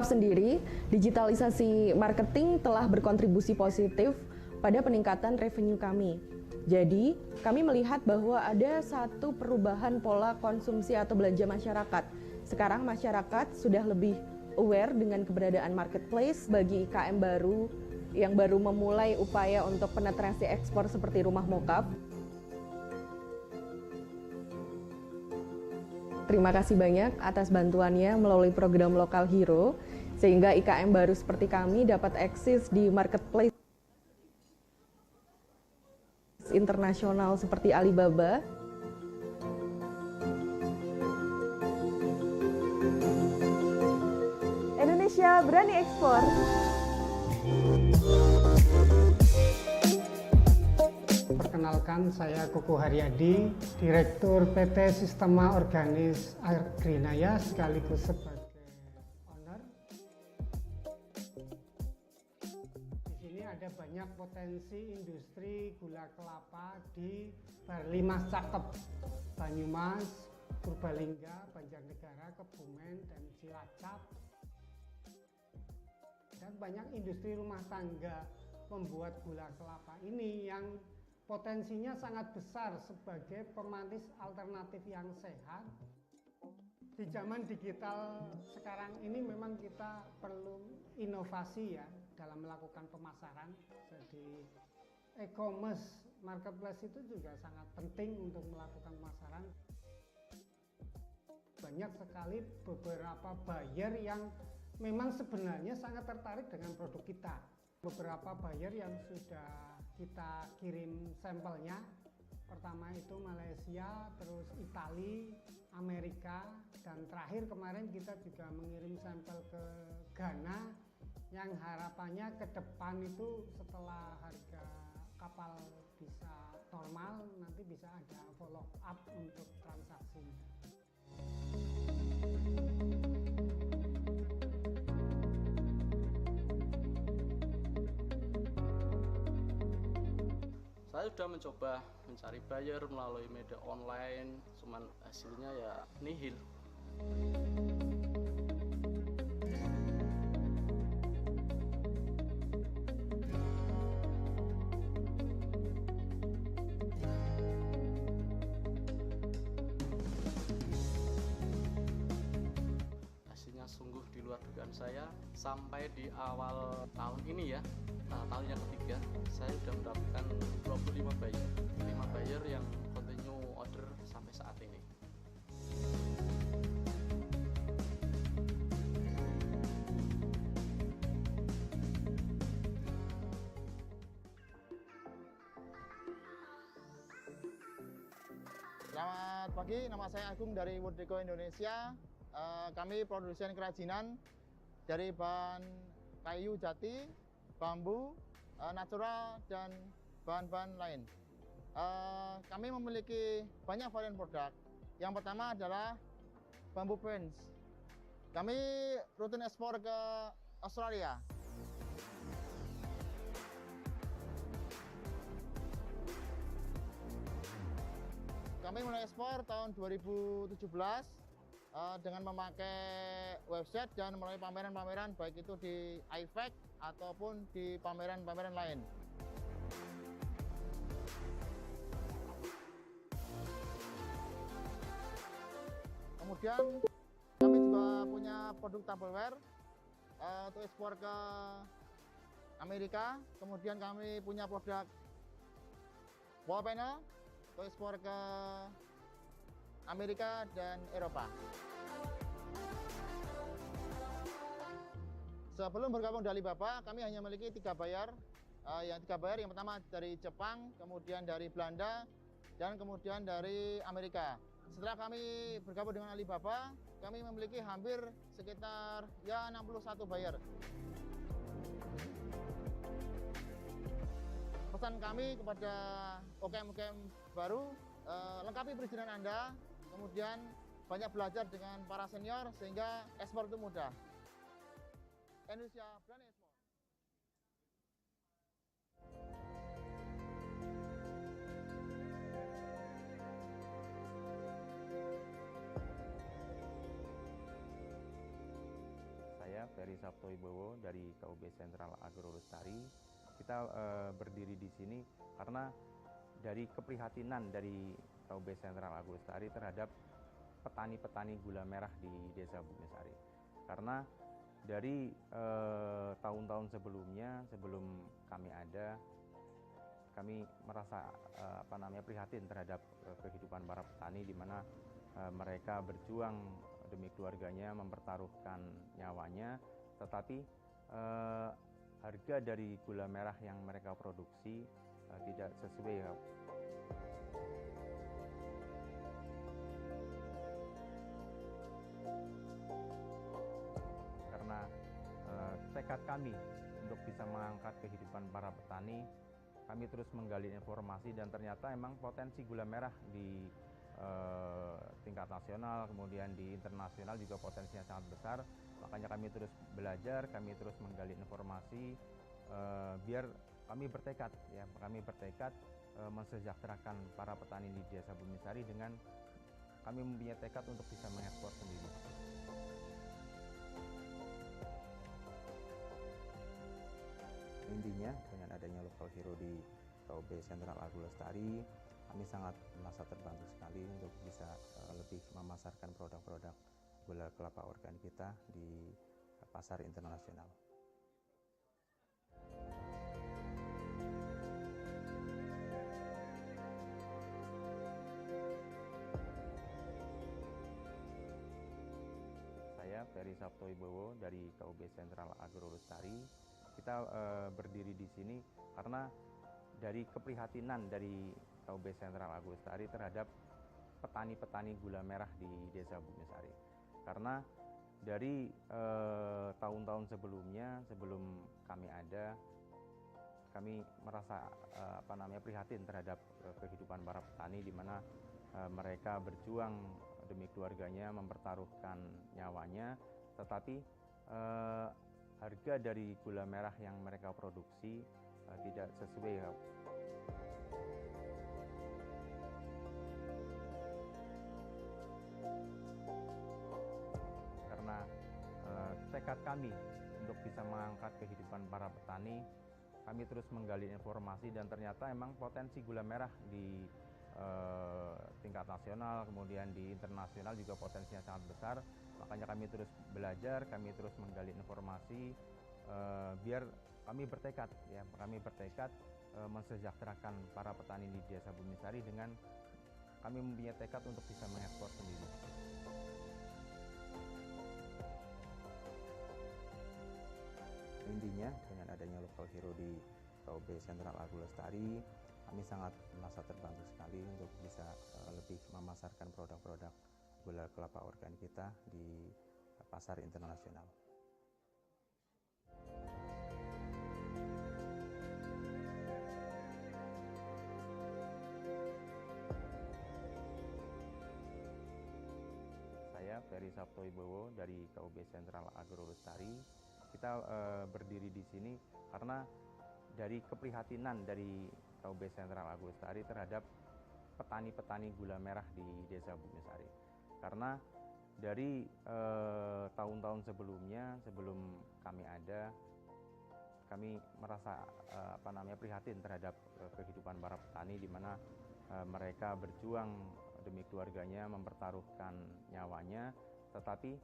Mokaf sendiri, digitalisasi marketing telah berkontribusi positif pada peningkatan revenue kami. Jadi, kami melihat bahwa ada satu perubahan pola konsumsi atau belanja masyarakat. Sekarang masyarakat sudah lebih aware dengan keberadaan marketplace bagi IKM baru yang baru memulai upaya untuk penetrasi ekspor seperti rumah Mokaf. Terima kasih banyak atas bantuannya melalui program Lokal Hero, sehingga IKM baru seperti kami dapat eksis di marketplace internasional seperti Alibaba. Indonesia berani ekspor. Perkenalkan, saya Kuku Haryadi, Direktur PT Sistema Organis Agrinaya sekaligus sebagai owner. Di sini ada banyak potensi industri gula kelapa di Barlimas Cakep, Banyumas, Purbalingga, Banjarnegara, Kebumen, dan Cilacap. Dan banyak industri rumah tangga membuat gula kelapa ini yang potensinya sangat besar sebagai pemanis alternatif yang sehat. Di zaman digital sekarang ini memang kita perlu inovasi ya dalam melakukan pemasaran. Jadi e-commerce, marketplace itu juga sangat penting untuk melakukan pemasaran. Banyak sekali beberapa buyer yang memang sebenarnya sangat tertarik dengan produk kita. Beberapa buyer yang sudah kita kirim sampelnya, pertama itu Malaysia, terus Italia, Amerika, dan terakhir kemarin kita juga mengirim sampel ke Ghana, yang harapannya ke depan itu setelah harga kapal bisa normal, nanti bisa ada follow up untuk transaksinya. Saya sudah mencoba mencari buyer melalui media online, cuman hasilnya ya nihil. Hasilnya sungguh di luar dugaan saya. Sampai di awal tahun ini ya, tahun yang ketiga, saya sudah mendapatkan 25 buyer, 5 buyer yang continue order sampai saat ini. Selamat pagi, nama saya Agung dari Wordeko Indonesia. Kami produsen kerajinan dari bahan kayu jati, bambu, natural, dan bahan-bahan lain. Kami memiliki banyak varian produk. Yang pertama adalah bambu pens. Kami rutin ekspor ke Australia. Kami mulai ekspor tahun 2017 dengan memakai website dan melalui pameran-pameran, baik itu di IFEC ataupun di pameran-pameran lain. Kemudian kami juga punya produk Tupperware untuk ekspor ke Amerika. Kemudian kami punya produk wall panel untuk ekspor ke Amerika dan Eropa. Sebelum bergabung di Alibaba, kami hanya memiliki 3 buyer. Yang pertama dari Jepang, kemudian dari Belanda, dan kemudian dari Amerika. Setelah kami bergabung dengan Alibaba, kami memiliki hampir sekitar 61 buyer. Pesan kami kepada UKM-UKM baru, lengkapi perizinan Anda, kemudian banyak belajar dengan para senior sehingga ekspor itu mudah. Indonesia berani ekspor. Saya Ferry Sabtowibowo dari KUB Sentral Agro Lestari. Kita berdiri di sini karena dari keprihatinan dari KUB Sentral Agro Lestari terhadap petani-petani gula merah di Desa Bumisari. Karena dari tahun-tahun sebelumnya, sebelum kami ada, kami merasa prihatin terhadap kehidupan para petani, di mana mereka berjuang demi keluarganya, mempertaruhkan nyawanya, tetapi harga dari gula merah yang mereka produksi tidak sesuai. Karena tekad kami untuk bisa mengangkat kehidupan para petani, kami terus menggali informasi dan ternyata emang potensi gula merah di tingkat nasional, kemudian di internasional juga potensinya sangat besar. Makanya kami terus belajar, kami terus menggali informasi, biar kami bertekad mensejahterakan para petani di Desa Bumisari dengan kami mempunyai tekad untuk bisa mengekspor sendiri. Intinya dengan adanya local hero di KUB Sentral Agro Lestari, kami sangat merasa terbantu sekali untuk bisa lebih memasarkan produk-produk gula kelapa organik kita di pasar internasional. Saya Ferry Sabtowibowo dari KUB Sentral Agro Lestari. Kita berdiri di sini karena dari keprihatinan dari KUB Sentral Agro Lestari terhadap petani-petani gula merah di Desa Bumisari. Karena dari tahun-tahun sebelumnya, sebelum kami ada, kami merasa prihatin terhadap kehidupan para petani, di mana mereka berjuang demi keluarganya, mempertaruhkan nyawanya, tetapi harga dari gula merah yang mereka produksi tidak sesuai. Karena tekad kami untuk bisa mengangkat kehidupan para petani, kami terus menggali informasi dan ternyata emang potensi gula merah di tingkat nasional, kemudian di internasional juga potensinya sangat besar. Makanya kami terus belajar, kami terus menggali informasi, biar kami bertekad mensejahterakan para petani di Desa Bumisari dengan kami mempunyai tekad untuk bisa mengekspor sendiri. Intinya dengan adanya local hero di KUB Sentral Agro Lestari, kami sangat merasa terbantu sekali untuk bisa lebih memasarkan produk-produk gula kelapa organik kita di pasar internasional. Saya Ferry Sabtowibowo dari KUB Sentral Agro Lestari. Kita berdiri di sini karena dari keprihatinan dari KUB Sentral Agro Lestari terhadap petani-petani gula merah di Desa Bumisari. Karena dari tahun-tahun sebelumnya, sebelum kami ada, kami merasa prihatin terhadap kehidupan para petani, di mana mereka berjuang demi keluarganya, mempertaruhkan nyawanya, tetapi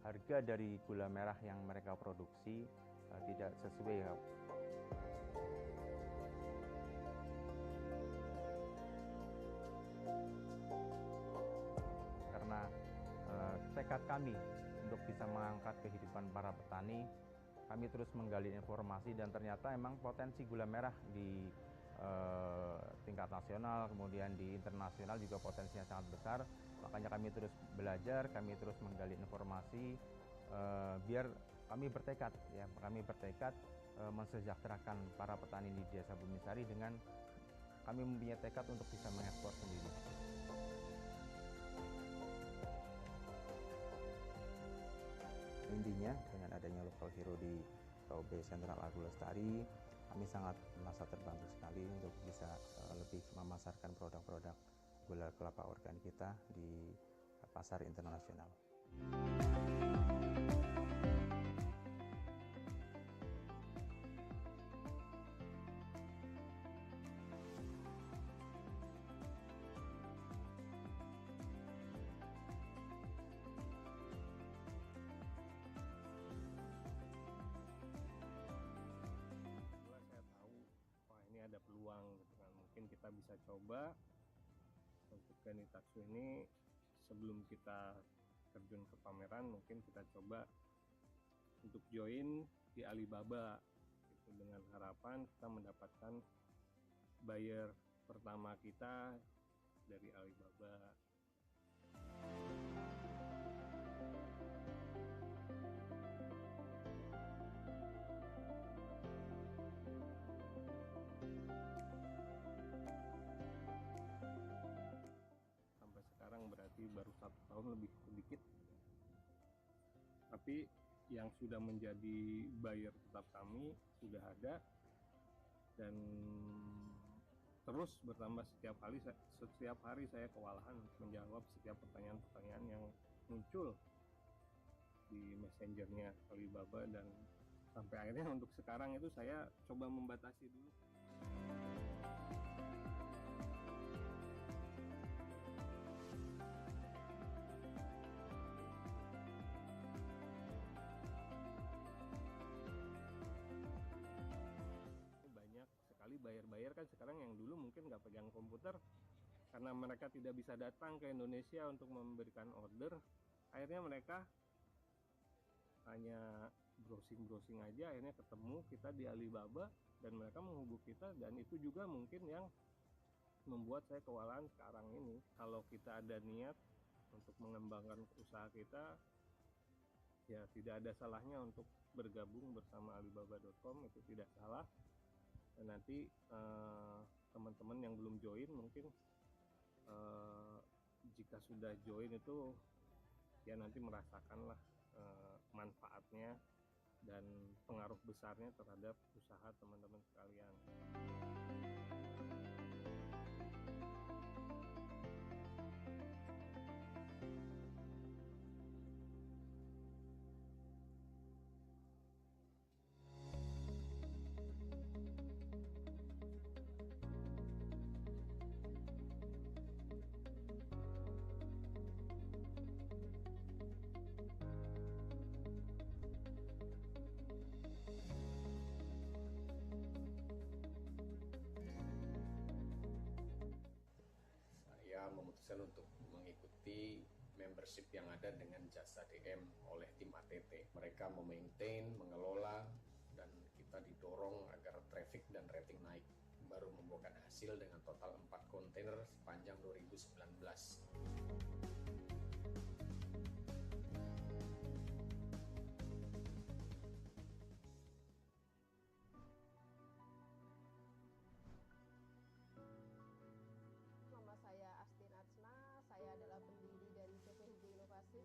harga dari gula merah yang mereka produksi tidak sesuai. Karena tekad kami untuk bisa mengangkat kehidupan para petani, kami terus menggali informasi dan ternyata emang potensi gula merah di tingkat nasional, kemudian di internasional juga potensinya sangat besar. Makanya kami terus belajar, kami terus menggali informasi, biar kami bertekad mensejahterakan para petani di Desa Bumisari dengan kami mempunyai tekad untuk bisa mengekspor sendiri. Intinya dengan adanya local hero di KUB Sentral Agro Lestari, kami sangat merasa terbantu sekali untuk bisa lebih memasarkan produk-produk gula kelapa organik kita di pasar internasional. peluang gitu kan. Mungkin kita bisa coba untuk Genitaksu ini sebelum kita terjun ke pameran, mungkin kita coba untuk join di Alibaba gitu, dengan harapan kita mendapatkan buyer pertama kita dari Alibaba. Sampai sekarang berarti baru 1 tahun lebih sedikit, tapi yang sudah menjadi buyer tetap kami sudah ada dan terus bertambah setiap hari saya kewalahan menjawab setiap pertanyaan-pertanyaan yang muncul di messengernya Alibaba, dan sampai akhirnya untuk sekarang itu saya coba membatasi dulu. Buyer-buyer kan sekarang yang dulu mungkin nggak pegang komputer, karena mereka tidak bisa datang ke Indonesia untuk memberikan order, akhirnya mereka hanya browsing aja, akhirnya ketemu kita di Alibaba dan mereka menghubungi kita, dan itu juga mungkin yang membuat saya kewalahan sekarang ini. Kalau kita ada niat untuk mengembangkan usaha kita, ya tidak ada salahnya untuk bergabung bersama Alibaba.com, itu tidak salah. Dan nanti teman-teman yang belum join mungkin jika sudah join itu ya nanti merasakanlah manfaatnya dan pengaruh besarnya terhadap usaha teman-teman sekalian. Memutuskan untuk mengikuti membership yang ada dengan jasa DM oleh tim ATT. Mereka memaintain, mengelola, dan kita didorong agar traffic dan rating naik. Baru membuahkan hasil dengan total 4 kontainer sepanjang 2019. Saya adalah pendiri dari CV Hugo Inovasi.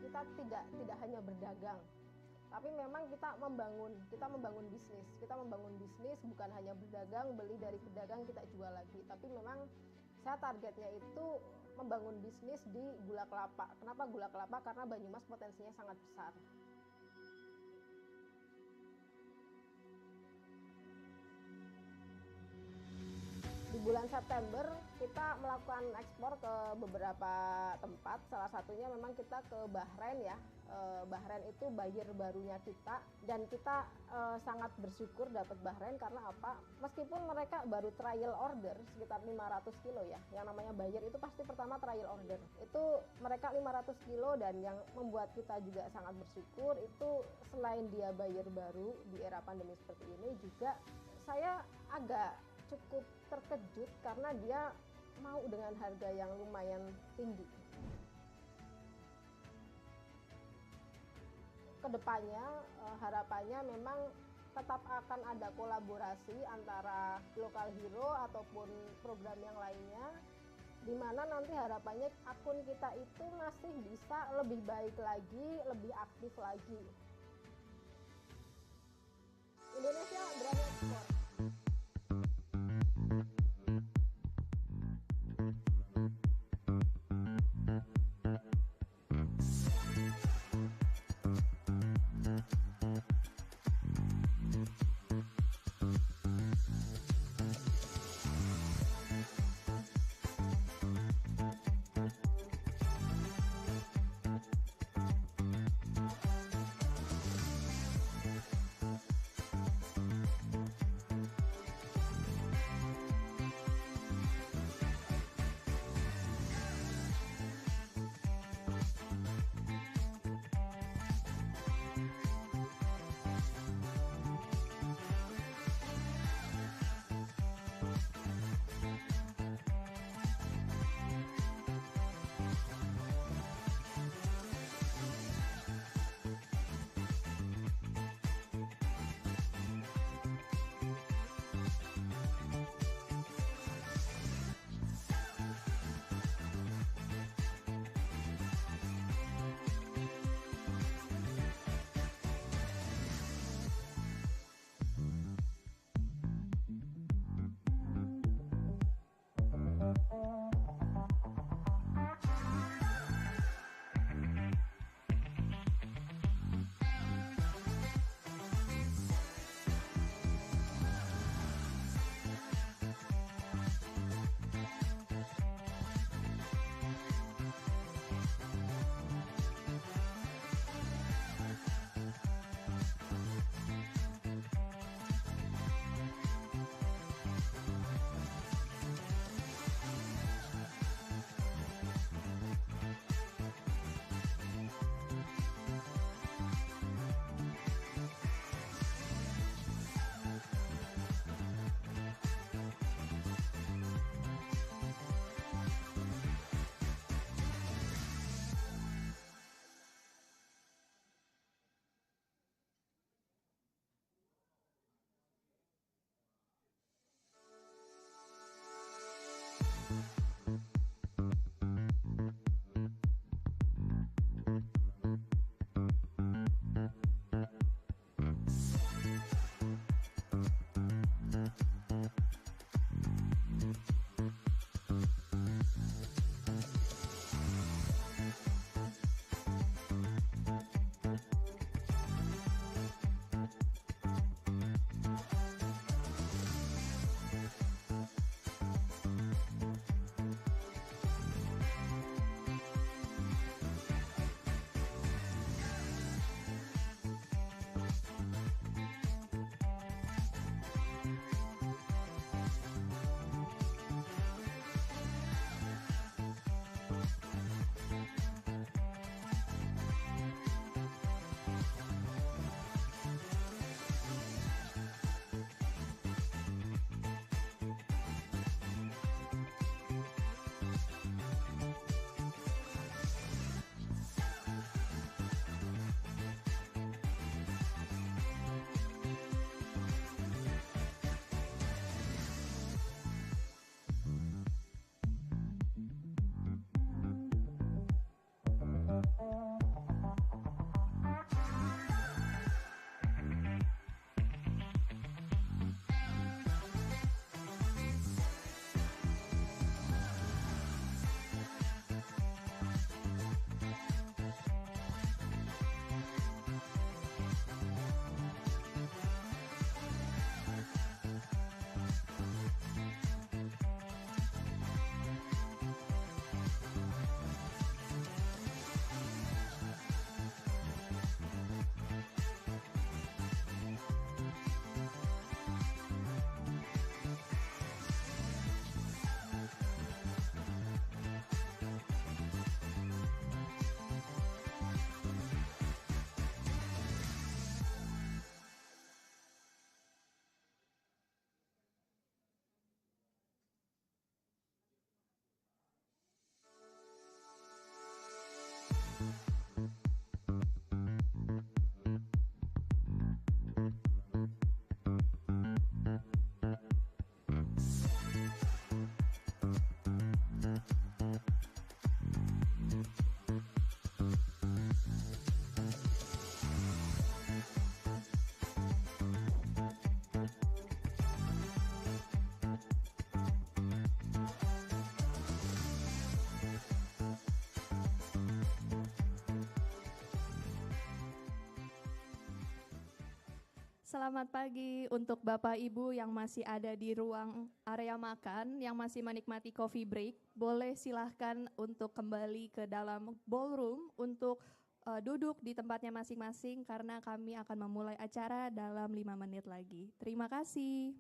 Kita tidak hanya berdagang, tapi memang kita membangun bisnis. Kita membangun bisnis bukan hanya berdagang, beli dari pedagang kita jual lagi, tapi memang saya targetnya itu membangun bisnis di gula kelapa. Kenapa gula kelapa? Karena Banyumas potensinya sangat besar. Di bulan September kita melakukan ekspor ke beberapa tempat, salah satunya memang kita ke Bahrain ya. Bahrain itu buyer barunya kita, dan kita sangat bersyukur dapat Bahrain karena apa? Meskipun mereka baru trial order sekitar 500 kilo ya, yang namanya buyer itu pasti pertama trial order. Itu mereka 500 kilo, dan yang membuat kita juga sangat bersyukur itu selain dia buyer baru di era pandemi seperti ini, juga saya agak cukup terkejut karena dia mau dengan harga yang lumayan tinggi. Kedepannya harapannya memang tetap akan ada kolaborasi antara lokal hero ataupun program yang lainnya, di mana nanti harapannya akun kita itu masih bisa lebih baik lagi, lebih aktif lagi. Indonesia berani ekspor. Selamat pagi untuk Bapak Ibu yang masih ada di ruang area makan, yang masih menikmati coffee break. Boleh silahkan untuk kembali ke dalam ballroom untuk duduk di tempatnya masing-masing karena kami akan memulai acara dalam 5 menit lagi. Terima kasih.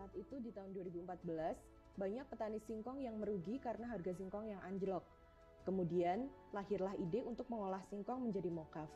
Saat itu di tahun 2014, banyak petani singkong yang merugi karena harga singkong yang anjlok. Kemudian, lahirlah ide untuk mengolah singkong menjadi mokaf.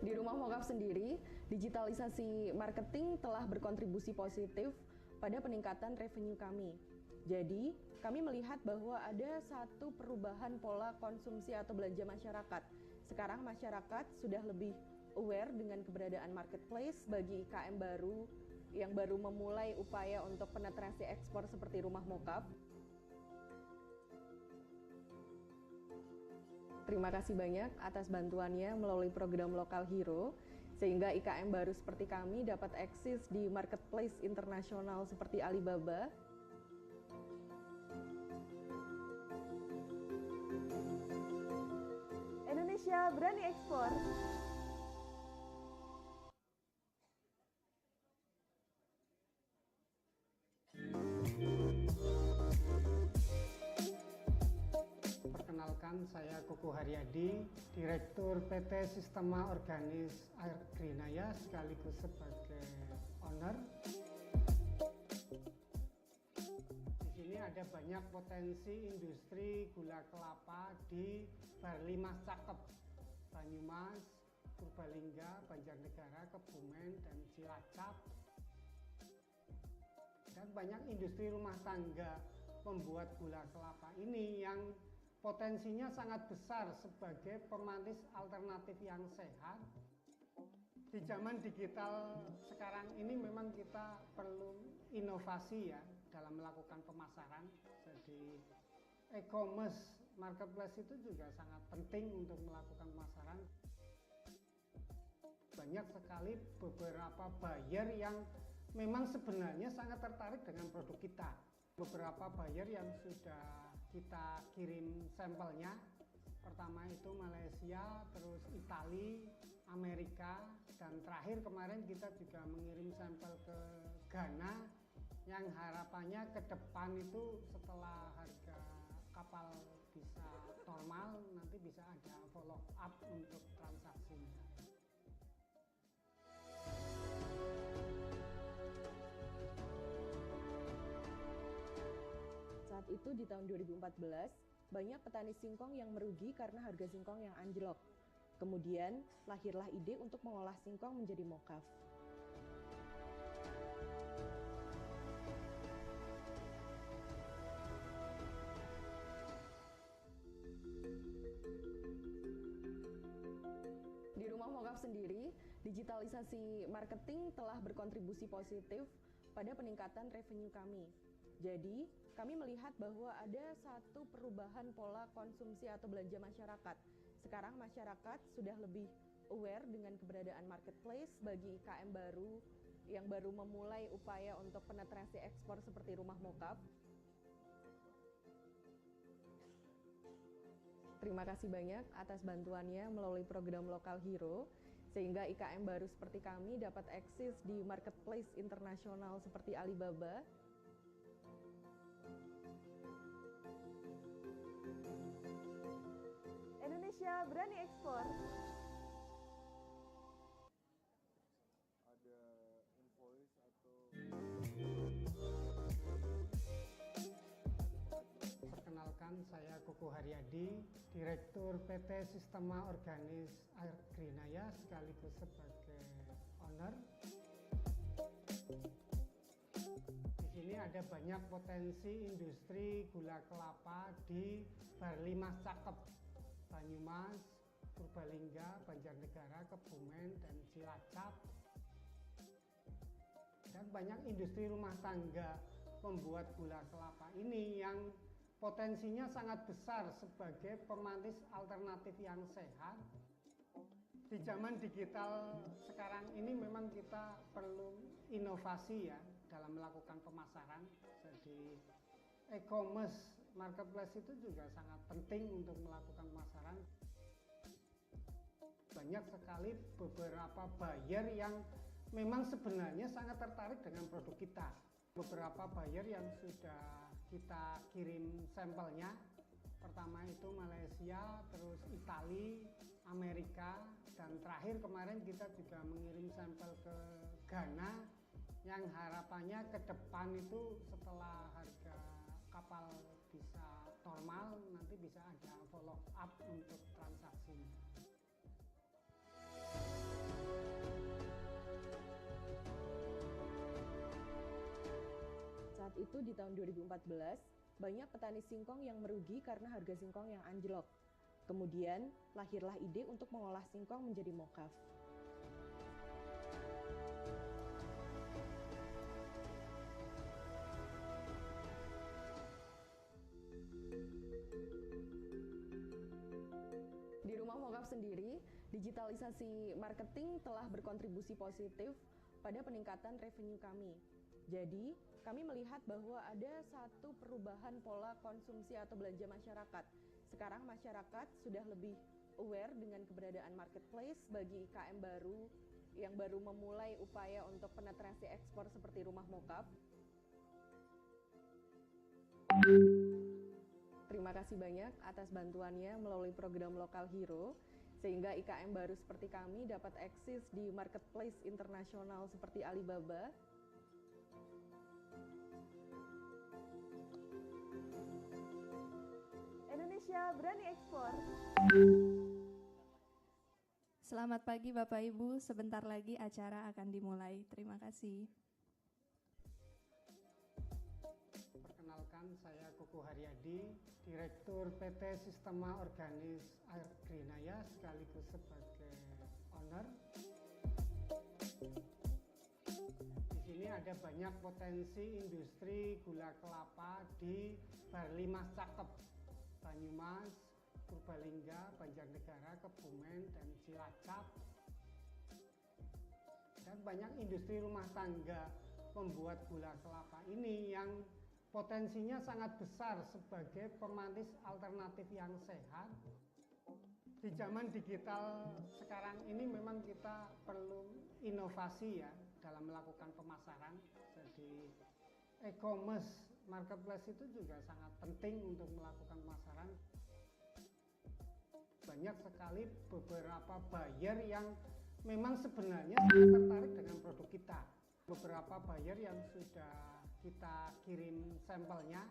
Di rumah mokaf sendiri, digitalisasi marketing telah berkontribusi positif pada peningkatan revenue kami. Jadi, kami melihat bahwa ada satu perubahan pola konsumsi atau belanja masyarakat. Sekarang masyarakat sudah lebih aware dengan keberadaan marketplace bagi IKM baru yang baru memulai upaya untuk penetrasi ekspor seperti rumah mokaf. Terima kasih banyak atas bantuannya melalui program Lokal Hero, sehingga IKM baru seperti kami dapat eksis di marketplace internasional seperti Alibaba. Indonesia berani ekspor. Perkenalkan, saya Koko Haryadi, Direktur PT Sistema Organis Air Grinaya sekaligus sebagai owner. Di sini ada banyak potensi industri gula kelapa di Barlimas Cakep, Banyumas, Purbalingga, Banjarnegara, Kebumen, dan Cilacap. Dan banyak industri rumah tangga pembuat gula kelapa ini yang potensinya sangat besar sebagai pemanis alternatif yang sehat. Di zaman digital sekarang ini memang kita perlu inovasi ya dalam melakukan pemasaran. Jadi e-commerce, marketplace itu juga sangat penting untuk melakukan pemasaran. Banyak sekali beberapa buyer yang memang sebenarnya sangat tertarik dengan produk kita. Beberapa buyer yang sudah kita kirim sampelnya, pertama itu Malaysia, terus Italia, Amerika, dan terakhir kemarin kita juga mengirim sampel ke Ghana, yang harapannya ke depan itu setelah harga kapal bisa normal, nanti bisa ada follow up untuk transaksinya. Saat itu di tahun 2014, banyak petani singkong yang merugi karena harga singkong yang anjlok. Kemudian, lahirlah ide untuk mengolah singkong menjadi mokaf. Di rumah mokaf sendiri, digitalisasi marketing telah berkontribusi positif pada peningkatan revenue kami. Jadi, kami melihat bahwa ada satu perubahan pola konsumsi atau belanja masyarakat. Sekarang masyarakat sudah lebih aware dengan keberadaan marketplace bagi IKM baru yang baru memulai upaya untuk penetrasi ekspor seperti rumah mokap. Terima kasih banyak atas bantuannya melalui program Lokal Hero, sehingga IKM baru seperti kami dapat eksis di marketplace internasional seperti Alibaba. Indonesia berani ekspor. Ada invoice atau Perkenalkan, saya Kuku Haryadi, Direktur PT Sistema Organis Air Grinaya sekaligus sebagai owner. Di sini ada banyak potensi industri gula kelapa di Barlimas Cakep, Banyumas, Purbalingga, Banjarnegara, Kebumen, dan Cilacap. Dan banyak industri rumah tangga pembuat gula kelapa ini yang potensinya sangat besar sebagai pemanis alternatif yang sehat. Di zaman digital sekarang ini memang kita perlu inovasi ya dalam melakukan pemasaran. Jadi e-commerce, marketplace itu juga sangat penting untuk melakukan pemasaran. Banyak sekali beberapa buyer yang memang sebenarnya sangat tertarik dengan produk kita. Beberapa buyer yang sudah kita kirim sampelnya, pertama itu Malaysia, terus Italia, Amerika, dan terakhir kemarin kita juga mengirim sampel ke Ghana, yang harapannya ke depan itu setelah harga kapal bisa normal, nanti bisa ada follow up untuk transaksinya. Saat itu di tahun 2014, banyak petani singkong yang merugi karena harga singkong yang anjlok. Kemudian, lahirlah ide untuk mengolah singkong menjadi mokaf. Di rumah mokaf sendiri, digitalisasi marketing telah berkontribusi positif pada peningkatan revenue kami. Jadi, kami melihat bahwa ada satu perubahan pola konsumsi atau belanja masyarakat. Sekarang masyarakat sudah lebih aware dengan keberadaan marketplace bagi IKM baru yang baru memulai upaya untuk penetrasi ekspor seperti rumah mokap. Terima kasih banyak atas bantuannya melalui program Lokal Hero, sehingga IKM baru seperti kami dapat eksis di marketplace internasional seperti Alibaba. Indonesia berani ekspor. Selamat pagi Bapak Ibu, sebentar lagi acara akan dimulai. Terima kasih. Perkenalkan, saya Kuku Haryadi, Direktur PT Sistema Organis Air Grinaya sekaligus sebagai owner. Di sini ada banyak potensi industri gula kelapa di Barlimas Cakep, Banyumas, Purbalingga, Banjarnegara, Kebumen, dan Cilacap. Dan banyak industri rumah tangga pembuat gula kelapa ini yang potensinya sangat besar sebagai pemanis alternatif yang sehat. Di zaman digital sekarang ini memang kita perlu inovasi ya dalam melakukan pemasaran. Jadi e-commerce, marketplace itu juga sangat penting untuk melakukan pemasaran. Banyak sekali beberapa buyer yang memang sebenarnya sangat tertarik dengan produk kita. Beberapa buyer yang sudah kita kirim sampelnya,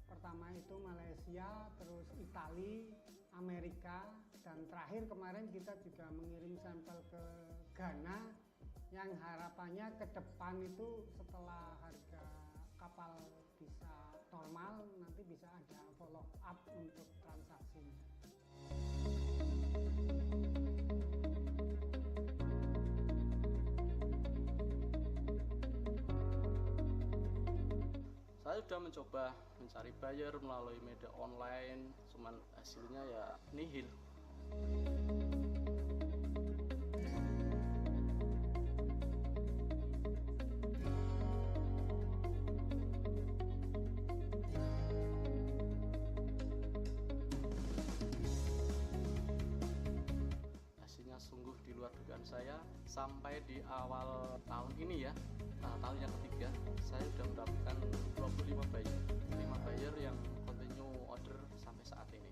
pertama itu Malaysia, terus Italia, Amerika, dan terakhir kemarin kita juga mengirim sampel ke Ghana, yang harapannya ke depan itu setelah harga kapal bisa normal, nanti bisa ada follow up untuk transaksinya. Saya sudah mencoba mencari buyer melalui media online, cuman hasilnya ya nihil. saya sampai di awal tahun ini ya, tahun yang ketiga, saya sudah mendapatkan 25 buyer, 5 buyer yang continue order sampai saat ini.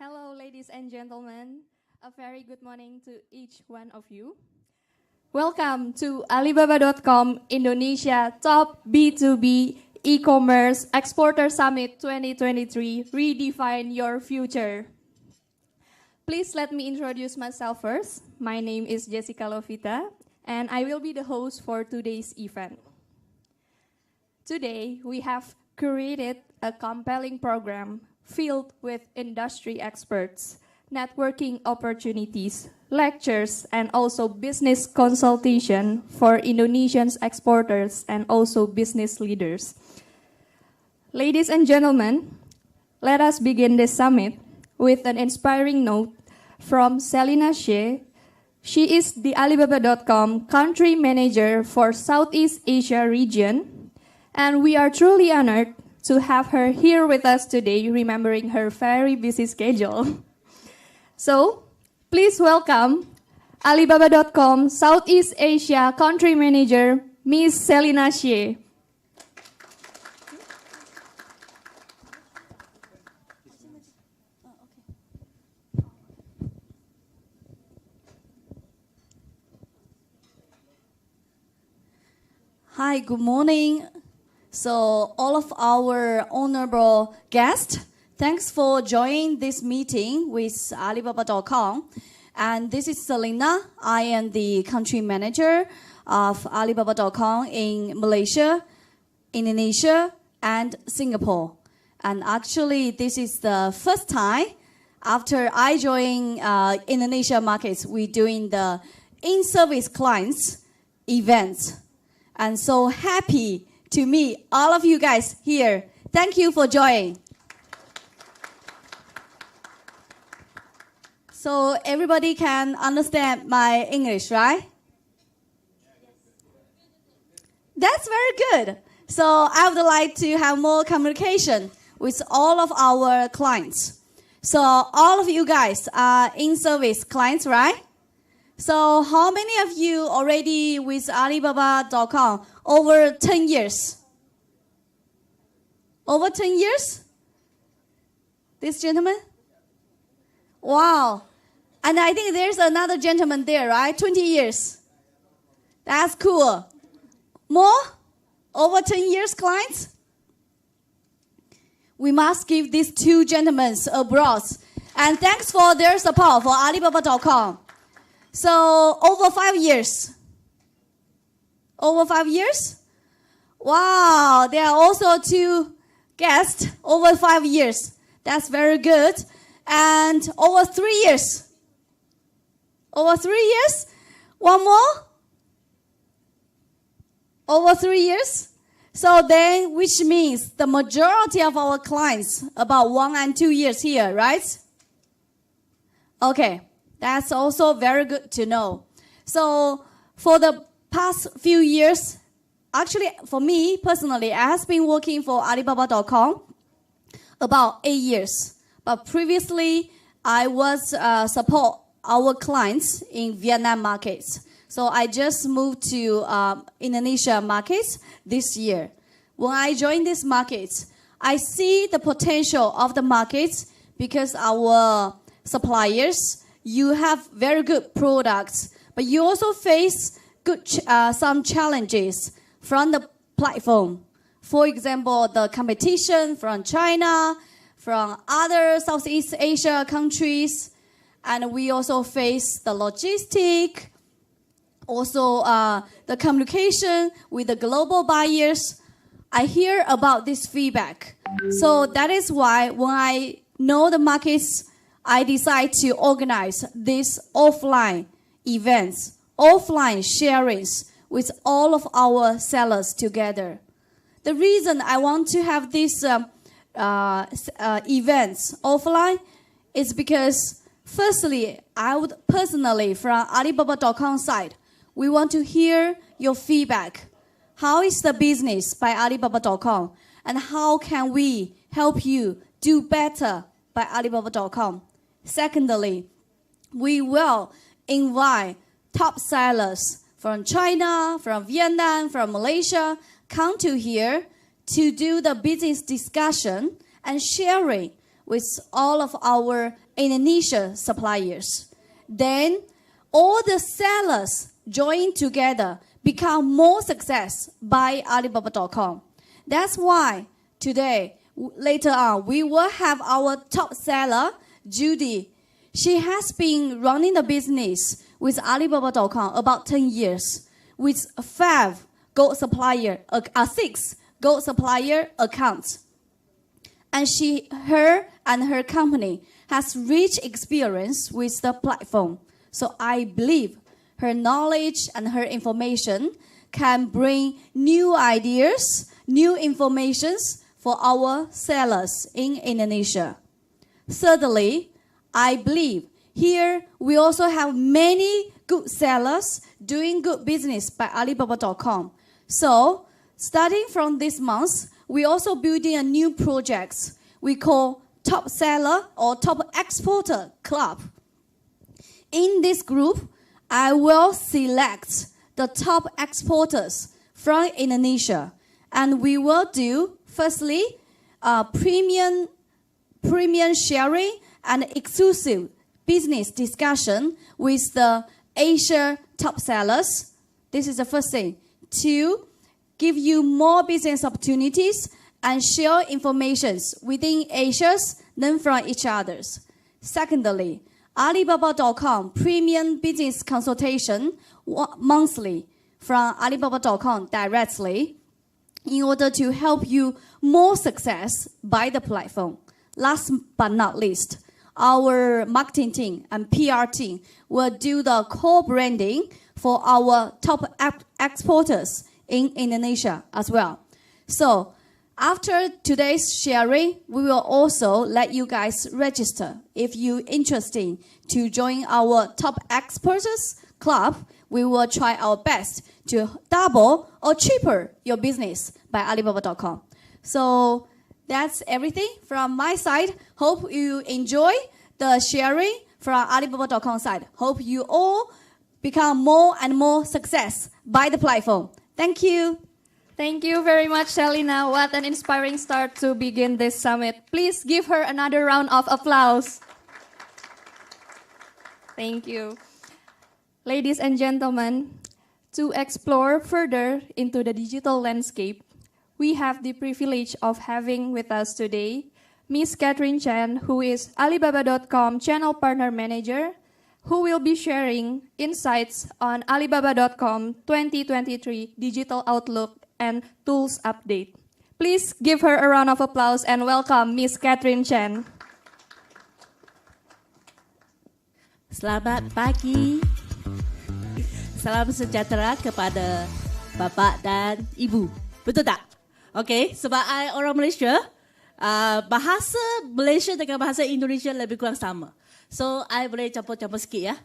Hello, ladies and gentlemen. A very good morning to each one of you. Welcome to Alibaba.com Indonesia Top B2B E-commerce Exporter Summit 2023. Redefine your future. Please let me introduce myself first. My name is Jessica Lovita, and I will be the host for today's event. Today, we have created a compelling program filled with industry experts, networking opportunities, lectures, and also business consultation for Indonesian exporters and also business leaders. Ladies and gentlemen, let us begin this summit with an inspiring note from Selina She. She is the Alibaba.com country manager for Southeast Asia region, and we are truly honored to have her here with us today, remembering her very busy schedule. So, please welcome Alibaba.com Southeast Asia Country Manager, Ms. Selina She. Hi, good morning. So all of our honorable guests, thanks for joining this meeting with Alibaba.com. And this is Selina. I am the country manager of Alibaba.com in Malaysia, Indonesia, and Singapore. And actually, this is the first time after I joined Indonesia markets, we're doing the in-service clients events. And so happy to meet all of you guys here. Thank you for joining. So everybody can understand my English, right? That's very good. So I would like to have more communication with all of our clients. So all of you guys are in-service clients, right? So how many of you already with Alibaba.com over 10 years? Over 10 years? This gentleman? Wow. And I think there's another gentleman there, right? 20 years. That's cool. More? Over 10 years clients? We must give these two gentlemen applause. And thanks for their support for Alibaba.com. So, over 5 years. Over 5 years? Wow, there are also two guests over 5 years. That's very good. And over 3 years. Over 3 years? One more? Over 3 years? So then, which means the majority of our clients, about 1 and 2 years here, right? Okay, that's also very good to know. So for the past few years, actually for me personally, I have been working for Alibaba.com about 8 years. But previously, I was support our clients in Vietnam markets. So I just moved to Indonesia markets this year. When I joined these markets, I see the potential of the markets because our suppliers, you have very good products, but you also face some challenges from the platform. For example, the competition from China, from other Southeast Asia countries, and we also face the logistic, also the communication with the global buyers. I hear about this feedback. So that is why when I know the markets, I decide to organize these offline events, offline sharings with all of our sellers together. The reason I want to have these events offline is because, firstly, I would personally, from Alibaba.com side, we want to hear your feedback. How is the business by Alibaba.com? And how can we help you do better by Alibaba.com? Secondly, we will invite top sellers from China, from Vietnam, from Malaysia, come to here to do the business discussion and sharing with all of our Indonesia suppliers. Then all the sellers join together, become more success by Alibaba.com. That's why today, later on, we will have our top seller, Judy. She has been running the business with Alibaba.com about 10 years with 6 gold supplier accounts. And her and her company has rich experience with the platform. So I believe her knowledge and her information can bring new ideas, new informations for our sellers in Indonesia. Thirdly, I believe here we also have many good sellers doing good business by Alibaba.com. So starting from this month, we also building a new project we call Top Seller or Top Exporter Club. In this group, I will select the top exporters from Indonesia, and we will do firstly premium sharing and exclusive business discussion with the Asia top sellers. This is the first thing. 2, give you more business opportunities and share information within Asia's, learn from each others. Secondly, Alibaba.com premium business consultation monthly from Alibaba.com directly in order to help you more success by the platform. Last but not least, our marketing team and PR team will do the co-branding for our top exporters in Indonesia as well. So after today's sharing, we will also let you guys register. If you're interested to join our top exporters club, we will try our best to double or triple your business by Alibaba.com. So that's everything from my side. Hope you enjoy the sharing from Alibaba.com side. Hope you all become more and more success by the platform. Thank you. Thank you very much, Selina. What an inspiring start to begin this summit. Please give her another round of applause. Thank you. Ladies and gentlemen, to explore further into the digital landscape, we have the privilege of having with us today Ms. Catherine Chen, who is Alibaba.com Channel Partner Manager, who will be sharing insights on Alibaba.com 2023 Digital Outlook and Tools Update. Please give her a round of applause and welcome Ms. Catherine Chen. Selamat pagi. Salam sejahtera kepada Bapak dan Ibu. Betul tak? Okey, sebab I orang Malaysia, bahasa Malaysia dengan bahasa Indonesia lebih kurang sama. So, I boleh campur-campur sikit ya.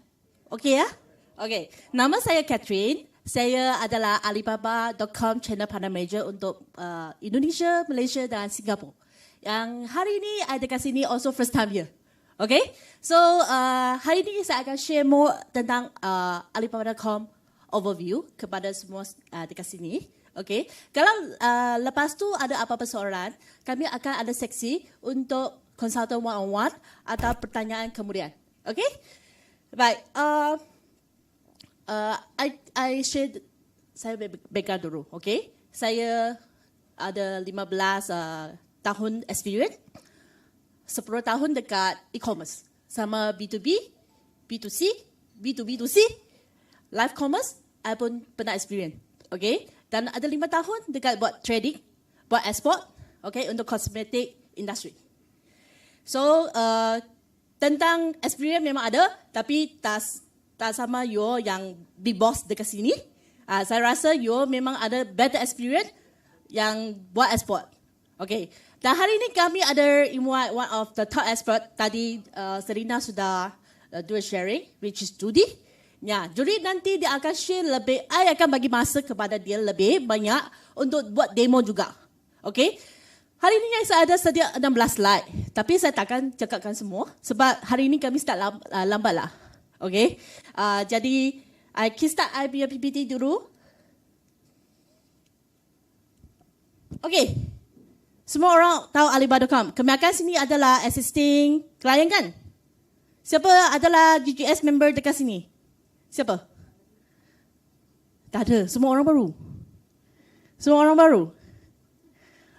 Okey ya? Okey, nama saya Catherine. Saya adalah Alibaba.com Channel Partner Manager untuk Indonesia, Malaysia dan Singapura. Yang hari ini I dekat sini also first time here. Okay, so hari ini saya akan share more tentang Alibaba.com overview kepada semua dekat sini. Okay, kalau lepas tu ada apa-apa soalan, kami akan ada seksi untuk consultant one-on-one atau pertanyaan kemudian. Okay, baik. I share saya background dulu. Okay, saya ada 15 tahun experience. 10 tahun dekat e-commerce sama B2B, B2C, B2B2C, live commerce, I pun pernah experience. Okay, dan ada 5 tahun dekat buat trading, buat export, okay, untuk cosmetic industry. So, tentang experience memang ada, tapi tak sama you yang big boss dekat sini. Saya rasa you memang ada better experience yang buat export. Okay. Dan hari ini kami ada invite one of the top expert. Tadi Selina sudah do a sharing, which is Judy. Ya, Judy nanti dia akan share lebih. I akan bagi masa kepada dia lebih banyak untuk buat demo juga. Okay. Hari ini saya ada sedia 16 slide. Tapi saya takkan cakapkan semua. Sebab hari ini kami start lambat lah. Okay. Jadi, I start I punya PPT dulu. Okay. Semua orang tahu Alibaba.com. Kebanyakan sini adalah existing klien kan? Siapa adalah GGS member dekat sini? Siapa? Tak ada. Semua orang baru. Semua orang baru.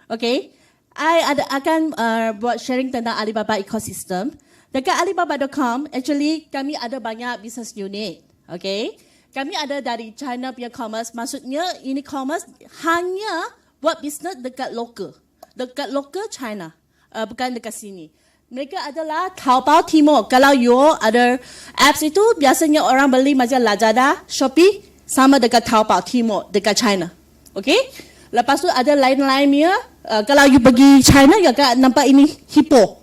Okay. I akan buat sharing tentang Alibaba ecosystem. Dekat Alibaba.com, actually kami ada banyak business unit. Okay. Kami ada dari China punya commerce. Maksudnya ini commerce hanya buat business dekat local. Dekat local China, bukan dekat sini. Mereka adalah Taobao Timur. Kalau you ada apps itu, biasanya orang beli macam Lazada, Shopee, sama dekat Taobao Timur, dekat China. Okay? Lepas tu ada lain-lainnya. Kalau you pergi China, you akan nampak ini hippo.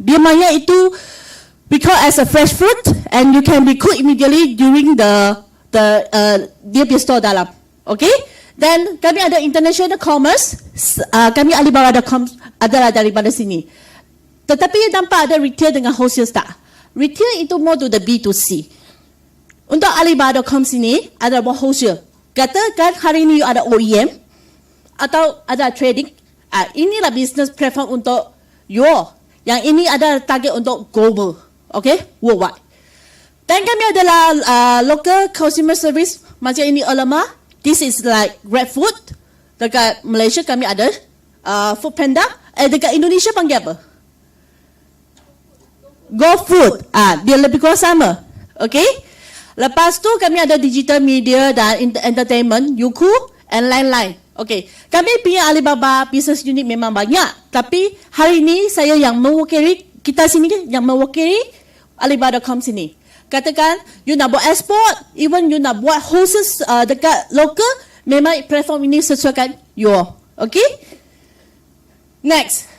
Dia banyak itu because as a fresh fruit and you can be cooked immediately during dia punya store dalam. Okay? Dan kami ada international commerce, kami Alibaba.com adalah daripada sini. Tetapi nampak ada retail dengan wholesale tak? Retail itu more to the B2C. Untuk Alibaba.com sini ada buat wholesale. Katakan hari ini you ada OEM atau ada trading. Inilah business platform untuk you. Yang ini ada target untuk global. Okay? Worldwide. Dan kami adalah local consumer service macam ini Ulama. This is like GrabFood. Dekat Malaysia kami ada Food Panda. Dekat Indonesia panggil apa? GoFood. Dia lebih kurang sama. Okay. Lepas tu kami ada digital media dan entertainment, Youku and lain-lain. Okay. Kami punya Alibaba business unit memang banyak. Tapi hari ini saya yang mewakili, kita sini yang mewakili Alibaba.com sini. Katakan, you nak buat export, even you nak buat wholesale dekat local, memang platform ini sesuaikan you. Okay? Next.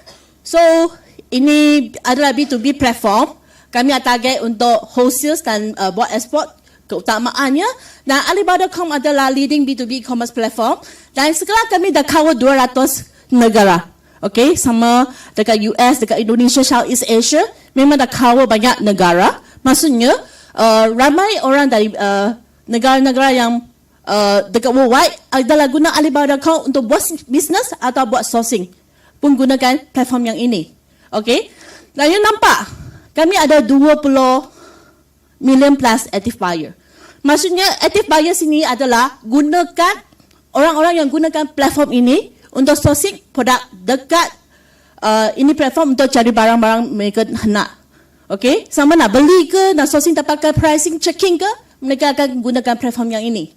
So, ini adalah B2B platform. Kami ada target untuk wholesale dan buat export keutamaannya. Dan Alibaba.com adalah leading B2B e-commerce platform. Dan sekarang kami dah cover 200 negara. Okay? Sama dekat US, dekat Indonesia, Southeast Asia. Memang dah cover banyak negara. Maksudnya, ramai orang dari negara-negara yang dekat worldwide adalah guna Alibaba.com untuk buat bisnes atau buat sourcing pun gunakan platform yang ini. Okay, dan you nampak kami ada 20 million plus active buyer. Maksudnya active buyer sini adalah gunakan orang-orang yang gunakan platform ini untuk sourcing produk dekat ini platform untuk cari barang-barang mereka nak. Okay, sama nak beli ke, nak sourcing dapatkan pricing, checking ke, mereka akan gunakan platform yang ini.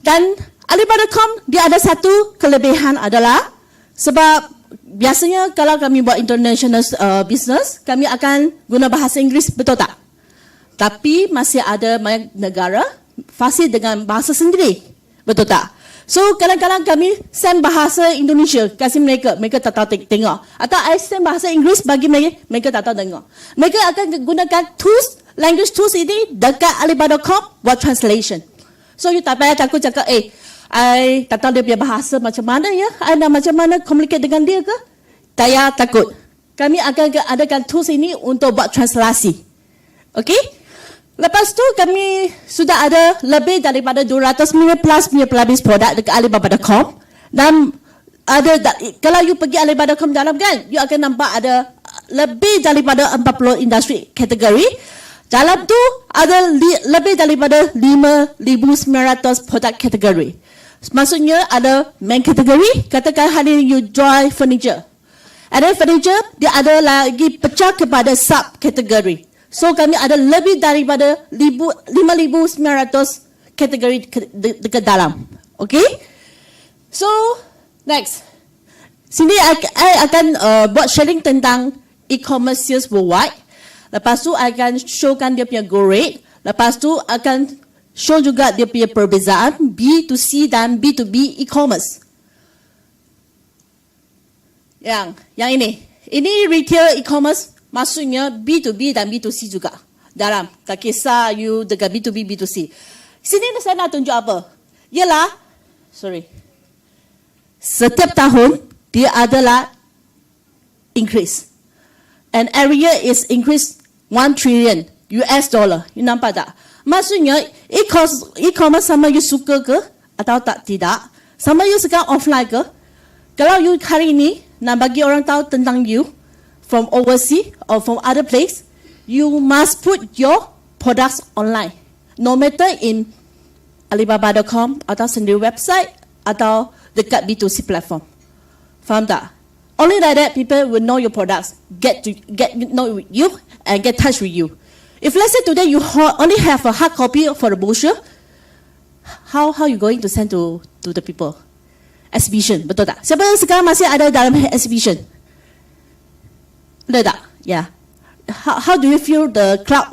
Dan Alibaba.com dia ada satu kelebihan adalah sebab biasanya kalau kami buat international business, kami akan guna bahasa Inggeris, betul tak? Tapi masih ada banyak negara fasih dengan bahasa sendiri, betul tak? So kadang-kadang kami send bahasa Indonesia kasih mereka, mereka tak tahu tengok. Atau I send bahasa Inggeris bagi mereka, mereka tak tahu tengok. Mereka akan gunakan tools, language tools ini dekat Alibaba.com buat translation. So you tak payah takut cakap, I tak tahu dia punya bahasa macam mana ya, I nak macam mana communicate dengan dia ke? Tak payah takut. Kami akan adakan tools ini untuk buat translasi. Okay? Lepas tu kami sudah ada lebih daripada 200 million plus punya pelabis produk dekat Alibaba.com. Dan ada, kalau you pergi Alibaba.com dalam kan, you akan nampak ada lebih daripada 40 industri kategori. Dalam tu ada lebih daripada 5,900 produk kategori. Maksudnya ada main kategori, katakan hari ini you jual furniture. Ada furniture, dia ada lagi pecah kepada sub kategori. So kami ada lebih daripada 5,900 kategori dekat dalam. Okay? So, next. Sini I akan buat sharing tentang e-commerce sales worldwide. Lepas tu akan showkan dia punya go rate. Lepas tu akan show juga dia punya perbezaan B2C dan B2B e-commerce. Yang ini. Ini retail e-commerce, maksudnya B2B dan B2C juga. Dalam, tak kisah you dekat B2B, B2C. Sini saya nak tunjuk apa? Ialah, setiap tahun dia adalah increase. And every year is increased 1 trillion US dollar. You nampak tak? Maksudnya e-commerce sama you suka ke atau tak tidak? Sama you sekarang offline ke? Kalau you hari ini nak bagi orang tahu tentang you from overseas or from other place, you must put your products online. No matter in Alibaba.com atau sendiri website atau dekat B2C platform. Faham tak? Only like that people will know your products, get know you and get touch with you. If let's say today you only have a hard copy for the brochure, how you going to send to the people? Exhibition, betul tak? Siapa yang sekarang masih ada dalam exhibition? Betul tak? Yeah. How do you feel the crowd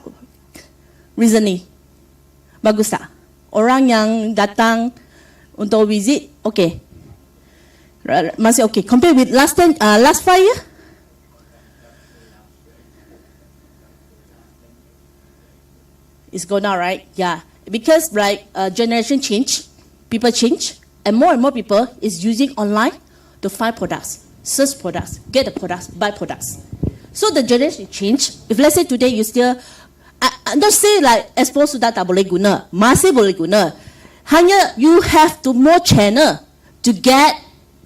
recently? Bagus tak? Orang yang datang untuk visit, okay. Masih okay. Compare with last 5 year? It's gone now, right? Yeah. Because generation change, people change, and more people is using online to find products, search products, get the products, buy products. So the generation change. If let's say today you still, don't say like Expo sudah tak boleh guna, masih boleh guna. Hanya you have to more channel to get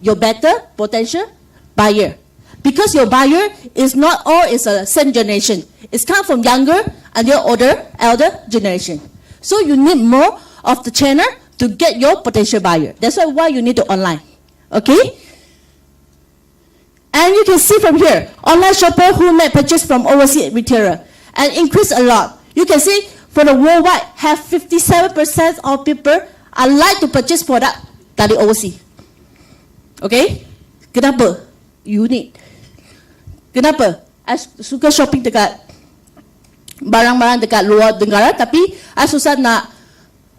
your better potential buyer. Because your buyer is not all is a same generation. It's come from younger and your elder generation. So you need more of the channel to get your potential buyer. That's why you need to online. Okay? And you can see from here, online shopper who may purchase from overseas retailer and increase a lot. You can see for the worldwide, have 57% of people are like to purchase product dari overseas. Okay? Kenapa? Unik. Kenapa? I suka shopping dekat barang-barang dekat luar negara, tapi I susah nak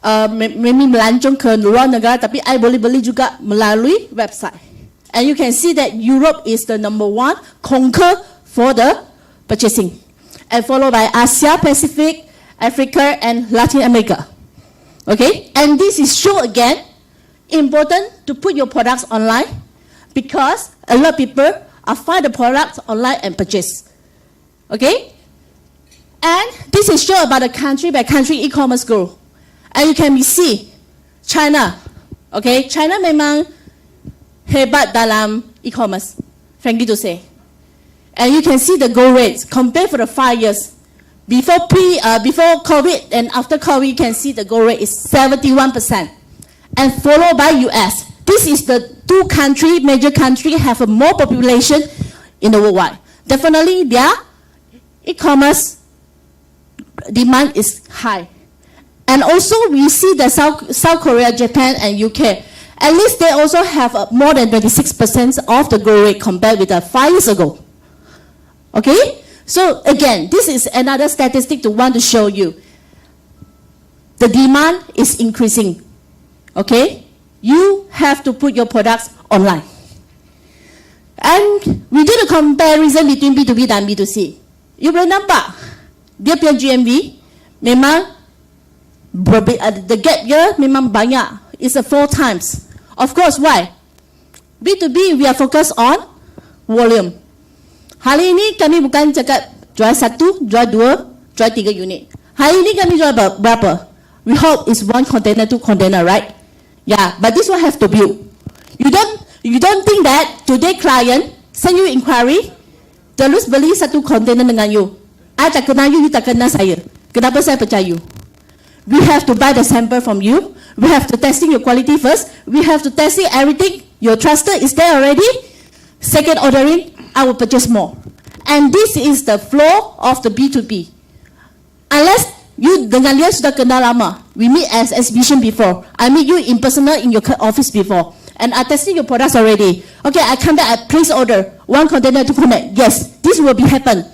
melancong ke luar negara, tapi I boleh beli juga melalui website. And you can see that Europe is the number 1 conquer for the purchasing. And followed by Asia, Pacific, Africa, and Latin America. Okay? And this is show again, important to put your products online because a lot of people find the products online and purchase. Okay? And this is show about the country by country e-commerce growth. And you can see China. Okay, China memang hebat dalam e-commerce, frankly to say. And you can see the growth rates compared for the 5 years. Before COVID and after COVID, you can see the growth rate is 71%. And followed by US. This is the two major country have a more population in the worldwide. Definitely their e-commerce demand is high. And also we see the South Korea, Japan, and UK. At least they also have more than 26% of the growth rate compared with 5 years ago. Okay? So again, this is another statistic to want to show you. The demand is increasing. Okay? You have to put your products online. And we did a comparison between B2B dan B2C. You boleh nampak, dia punya GMV memang the gap year memang banyak. It's 4 times. Of course, why? B2B, we are focused on volume. Hari ini kami bukan cakap jual 1, jual 2, jual 3 unit. Hari ini kami jual berapa? We hope it's 1 container, 2 container, right? Yeah, but this one have to build. You don't think that today client send you inquiry, terus beli 1 container dengan you. I tak kenal you tak kenal saya. Kenapa saya percaya you? We have to buy the sample from you. We have to testing your quality first. We have to testing everything. Your trusted is there already. Second ordering, I will purchase more. And this is the flow of the B2B. Unless you dengan dia sudah kenal lama. We meet as exhibition before. I meet you in personal in your office before. And I testing your products already. Okay, I come back, I place order. 1 container, 2 container. Yes, this will be happen.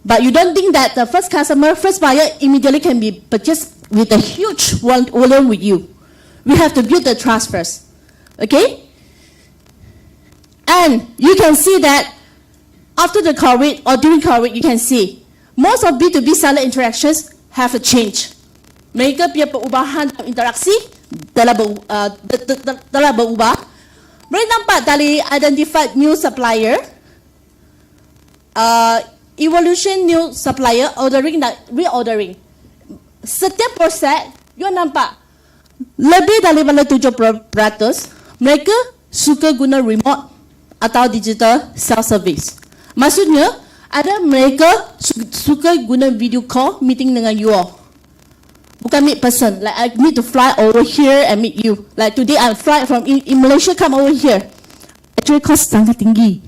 But you don't think that the first customer, first buyer immediately can be purchased with a huge volume with you. We have to build the trust first. Okay? And you can see that after the COVID or during COVID, you can see most of B2B seller interactions have a change. Mereka punya perubahan interaksi telah berubah. Boleh nampak dari identified new supplier, evolution new supplier, ordering dan reordering. Setiap proses, you nampak lebih daripada 70% mereka suka guna remote atau digital self-service. Maksudnya, ada mereka suka guna video call meeting dengan you all. Bukan meet person. Like I need to fly over here and meet you. Like today I fly from in Malaysia come over here. Actually cost sangat tinggi.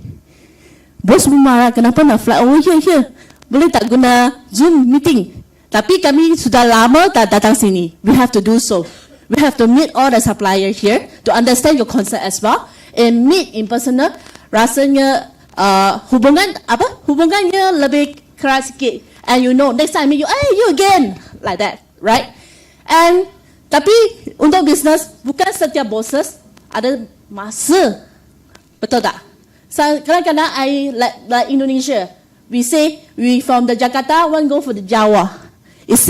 Bos marah kenapa nak fly over here? Boleh tak guna Zoom meeting? Tapi kami sudah lama tak datang sini. We have to do so. We have to meet all the supplier here to understand your concern as well and meet in personal. Rasanya hubungannya lebih keras sikit. And you know next time I meet you, hey you again like that, right? And tapi untuk business bukan setiap bosses ada masa, betul tak? Kadang-kadang like Indonesia, we say we from the Jakarta want go for the Jawa. It's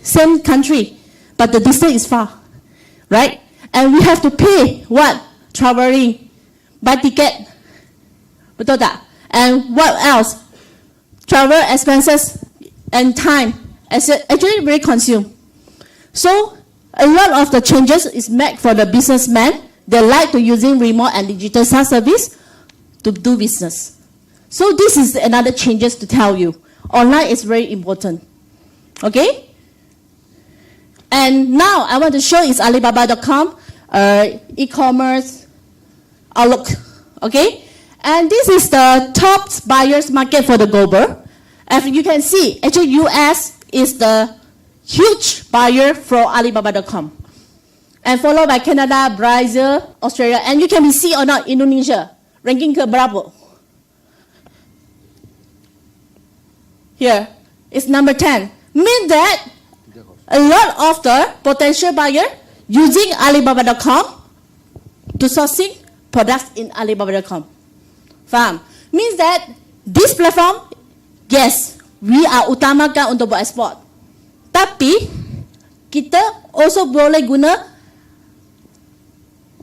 same country, but the distance is far, right? And we have to pay what? Traveling, buy ticket, betul tak? And what else? Travel expenses and time actually very consumed. So a lot of the changes is made for the businessmen. They like to using remote and digital self-service to do business. So this is another changes to tell you. Online is very important. Okay? And now I want to show is Alibaba.com e-commerce outlook. Okay? And this is the top buyers market for the global. As you can see, actually US is the huge buyer for Alibaba.com. And followed by Canada, Brazil, Australia, and you can see or not Indonesia. Ranking ke berapa? Here, it's number 10. Means that a lot of the potential buyer using Alibaba.com to sourcing products in Alibaba.com. Faham? Means that this platform, yes, we are utamakan untuk buat ekspor. Tapi, kita also boleh guna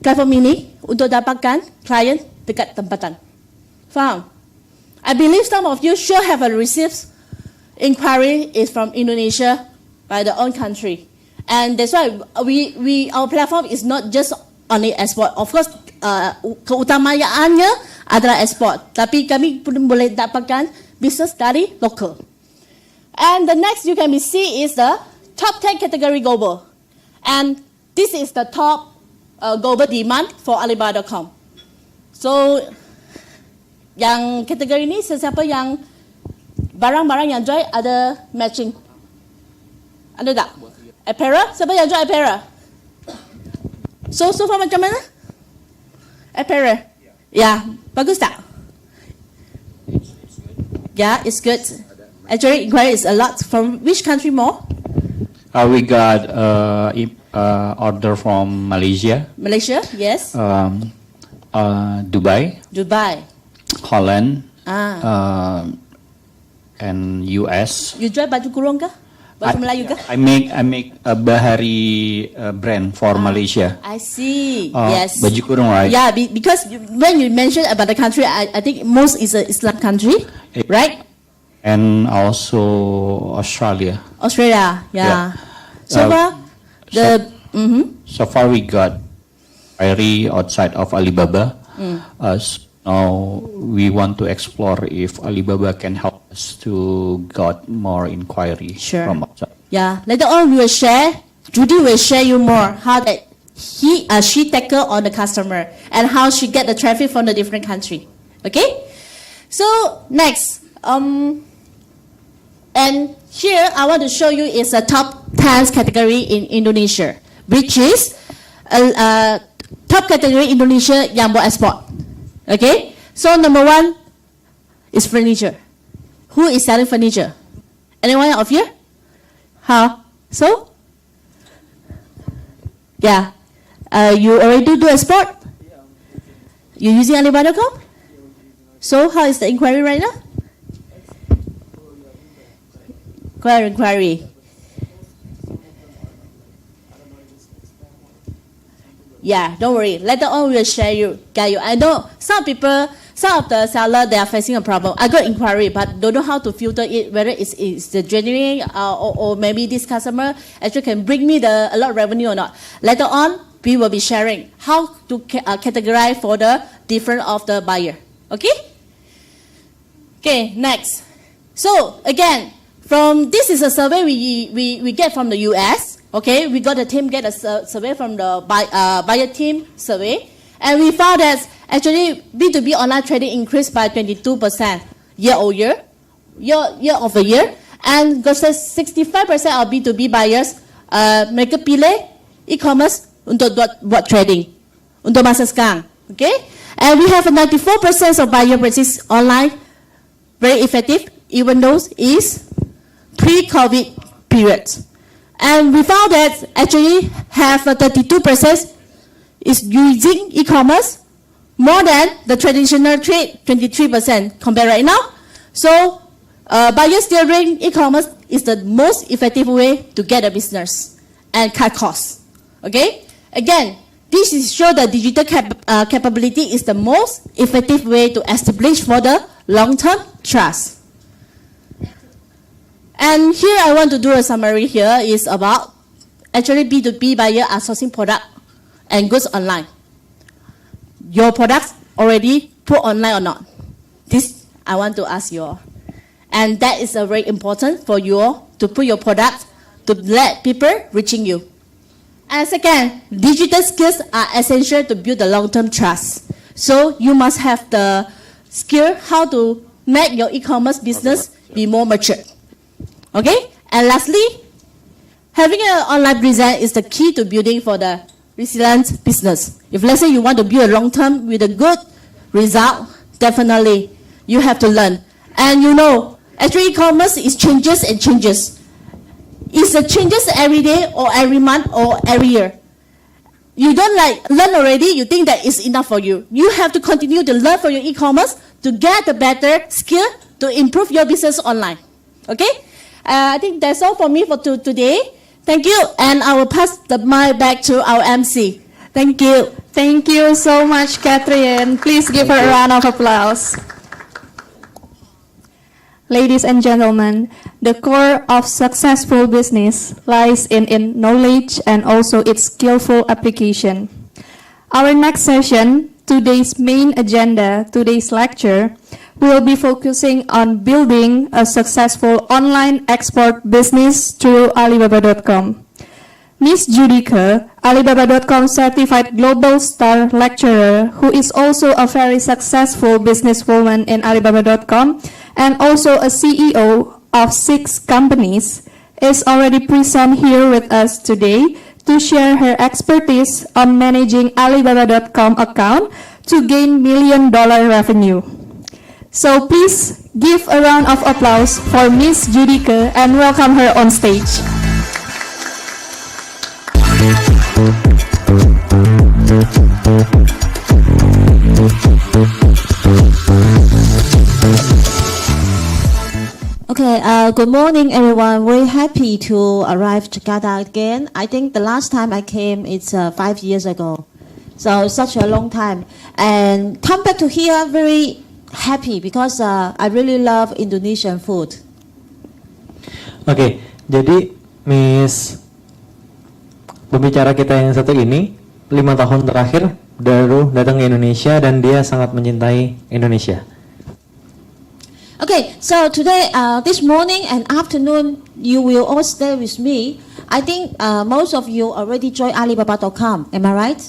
platform ini untuk dapatkan klien dekat tempatan. Faham? I believe some of you should have received inquiry is from Indonesia by the own country. And that's why our platform is not just only export. Of course, keutamaannya adalah export. Tapi kami pun boleh dapatkan business dari local. And the next you can see is the top 10 category global. And this is the top global demand for Alibaba.com. So, yang kategori ini sesiapa yang barang-barang yang jual ada matching. Ada tak? Apparel? Siapa yang jual apparel? So far macam mana? Apparel? Ya, bagus tak? Yeah, it's good. Actually, inquiry is a lot. From which country more? We got order from Malaysia. Malaysia, yes. Dubai. Dubai. Holland. And US. You jual baju kurung kah? Baju Melayu kah? I make a Bahari brand for Malaysia. I see. Yes. Baju kurung, right? Yeah, because when you mentioned about the country, I think most is an Islam country, right? And also Australia. Australia, yeah. So far, so far we got inquiry outside of Alibaba. So now we want to explore if Alibaba can help us to get more inquiry from outside. Yeah, later on we will share. Judy will share you more how that she tackle on the customer and how she get the traffic from the different country. Okay, so next, and here I want to show you is a top 10 category in Indonesia, which is top category Indonesia yang buat export. Okay, so number 1 is furniture. Who is selling furniture? Anyone of you? How? So? Yeah. You already do export? You using Alibaba.com? So how is the inquiry right now? Inquiry. Yeah, don't worry. Later on, we'll share you, guide you. I know some of the seller, they are facing a problem. I got inquiry, but don't know how to filter it, whether it's the genuine or maybe this customer actually can bring me a lot of revenue or not. Later on, we will be sharing how to categorize for the different of the buyer. Okay? Okay, next. So, again, this is a survey we get from the US. Okay, we got the team get a survey from the buyer team survey, and we found that actually B2B online trading increased by 22% year-over-year, and versus 65% of B2B buyers mereka pilih e-commerce untuk buat trading untuk masa sekarang. Okay, and we have a 94% of buyer practice online very effective, even though is pre-COVID period. And we found that actually have a 32% is using e-commerce more than the traditional trade, 23% compared right now. So buyers steering e-commerce is the most effective way to get a business and cut costs. Okay? Again, this is show that digital capability is the most effective way to establish for the long-term trust. And here I want to do a summary here is about actually B2B buyer are sourcing product and goods online. Your products already put online or not? This I want to ask you all. And that is very important for you all to put your product to let people reaching you. And second, digital skills are essential to build the long-term trust. So you must have the skill how to make your e-commerce business be more mature. Okay, and lastly, having an online presence is the key to building for the resilient business. If let's say you want to build a long-term with a good result, definitely you have to learn. And you know, actually e-commerce is changes and changes. It's a changes every day or every month or every year. You don't learn already, you think that is enough for you. You have to continue to learn for your e-commerce to get a better skill to improve your business online. Okay? I think that's all for me for today. Thank you, and I will pass the mic back to our MC. Thank you. Thank you so much, Catherine. Please give her a round of applause. Ladies and gentlemen, the core of successful business lies in knowledge and also its skillful application. Our next session, today's main agenda, today's lecture, will be focusing on building a successful online export business through Alibaba.com. Ms. Judika, Alibaba.com certified global star lecturer who is also a very successful businesswoman in Alibaba.com and also a CEO of 6 companies, is already present here with us today to share her expertise on managing Alibaba.com account to gain $1 million revenue. So please give a round of applause for Ms. Judika and welcome her on stage. Okay, good morning everyone. Very happy to arrive Jakarta again. I think the last time I came it's 5 years ago. So such a long time. And come back to here very happy because I really love Indonesian food. Oke, jadi Miss pembicara kita yang satu ini 5 tahun terakhir baru datang ke Indonesia dan dia sangat mencintai Indonesia. Okay, so today, this morning and afternoon, you will all stay with me. I think most of you already joined Alibaba.com. Am I right?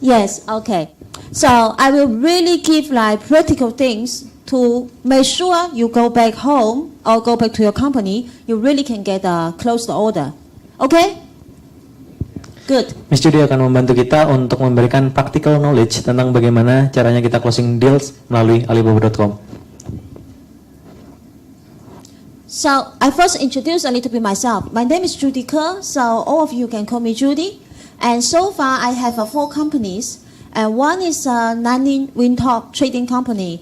Yes. Okay. So I will really give like practical things to make sure you go back home or go back to your company. You really can get a closed order. Okay? Good. Miss Judy akan membantu kita untuk memberikan practical knowledge tentang bagaimana caranya kita closing deals melalui Alibaba.com. So I first introduce a little bit myself. My name is Judy Kerr, so all of you can call me Judy. And so far I have 4 companies. And one is Nanning Wintop Trading Company.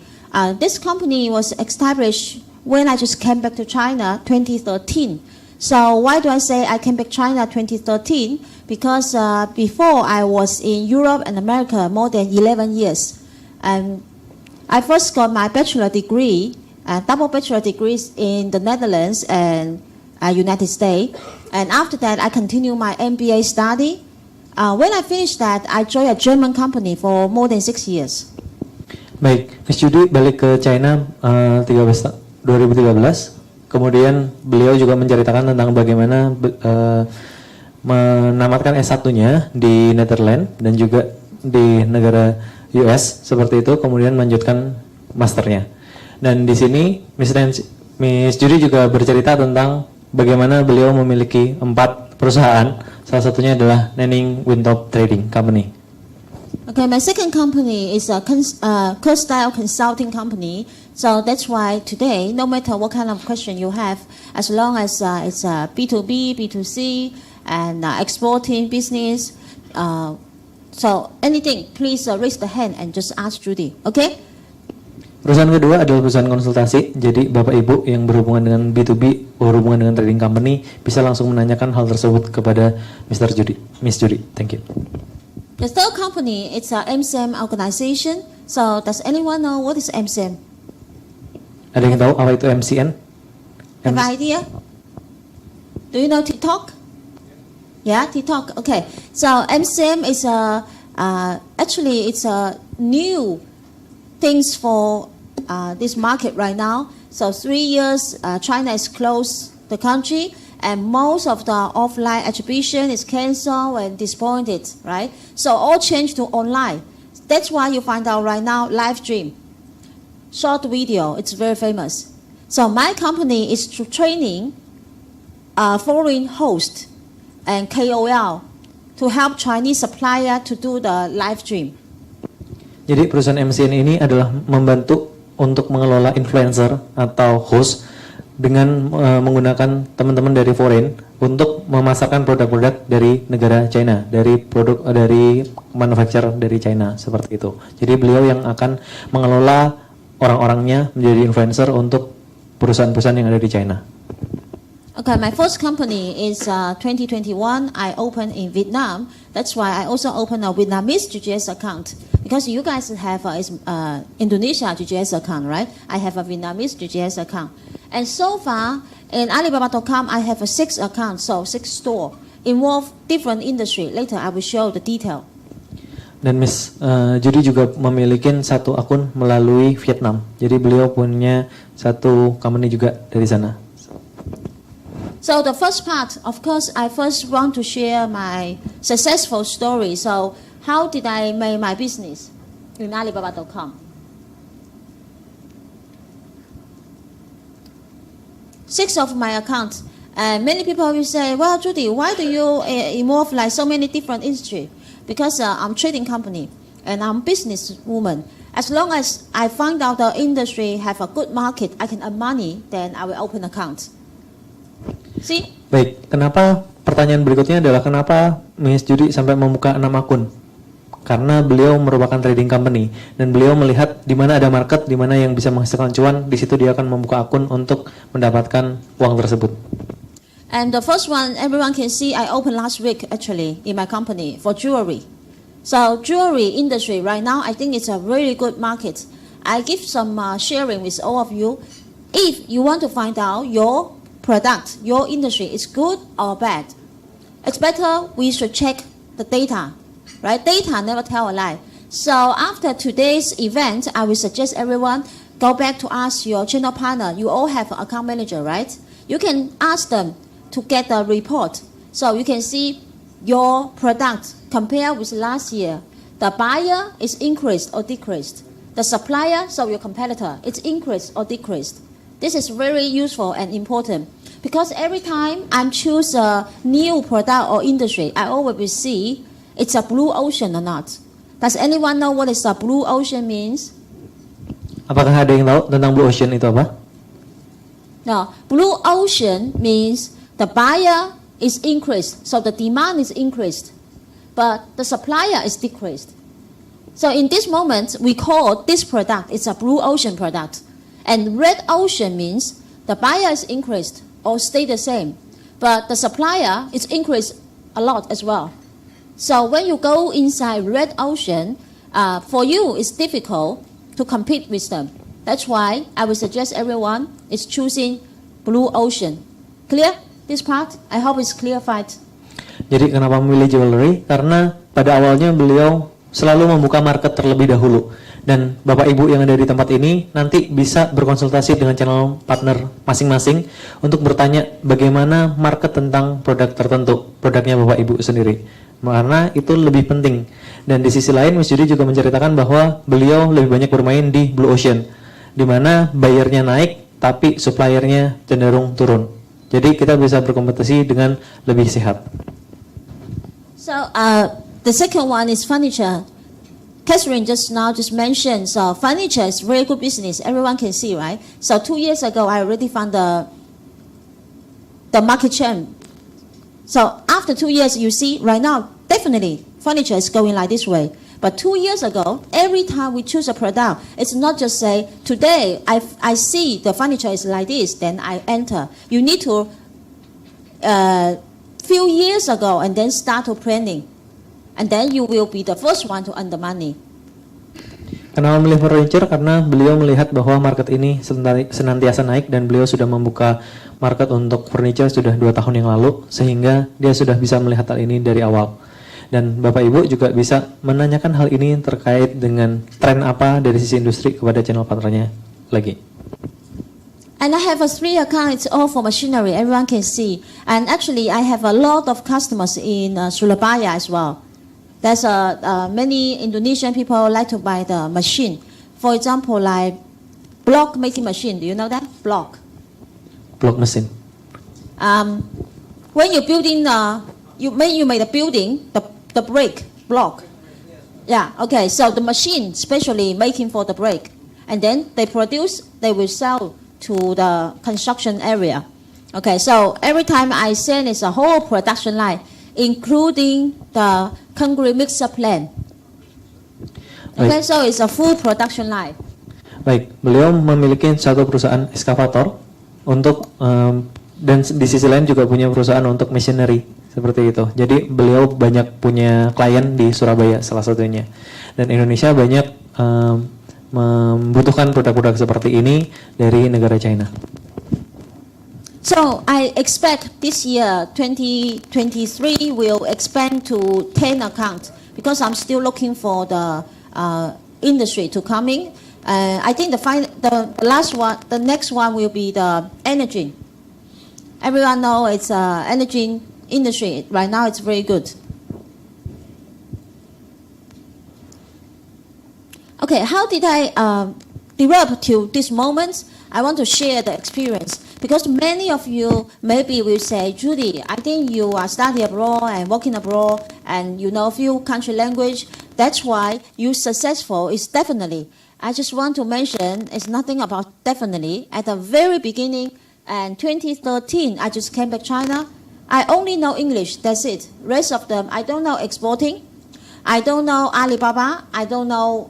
This company was established when I just came back to China 2013. So why do I say I came back China 2013? Because before I was in Europe and America more than 11 years. And I first got my bachelor degree, double bachelor degrees in the Netherlands and United States. And after that, I continued my MBA study. When I finished that, I joined a German company for more than 6 years. Baik, Miss Judy balik ke China 2013. Kemudian beliau juga menceritakan tentang bagaimana menamatkan S1-nya di Netherlands dan juga di negara US seperti itu, kemudian melanjutkan masternya. Dan di sini Miss Judy juga bercerita tentang bagaimana beliau memiliki 4 perusahaan. Salah satunya adalah Nanning Wintop Trading Company. Okay, my second company is a style consulting company. So that's why today, no matter what kind of question you have, as long as it's B2B, B2C, and exporting business, so anything, please raise the hand and just ask Judy. Okay? Perusahaan kedua adalah perusahaan konsultasi. Jadi Bapak Ibu yang berhubungan dengan B2B, berhubungan dengan trading company, bisa langsung menanyakan hal tersebut kepada Mr. Judy. Miss Judy, thank you. The third company, it's a MCM organization. So does anyone know what is MCM? Ada yang tahu apa itu MCN? Have an idea? Do you know TikTok? Yeah, TikTok. Okay. So MCM is actually it's a new things for this market right now. So 3 years, China is closed the country, and most of the offline exhibition is cancelled and disappointed, right? So all changed to online. That's why you find out right now live stream, short video. It's very famous. So my company is training foreign host and KOL to help Chinese supplier to do the live stream. Jadi perusahaan MCN ini adalah membantu untuk mengelola influencer atau host dengan menggunakan teman-teman dari foreign untuk memasarkan produk-produk dari negara China, dari produk dari manufacturer dari China seperti itu. Jadi beliau yang akan mengelola orang-orangnya menjadi influencer untuk perusahaan-perusahaan yang ada di China. Okay, my first company is 2021. I opened in Vietnam. That's why I also opened a Vietnamese GGS account. Because you guys have Indonesia GGS account, right? I have a Vietnamese GGS account. And so far, in Alibaba.com, I have 6 accounts, so 6 stores, involve different industry. Later, I will show the detail. Dan Miss Judy juga memiliki 1 akun melalui Vietnam. Jadi beliau punya 1 company juga dari sana. So the first part, of course, I first want to share my successful story. So how did I make my business in Alibaba.com? 6 of my accounts. And many people will say, well, Judy, why do you involve like so many different industry? Because I'm trading company and I'm business woman. As long as I find out the industry have a good market, I can earn money, then I will open account. See? Baik, kenapa pertanyaan berikutnya adalah kenapa Miss Judy sampai membuka 6 akun? Karena beliau merupakan trading company dan beliau melihat di mana ada market, di mana yang bisa menghasilkan cuan, di situ dia akan membuka akun untuk mendapatkan uang tersebut. And the first one, everyone can see, I opened last week actually in my company for jewelry. So jewelry industry right now, I think it's a really good market. I give some sharing with all of you. If you want to find out your product, your industry is good or bad, it's better we should check the data, right? Data never tell a lie. So after today's event, I will suggest everyone go back to ask your channel partner. You all have an account manager, right? You can ask them to get a report. So you can see your product compared with last year. The buyer is increased or decreased. The supplier, so your competitor, it's increased or decreased. This is very useful and important because every time I choose a new product or industry, I always will see it's a blue ocean or not. Does anyone know what is a blue ocean means? Apakah ada yang tahu tentang blue ocean itu apa? No, blue ocean means the buyer is increased, so the demand is increased, but the supplier is decreased. So in this moment, we call this product, it's a blue ocean product. And red ocean means the buyer is increased or stay the same, but the supplier is increased a lot as well. So when you go inside red ocean, for you it's difficult to compete with them. That's why I would suggest everyone is choosing blue ocean. Clear this part? I hope it's clarified. Jadi kenapa memilih jewelry? Karena pada awalnya beliau selalu membuka market terlebih dahulu. Dan Bapak Ibu yang ada di tempat ini nanti bisa berkonsultasi dengan channel partner masing-masing untuk bertanya bagaimana market tentang produk tertentu, produknya Bapak Ibu sendiri. Karena itu lebih penting. Dan di sisi lain Miss Judy juga menceritakan bahwa beliau lebih banyak bermain di blue ocean, di mana bayarnya naik tapi suppliernya cenderung turun. Jadi kita bisa berkompetisi dengan lebih sehat. So the second one is furniture. Catherine just mentioned, so furniture is very good business. Everyone can see, right? So 2 years ago, I already found the market trend. So after 2 years, you see, right now, definitely, furniture is going like this way. But 2 years ago, every time we choose a product, it's not just say, today, I see the furniture is like this, then I enter. You need to, few years ago, and then start to planning. And then you will be the first one to earn the money. Kenapa memilih furniture? Karena beliau melihat bahwa market ini senantiasa naik dan beliau sudah membuka market untuk furniture sudah 2 tahun yang lalu, sehingga dia sudah bisa melihat hal ini dari awal. Dan Bapak Ibu juga bisa menanyakan hal ini terkait dengan tren apa dari sisi industri kepada channel partnernya lagi. And I have 3 accounts all for machinery, everyone can see. And actually I have a lot of customers in Surabaya as well. There's many Indonesian people like to buy the machine. For example, like block making machine. Do you know that? Block machine. When you're building, you made a building, the brick block. Yeah. Okay. So the machine, especially making for the brick, and then they will sell to the construction area. Okay. So every time I send, it's a whole production line, including the concrete mixer plant. Okay, so it's a full production line. Baik, beliau memiliki satu perusahaan ekskavator untuk dan di sisi lain juga punya perusahaan untuk machinery seperti itu. Jadi beliau banyak punya klien di Surabaya salah satunya. Dan Indonesia banyak membutuhkan produk-produk seperti ini dari negara China. So I expect this year 2023 will expand to 10 accounts because I'm still looking for the industry to coming. I think the last one, the next one will be the energy. Everyone know it's energy industry right now. It's very good. Okay, how did I develop to this moment? I want to share the experience because many of you maybe will say, Judy, I think you are studying abroad and working abroad and you know a few country language. That's why you successful is definitely. I just want to mention it's nothing about definitely. At the very beginning, and 2013, I just came back China. I only know English. That's it. Rest of them, I don't know exporting. I don't know Alibaba. I don't know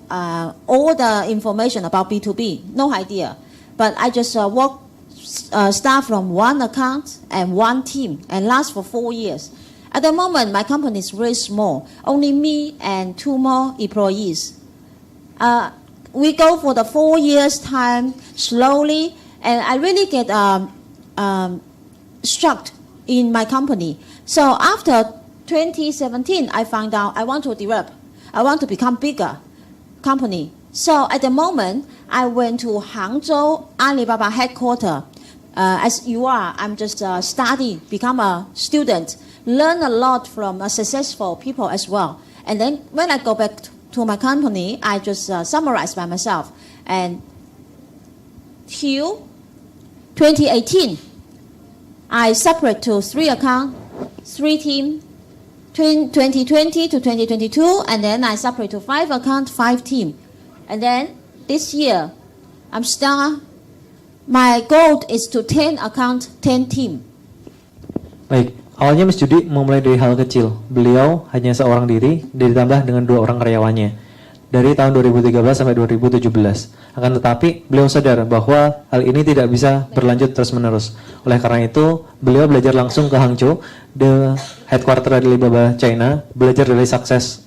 all the information about B2B. No idea. But I just start from one account and one team and last for 4 years. At the moment, my company is very small. Only me and 2 more employees. We go for the 4 years time slowly, and I really get struck in my company. So after 2017, I found out I want to develop. I want to become bigger company. So at the moment, I went to Hangzhou Alibaba headquarters. As you are, I'm just studying, become a student, learn a lot from successful people as well. And then when I go back to my company, I just summarize by myself. And till 2018, I separate to 3 accounts, 3 teams, 2020 to 2022, and then I separate to 5 accounts, 5 teams. And then this year, my goal is to 10 accounts, 10 team. Baik, awalnya Miss Judy memulai dari hal kecil. Beliau hanya seorang diri, ditambah dengan 2 orang karyawannya. Dari tahun 2013 sampai 2017. Akan tetapi, beliau sadar bahwa hal ini tidak bisa berlanjut terus-menerus. Oleh karena itu, beliau belajar langsung ke Hangzhou, the headquarter dari Alibaba China, belajar dari sukses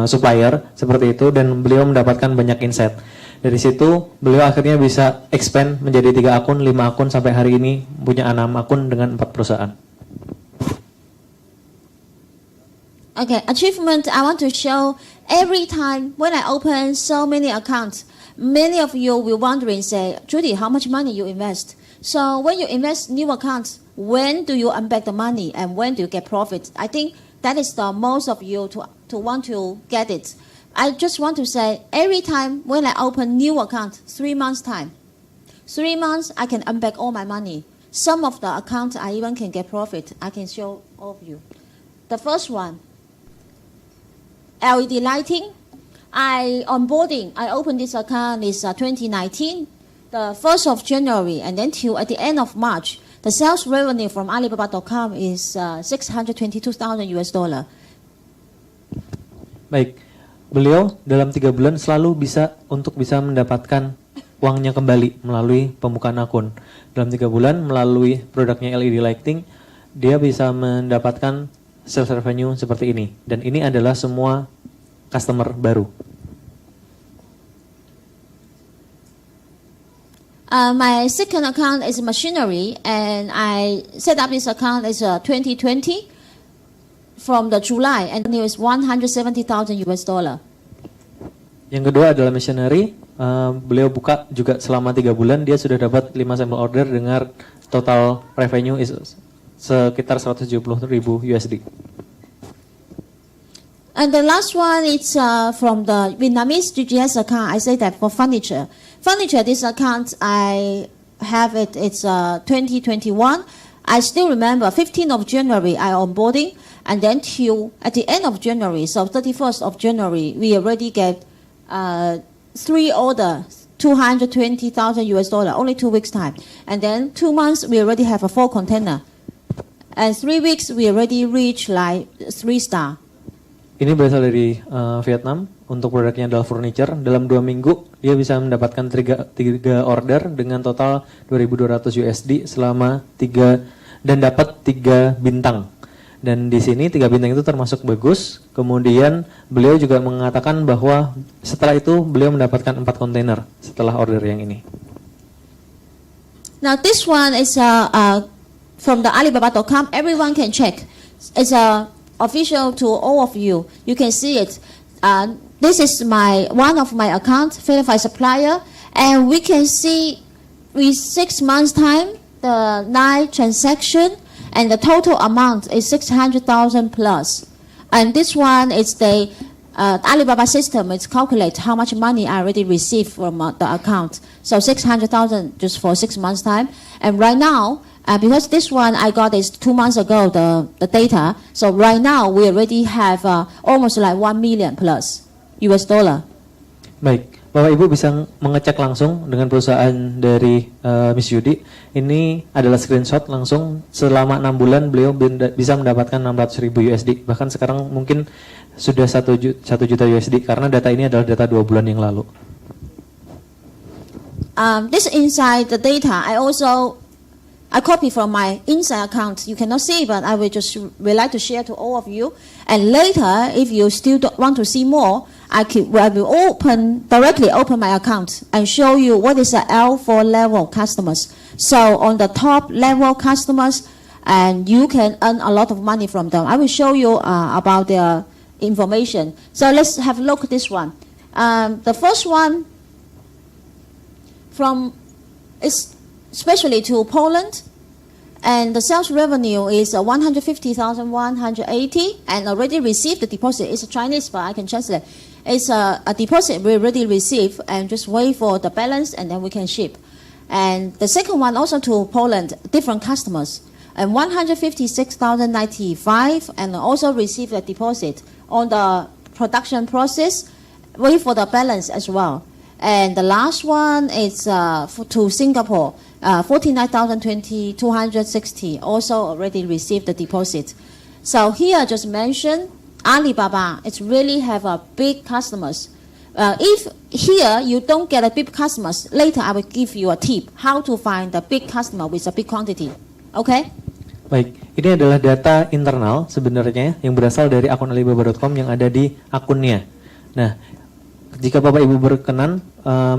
supplier seperti itu, dan beliau mendapatkan banyak insight. Dari situ, beliau akhirnya bisa expand menjadi 3 akun, 5 akun, sampai hari ini punya 6 akun dengan 4 perusahaan. Okay, achievement I want to show every time when I open so many accounts, many of you will wondering, say, Judy, how much money you invest? So when you invest new accounts, when do you earn back the money and when do you get profit? I think that is the most of you to want to get it. I just want to say every time when I open new account, 3 months time, 3 months I can earn back all my money. Some of the accounts I even can get profit. I can show all of you. The first one, LED lighting. I opened this account is 2019, the 1st of January, and then till at the end of March, the sales revenue from Alibaba.com is $622,000. Baik, beliau dalam 3 bulan selalu bisa mendapatkan uangnya kembali melalui pembukaan akun. Dalam 3 bulan melalui produknya LED lighting, dia bisa mendapatkan sales revenue seperti ini. Dan ini adalah semua customer baru. My second account is machinery, and I set up this account as 2020 from the July, and it was $170,000. Yang kedua adalah machinery. Beliau buka juga selama 3 bulan, dia sudah dapat 5 sampel order dengan total revenue is sekitar 170,000 USD. And the last one is from the Vietnamese GGS account. I say that for furniture. Furniture, this account, I have it, it's 2021. I still remember 15th of January I onboarding, and then till at the end of January, so 31st of January, we already get 3 orders, $220,000, only 2 weeks time. And then 2 months, we already have a 4 container. And 3 weeks, we already reach like 3 star. Ini berasal dari Vietnam. Untuk produknya adalah furniture. Dalam 2 minggu dia bisa mendapatkan 3 order dengan total $2,200 USD selama 3 dan dapat 3 bintang. Dan di sini 3 bintang itu termasuk bagus. Kemudian beliau juga mengatakan bahwa setelah itu beliau mendapatkan 4 kontainer setelah order yang ini. Now this one is from the Alibaba.com. Everyone can check. It's official to all of you. You can see it. This is one of my account, verified supplier, and we can see with 6 months time the 9 transaction, and the total amount is 600,000 plus. And this one is the Alibaba system. It's calculate how much money I already received from the account. So 600,000 just for 6 months time. And right now, because this one I got is 2 months ago, the data. So right now we already have almost like 1 million plus US dollar. Baik, Bapak Ibu bisa mengecek langsung dengan perusahaan dari Miss Yudi. Ini adalah screenshot langsung selama 6 bulan beliau bisa mendapatkan 600.000 USD. Bahkan sekarang mungkin sudah 1 juta USD karena data ini adalah data 2 bulan yang lalu. This inside the data, I copy from my inside account. You cannot see, but I will like to share to all of you. And later, if you still want to see more, I will directly open my account and show you what is the L4 level customers. So on the top level customers, and you can earn a lot of money from them. I will show you about their information. So let's have a look at this one. The first one is especially to Poland, and the sales revenue is 150,180, and already received the deposit. It's a Chinese, but I can translate. It's a deposit we already received, and just wait for the balance, and then we can ship. And the second one also to Poland, different customers, and 156,095, and also received a deposit on the production process, wait for the balance as well. And the last one is to Singapore, 49,260, also already received the deposit. So here just mention Alibaba, it's really have a big customers. If here you don't get a big customers, later I will give you a tip how to find the big customer with a big quantity. Okay? Baik, ini adalah data internal sebenarnya yang berasal dari akun alibaba.com yang ada di akunnya. Nah, jika Bapak Ibu berkenan,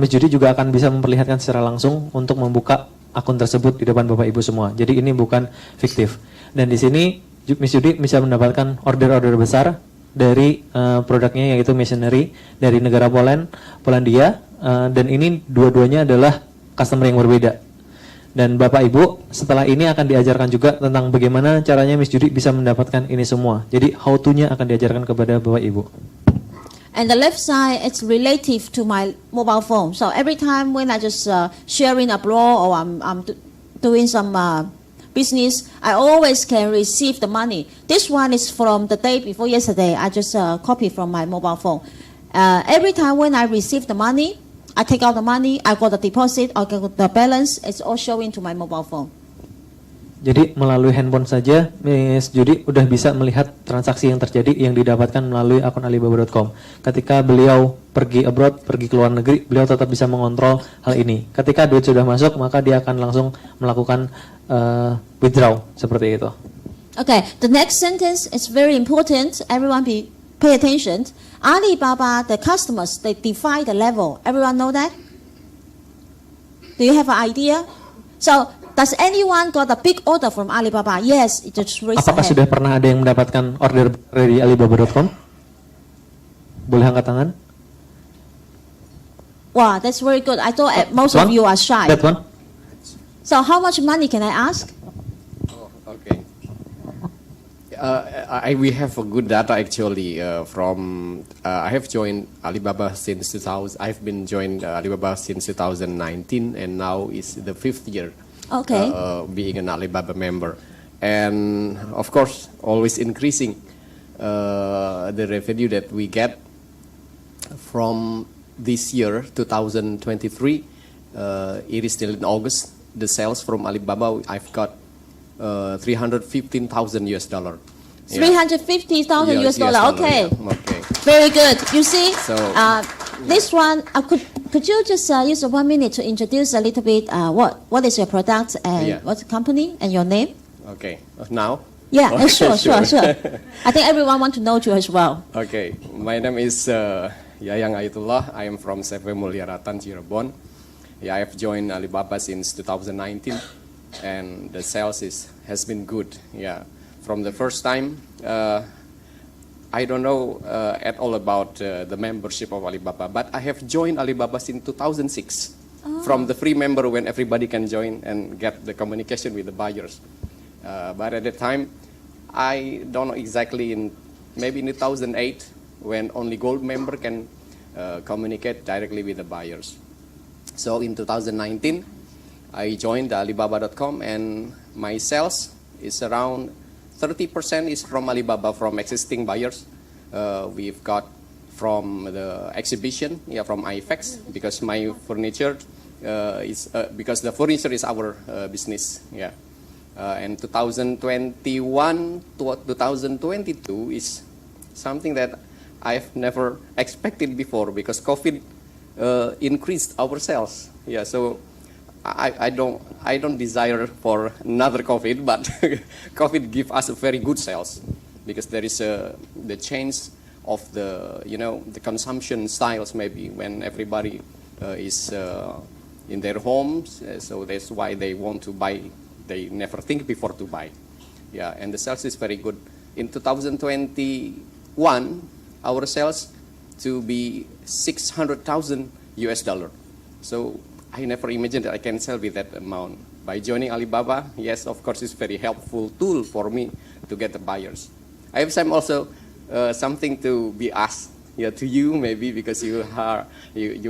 Miss Judy juga akan bisa memperlihatkan secara langsung untuk membuka akun tersebut di depan Bapak Ibu semua. Jadi ini bukan fiktif. Dan di sini Miss Judy bisa mendapatkan order-order besar dari produknya yaitu machinery dari negara Polandia, dan ini dua-duanya adalah customer yang berbeda. Dan Bapak Ibu setelah ini akan diajarkan juga tentang bagaimana caranya Miss Judy bisa mendapatkan ini semua. Jadi how to-nya akan diajarkan kepada Bapak Ibu. And the left side, it's relative to my mobile phone. So every time when I just sharing a blog or I'm doing some business, I always can receive the money. This one is from the day before yesterday. I just copy from my mobile phone. Every time when I receive the money, I take out the money, I got the deposit, I got the balance. It's all showing to my mobile phone. Jadi melalui handphone saja, Miss Judy udah bisa melihat transaksi yang terjadi yang didapatkan melalui akun alibaba.com. Ketika beliau pergi abroad, pergi ke luar negeri, beliau tetap bisa mengontrol hal ini. Ketika duit sudah masuk, maka dia akan langsung melakukan withdraw seperti itu. Okay, the next sentence is very important. Everyone pay attention. Alibaba, the customers, they define the level. Everyone know that? Do you have an idea? So, does anyone got a big order from Alibaba? Yes, it just raised Apakah sudah pernah ada yang mendapatkan order dari alibaba.com? Boleh angkat tangan? Wow, that's very good. I thought most of you are shy. That one. So how much money can I ask? Okay. We have a good data actually from I have joined Alibaba since 2000. I've been joined Alibaba since 2019, and now is the 5th year. Okay. Being an Alibaba member, and of course always increasing the revenue that we get from this year 2023. It is still in August. The sales from Alibaba, I've got $315,000 US. 350,000 US dollar. Okay. Yeah. Okay. Very good. You see, So, this one, could you just use 1 minute to introduce a little bit what is your product and what company and your name? Okay. Now. Yeah, Okay, sure. I think everyone want to know you as well. Okay, my name is Yayang Ayatullah. I am from CV Mulyaratan, Cirebon. Yeah, I have joined Alibaba since 2019, and the sales has been good. Yeah, from the first time, I don't know at all about the membership of Alibaba, but I have joined Alibaba since 2006. From the free member when everybody can join and get the communication with the buyers. But at the time, I don't know exactly, maybe in 2008, when only gold member can communicate directly with the buyers. So in 2019, I joined Alibaba.com, and my sales is around 30% is from Alibaba, from existing buyers. We've got from the exhibition, from IFEX, because my furniture because the furniture is our business. Yeah. And 2021 to 2022 is something that I've never expected before, because COVID increased our sales. Yeah, so I don't desire for another COVID, but COVID give us a very good sales, because there is the change of the the consumption styles, maybe when everybody is in their homes, so that's why they want to buy. They never think before to buy. Yeah, and the sales is very good. In 2021, our sales to be $600,000 US. So I never imagined that I can sell with that amount. By joining Alibaba, yes, of course, it's very helpful tool for me to get the buyers. I have some also something to be asked, to you maybe, because you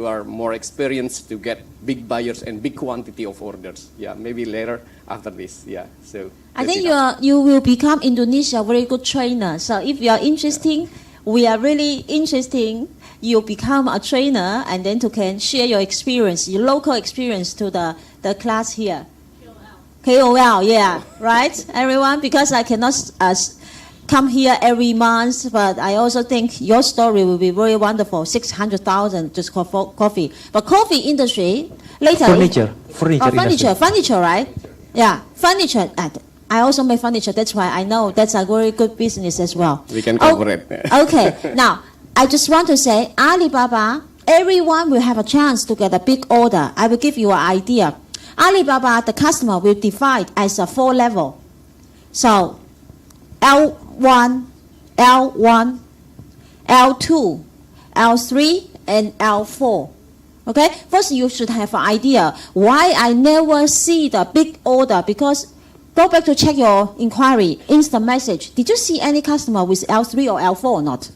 are more experienced to get big buyers and big quantity of orders. Yeah, maybe later after this. Yeah, so I think you will become Indonesia very good trainer. So if you are interested, we are really interested. You become a trainer, and then you can share your experience, your local experience to the class here. KOL, yeah, right, everyone, because I cannot come here every month, but I also think your story will be very wonderful. 600,000 just for coffee, but coffee industry later. Furniture, right? Yeah, furniture. I also make furniture. That's why I know that's a very good business as well. We can cooperate. Okay, now I just want to say Alibaba. Everyone will have a chance to get a big order. I will give you an idea. Alibaba, the customer will divide as a 4 level. So L1, L1, L2, L3, and L4. Okay, first you should have an idea why I never see the big order, because go back to check your inquiry, instant message. Did you see any customer with L3 or L4 or not?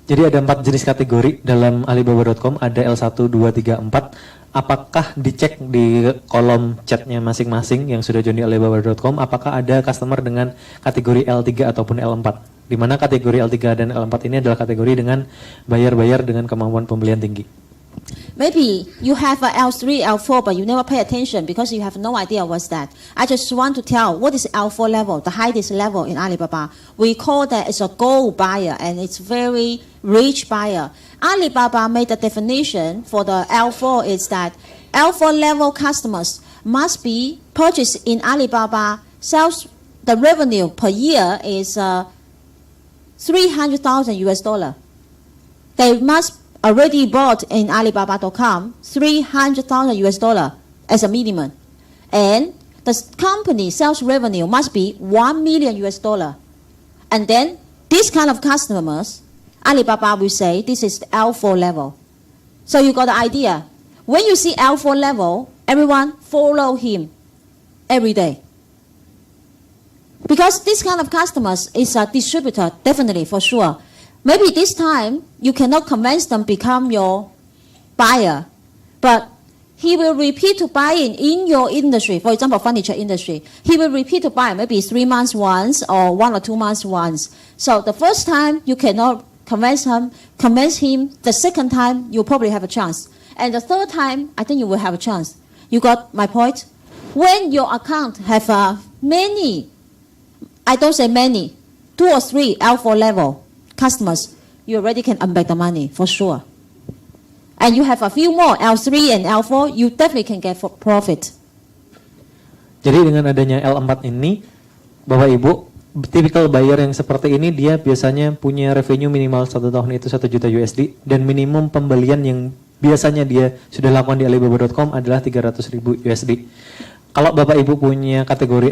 Jadi ada 4 jenis kategori dalam Alibaba.com, ada L1, 2, 3, 4. Apakah dicek di kolom chatnya masing-masing yang sudah join di Alibaba.com, apakah ada customer dengan kategori L3 ataupun L4? Di mana kategori L3 dan L4 ini adalah kategori dengan bayar-bayar dengan kemampuan pembelian tinggi. Maybe you have a L3, L4, but you never pay attention because you have no idea what's that. I just want to tell what is L4 level, the highest level in Alibaba. We call that it's a gold buyer, and it's very rich buyer. Alibaba made the definition for the L4 is that L4 level customers must be purchased in Alibaba. Sales, the revenue per year is $300,000 US. They must already bought in Alibaba.com $300,000 US as a minimum, and the company sales revenue must be $1 million US. And then this kind of customers, Alibaba will say this is the L4 level. So you got the idea. When you see L4 level, everyone follow him every day, because this kind of customers is a distributor, definitely, for sure. Maybe this time you cannot convince them become your buyer, but he will repeat to buy in your industry. For example, furniture industry, he will repeat to buy maybe 3 months once or 1 or 2 months once. So the first time you cannot convince him. The second time you probably have a chance, and the third time I think you will have a chance. You got my point? When your account have many, I don't say many, 2 or 3 L4 level customers, you already can earn back the money for sure. And you have a few more L3 and L4, you definitely can get profit. Jadi dengan adanya L4 ini, Bapak Ibu tipikal buyer yang seperti ini dia biasanya punya revenue minimal 1 tahun itu 1 juta USD dan minimum pembelian yang biasanya dia sudah lakukan di alibaba.com adalah 300.000 USD. Kalau Bapak Ibu punya kategori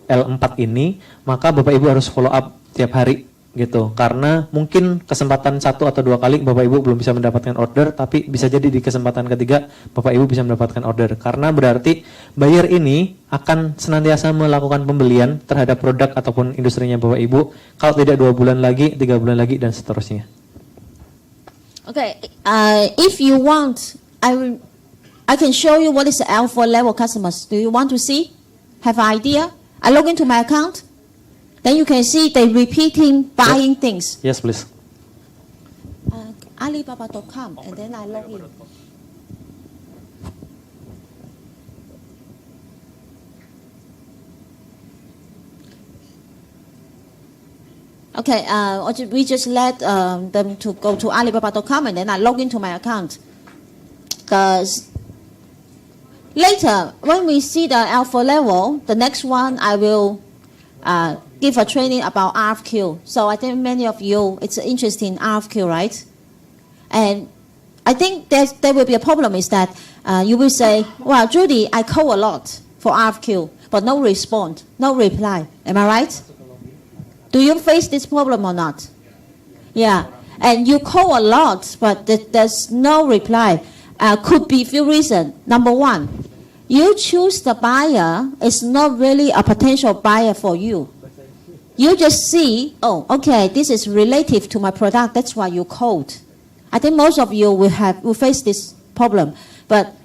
L4 ini, maka Bapak Ibu harus follow up tiap hari gitu. Karena mungkin kesempatan 1 atau 2 kali Bapak Ibu belum bisa mendapatkan order, tapi bisa jadi di kesempatan ketiga Bapak Ibu bisa mendapatkan order. Karena berarti buyer ini akan senantiasa melakukan pembelian terhadap produk ataupun industrinya Bapak Ibu. Kalau tidak 2 bulan lagi, 3 bulan lagi, dan seterusnya. Okay, if you want, I can show you what is the L4 level customers. Do you want to see? Have an idea? I log into my account. Then you can see they repeating buying things. Yes, please. Alibaba.com, and then I log in. Okay, we just let them to go to Alibaba.com, and then I log into my account. Because later, when we see the L4 level, the next one I will give a training about RFQ. So I think many of you, it's interesting in RFQ, right? And I think there will be a problem is that you will say, well, Judy, I call a lot for RFQ, but no response, no reply. Am I right? Do you face this problem or not? Yeah. And you call a lot, but there's no reply. Could be few reasons. Number one, you choose the buyer is not really a potential buyer for you. You just see, oh, okay, this is relative to my product. That's why you called. I think most of you will face this problem. But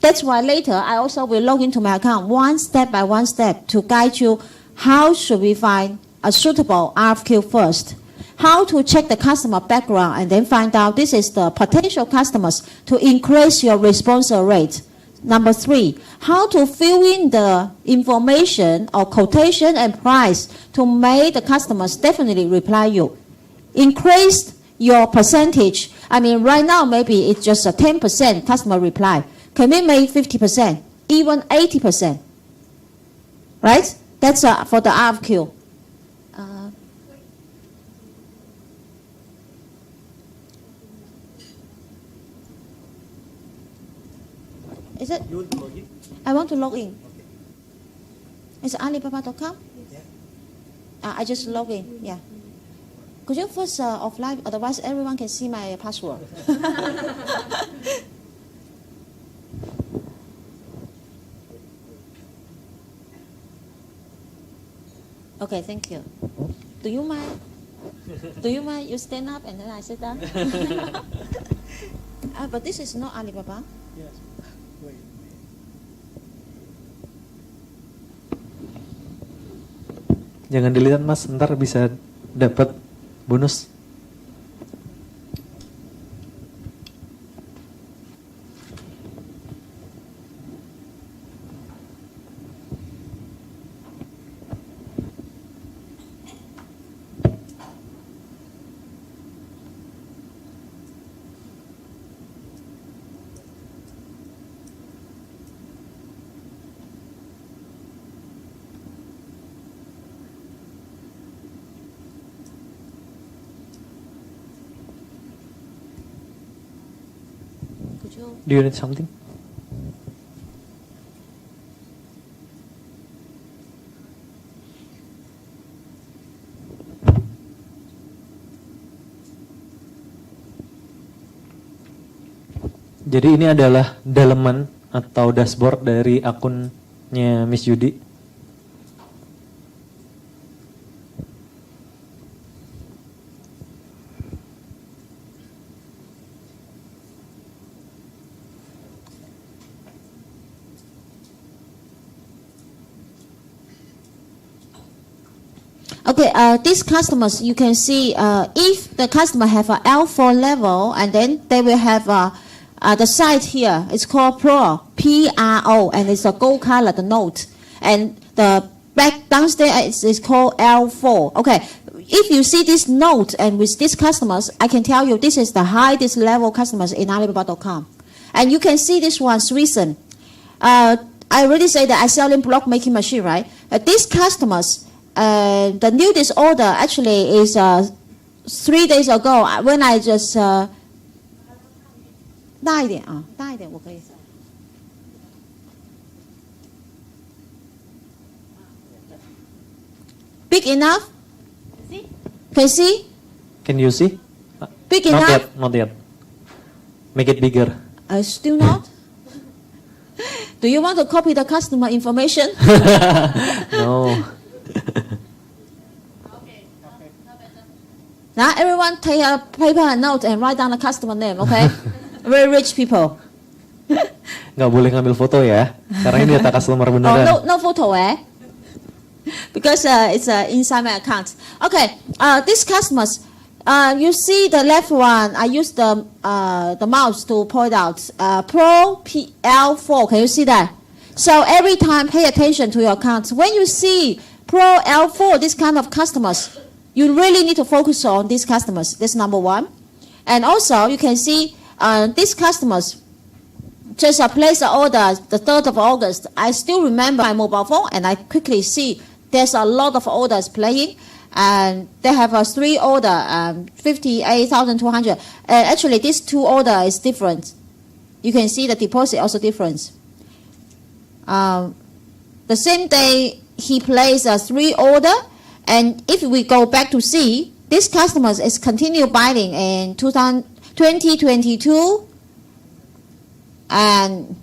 that's why later I also will log into my account one step by one step to guide you how should we find a suitable RFQ first. How to check the customer background and then find out this is the potential customers to increase your response rate. Number 3, how to fill in the information or quotation and price to make the customers definitely reply you. Increase your percentage. I mean, right now maybe it's just a 10% customer reply. Can we make 50%, even 80%? Right? That's for the RFQ. Is it? You want to log in? I want to log in. Okay. Is it Alibaba.com? Yeah. I just log in, yeah. Could you first offline, otherwise everyone can see my password. Okay, thank you. Do you mind? Do you mind you stand up and then I sit down? But this is not Alibaba. Yes. Wait. Jangan dilihat Mas, ntar bisa dapat bonus. Do you need something? Jadi ini adalah dalaman atau dashboard dari akunnya Miss Judy. Okay, these customers, you can see if the customer have a L4 level, and then they will have the site here. It's called Pro, P-R-O, and it's a gold color, the note. And the back downstairs is called L4. Okay, if you see this note and with these customers, I can tell you this is the highest level customers in Alibaba.com. And you can see this one's reason. I already say that I sell in block making machine, right? These customers, the new disorder actually is 3 days ago when I just 大一点啊，大一点我可以。Big enough? Can you see? Can you see? Big Not enough? yet, not yet. Make it bigger. Still not? Do you want to copy the customer information? No. Now everyone take a paper and note and write down the customer name, okay? Very rich people. Nggak boleh ngambil foto ya, karena ini data customer beneran. Oh, no photo, because it's inside my account. Okay, these customers, you see the left one, I use the mouse to point out. Pro L4, can you see that? So every time pay attention to your account. When you see Pro L4, this kind of customers, you really need to focus on these customers. That's number one. And also, you can see these customers just placed the order the 3rd of August. I still remember my mobile phone, and I quickly see there's a lot of orders playing, and they have a 3 order, 58,200. Actually, these 2 order is different. You can see the deposit also different. The same day he placed a 3 order, and if we go back to see, this customers is continue buying in 2022 and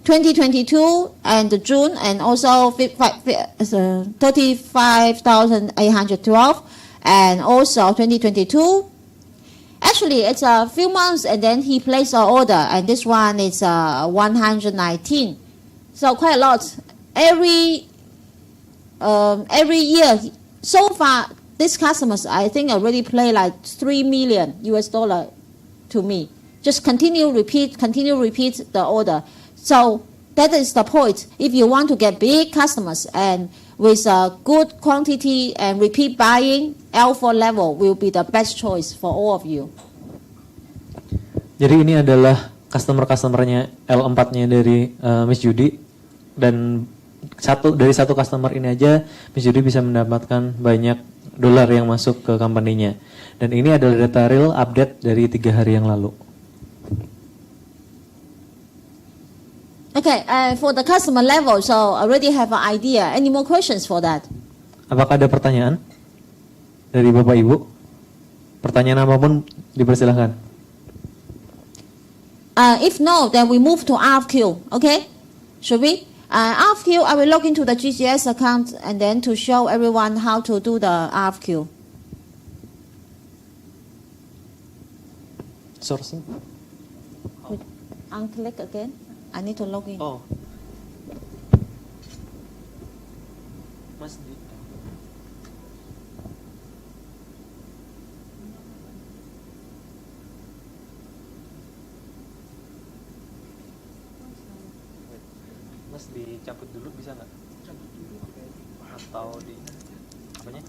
2022 and June, and also 35,812, and also 2022. Actually, it's a few months, and then he placed an order, and this one is 119. So quite a lot. Every year, so far, these customers, I think, already play like $3 million to me. Just continue repeat the order. So that is the point. If you want to get big customers and with a good quantity and repeat buying, L4 level will be the best choice for all of you. Jadi ini adalah customer-customernya L4-nya dari Miss Judy, dan dari satu customer ini aja Miss Judy bisa mendapatkan banyak dolar yang masuk ke company-nya. Dan ini adalah data real update dari 3 hari yang lalu. Okay, for the customer level, so I already have an idea. Any more questions for that? Apakah ada pertanyaan dari Bapak Ibu? Pertanyaan apapun dipersilahkan. If no, then we move to RFQ. Okay, should we? RFQ, I will log into the GGS account and then to show everyone how to do the RFQ. Sourcing. Unclick again. I need to log in. Oh. Mas di. Mas dicabut dulu bisa nggak? Cabut dulu. Atau di apanya?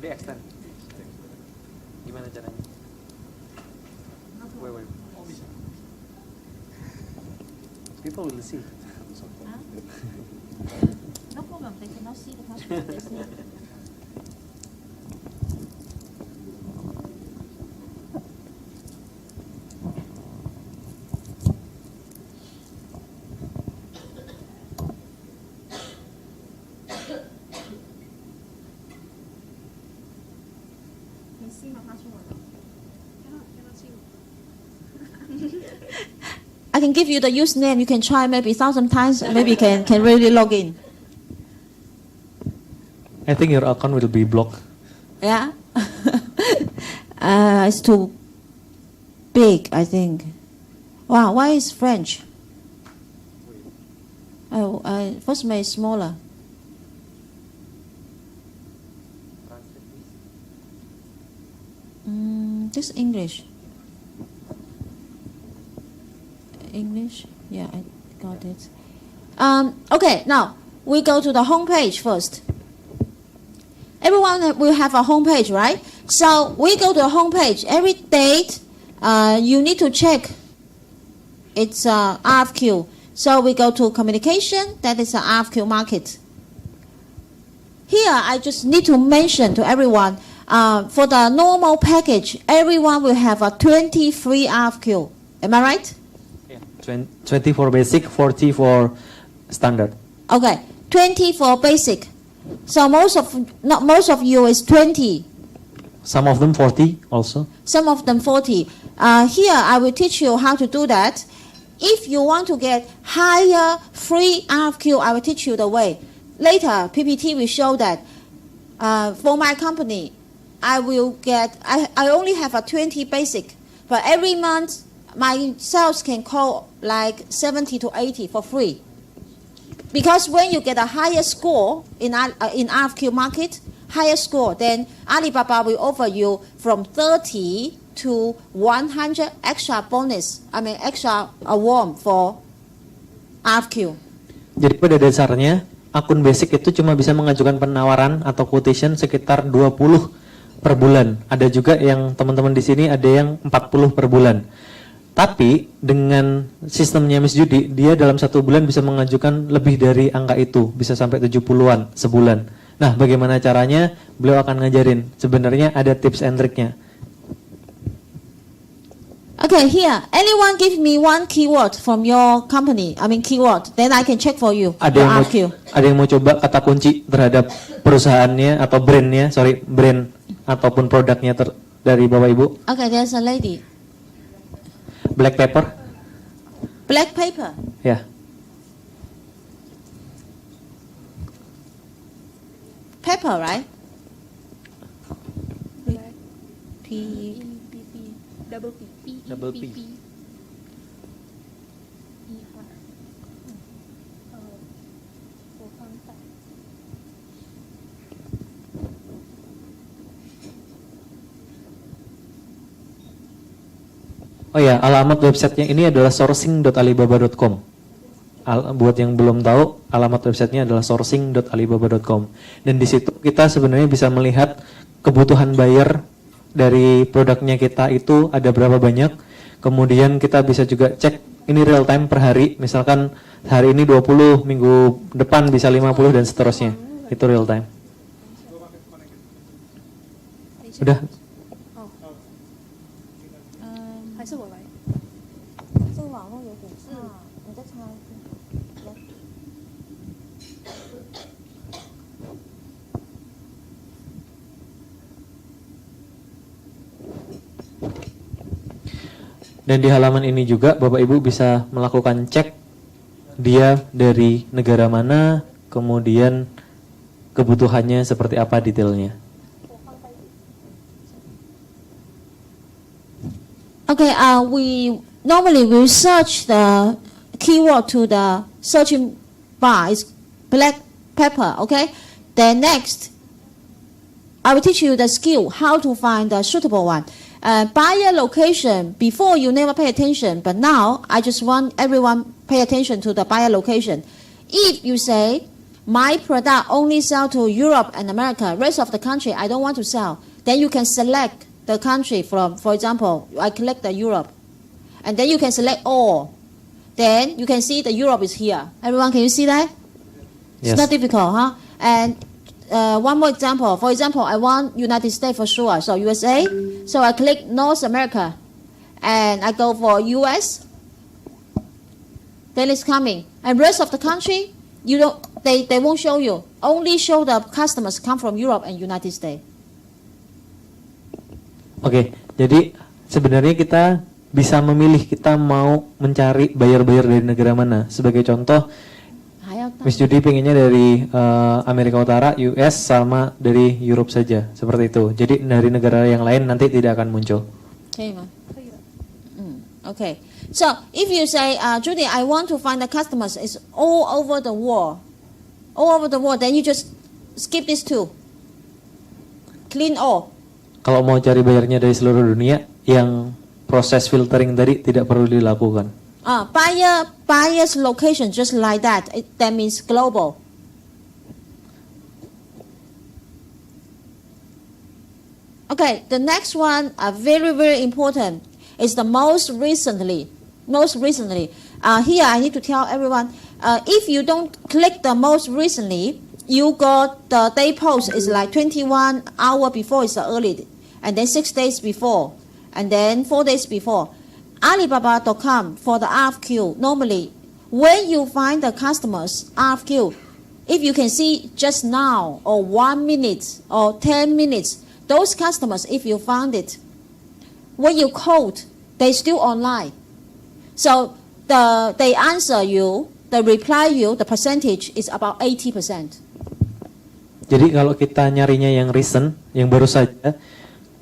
Di extend. Gimana caranya? Wait. Oh bisa. People will see. No problem. They cannot see the customer. They see. I can give you the username. You can try maybe 1,000 times. Maybe you can really log in. I think your account will be blocked. Yeah. It's too big, I think. Wow, why is French? Oh, first made smaller. This English. English? Yeah, I got it. Okay, now we go to the home page first. Everyone will have a home page, right? So we go to the home page. Every date, you need to check its RFQ. So we go to communication. That is an RFQ market. here I just need to mention to everyone, for the normal package, everyone will have a 20 free RFQ. Am I right? Yeah. 20 for basic, 40 for standard. Okay, 20 for basic. So not most of you is 20. Some of them 40 also. Some of them 40. Here I will teach you how to do that. If you want to get higher free RFQ, I will teach you the way. Later, PPT will show that for my company, I only have a 20 basic, but every month my sales can call like 70 to 80 for free. Because when you get a higher score in RFQ market, higher score, then Alibaba will offer you from 30 to 100 extra bonus, extra award for RFQ. Jadi pada dasarnya akun basic itu cuma bisa mengajukan penawaran atau quotation sekitar 20 per bulan. Ada juga yang teman-teman di sini ada yang 40 per bulan. Tapi dengan sistemnya Miss Judy, dia dalam 1 bulan bisa mengajukan lebih dari angka itu, bisa sampai 70-an sebulan. Nah, bagaimana caranya? Beliau akan ngajarin. Sebenarnya ada tips and triknya. Okay, here, anyone give me one keyword from your company, keyword, then I can check for you. Ada yang mau coba kata kunci terhadap perusahaannya atau brand ataupun produknya dari Bapak Ibu? Okay, there's a lady. Black pepper. Black paper. Ya. Pepper, right? Black. P. Double P. Double P. Oh ya, alamat websitenya ini adalah sourcing.alibaba.com. Buat yang belum tahu, alamat websitenya adalah sourcing.alibaba.com. Dan di situ kita sebenarnya bisa melihat kebutuhan buyer dari produknya kita itu ada berapa banyak. Kemudian kita bisa juga cek ini real time per hari. Misalkan hari ini 20, minggu depan bisa 50 dan seterusnya. Itu real time. Udah. Dan di halaman ini juga Bapak Ibu bisa melakukan cek dia dari negara mana, kemudian kebutuhannya seperti apa detailnya. Okay, we normally will search the keyword to the searching bar is black pepper, okay? Then next, I will teach you the skill, how to find the suitable one. Buyer location, before you never pay attention, but now I just want everyone pay attention to the buyer location. If you say, my product only sell to Europe and America, rest of the country I don't want to sell, then you can select the country from, for example, I click the Europe, and then you can select all. Then you can see the Europe is here. Everyone, can you see that? Yes. It's not difficult, huh? And one more example. For example, I want United States for sure. So USA. So I click North America, and I go for US. Then it's coming. And rest of the country, they won't show you. Only show the customers come from Europe and United States. Oke, jadi sebenarnya kita bisa memilih kita mau mencari buyer-buyer dari negara mana. Sebagai contoh, Miss Judy pengennya dari Amerika Utara, US, sama dari Europe saja, seperti itu. Jadi dari negara yang lain nanti tidak akan muncul. Okay. So if you say, Judy, I want to find the customers is all over the world, then you just skip this two. Clean all. Kalau mau cari bayarnya dari seluruh dunia, yang proses filtering tadi tidak perlu dilakukan. Buyer's location just like that. That means global. Okay, the next one, very, very important, is the most recently. Here I need to tell everyone, if you don't click the most recently, you got the day post is like 21 hours before is the early, and then 6 days before, and then 4 days before. Alibaba.com for the RFQ, normally when you find the customers RFQ, if you can see just now or 1 minute or 10 minutes, those customers, if you found it, when you code, they still online. So they answer you, they reply you, the percentage is about 80%. Jadi kalau kita nyarinya yang recent, yang baru saja,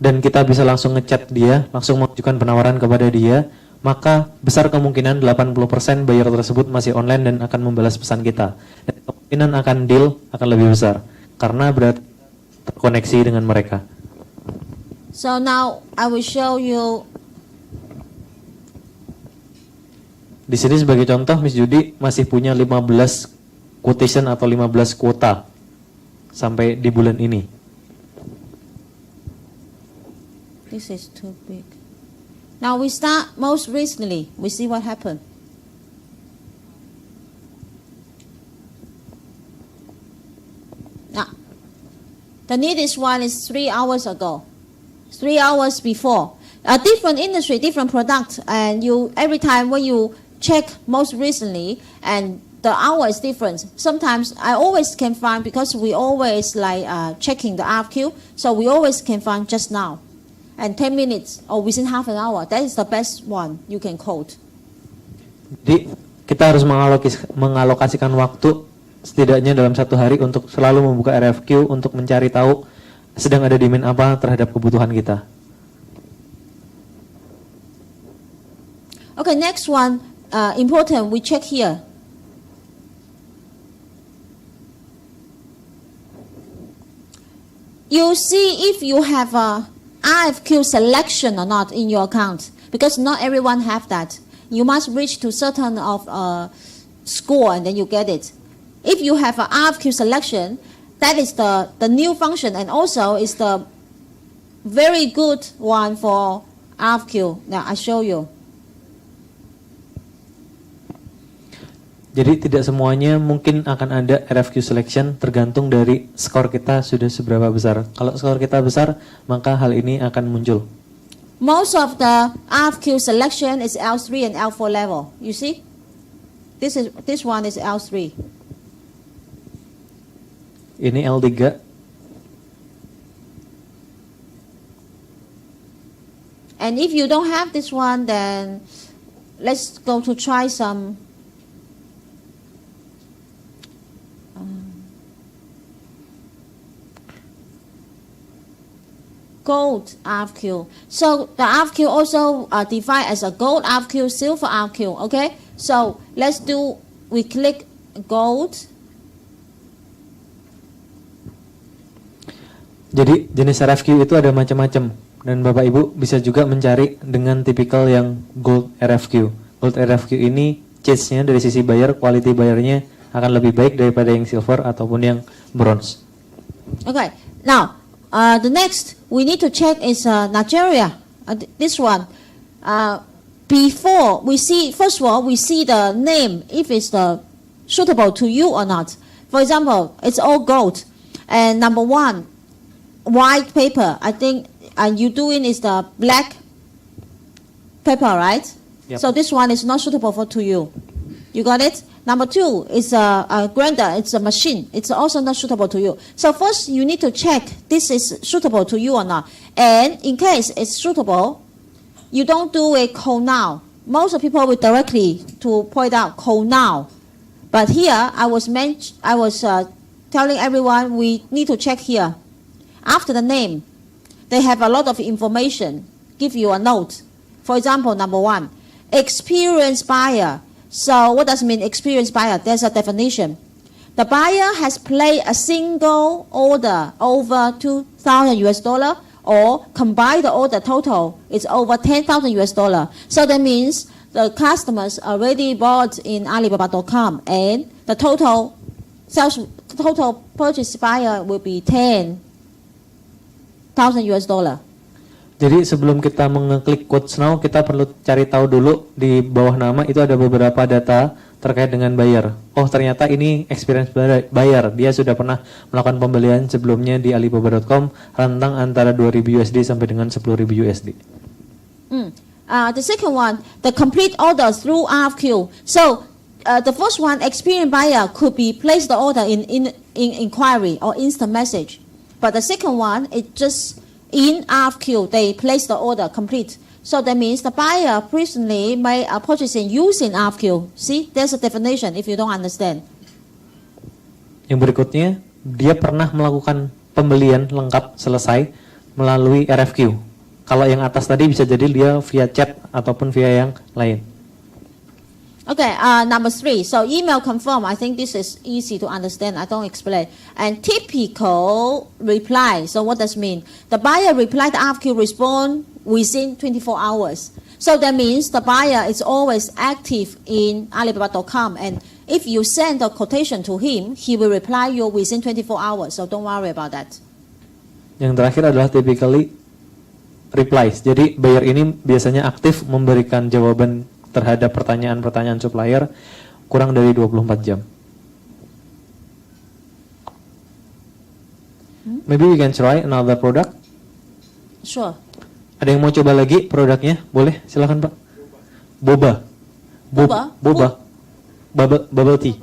dan kita bisa langsung ngechat dia, langsung mengajukan penawaran kepada dia, maka besar kemungkinan 80% buyer tersebut masih online dan akan membalas pesan kita. Dan kemungkinan akan deal akan lebih besar, karena berarti terkoneksi dengan mereka. So now I will show you. Di sini sebagai contoh, Miss Judy masih punya 15 quotation atau 15 kuota sampai di bulan ini. This is too big. Now we start most recently. We see what happened. Now, the neatest one is 3 hours ago. 3 hours before. A different industry, different product, and you every time when you check most recently, and the hour is different. Sometimes I always can find, because we always like checking the RFQ, so we always can find just now, and 10 minutes or within half an hour. That is the best one you can quote. Jadi kita harus mengalokasikan waktu setidaknya dalam 1 hari untuk selalu membuka RFQ untuk mencari tahu sedang ada demand apa terhadap kebutuhan kita. Okay, next one, important, we check here. You see if you have a RFQ selection or not in your account, because not everyone have that. You must reach to certain of score and then you get it. If you have a RFQ selection, that is the new function, and also is the very good one for RFQ. Now I show you. Jadi tidak semuanya mungkin akan ada RFQ selection, tergantung dari skor kita sudah seberapa besar. Kalau skor kita besar, maka hal ini akan muncul. Most of the RFQ selection is L3 and L4 level. You see? This one is L3. Ini L3. And if you don't have this one, then let's go to try some gold RFQ. So the RFQ also defined as a gold RFQ, silver RFQ. Okay, so let's do. We click gold. Jadi jenis RFQ itu ada macam-macam, dan Bapak Ibu bisa juga mencari dengan tipikal yang gold RFQ. Gold RFQ ini change-nya dari sisi buyer, quality buyernya akan lebih baik daripada yang silver ataupun yang bronze. Okay, now the next we need to check is Nigeria. This one. Before we see, first of all, we see the name if it's suitable to you or not. For example, it's all gold, and number 1. White paper, I think, and you doing is the black paper, right? Yep. So this one is not suitable to you. You got it? Number 2 is a grinder. It's a machine. It's also not suitable to you. So first, you need to check this is suitable to you or not. And in case it's suitable, you don't do a call now. Most of people will directly to point out call now. But here, I was telling everyone we need to check here. After the name, they have a lot of information. Give you a note. For example, number 1, experienced buyer. So what does it mean, experienced buyer? There's a definition. The buyer has placed a single order over $2,000 or combined the order total is over $10,000. So that means the customers already bought in Alibaba.com, and the total purchase buyer will be $10,000. Jadi sebelum kita mengeklik quotes now, kita perlu cari tahu dulu di bawah nama itu ada beberapa data terkait dengan buyer. Oh, ternyata ini experience buyer. Dia sudah pernah melakukan pembelian sebelumnya di alibaba.com rentang antara 2.000 USD sampai dengan 10.000 USD. The second one, the complete order through RFQ. So the first one, experienced buyer could be place the order in inquiry or instant message. But the second one, it just in RFQ, they place the order complete. So that means the buyer personally made a purchasing using RFQ. See, there's a definition if you don't understand. Yang berikutnya, dia pernah melakukan pembelian lengkap selesai melalui RFQ. Kalau yang atas tadi bisa jadi dia via chat ataupun via yang lain. Okay, number 3. So email confirm. I think this is easy to understand. I don't explain. And typical reply. So what does it mean? The buyer replied the RFQ respond within 24 hours. So that means the buyer is always active in alibaba.com. And if you send a quotation to him, he will reply you within 24 hours. So don't worry about that. Yang terakhir adalah typically replies. Jadi buyer ini biasanya aktif memberikan jawaban terhadap pertanyaan-pertanyaan supplier kurang dari 24 jam. Maybe we can try another product. Sure. Ada yang mau coba lagi produknya? Boleh, silakan Pak. Boba. Bubble tea.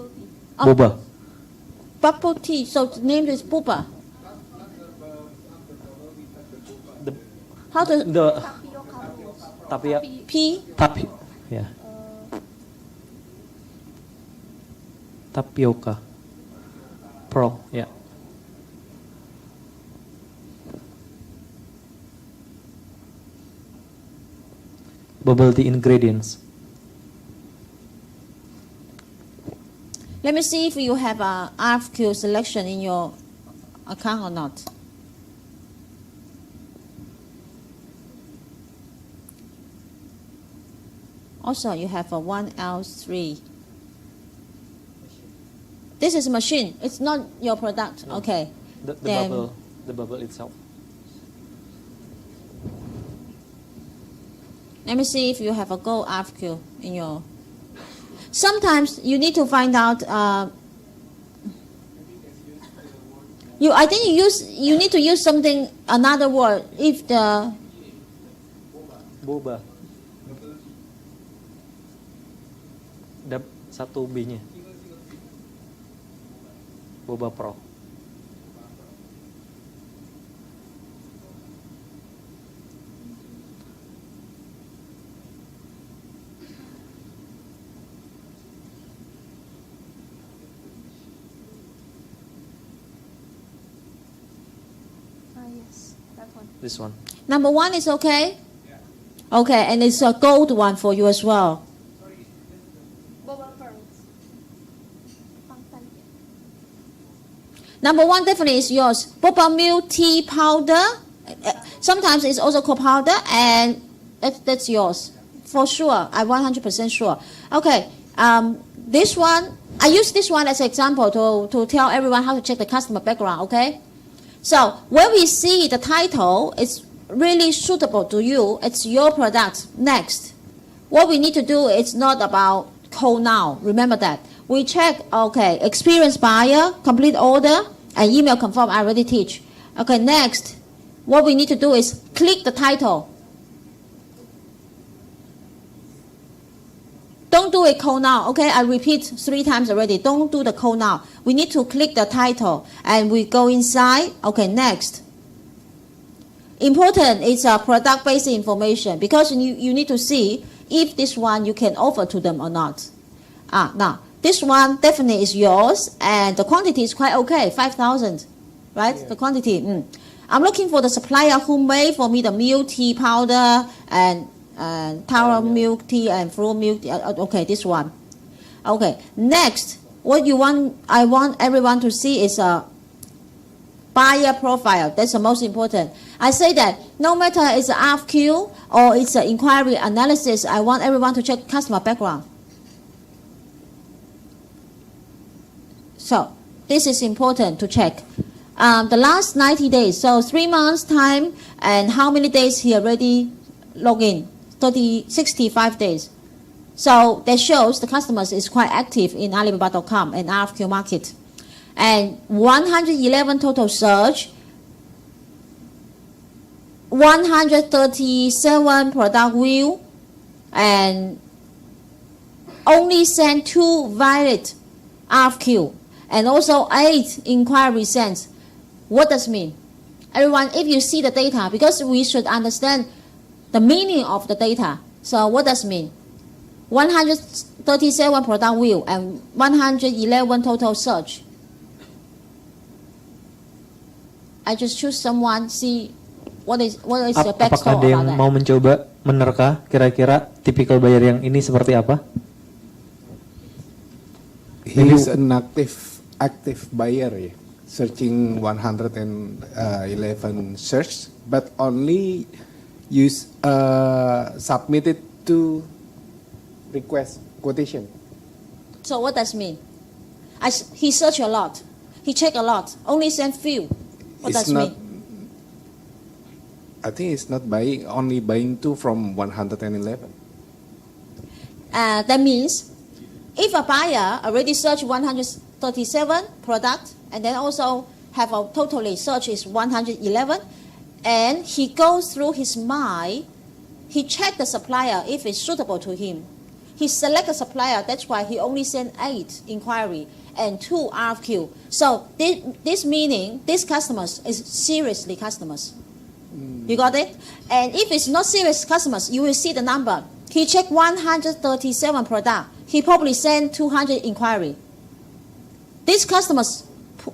Boba. Bubble tea. So the name is boba. How to Ya. Tapioca. Pearl, ya. Bubble tea ingredients. Let me see if you have a RFQ selection in your account or not. Also, you have a 1L3. This is a machine. It's not your product. No. Okay. The bubble itself. Let me see if you have a Go RFQ in your. Sometimes you need to find out. I think you need to use something, another word. If the boba. Satu B-nya. Boba Pro. Yes, that one. This one. Number 1 is okay? Yeah. Okay, and it's a gold one for you as well. Number 1 definitely is yours. Boba milk tea powder. Sometimes it's also called powder, and that's yours. For sure. I'm 100% sure. Okay. This one, I use this one as an example to tell everyone how to check the customer background, okay? So when we see the title, it's really suitable to you. It's your product. Next. What we need to do is not about call now. Remember that. We check, okay, experienced buyer, complete order, and email confirm. I already teach. Okay, next, what we need to do is click the title. Don't do it call now, okay? I repeat 3 times already. Don't do the call now. We need to click the title, and we go inside. Okay, next. Important is product-based information, because you need to see if this one you can offer to them or not. Now, this one definitely is yours, and the quantity is quite okay, 5,000, right? Yeah. The quantity. I'm looking for the supplier who made for me the milk tea powder and taro milk tea and fruit milk tea. Okay, this one. Okay, next, what you want? I want everyone to see is a buyer profile. That's the most important. I say that no matter it's an RFQ or it's an inquiry analysis, I want everyone to check customer background. So this is important to check. The last 90 days, so 3 months time, and how many days he already logged in? 65 days. So that shows the customers is quite active in Alibaba.com and RFQ market. And 111 total search, 137 product view, and only sent 2 valid RFQ, and also 8 inquiry sent. What does it mean? Everyone, if you see the data, because we should understand the meaning of the data. So what does it mean? 137 product view and 111 total search. I just choose someone, see what is the backstory Apakah ada yang about that. mau mencoba menerka kira-kira tipikal buyer yang ini seperti apa? He is an active buyer, searching 111 search, but only submitted to request quotation. So what does it mean? He searched a lot, he checked a lot, only sent few. What does it mean? I think it's not buying, only buying 2 from 111. That means if a buyer already searched 137 products and then also have a totally search is 111, and he goes through his mind, he checked the supplier if it's suitable to him. He select a supplier, that's why he only sent 8 inquiry and 2 RFQ. So this meaning these customers is seriously customers. You got it? And if it's not serious customers, you will see the number. He checked 137 products. He probably sent 200 inquiry. These customers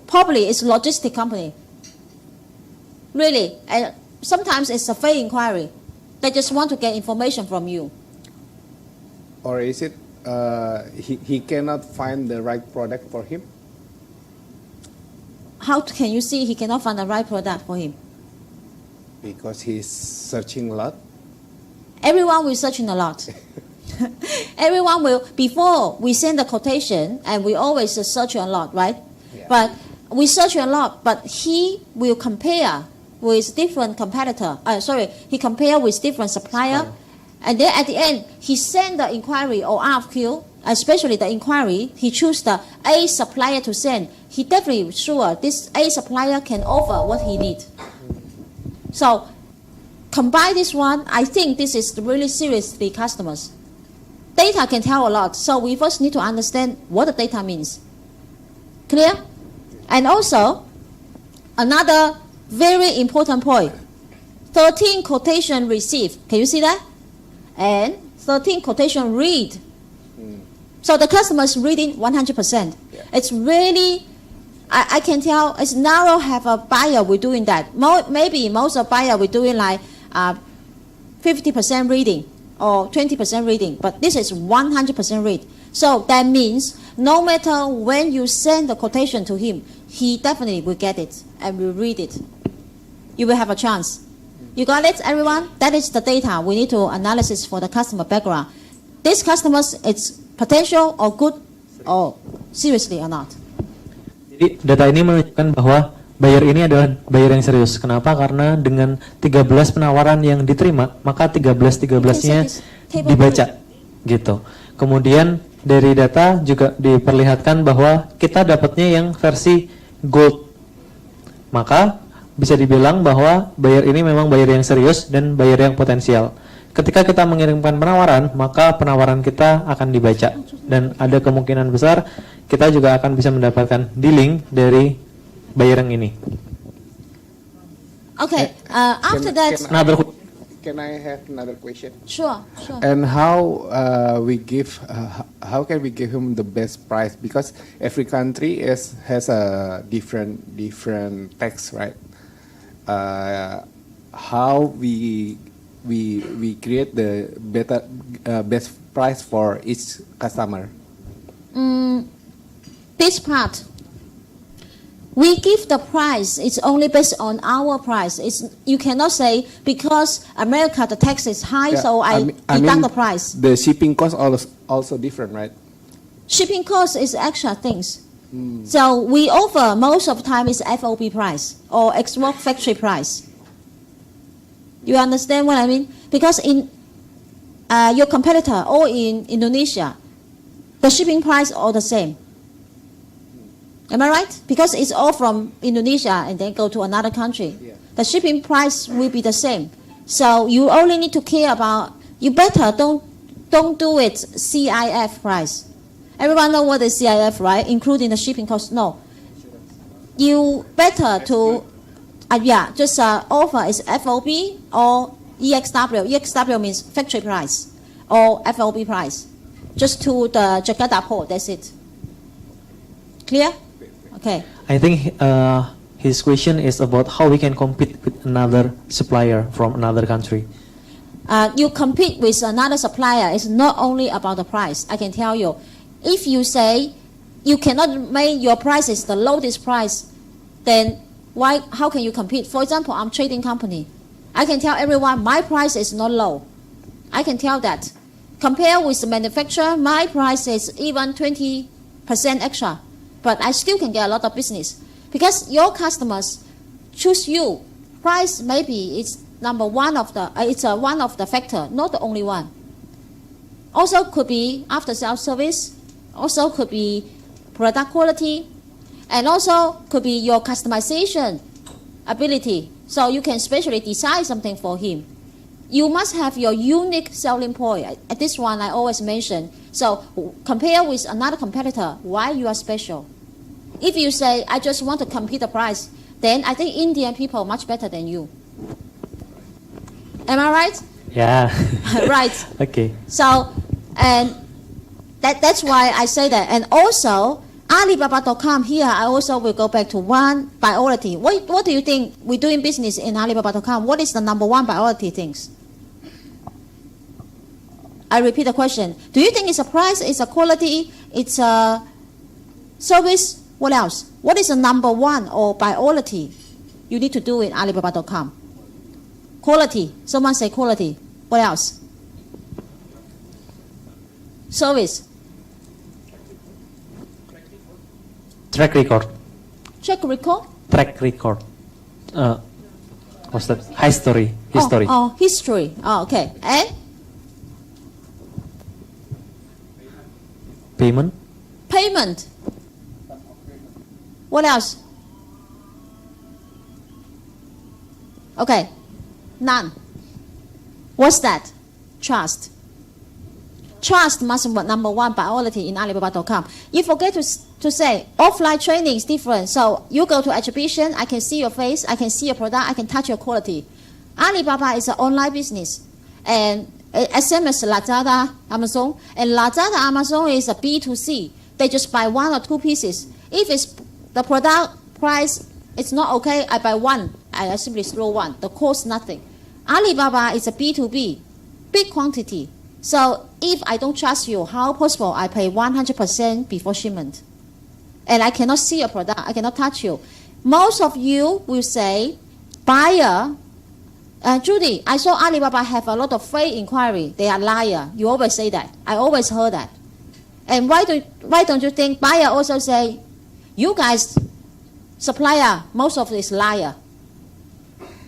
probably is logistic company. Really. And sometimes it's a fake inquiry. They just want to get information from you. Or is it he cannot find the right product for him? How can you see he cannot find the right product for him? Because he's searching a lot. Everyone will searching a lot. Everyone will, before we send the quotation, and we always search a lot, right? Yeah. But we search a lot, but he will compare with different competitor. He compare with different supplier. And then at the end, he send the inquiry or RFQ, especially the inquiry, he choose the A supplier to send. He definitely sure this A supplier can offer what he need. So combine this one, I think this is really seriously customers. Data can tell a lot, so we first need to understand what the data means. Clear? And also, another very important point, 13 quotation received. Can you see that? And 13 quotation read. So the customer is reading 100%. Yeah. It's really, I can tell, it's narrow have a buyer we're doing that. Maybe most of buyer we're doing like 50% reading or 20% reading, but this is 100% read. So that means no matter when you send the quotation to him, he definitely will get it and will read it. You will have a chance. You got it, everyone? That is the data we need to analysis for the customer background. These customers, it's potential or good or seriously or not. Jadi data ini menunjukkan bahwa buyer ini adalah buyer yang serius. Kenapa? Karena dengan 13 penawaran yang diterima, maka 13-13-nya dibaca gitu. Kemudian dari data juga diperlihatkan bahwa kita dapatnya yang versi gold. Maka bisa dibilang bahwa buyer ini memang buyer yang serius dan buyer yang potensial. Ketika kita mengirimkan penawaran, maka penawaran kita akan dibaca dan ada kemungkinan besar kita juga akan bisa mendapatkan dealing dari buyer yang ini. Okay, after that, can I have another question? Sure. And how how can we give him the best price? Because every country has a different tax, right? How we create the best price for each customer? This part, we give the price. It's only based on our price. You cannot say because America the tax is high, so I deduct the price. The shipping cost also different, right? Shipping cost is extra things. So we offer most of the time is FOB price or export factory price. You understand what I mean? Because your competitor or in Indonesia, the shipping price all the same. Am I right? Because it's all from Indonesia and then go to another country. Yeah. The shipping price will be the same. So you only need to care about, you better don't do it CIF price. Everyone know what is CIF, right? Including the shipping cost. No. You better to, just offer is FOB or EXW. EXW means factory price or FOB price. Just to the Jakarta port, that's it. Clear? Okay. I think his question is about how we can compete with another supplier from another country. You compete with another supplier, it's not only about the price. I can tell you. If you say you cannot make your prices the lowest price, then how can you compete? For example, I'm trading company. I can tell everyone my price is not low. I can tell that. Compare with the manufacturer, my price is even 20% extra. But I still can get a lot of business. Because your customers choose you. Price maybe it's one of the factor, not the only one. Also could be after sales service, also could be product quality, and also could be your customization ability. So you can specially design something for him. You must have your unique selling point. At this one I always mention. So compare with another competitor, why you are special. If you say, I just want to compete the price, then I think Indian people are much better than you. Am I right? Yeah. Right. Okay. So, and that's why I say that. And also, Alibaba.com here, I also will go back to one priority. What do you think we're doing business in Alibaba.com? What is the number one priority things? I repeat the question. Do you think it's a price, it's a quality, it's a service? What else? What is the number one or priority you need to do in Alibaba.com? Quality. Someone say quality. What else? Service. Track record. Track record? Track record. What's that? History. History. Oh, history. Oh, okay. And? Payment. Payment. What else? Okay. None. What's that? Trust. Trust must be number one priority in Alibaba.com. You forget to say offline training is different. So you go to exhibition, I can see your face, I can see your product, I can touch your quality. Alibaba is an online business. And same as Lazada, Amazon. And Lazada, Amazon is a B2C. They just buy one or two pieces. If it's the product price, it's not okay, I buy one. I simply throw one. The cost nothing. Alibaba is a B2B, big quantity. So if I don't trust you, how possible I pay 100% before shipment? And I cannot see your product, I cannot touch you. Most of you will say, buyer, Judy, I saw Alibaba have a lot of fake inquiry. They are liar. You always say that. I always heard that. And why don't you think buyer also say, you guys, supplier, most of it is liar.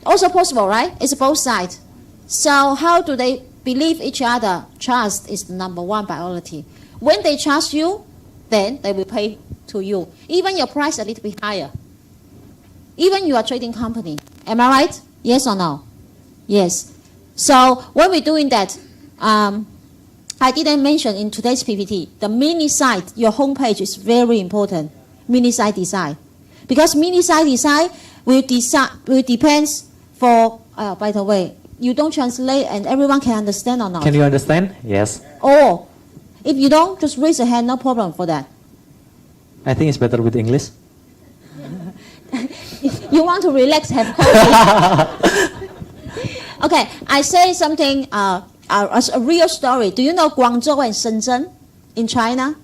Also possible, right? It's both sides. So how do they believe each other? Trust is the number one priority. When they trust you, then they will pay to you. Even your price a little bit higher. Even you are trading company. Am I right? Yes or no? Yes. So when we're doing that, I didn't mention in today's PPT, the mini site, your homepage is very important. Mini site design. Because mini site design will depend for, by the way, you don't translate and everyone can understand or not? Can you understand? Yes. Or, if you don't, just raise your hand, no problem for that. I think it's better with English. You want to relax, have coffee. Okay, I say something, a real story. Do you know Guangzhou and Shenzhen in China?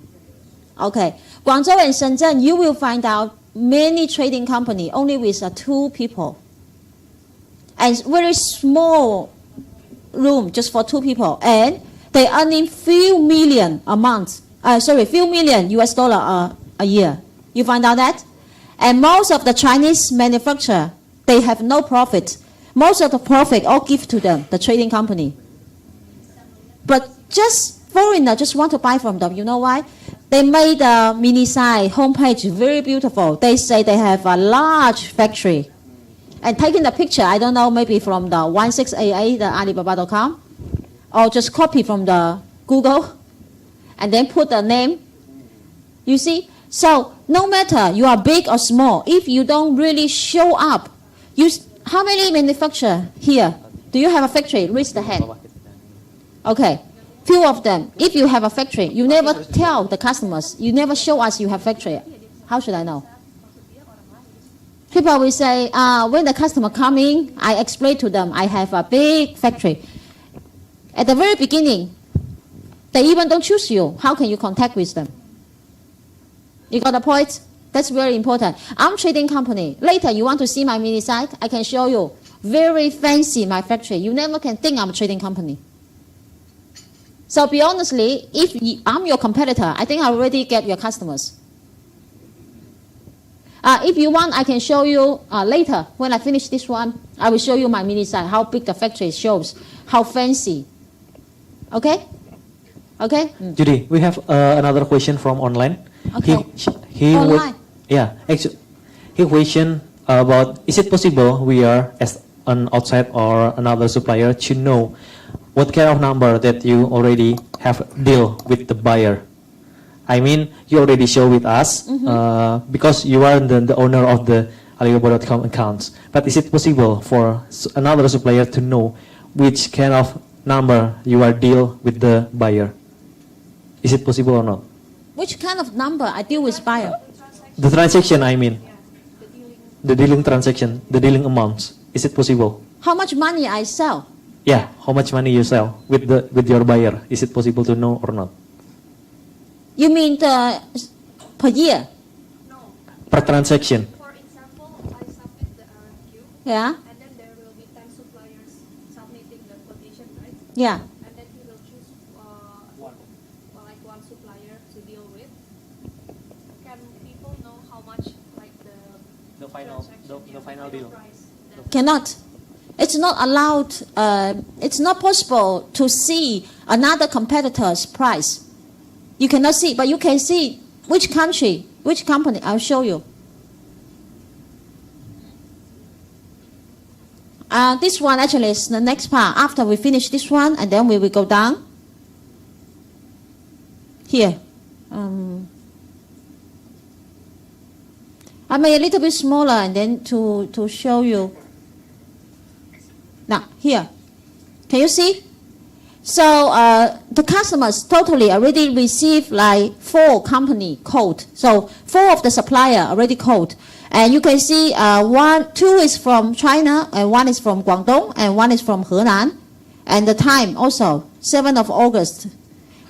Okay, Guangzhou and Shenzhen, you will find out many trading company only with 2 people. And very small room just for 2 people. And they earning few million a month. Few million US dollar a year. You find out that? And most of the Chinese manufacturer, they have no profit. Most of the profit all give to them, the trading company. But just foreigner just want to buy from them. You know why? They made a mini site homepage very beautiful. They say they have a large factory. And taking the picture, I don't know, maybe from the 1688, the Alibaba.com, or just copy from the Google, and then put the name. You see? So no matter you are big or small, if you don't really show up, how many manufacturers here? Do you have a factory? Raise the hand. Okay. Few of them. If you have a factory, you never tell the customers. You never show us you have factory. How should I know? People will say, when the customer coming, I explain to them, I have a big factory. At the very beginning, they even don't choose you. How can you contact with them? You got the point? That's very important. I'm trading company. Later, you want to see my mini site? I can show you. Very fancy, my factory. You never can think I'm a trading company. So be honestly, if I'm your competitor, I think I already get your customers. If you want, I can show you later. When I finish this one, I will show you my mini site, how big the factory shows, how fancy. Okay? Okay? Judy, we have another question from online. Okay. Online? Actually, he question about, is it possible we are, as an outside or another supplier, to know what kind of number that you already have deal with the buyer? I mean, you already show with us because you are the owner of the Alibaba.com accounts. But is it possible for another supplier to know which kind of number you are deal with the buyer? Is it possible or not? Which kind of number I deal with buyer? The transaction, I mean. The dealing transaction, the dealing amounts. Is it possible? How much money I sell? Yeah, how much money you sell with your buyer? Is it possible to know or not? You mean per year? No. Per transaction. For example, I submit the RFQ. Yeah. And then there will be 10 suppliers submitting the quotation, right? Yeah. And then you will choose one supplier to deal with. Can people know how much the final deal? Cannot. It's not allowed. It's not possible to see another competitor's price. You cannot see, but you can see which country, which company. I'll show you. This one actually is the next part. After we finish this one, and then we will go down. Here. I made a little bit smaller and then to show you. Now, here. Can you see? So the customers totally already received like 4 company code. So 4 of the supplier already code. And you can see 2 is from China, and 1 is from Guangdong, and 1 is from Henan. And the time also, 7th of August.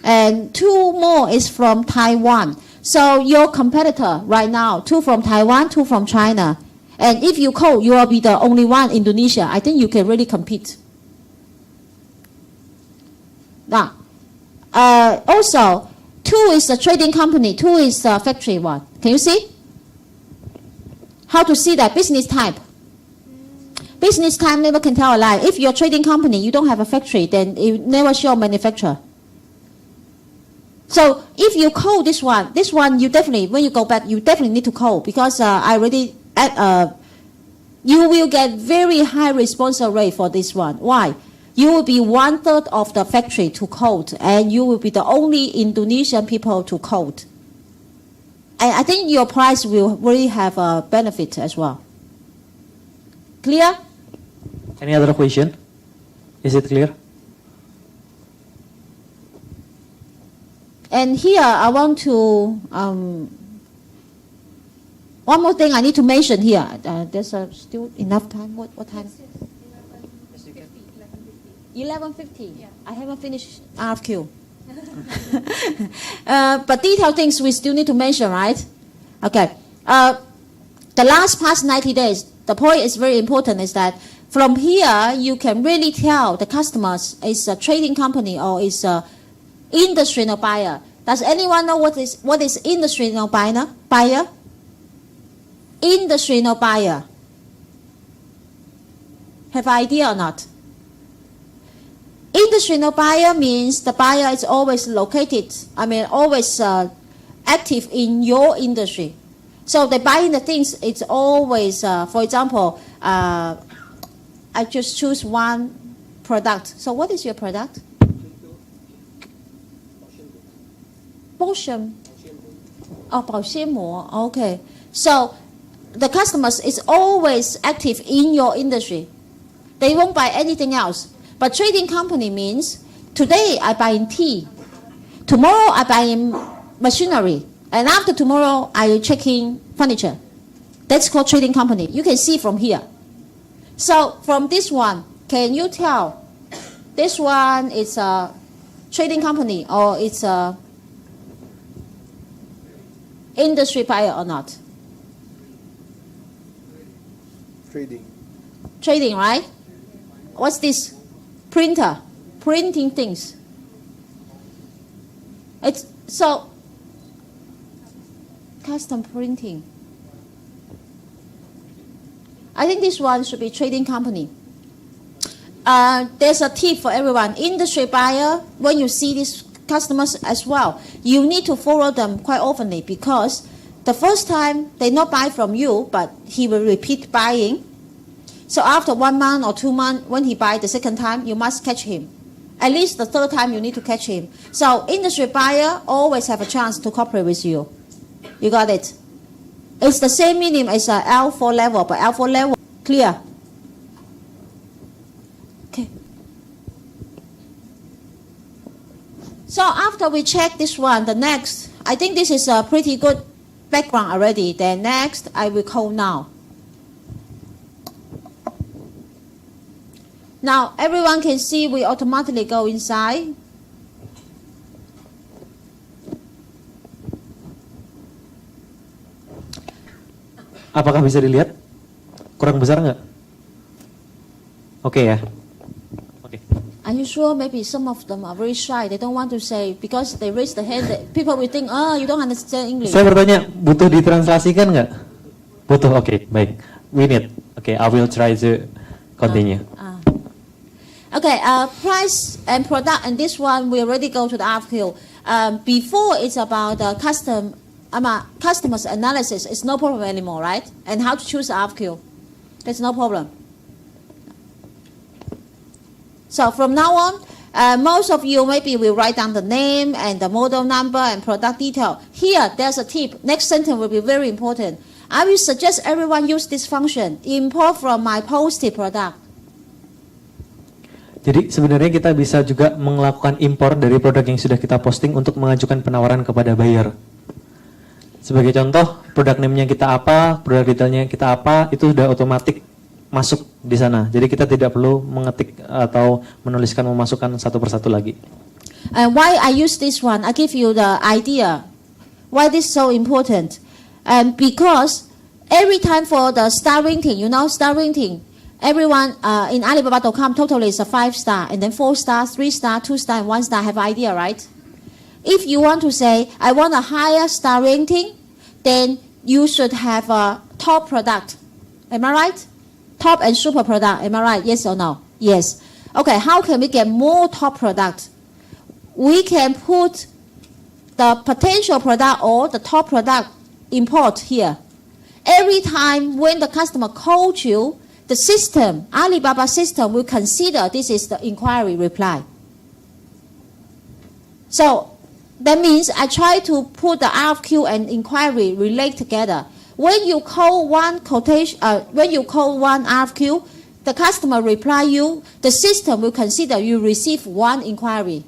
And 2 more is from Taiwan. So your competitor right now, 2 from Taiwan, 2 from China. And if you code, you will be the only one in Indonesia. I think you can really compete. Now, also, 2 is a trading company, 2 is a factory one. Can you see? How to see that? Business type. Business type never can tell a lie. If you're a trading company, you don't have a factory, then it never show manufacturer. So if you code this one you definitely, when you go back, you definitely need to code because I already you will get very high response rate for this one. Why? You will be 1/3 of the factory to code, and you will be the only Indonesian people to code. And I think your price will really have a benefit as well. Clear? Any other question? Is it clear? And here I want to one more thing I need to mention here. There's still enough time. What time? 11:50. Yeah. I haven't finished RFQ. But detailed things we still need to mention, right? Okay. The last past 90 days, the point is very important is that from here you can really tell the customers is a trading company or is a industrial buyer. Does anyone know what is industrial buyer? Industrial buyer. Have idea or not? International buyer means the buyer is always located, always active in your industry. So they buying the things, it's always, for example, I just choose one product. So what is your product? Potion. Oh, 保鲜膜. Okay. So the customers is always active in your industry. They won't buy anything else. But trading company means today I buy in tea, tomorrow I buy in machinery, and after tomorrow I check in furniture. That's called trading company. You can see from here. So from this one, can you tell this one is a trading company or it's a industry buyer or not? Trading. Trading, right? What's this? Printer, printing things. It's so custom printing. I think this one should be trading company. There's a tip for everyone. Industry buyer, when you see these customers as well, you need to follow them quite oftenly, because the first time they not buy from you, but he will repeat buying. So after 1 month or 2 months, when he buy the second time, you must catch him. At least the third time you need to catch him. So industry buyer always have a chance to cooperate with you. You got it? It's the same meaning as L4 level, but L4 level, clear? Okay. So after we check this one, the next, I think this is a pretty good background already. Then next, I will call now. Now, everyone can see we automatically go inside. Apakah bisa dilihat? Kurang besar nggak? Oke ya. Oke. Are you sure maybe some of them are very shy? They don't want to say because they raise the hand. People will think, oh, you don't understand English. Saya bertanya, butuh ditranslasikan nggak? Butuh, oke, baik. We need. Oke, I will try to continue. Okay, price and product, and this one we already go to the RFQ. Before it's about customers analysis, it's no problem anymore, right? And how to choose the RFQ, that's no problem. So from now on, most of you maybe will write down the name and the model number and product detail. Here, there's a tip. Next sentence will be very important. I will suggest everyone use this function, import from my posted product. Jadi sebenarnya kita bisa juga melakukan impor dari produk yang sudah kita posting untuk mengajukan penawaran kepada buyer. Sebagai contoh, produk name-nya kita apa, produk detailnya kita apa, itu sudah otomatis masuk di sana. Jadi kita tidak perlu mengetik atau menuliskan, memasukkan satu persatu lagi. And why I use this one? I give you the idea. Why this so important? And because every time for the star rating, star rating, everyone in Alibaba.com totally is a 5-star, and then 4-star, 3-star, 2-star, and 1-star. Have idea, right? If you want to say, I want a higher star rating, then you should have a top product. Am I right? Top and super product. Am I right? Yes or no? Yes. Okay, how can we get more top product? We can put the potential product or the top product import here. Every time when the customer calls you, the system, Alibaba system, will consider this is the inquiry reply. So that means I try to put the RFQ and inquiry relate together. When you call one quotation, when you call one RFQ, the customer reply you, the system will consider you receive one inquiry.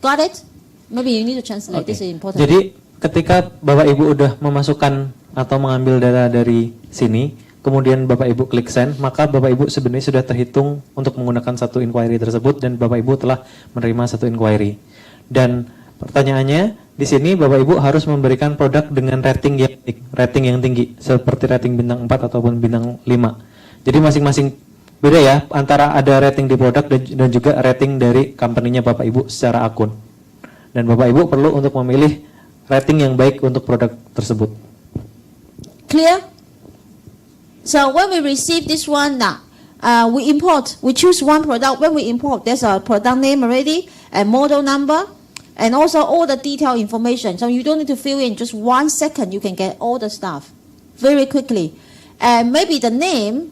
Got it? Maybe you need to translate. Okay. This is important. Jadi ketika Bapak Ibu udah memasukkan atau mengambil data dari sini, kemudian Bapak Ibu klik send, maka Bapak Ibu sebenarnya sudah terhitung untuk menggunakan satu inquiry tersebut, dan Bapak Ibu telah menerima satu inquiry. Dan pertanyaannya di sini Bapak Ibu harus memberikan produk dengan rating yang tinggi, seperti rating bintang 4 ataupun bintang 5. Jadi masing-masing beda ya, antara ada rating di produk dan juga rating dari company-nya Bapak Ibu secara akun. Dan Bapak Ibu perlu untuk memilih rating yang baik untuk produk tersebut. Clear? So when we receive this one now, we choose one product. When we import, there's a product name already, and model number, and also all the detailed information. So you don't need to fill in, just 1 second, you can get all the stuff very quickly. And maybe the name,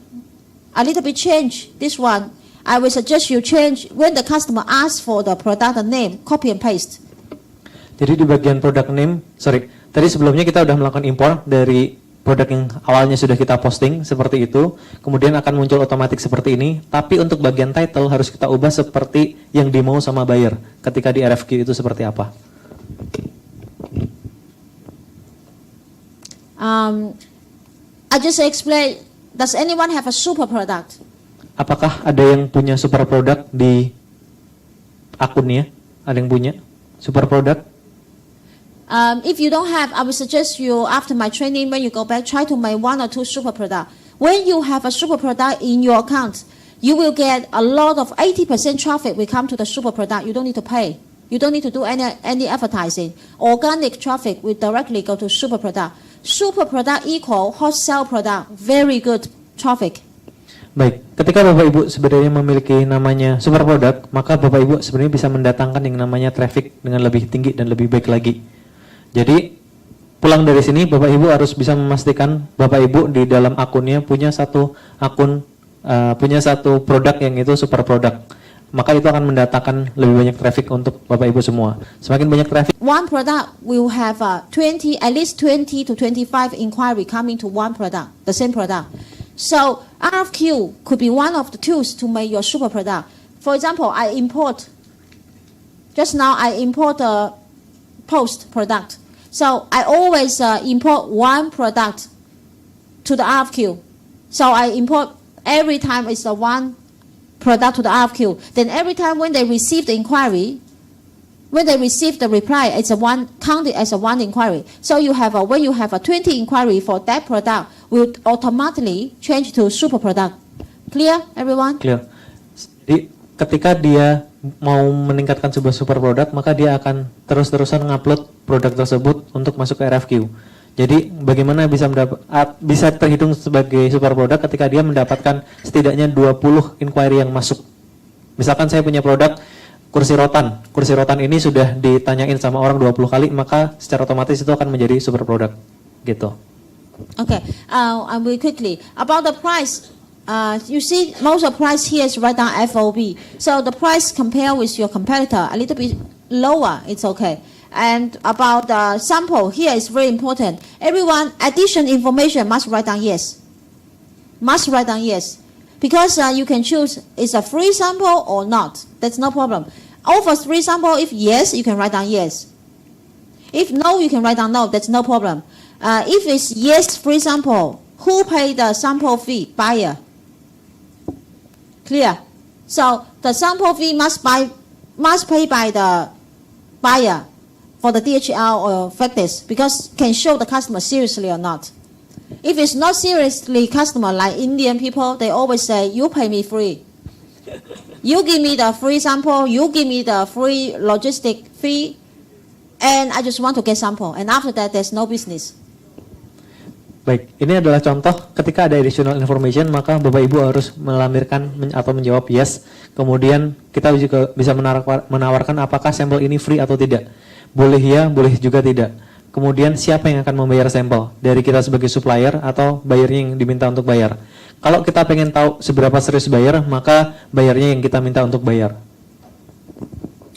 a little bit change. This one, I will suggest you change when the customer asks for the product name, copy and paste. Jadi di bagian product name, tadi sebelumnya kita sudah melakukan import dari produk yang awalnya sudah kita posting seperti itu, kemudian akan muncul otomatis seperti ini, tapi untuk bagian title harus kita ubah seperti yang dimau sama buyer ketika di RFQ itu seperti apa. I just explain, does anyone have a super product? Apakah ada yang punya super product di akunnya? Ada yang punya super product? If you don't have, I would suggest you, after my training, when you go back, try to make 1 or 2 super products. When you have a super product in your account, you will get a lot of 80% traffic will come to the super product. You don't need to pay. You don't need to do any advertising. Organic traffic will directly go to super product. Super product equal hot sale product. Very good traffic. Baik, ketika Bapak Ibu sebenarnya memiliki namanya super product, maka Bapak Ibu sebenarnya bisa mendatangkan yang namanya traffic dengan lebih tinggi dan lebih baik lagi. Jadi pulang dari sini Bapak Ibu harus bisa memastikan Bapak Ibu di dalam akunnya punya satu akun, punya satu produk yang itu super produk. Maka itu akan mendatangkan lebih banyak traffic untuk Bapak Ibu semua. Semakin banyak traffic, one product will have at least 20 to 25 inquiry coming to one product, the same product. So RFQ could be one of the tools to make your super product. For example, just now I import a post product. So I always import one product to the RFQ. So I import every time it's the one product to the RFQ. Then every time when they receive the inquiry, when they receive the reply, it's counted as a one inquiry. So when you have a 20 inquiry for that product, will automatically change to super product. Clear, everyone? Clear. Jadi ketika dia mau meningkatkan sebuah super produk, maka dia akan terus-terusan ngupload produk tersebut untuk masuk ke RFQ. Jadi bagaimana bisa terhitung sebagai super produk ketika dia mendapatkan setidaknya 20 inquiry yang masuk. Misalkan saya punya produk kursi rotan ini sudah ditanyain sama orang 20 kali, maka secara otomatis itu akan menjadi super produk gitu. Okay, I will quickly about the price. You see, most of the price here is right down FOB. So the price compare with your competitor a little bit lower, it's okay. And about the sample, here is very important. Everyone, addition information must write down yes. Must write down yes. Because you can choose, is a free sample or not. That's no problem. Offers free sample, if yes, you can write down yes. If no, you can write down no, that's no problem. If it's yes, free sample, who pay the sample fee? Buyer. Clear? So the sample fee must pay by the buyer for the DHL or factors, because can show the customer seriously or not. If it's not seriously customer, like Indian people, they always say, you pay me free. You give me the free sample, you give me the free logistic fee, and I just want to get sample. And after that, there's no business. Baik, ini adalah contoh ketika ada additional information, maka Bapak Ibu harus melampirkan atau menjawab yes. Kemudian kita juga bisa menawarkan apakah sampel ini free atau tidak. Boleh ya, boleh juga tidak. Kemudian siapa yang akan membayar sampel? Dari kita sebagai supplier atau bayarnya yang diminta untuk bayar. Kalau kita pengen tahu seberapa serius bayar, maka bayarnya yang kita minta untuk bayar.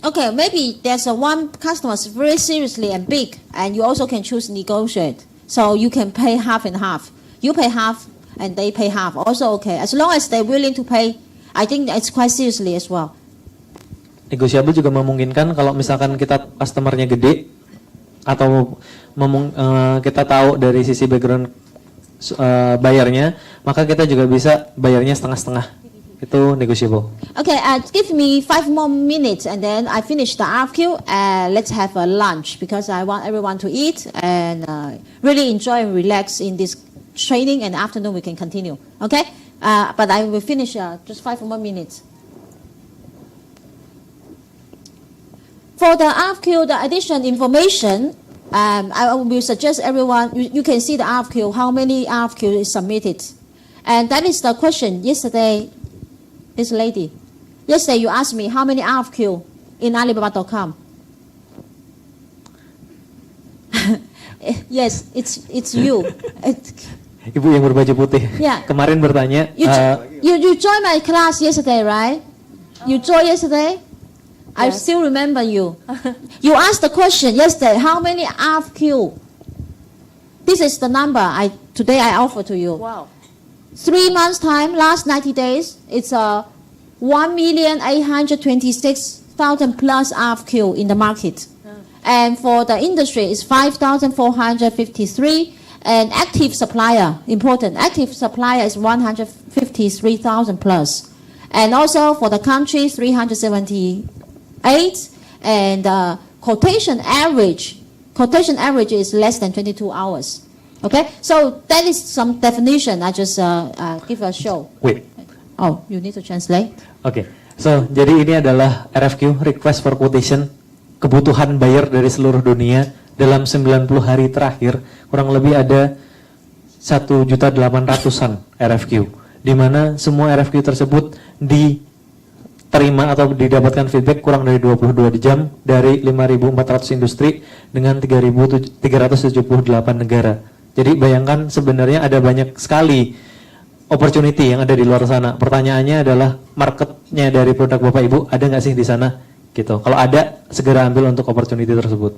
Okay, maybe there's one customer very seriously and big, and you also can choose negotiate. So you can pay half and half. You pay half and they pay half. Also okay. As long as they're willing to pay, I think it's quite seriously as well. Negosiable juga memungkinkan kalau misalkan kita customernya gede atau kita tahu dari sisi background bayarnya, maka kita juga bisa bayarnya setengah-setengah. Itu negotiable. Okay, give me 5 more minutes and then I finish the RFQ and let's have a lunch because I want everyone to eat and really enjoy and relax in this training, and afternoon we can continue. Okay, but I will finish just 5 more minutes. For the RFQ, the additional information, I will suggest everyone, you can see the RFQ, how many RFQ is submitted. And that is the question. Yesterday, This lady. Yesterday you asked me how many RFQ in Alibaba.com. Yes, it's you. Ibu yang berbaju putih. Yeah. Kemarin bertanya. You joined my class yesterday, right? You joined yesterday? I still remember you. You asked the question yesterday, how many RFQ? This is the number today I offer to you. Wow. 3 months time, last 90 days, it's 1,826,000 plus RFQ in the market. And for the industry, it's 5,453. And active supplier, important, active supplier is 153,000 plus. And also for the country, 378. And quotation average is less than 22 hours. Okay, so that is some definition. I just give a show. Wait. Oh, you need to translate. Okay, so jadi ini adalah RFQ, request for quotation, kebutuhan buyer dari seluruh dunia dalam 90 hari terakhir. Kurang lebih ada 1.800.000-an RFQ, di mana semua RFQ tersebut diterima atau didapatkan feedback kurang dari 22 jam dari 5.400 industri dengan 3.378 negara. Jadi bayangkan sebenarnya ada banyak sekali opportunity yang ada di luar sana. Pertanyaannya adalah marketnya dari produk Bapak Ibu ada nggak sih di sana? Gitu. Kalau ada, segera ambil untuk opportunity tersebut.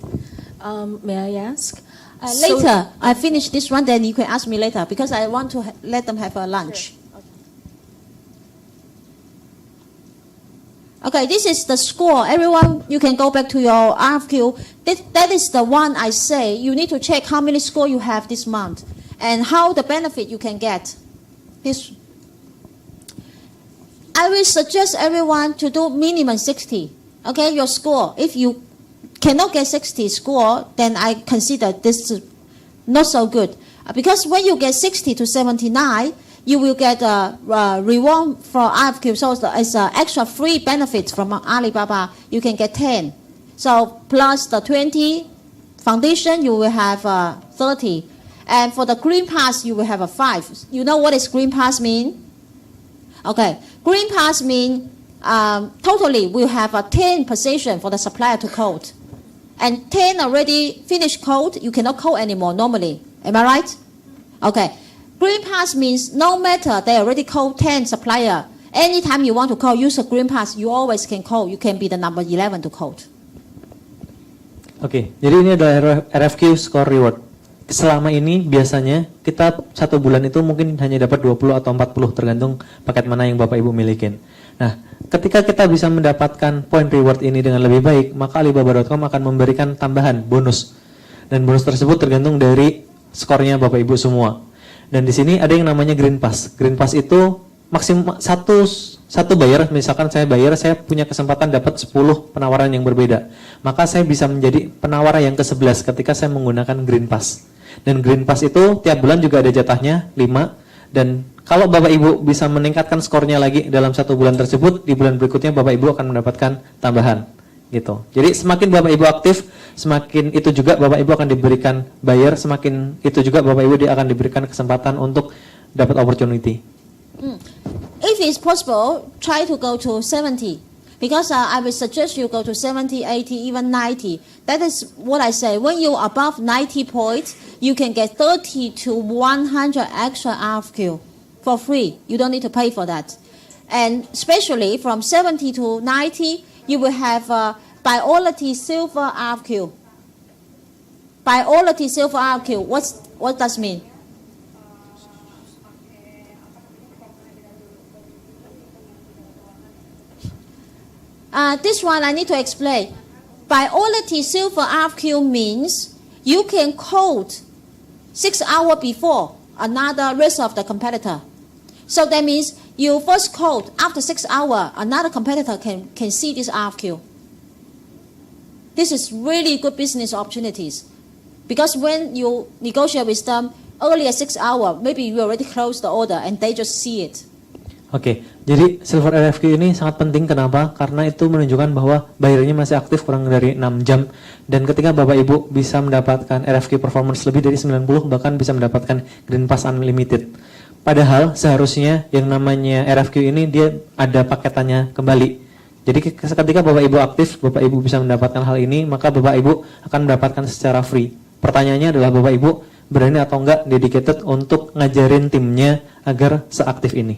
May I ask? Later, I finish this one, then you can ask me later because I want to let them have a lunch. Sure. Okay, this is the score. Everyone, you can go back to your RFQ. That is the one I say. You need to check how many score you have this month and how the benefit you can get. I will suggest everyone to do minimum 60. Okay, your score. If you cannot get 60 score, then I consider this not so good. Because when you get 60 to 79, you will get a reward for RFQ. So it's extra free benefits from Alibaba. You can get 10. So plus the 20 foundation, you will have 30. And for the green pass, you will have a 5. You know what is green pass mean? Okay, green pass mean totally we'll have a 10 position for the supplier to quote. And 10 already finished code, you cannot code anymore normally. Am I right? Okay. Green pass means no matter they already code 10 supplier, anytime you want to code, use a green pass, you always can code. You can be the number 11 to code. Oke, jadi ini adalah RFQ score reward. Selama ini biasanya kita 1 bulan itu mungkin hanya dapat 20 atau 40 tergantung paket mana yang Bapak Ibu milikin. Nah, ketika kita bisa mendapatkan point reward ini dengan lebih baik, maka Alibaba.com akan memberikan tambahan bonus. Dan bonus tersebut tergantung dari skornya Bapak Ibu semua. Dan di sini ada yang namanya Green Pass. Green Pass itu maksimal satu buyer, misalkan saya buyer, saya punya kesempatan dapat 10 penawaran yang berbeda. Maka saya bisa menjadi penawar yang ke-11 ketika saya menggunakan Green Pass. Dan Green Pass itu tiap bulan juga ada jatahnya 5. Dan kalau Bapak Ibu bisa meningkatkan skornya lagi dalam 1 bulan tersebut, di bulan berikutnya Bapak Ibu akan mendapatkan tambahan. Gitu. Jadi semakin Bapak Ibu aktif, semakin itu juga Bapak Ibu akan diberikan buyer, semakin itu juga Bapak Ibu akan diberikan kesempatan untuk dapat opportunity. If it's possible, try to go to 70. Because I would suggest you go to 70, 80, even 90. That is what I say. When you're above 90 points, you can get 30 to 100 extra RFQ for free. You don't need to pay for that. And especially from 70 to 90, you will have priority silver RFQ. Priority silver RFQ. What does it mean? This one I need to explain. Priority silver RFQ means you can quote 6 hours before another rest of the competitor. So that means you first quote, after 6 hours, another competitor can see this RFQ. This is really good business opportunities. Because when you negotiate with them earlier 6 hours, maybe you already closed the order and they just see it. Oke, jadi silver RFQ ini sangat penting. Kenapa? Karena itu menunjukkan bahwa bayarnya masih aktif kurang dari 6 jam. Dan ketika Bapak Ibu bisa mendapatkan RFQ performance lebih dari 90, bahkan bisa mendapatkan Green Pass Unlimited. Padahal seharusnya yang namanya RFQ ini dia ada paketannya kembali. Jadi ketika Bapak Ibu aktif, Bapak Ibu bisa mendapatkan hal ini, maka Bapak Ibu akan mendapatkan secara free. Pertanyaannya adalah Bapak Ibu berani atau enggak dedicated untuk ngajarin timnya agar seaktif ini.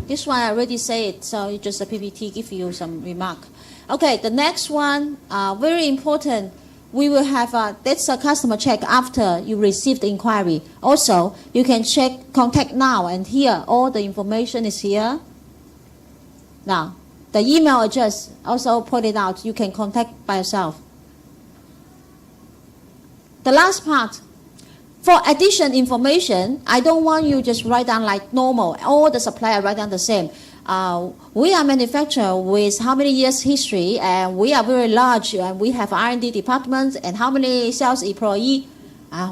This one I already said, so just a PPT give you some remark. Okay, the next one, very important. We will have that's a customer check after you receive the inquiry. Also, you can check contact now, and here all the information is here. Now, the email address also pointed out. You can contact by yourself. The last part, for addition information, I don't want you just write down like normal. All the supplier write down the same. We are manufacturer with how many years history, and we are very large, and we have R&D departments, and how many sales employee.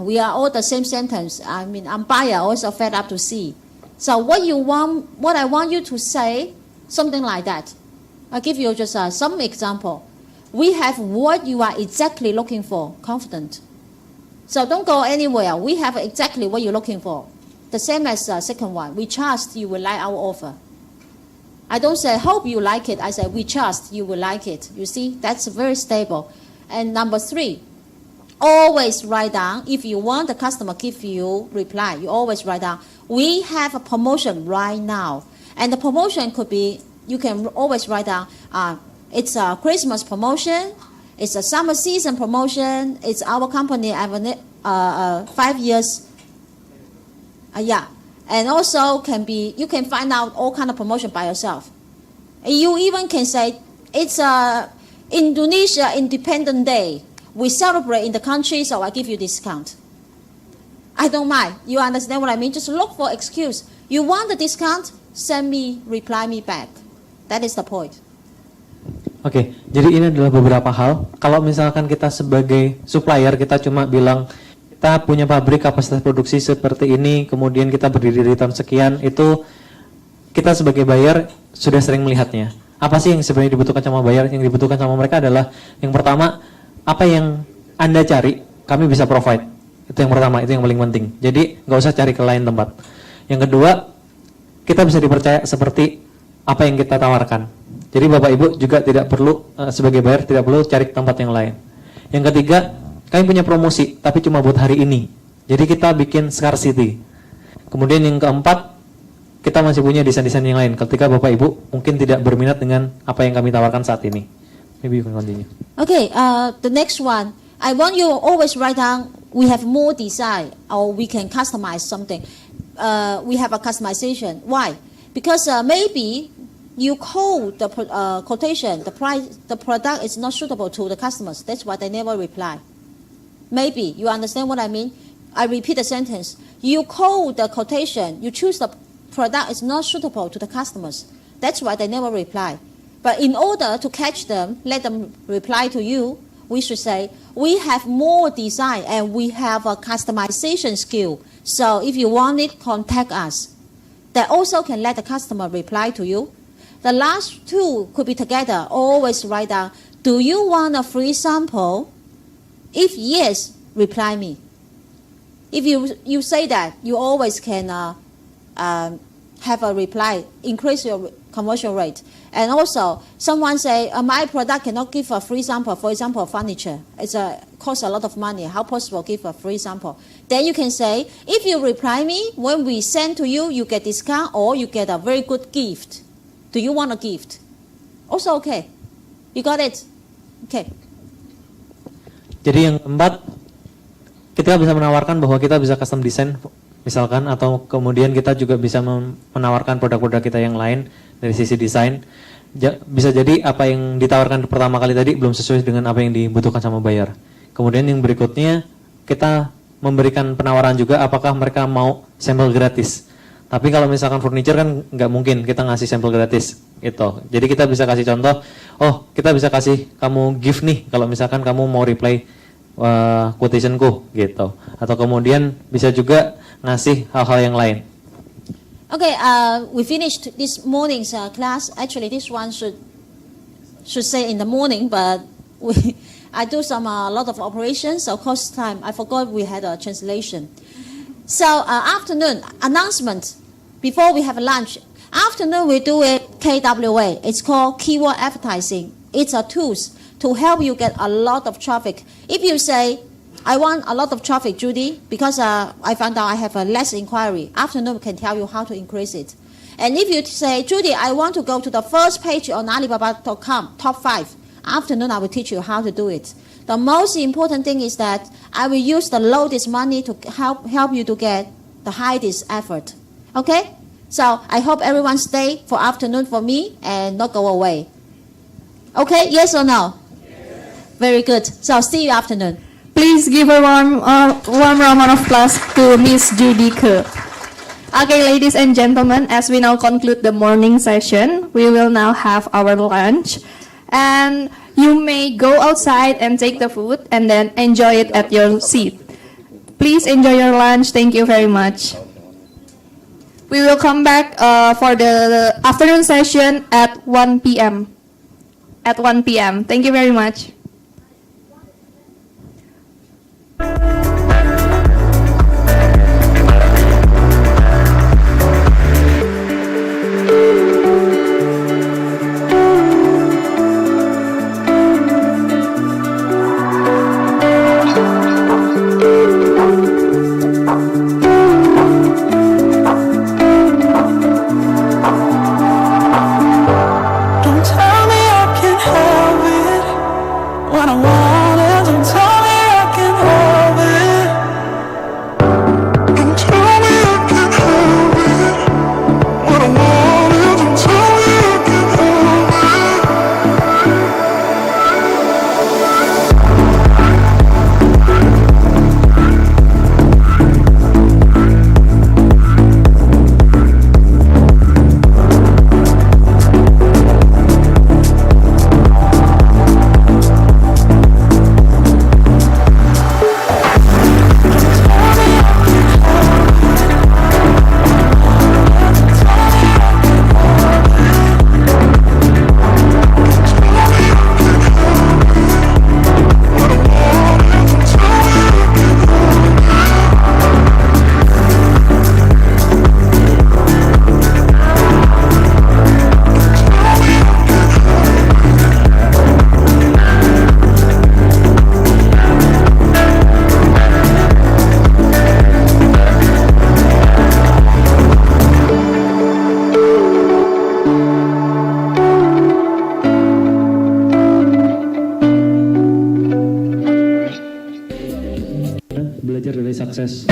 We are all the same sentence. I mean, I'm buyer also fed up to see. So what I want you to say, something like that. I'll give you just some example. We have what you are exactly looking for, confident. So don't go anywhere. We have exactly what you're looking for. The same as the second one. We trust you will like our offer. I don't say, hope you like it. I say, we trust you will like it. You see, that's very stable. And number 3, always write down. If you want the customer give you reply, you always write down. We have a promotion right now. And the promotion could be, you can always write down, it's a Christmas promotion, it's a summer season promotion, it's our company have 5 years. Yeah. And also can be, you can find out all kind of promotion by yourself. And you even can say, it's Indonesia Independent Day. We celebrate in the country, so I give you discount. I don't mind. You understand what I mean? Just look for excuse. You want the discount? Send me, reply me back. That is the point. Oke, jadi ini adalah beberapa hal. Kalau misalkan kita sebagai supplier, kita cuma bilang, kita punya pabrik kapasitas produksi seperti ini, kemudian kita berdiri di tahun sekian, itu kita sebagai buyer sudah sering melihatnya. Apa sih yang sebenarnya dibutuhkan sama buyer? Yang dibutuhkan sama mereka adalah, yang pertama, apa yang Anda cari, kami bisa provide. Itu yang pertama, itu yang paling penting. Jadi, nggak usah cari ke lain tempat. Yang kedua, kita bisa dipercaya seperti apa yang kita tawarkan. Jadi Bapak Ibu juga tidak perlu, sebagai buyer, tidak perlu cari ke tempat yang lain. Yang ketiga, kami punya promosi, tapi cuma buat hari ini. Jadi kita bikin scarcity. Kemudian yang keempat, kita masih punya desain-desain yang lain. Ketika Bapak Ibu mungkin tidak berminat dengan apa yang kami tawarkan saat ini. Maybe you can continue. Okay, the next one. I want you always write down, we have more design, or we can customize something. We have a customization. Why? Because maybe you call the quotation, the price, the product is not suitable to the customers. That's why they never reply. Maybe, you understand what I mean? I repeat the sentence. You call the quotation, you choose the product is not suitable to the customers. That's why they never reply. But in order to catch them, let them reply to you, we should say, we have more design and we have a customization skill. So if you want it, contact us. That also can let the customer reply to you. The last 2 could be together. Always write down, do you want a free sample? If yes, reply me. If you say that, you always can have a reply, increase your conversion rate. And also, someone say, my product cannot give a free sample, for example, furniture. It costs a lot of money. How possible give a free sample? Then you can say, if you reply me, when we send to you, you get discount or you get a very good gift. Do you want a gift? Also okay. You got it? Okay. Jadi yang keempat, kita bisa menawarkan bahwa kita bisa custom design misalkan, atau kemudian kita juga bisa menawarkan produk-produk kita yang lain dari sisi desain. Bisa jadi apa yang ditawarkan pertama kali tadi belum sesuai dengan apa yang dibutuhkan sama buyer. Kemudian yang berikutnya, kita memberikan penawaran juga apakah mereka mau sampel gratis. Tapi kalau misalkan furniture kan nggak mungkin kita ngasih sampel gratis gitu. Jadi kita bisa kasih contoh, oh kita bisa kasih kamu gift nih kalau misalkan kamu mau reply quotationku gitu. Atau kemudian bisa juga ngasih hal-hal yang lain. Okay, we finished this morning's class. Actually, this one should say in the morning, but I do some a lot of operations. So cost time. I forgot we had a translation. So afternoon announcement before we have lunch. Afternoon we do it KWA. It's called keyword advertising. It's a tools to help you get a lot of traffic. If you say, I want a lot of traffic, Judy, because I found out I have a less inquiry. Afternoon can tell you how to increase it. And if you say, Judy, I want to go to the first page on Alibaba.com, top 5. Afternoon, I will teach you how to do it. The most important thing is that I will use the lowest money to help you to get the highest effort. Okay? So I hope everyone stay for afternoon for me and not go away. Okay? Yes or no? Yes. Very good. So see you afternoon. Please give a warm round of applause to Miss Judy Ke. Okay, ladies and gentlemen, as we now conclude the morning session, we will now have our lunch. And you may go outside and take the food and then enjoy it at your seat. Please enjoy your lunch. Thank you very much. We will come back for the afternoon session at 1 p.m. At 1 p.m. Thank you very much. Belajar dari sukses.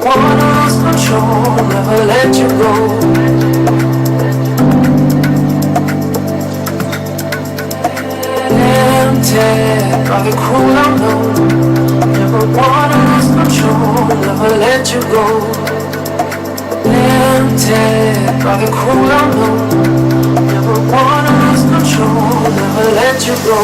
wanna lose control, never let you go. Tempted by the cruel unknown, never wanna lose control, never let you go. Tempted by the cruel unknown, never wanna lose control, never let you go.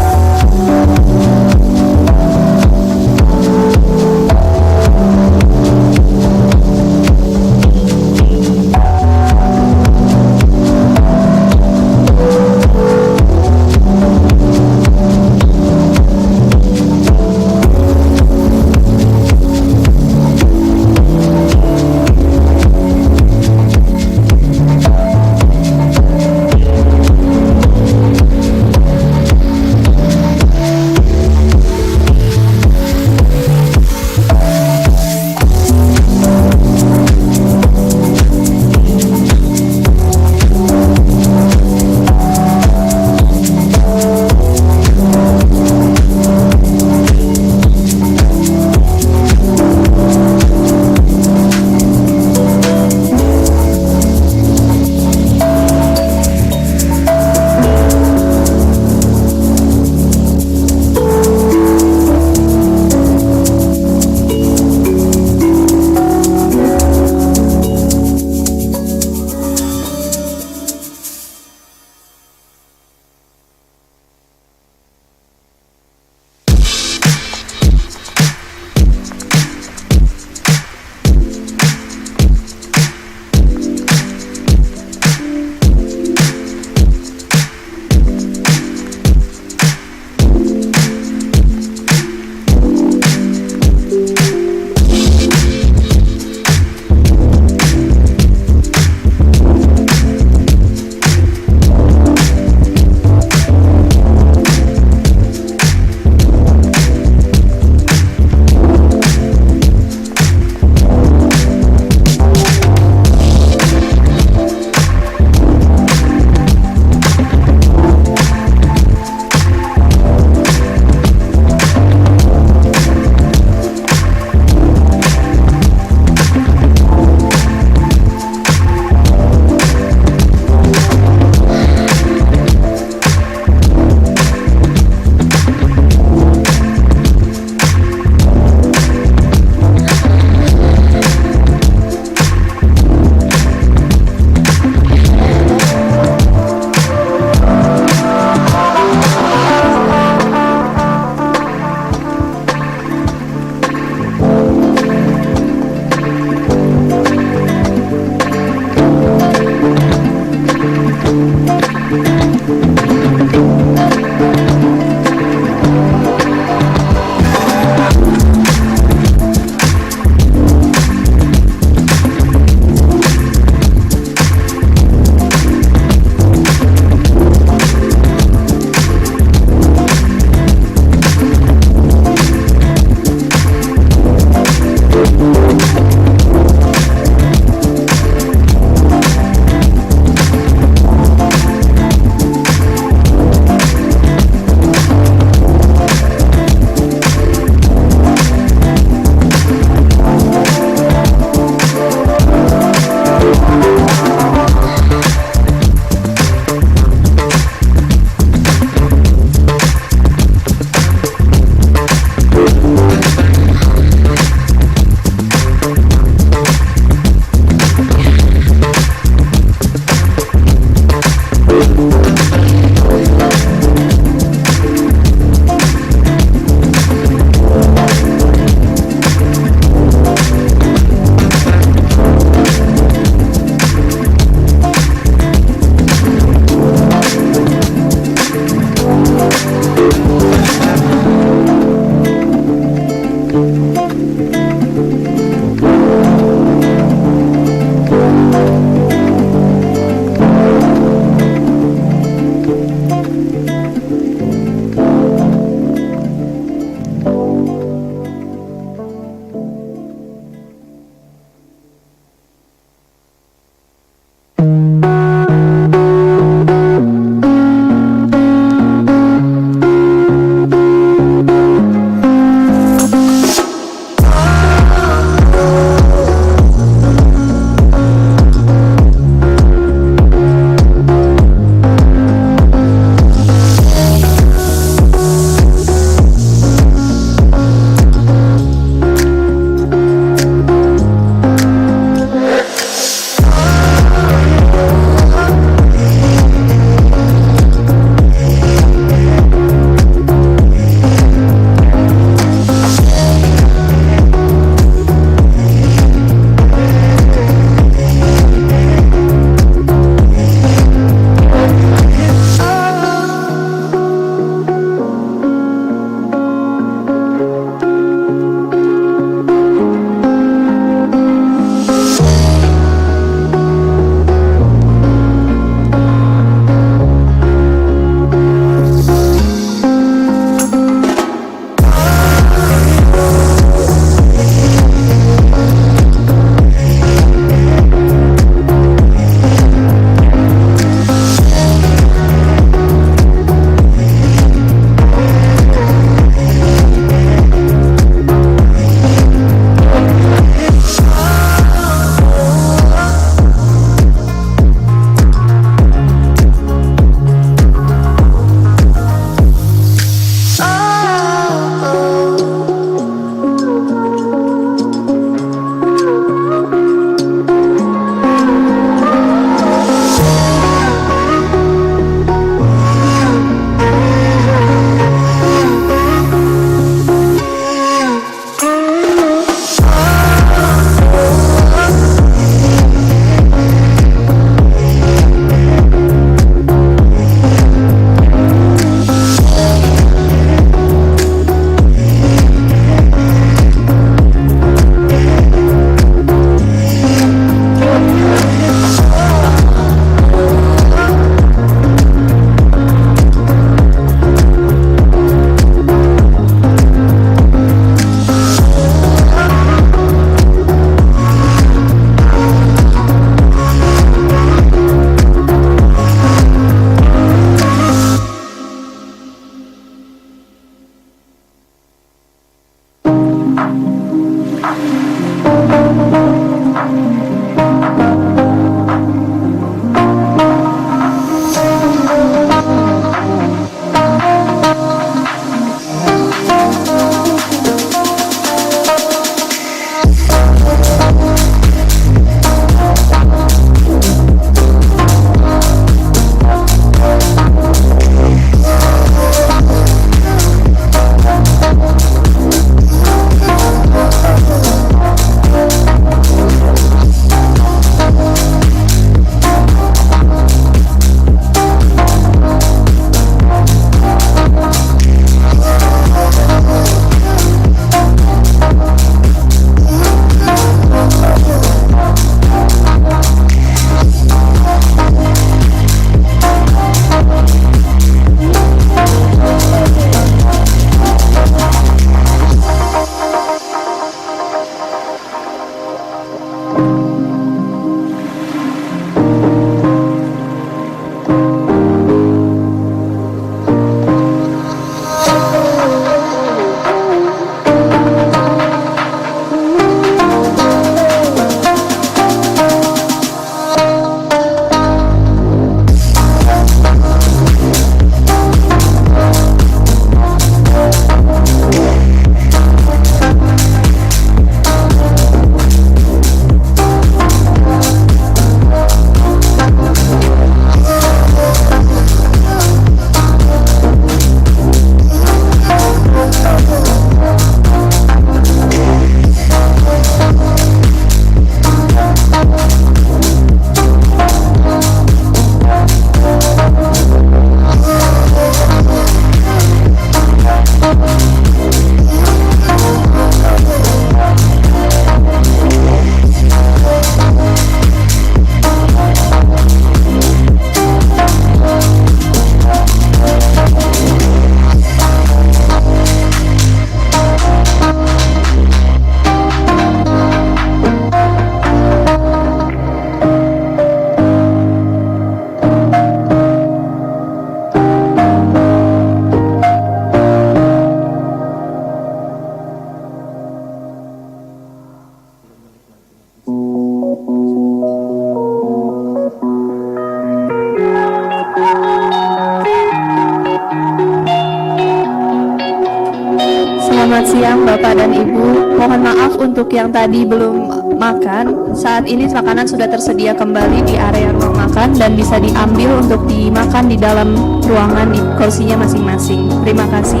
Selamat siang Bapak dan Ibu. Mohon maaf untuk yang tadi belum makan. Saat ini makanan sudah tersedia kembali di area ruang makan dan bisa diambil untuk dimakan di dalam ruangan di kursinya masing-masing. Terima kasih.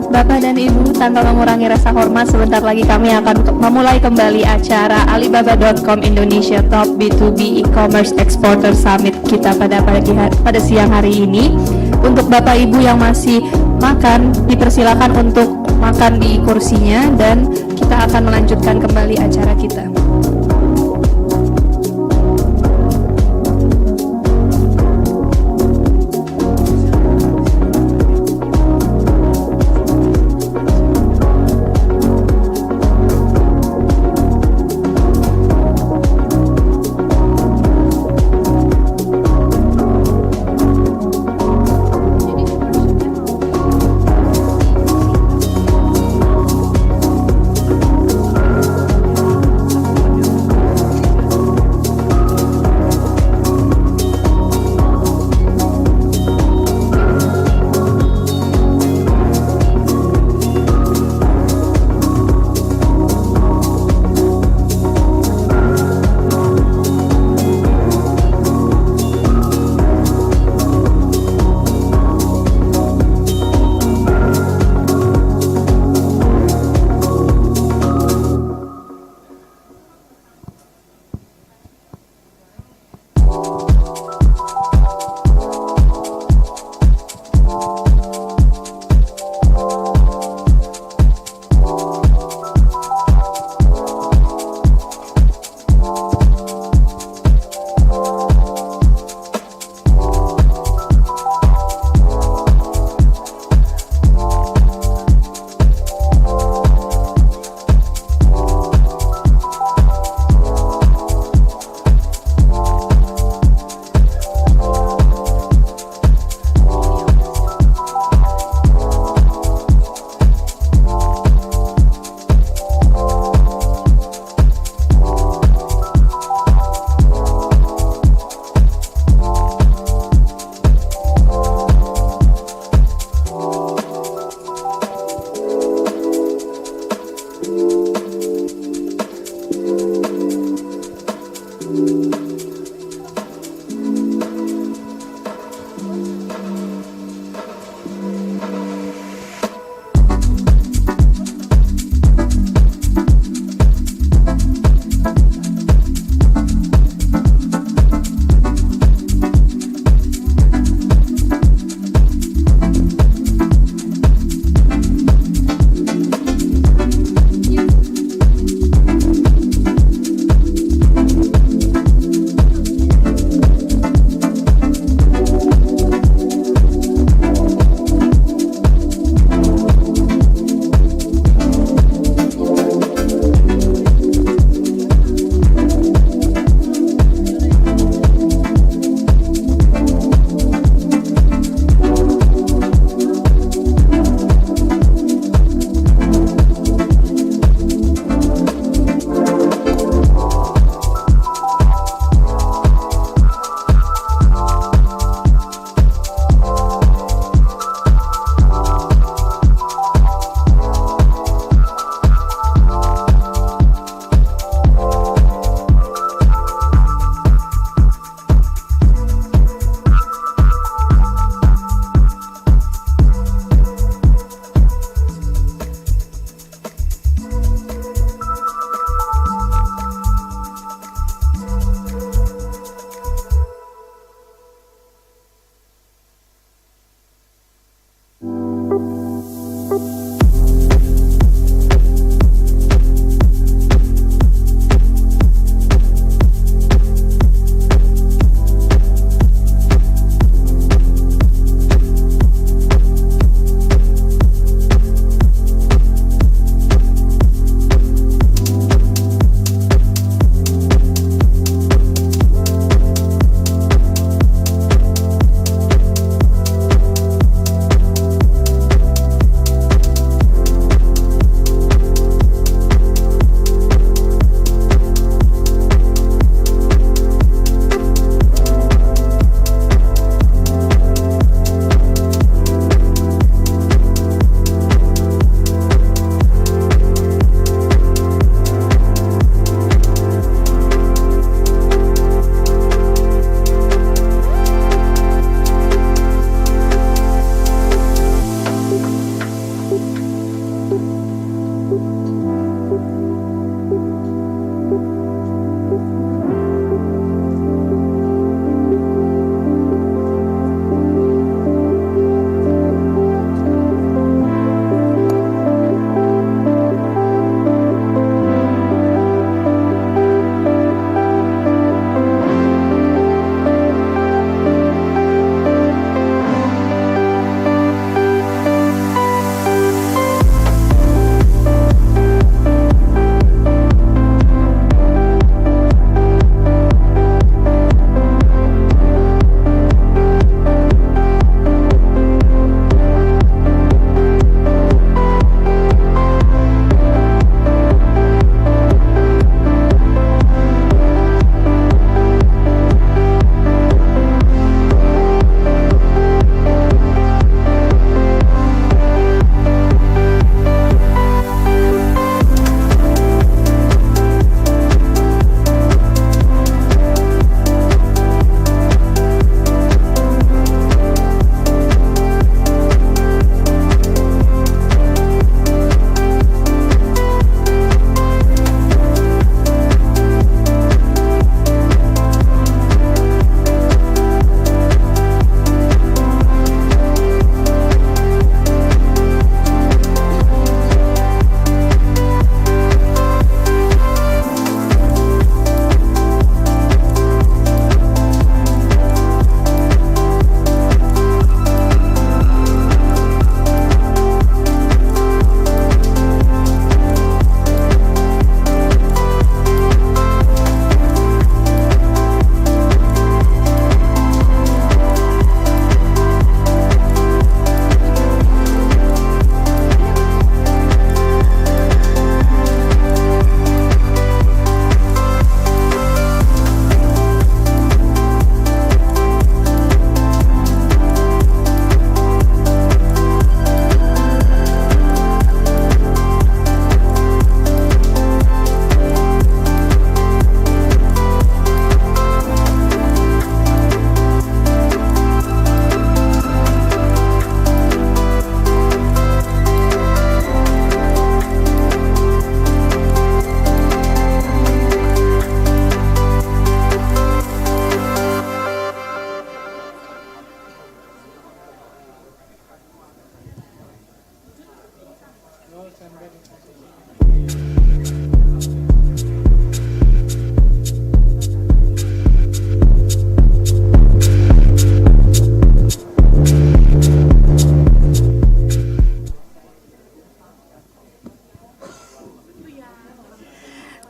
Bapak dan Ibu, tanpa mengurangi rasa hormat, sebentar lagi kami akan memulai kembali acara Alibaba.com Indonesia Top B2B E-commerce Exporter Summit kita pada siang hari ini. Untuk Bapak Ibu yang masih makan, dipersilakan untuk makan di kursinya dan kita akan melanjutkan kembali acara kita.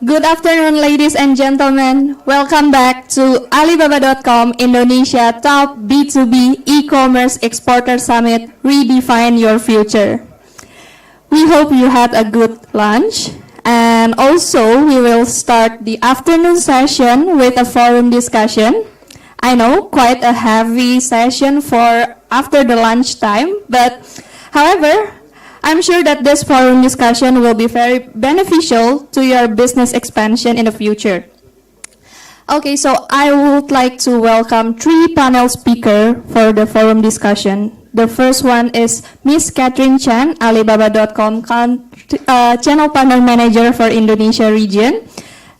Good afternoon, ladies and gentlemen. Welcome back to Alibaba.com Indonesia Top B2B E-commerce Exporter Summit. Redefine your future. We hope you had a good lunch, and also we will start the afternoon session with a forum discussion. I know, quite a heavy session for after the lunch time, but however, I'm sure that this forum discussion will be very beneficial to your business expansion in the future. Okay, so I would like to welcome 3 panel speakers for the forum discussion. The first one is Miss Catherine Chan, Alibaba.com Channel Partner Manager for Indonesia region.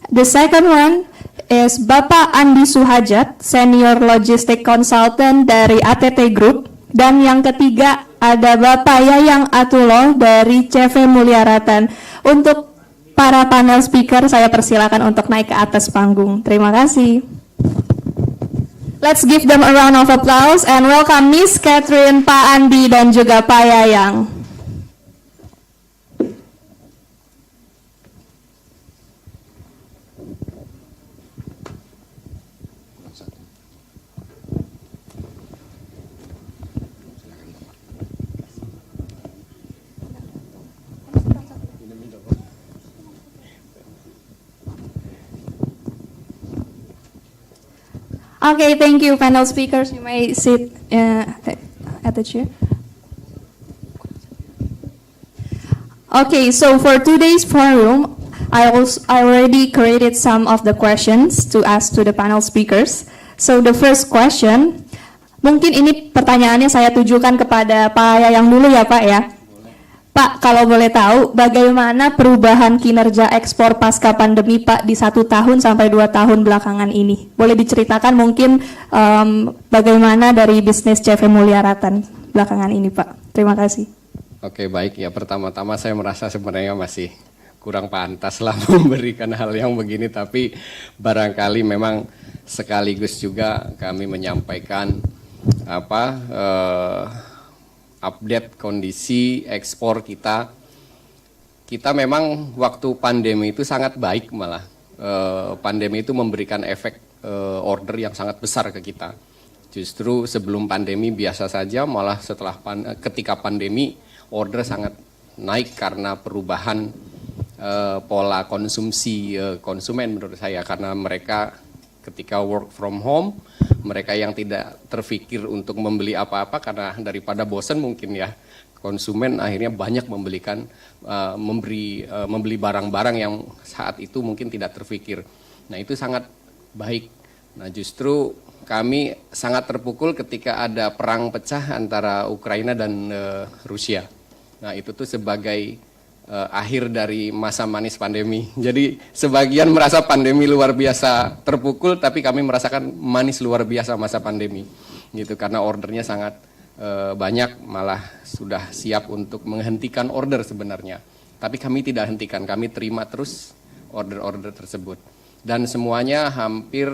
The second one is Bapak Andi Suhajat, Senior Logistic Consultant dari ATT Group. Dan yang ketiga ada Bapak Yayang Atullah dari CV Mulyaratan. Untuk para panel speaker, saya persilakan untuk naik ke atas panggung. Terima kasih. Let's give them a round of applause and welcome Miss Catherine, Pak Andi, dan juga Pak Yayang. Okay, thank you, panel speakers. You may sit at the chair. Okay, so for today's forum, I already created some of the questions to ask to the panel speakers. So the first question, mungkin ini pertanyaannya saya tujukan kepada Pak Yayang dulu ya Pak ya. Pak, kalau boleh tahu, bagaimana perubahan kinerja ekspor pasca pandemi Pak di 1 tahun sampai 2 tahun belakangan ini? Boleh diceritakan mungkin bagaimana dari bisnis CV Mulyaratan belakangan ini Pak? Terima kasih. Oke, baik ya. Pertama-tama saya merasa sebenarnya masih kurang pantas lah memberikan hal yang begini, tapi barangkali memang sekaligus juga kami menyampaikan update kondisi ekspor kita. Kita memang waktu pandemi itu sangat baik malah. Pandemi itu memberikan efek order yang sangat besar ke kita. Justru sebelum pandemi biasa saja, malah setelah ketika pandemi order sangat naik karena perubahan pola konsumsi konsumen menurut saya, karena mereka ketika work from home, mereka yang tidak terfikir untuk membeli apa-apa karena daripada bosan mungkin ya, konsumen akhirnya banyak membeli barang-barang yang saat itu mungkin tidak terfikir. Nah itu sangat baik. Nah justru kami sangat terpukul ketika ada perang pecah antara Ukraina dan Rusia. Nah itu tuh sebagai akhir dari masa manis pandemi. Jadi sebagian merasa pandemi luar biasa terpukul, tapi kami merasakan manis luar biasa masa pandemi. Gitu, karena ordernya sangat banyak, malah sudah siap untuk menghentikan order sebenarnya. Tapi kami tidak hentikan, kami terima terus order-order tersebut. Dan semuanya hampir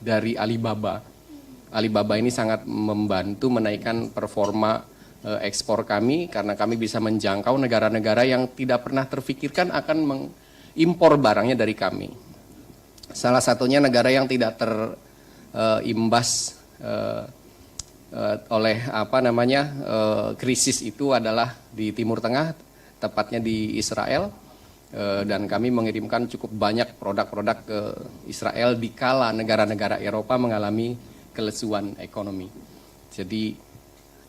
dari Alibaba. Alibaba ini sangat membantu menaikkan performa ekspor kami, karena kami bisa menjangkau negara-negara yang tidak pernah terfikirkan akan mengimpor barangnya dari kami. Salah satunya negara yang tidak terimbas oleh krisis itu adalah di Timur Tengah, tepatnya di Israel, dan kami mengirimkan cukup banyak produk-produk ke Israel di kala negara-negara Eropa mengalami kelesuan ekonomi. Jadi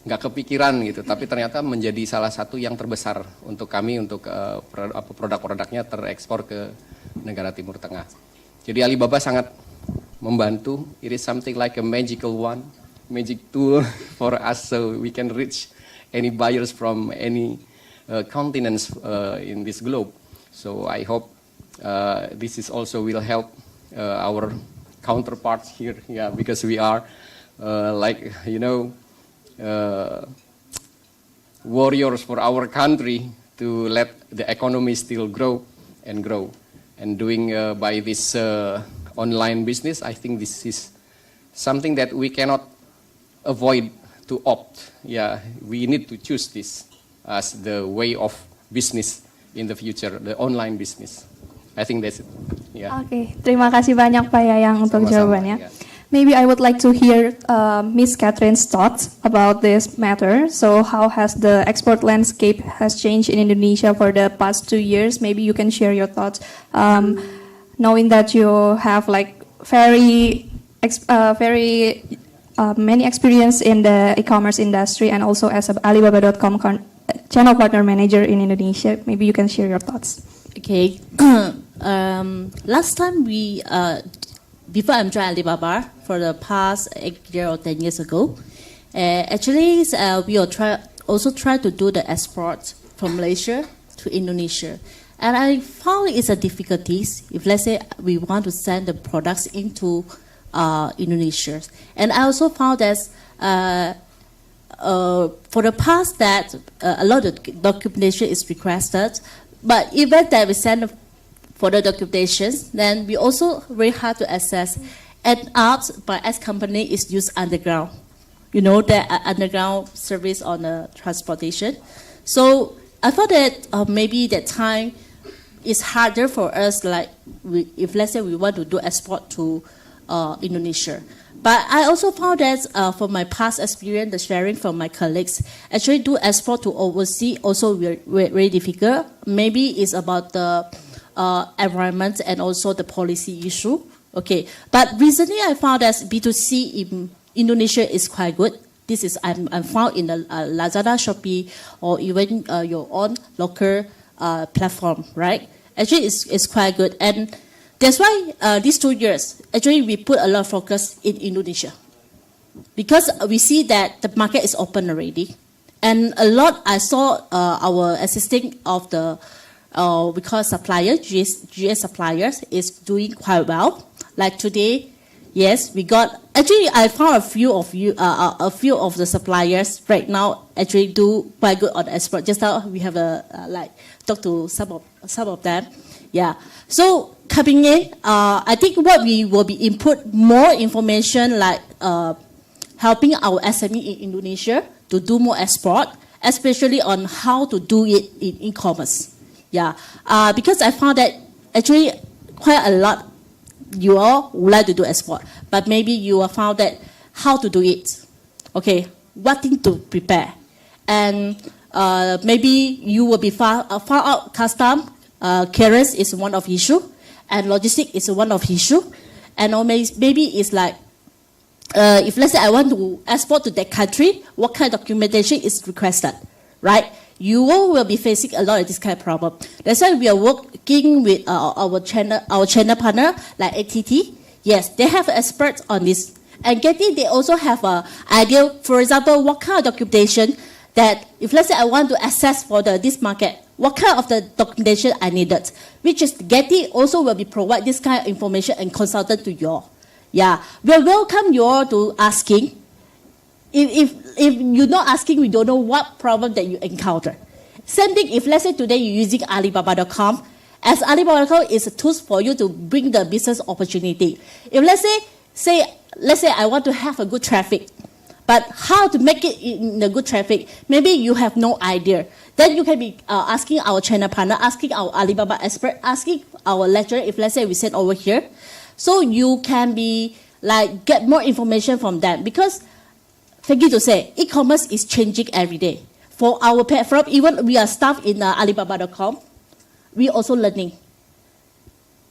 nggak kepikiran gitu, tapi ternyata menjadi salah satu yang terbesar untuk kami, untuk produk-produknya terekspor ke negara Timur Tengah. Jadi Alibaba sangat membantu. It is something like a magic tool for us, so we can reach any buyers from any continents in this globe. So I hope this is also will help our counterparts here, yeah, because we are warriors for our country to let the economy still grow. And doing by this online business, I think this is something that we cannot avoid to opt. Yeah, we need to choose this as the way of business in the future, the online business. I think that's it. Yeah. Oke, terima kasih banyak Pak Yayang untuk Sama-sama, jawabannya. ya. Maybe I would like to hear Miss Catherine's thoughts about this matter. So how has the export landscape has changed in Indonesia for the past 2 years? Maybe you can share your thoughts, knowing that you have like very many experience in the e-commerce industry and also as a Alibaba.com channel partner manager in Indonesia. Maybe you can share your thoughts. Okay. Last time before I'm joined Alibaba for the past 8 years or 10 years ago, actually we also try to do the export from Malaysia to Indonesia. And I found it's a difficulties if let's say we want to send the products into Indonesia. And I also found that for the past that a lot of documentation is requested, but even that we send for the documentations, then we also very hard to access. And out by S company is used underground. You know, the underground service on the transportation. So I thought that maybe that time is harder for us, like if let's say we want to do export to Indonesia. But I also found that from my past experience, the sharing from my colleagues, actually do export to overseas also very difficult. Maybe it's about the environment and also the policy issue. Okay, but recently I found that B2C in Indonesia is quite good. This is I'm found in the Lazada, Shopee, or even your own local platform, right? Actually, it's quite good, and that's why these 2 years actually we put a lot of focus in Indonesia because we see that the market is open already, and a lot I saw our assisting of the we call supplier GS suppliers is doing quite well. Like today, yes, we got actually I found a few of the suppliers right now actually do quite good on export. Just now we have like talked to some of them, yeah. So coming in, I think what we will be input more information like helping our SME in Indonesia to do more export, especially on how to do it in e-commerce. Yeah, because I found that actually quite a lot you all would like to do export, but maybe you have found that how to do it. Okay, what thing to prepare, and maybe you will be far out custom clearance is one of issue, and logistic is one of issue, and or maybe it's like if let's say I want to export to that country, what kind of documentation is requested, right? You all will be facing a lot of this kind of problem. That's why we are working with our channel partner like ATT. Yes, they have experts on this. And Getty, they also have an idea, for example, what kind of documentation that, if let's say I want to access for this market, what kind of the documentation I needed, which is Getty also will be provide this kind of information and consultant to you all. Yeah, we welcome you all to asking. If you're not asking, we don't know what problem that you encounter. Same thing if let's say today you're using Alibaba.com, as Alibaba.com is a tool for you to bring the business opportunity. If let's say I want to have a good traffic, but how to make it in a good traffic, maybe you have no idea. Then you can be asking our channel partner, asking our Alibaba expert, asking our lecturer, if let's say we send over here. So you can be like get more information from them, because forgive to say, e-commerce is changing every day. For our platform, even we are staff in Alibaba.com, we also learning.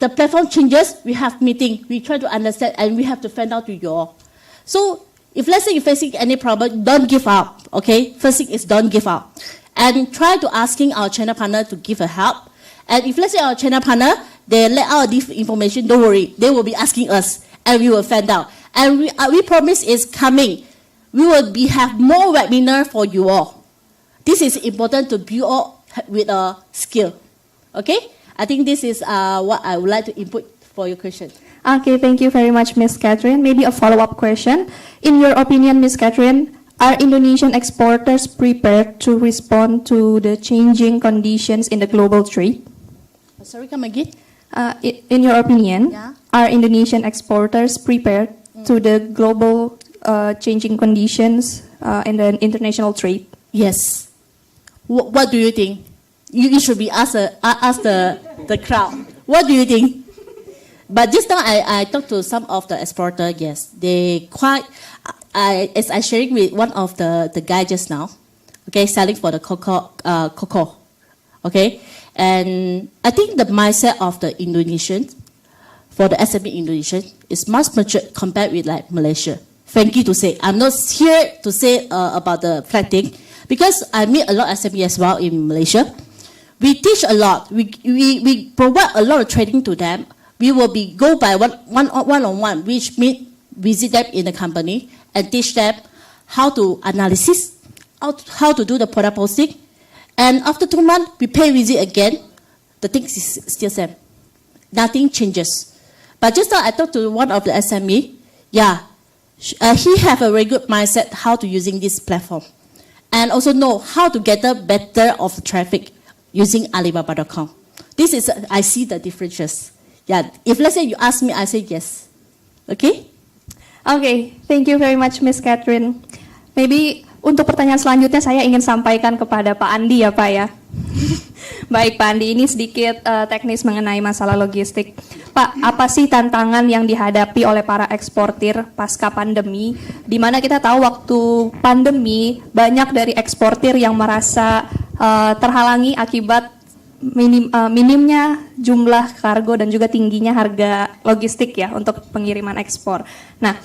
The platform changes, we have meeting, we try to understand, and we have to find out to you all. So if let's say you're facing any problem, don't give up, okay? First thing is don't give up. And try to asking our channel partner to give a help. And if let's say our channel partner, they let out this information, don't worry, they will be asking us, and we will find out. And we promise is coming. We will have more webinar for you all. This is important to build all with a skill. Okay? I think this is what I would like to input for your question. Okay, thank you very much, Ms. Catherine. Maybe a follow-up question. In your opinion, Ms. Catherine, are Indonesian exporters prepared to respond to the changing conditions in the global trade? Sorry, come again? In your opinion, are Indonesian exporters prepared to the global changing conditions in the international trade? Yes. What do you think? You should be asked the crowd. What do you think? But just now I talked to some of the exporter, yes. They quite, as I sharing with one of the guy just now, okay, selling for the cocoa, okay? And I think the mindset of the Indonesian, for the SME Indonesian, is much mature compared with like Malaysia. Frankly to say, I'm not here to say about the flat thing, because I meet a lot of SME as well in Malaysia. We teach a lot. We provide a lot of training to them. We will go by one-on-one, which means visit them in the company and teach them how to analysis, how to do the product posting. And after 2 months, we pay visit again. The thing is still same. Nothing changes. But just now I talked to one of the SME. Yeah, he have a very good mindset how to using this platform. And also know how to get the better of the traffic using Alibaba.com. This is, I see the differences. Yeah, if let's say you ask me, I say yes. Okay? Okay, thank you very much, Miss Catherine. Maybe untuk pertanyaan selanjutnya saya ingin sampaikan kepada Pak Andi ya Pak ya. Baik Pak Andi, ini sedikit teknis mengenai masalah logistik. Pak, apa sih tantangan yang dihadapi oleh para eksportir pasca pandemi? Di mana kita tahu waktu pandemi banyak dari eksportir yang merasa terhalangi akibat minimnya jumlah kargo dan juga tingginya harga logistik ya untuk pengiriman ekspor. Nah,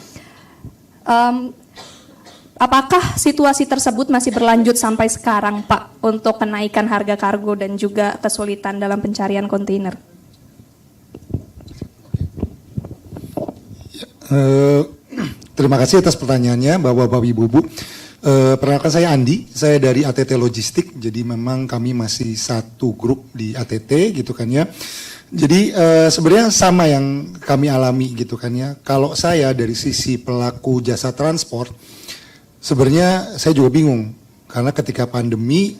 apakah situasi tersebut masih berlanjut sampai sekarang, Pak, untuk kenaikan harga kargo dan juga kesulitan dalam pencarian kontainer? Terima kasih atas pertanyaannya, Bapak-Bapak, Ibu-Ibu. Perkenalkan saya Andi, saya dari ATT Logistik, jadi memang kami masih satu grup di ATT gitu kan ya. Jadi sebenarnya sama yang kami alami gitu kan ya. Kalau saya dari sisi pelaku jasa transport, sebenarnya saya juga bingung karena ketika pandemi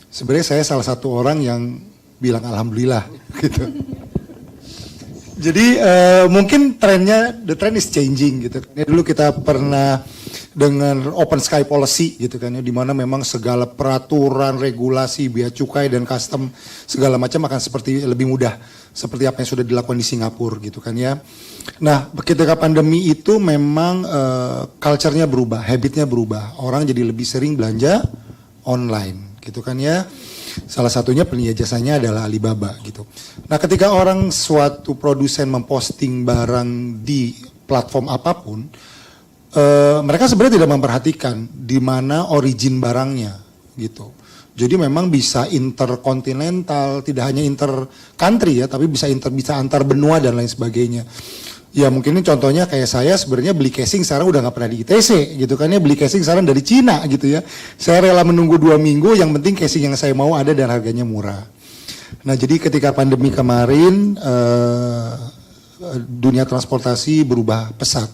sebenarnya saya salah satu orang yang bilang alhamdulillah gitu. Jadi mungkin trennya, the trend is changing gitu. Dulu kita pernah dengan open sky policy gitu kan ya, di mana memang segala peraturan, regulasi, bea cukai dan custom segala macam akan seperti lebih mudah seperti apa yang sudah dilakukan di Singapura gitu kan ya. Nah, ketika pandemi itu memang culture-nya berubah, habitnya berubah. Orang jadi lebih sering belanja online gitu kan ya. Salah satunya penyedia jasanya adalah Alibaba gitu. Nah, ketika orang suatu produsen memposting barang di platform apapun, mereka sebenarnya tidak memperhatikan di mana origin barangnya gitu. Jadi memang bisa interkontinental, tidak hanya inter country ya, tapi bisa antar benua dan lain sebagainya. Ya mungkin ini contohnya kayak saya sebenarnya beli casing sekarang udah nggak pernah di ITC gitu kan ya, beli casing sekarang dari Cina gitu ya. Saya rela menunggu 2 minggu, yang penting casing yang saya mau ada dan harganya murah. Nah jadi ketika pandemi kemarin dunia transportasi berubah pesat,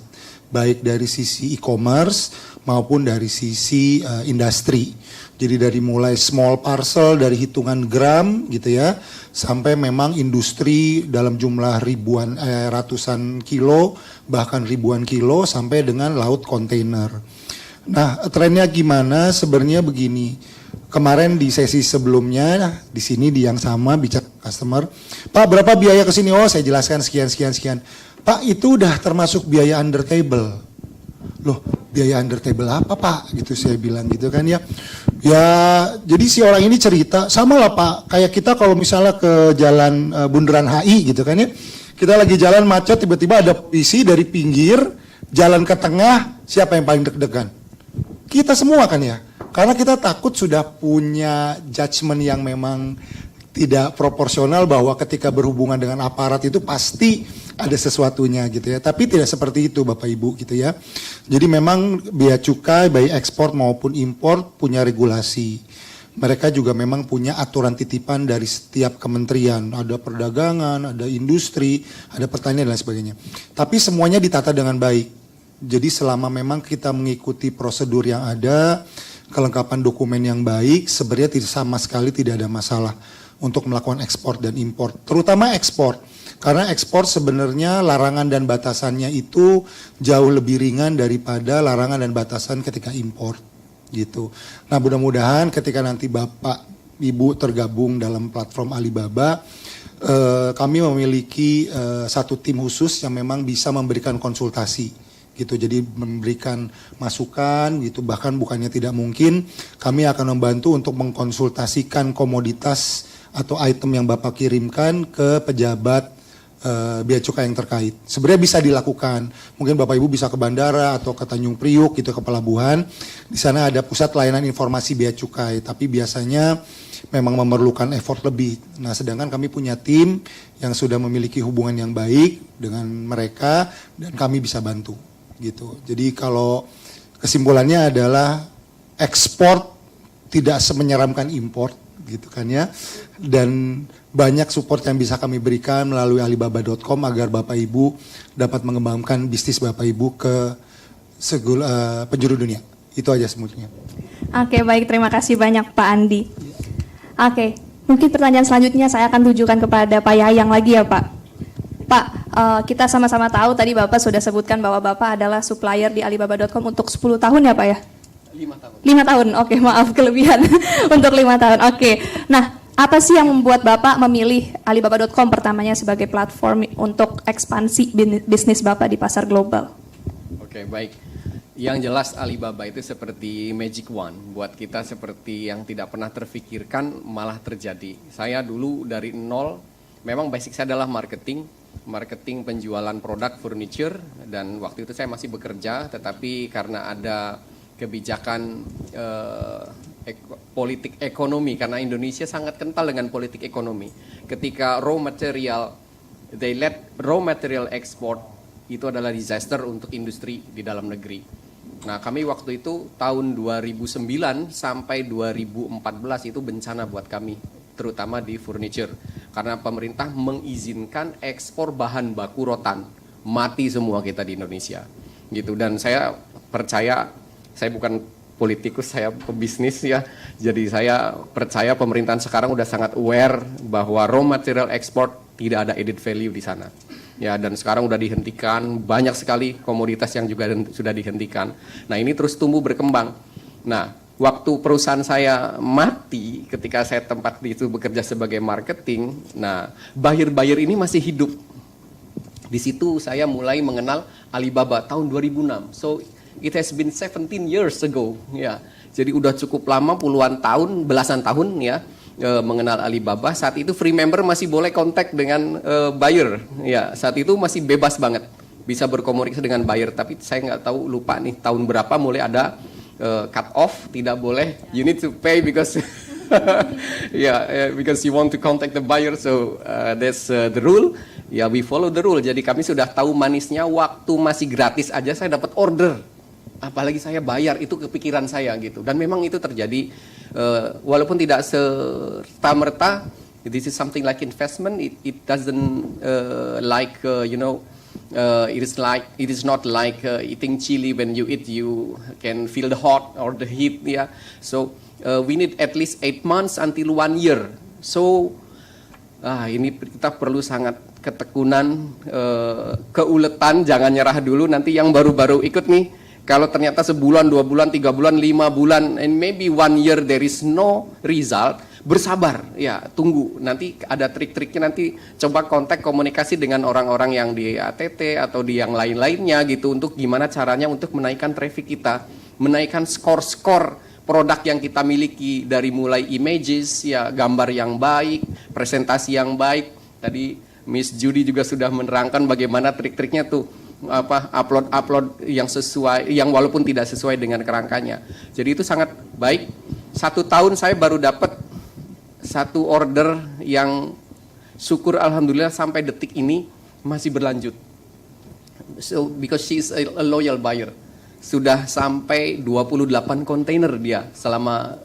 baik dari sisi e-commerce maupun dari sisi industri. Jadi dari mulai small parcel dari hitungan gram gitu ya, sampai memang industri dalam jumlah ribuan, ratusan kilo, bahkan ribuan kilo sampai dengan laut kontainer. Nah trennya gimana? Sebenarnya begini, kemarin di sesi sebelumnya di sini di yang sama bicara customer, Pak berapa biaya ke sini? Oh saya jelaskan sekian. Pak itu udah termasuk biaya under table. Loh biaya under table apa Pak? Gitu saya bilang gitu kan ya. Ya jadi si orang ini cerita, sama lah Pak, kayak kita kalau misalnya ke jalan Bundaran HI gitu kan ya. Kita lagi jalan macet, tiba-tiba ada polisi dari pinggir, jalan ke tengah, siapa yang paling deg-degan? Kita semua kan ya. Karena kita takut sudah punya judgement yang memang tidak proporsional bahwa ketika berhubungan dengan aparat itu pasti ada sesuatunya gitu ya. Tapi tidak seperti itu Bapak Ibu gitu ya. Jadi memang bea cukai baik ekspor maupun impor punya regulasi. Mereka juga memang punya aturan titipan dari setiap kementerian. Ada perdagangan, ada industri, ada pertanian dan lain sebagainya. Tapi semuanya ditata dengan baik. Jadi selama memang kita mengikuti prosedur yang ada, kelengkapan dokumen yang baik, sebenarnya sama sekali tidak ada masalah untuk melakukan ekspor dan impor, terutama ekspor. Karena ekspor sebenarnya larangan dan batasannya itu jauh lebih ringan daripada larangan dan batasan ketika impor gitu. Nah mudah-mudahan ketika nanti Bapak Ibu tergabung dalam platform Alibaba, kami memiliki satu tim khusus yang memang bisa memberikan konsultasi gitu, jadi memberikan masukan gitu, bahkan bukannya tidak mungkin kami akan membantu untuk mengkonsultasikan komoditas atau item yang Bapak kirimkan ke pejabat bea cukai yang terkait. Sebenarnya bisa dilakukan. Mungkin Bapak Ibu bisa ke bandara atau ke Tanjung Priuk gitu, ke pelabuhan. Di sana ada pusat layanan informasi bea cukai, tapi biasanya memang memerlukan effort lebih. Nah, sedangkan kami punya tim yang sudah memiliki hubungan yang baik dengan mereka dan kami bisa bantu gitu. Jadi kalau kesimpulannya adalah ekspor tidak semenyeramkan import gitu kan ya. Dan banyak support yang bisa kami berikan melalui alibaba.com agar Bapak Ibu dapat mengembangkan bisnis Bapak Ibu ke penjuru dunia. Itu aja semuanya. Oke, baik, terima kasih banyak Pak Andi. Oke, mungkin pertanyaan selanjutnya saya akan tujukan kepada Pak Yayang lagi ya Pak. Pak, kita sama-sama tahu tadi Bapak sudah sebutkan bahwa Bapak adalah supplier di alibaba.com untuk 10 tahun ya Pak ya? 5 tahun. 5 tahun, oke, maaf kelebihan untuk 5 tahun, oke. Nah, apa sih yang membuat Bapak memilih alibaba.com pertamanya sebagai platform untuk ekspansi bisnis Bapak di pasar global? Oke, baik. Yang jelas Alibaba itu seperti magic wand. Buat kita seperti yang tidak pernah terfikirkan malah terjadi. Saya dulu dari nol, memang basic saya adalah marketing penjualan produk furniture, dan waktu itu saya masih bekerja, tetapi karena ada kebijakan politik ekonomi, karena Indonesia sangat kental dengan politik ekonomi. Ketika raw material export itu adalah disaster untuk industri di dalam negeri. Nah, kami waktu itu tahun 2009 sampai 2014 itu bencana buat kami, terutama di furniture. Karena pemerintah mengizinkan ekspor bahan baku rotan. Mati semua kita di Indonesia. Gitu, dan saya percaya, saya bukan politikus, saya pebisnis ya. Jadi saya percaya pemerintahan sekarang udah sangat aware bahwa raw material export tidak ada added value di sana. Ya, dan sekarang udah dihentikan, banyak sekali komoditas yang juga sudah dihentikan. Nah, ini terus tumbuh berkembang. Nah, waktu perusahaan saya mati, ketika saya tempat itu bekerja sebagai marketing, nah, buyer-buyer ini masih hidup. Di situ saya mulai mengenal Alibaba tahun 2006. So, it has been 17 years ago, ya. Jadi udah cukup lama, puluhan tahun, belasan tahun ya, mengenal Alibaba. Saat itu free member masih boleh kontak dengan buyer, ya. Saat itu masih bebas banget, bisa berkomunikasi dengan buyer. Tapi saya nggak tahu, lupa nih tahun berapa mulai ada cut off, tidak boleh. You need to pay because because you want to contact the buyer. So that's the rule. Ya, we follow the rule. Jadi kami sudah tahu manisnya, waktu masih gratis aja saya dapat order. Apalagi saya bayar, itu kepikiran saya gitu. Dan memang itu terjadi, walaupun tidak serta-merta, this is something like investment, it doesn't it is not like eating chili. When you eat, you can feel the hot or the heat, yeah. So we need at least 8 months until 1 year. So ini kita perlu sangat ketekunan, keuletan, jangan nyerah dulu. Nanti yang baru-baru ikut nih, kalau ternyata sebulan, 2 bulan, 3 bulan, 5 bulan, and maybe 1 year there is no result, bersabar, ya, tunggu. Nanti ada trik-triknya, nanti coba kontak, komunikasi dengan orang-orang yang di ATT atau di yang lain-lainnya gitu, untuk gimana caranya untuk menaikkan traffic kita, menaikkan skor-skor produk yang kita miliki, dari mulai images, ya, gambar yang baik, presentasi yang baik. Tadi Miss Judy juga sudah menerangkan bagaimana trik-triknya tuh, upload yang sesuai, yang walaupun tidak sesuai dengan kerangkanya. Jadi itu sangat baik. 1 tahun saya baru dapat 1 order yang syukur alhamdulillah sampai detik ini masih berlanjut. So because she is a loyal buyer. Sudah sampai 28 kontainer dia selama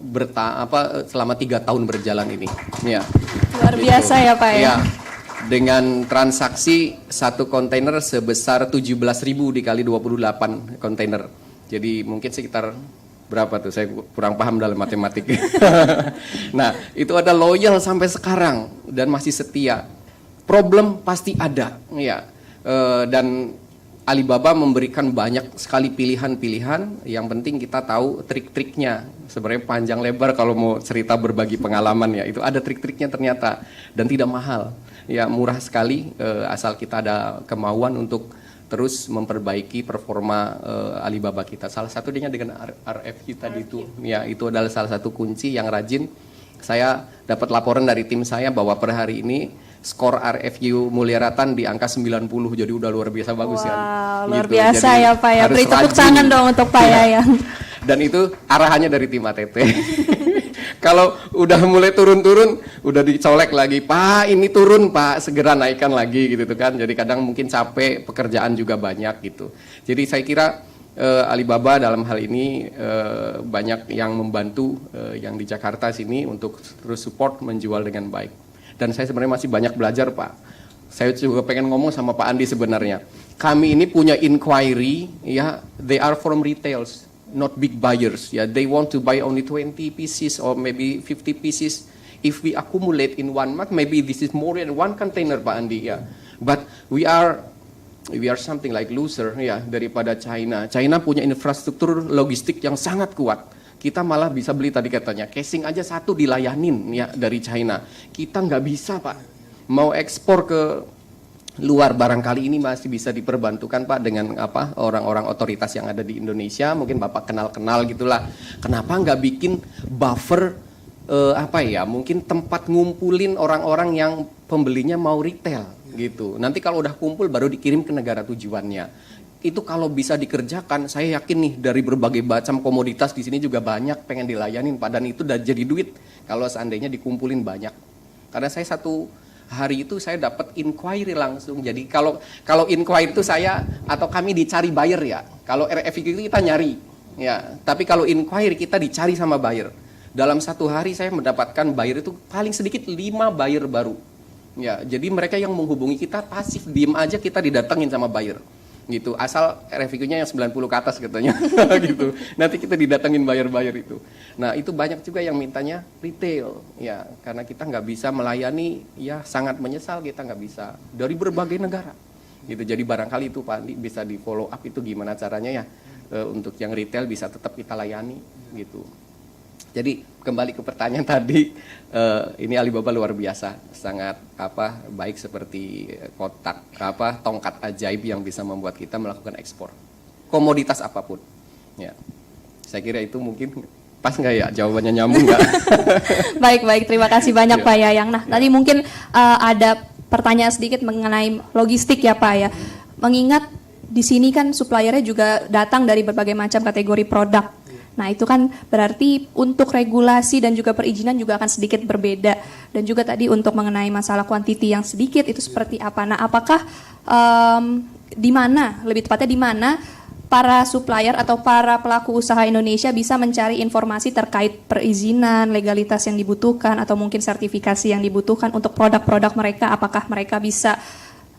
selama 3 tahun berjalan ini. Ya. Luar biasa ya Pak ya. Dengan transaksi 1 kontainer sebesar 17.000 dikali 28 kontainer. Jadi mungkin sekitar berapa tuh? Saya kurang paham dalam matematik. Nah, itu ada loyal sampai sekarang dan masih setia. Problem pasti ada, ya. Dan Alibaba memberikan banyak sekali pilihan-pilihan. Yang penting kita tahu trik-triknya. Sebenarnya panjang lebar kalau mau cerita berbagi pengalaman, ya. Itu ada trik-triknya ternyata dan tidak mahal. ya murah sekali asal kita ada kemauan untuk terus memperbaiki performa Alibaba kita. Salah satunya dengan RFQ tadi itu, ya itu adalah salah satu kunci yang rajin. Saya dapat laporan dari tim saya bahwa per hari ini skor RFQ Mulyaratan di angka 90, jadi udah luar biasa bagus kan. Luar Gitu. biasa Jadi ya Pak ya, harus beri tepuk rajin. tangan dong untuk Pak Yayang. Dan itu arahannya dari tim ATT. Kalau udah mulai turun-turun, udah dicolek lagi, Pak ini turun Pak, segera naikkan lagi gitu kan. Jadi kadang mungkin capek, pekerjaan juga banyak gitu. Jadi saya kira Alibaba dalam hal ini banyak yang membantu yang di Jakarta sini untuk terus support menjual dengan baik. Dan saya sebenarnya masih banyak belajar Pak. Saya juga pengen ngomong sama Pak Andi sebenarnya. Kami ini punya inquiry, ya, they are from retails, not big buyers. Ya, they want to buy only 20 pieces or maybe 50 pieces. If we accumulate in 1 month, maybe this is more than 1 container Pak Andi. Ya, but we are something like loser ya daripada China. China punya infrastruktur logistik yang sangat kuat. Kita malah bisa beli tadi katanya, casing aja 1 dilayanin ya dari China. Kita nggak bisa Pak. Mau ekspor ke luar barangkali ini masih bisa diperbantukan Pak dengan apa orang-orang otoritas yang ada di Indonesia. Mungkin Bapak kenal-kenal gitulah. Kenapa nggak bikin buffer apa ya? Mungkin tempat ngumpulin orang-orang yang pembelinya mau retail gitu. Nanti kalau udah kumpul baru dikirim ke negara tujuannya. Itu kalau bisa dikerjakan, saya yakin nih dari berbagai macam komoditas di sini juga banyak pengen dilayanin Pak, dan itu udah jadi duit kalau seandainya dikumpulin banyak. Karena saya satu hari itu saya dapat inquiry langsung. Jadi kalau inquiry itu saya atau kami dicari buyer ya. Kalau RFQ itu kita nyari ya, tapi kalau inquiry kita dicari sama buyer. Dalam 1 hari saya mendapatkan buyer itu paling sedikit 5 buyer baru. Ya, jadi mereka yang menghubungi kita pasif, diem aja kita didatengin sama buyer. Gitu, asal RFQ-nya yang 90 ke atas katanya gitu. Nanti kita didatengin buyer-buyer itu. Nah, itu banyak juga yang mintanya retail ya, karena kita nggak bisa melayani ya, sangat menyesal kita nggak bisa dari berbagai negara. Gitu. Jadi barangkali itu Pak Andi bisa di follow up itu gimana caranya ya untuk yang retail bisa tetap kita layani gitu. Jadi kembali ke pertanyaan tadi, ini Alibaba luar biasa, sangat baik seperti kotak tongkat ajaib yang bisa membuat kita melakukan ekspor komoditas apapun. Ya, saya kira itu mungkin pas nggak ya jawabannya, nyambung nggak? Baik, terima kasih banyak Pak Yayang. Nah, tadi mungkin ada pertanyaan sedikit mengenai logistik ya Pak ya. Mengingat di sini kan suppliernya juga datang dari berbagai macam kategori produk. Nah, itu kan berarti untuk regulasi dan juga perizinan juga akan sedikit berbeda. Dan juga tadi untuk mengenai masalah kuantiti yang sedikit itu seperti apa. Nah, apakah di mana, lebih tepatnya di mana para supplier atau para pelaku usaha Indonesia bisa mencari informasi terkait perizinan, legalitas yang dibutuhkan atau mungkin sertifikasi yang dibutuhkan untuk produk-produk mereka? Apakah mereka bisa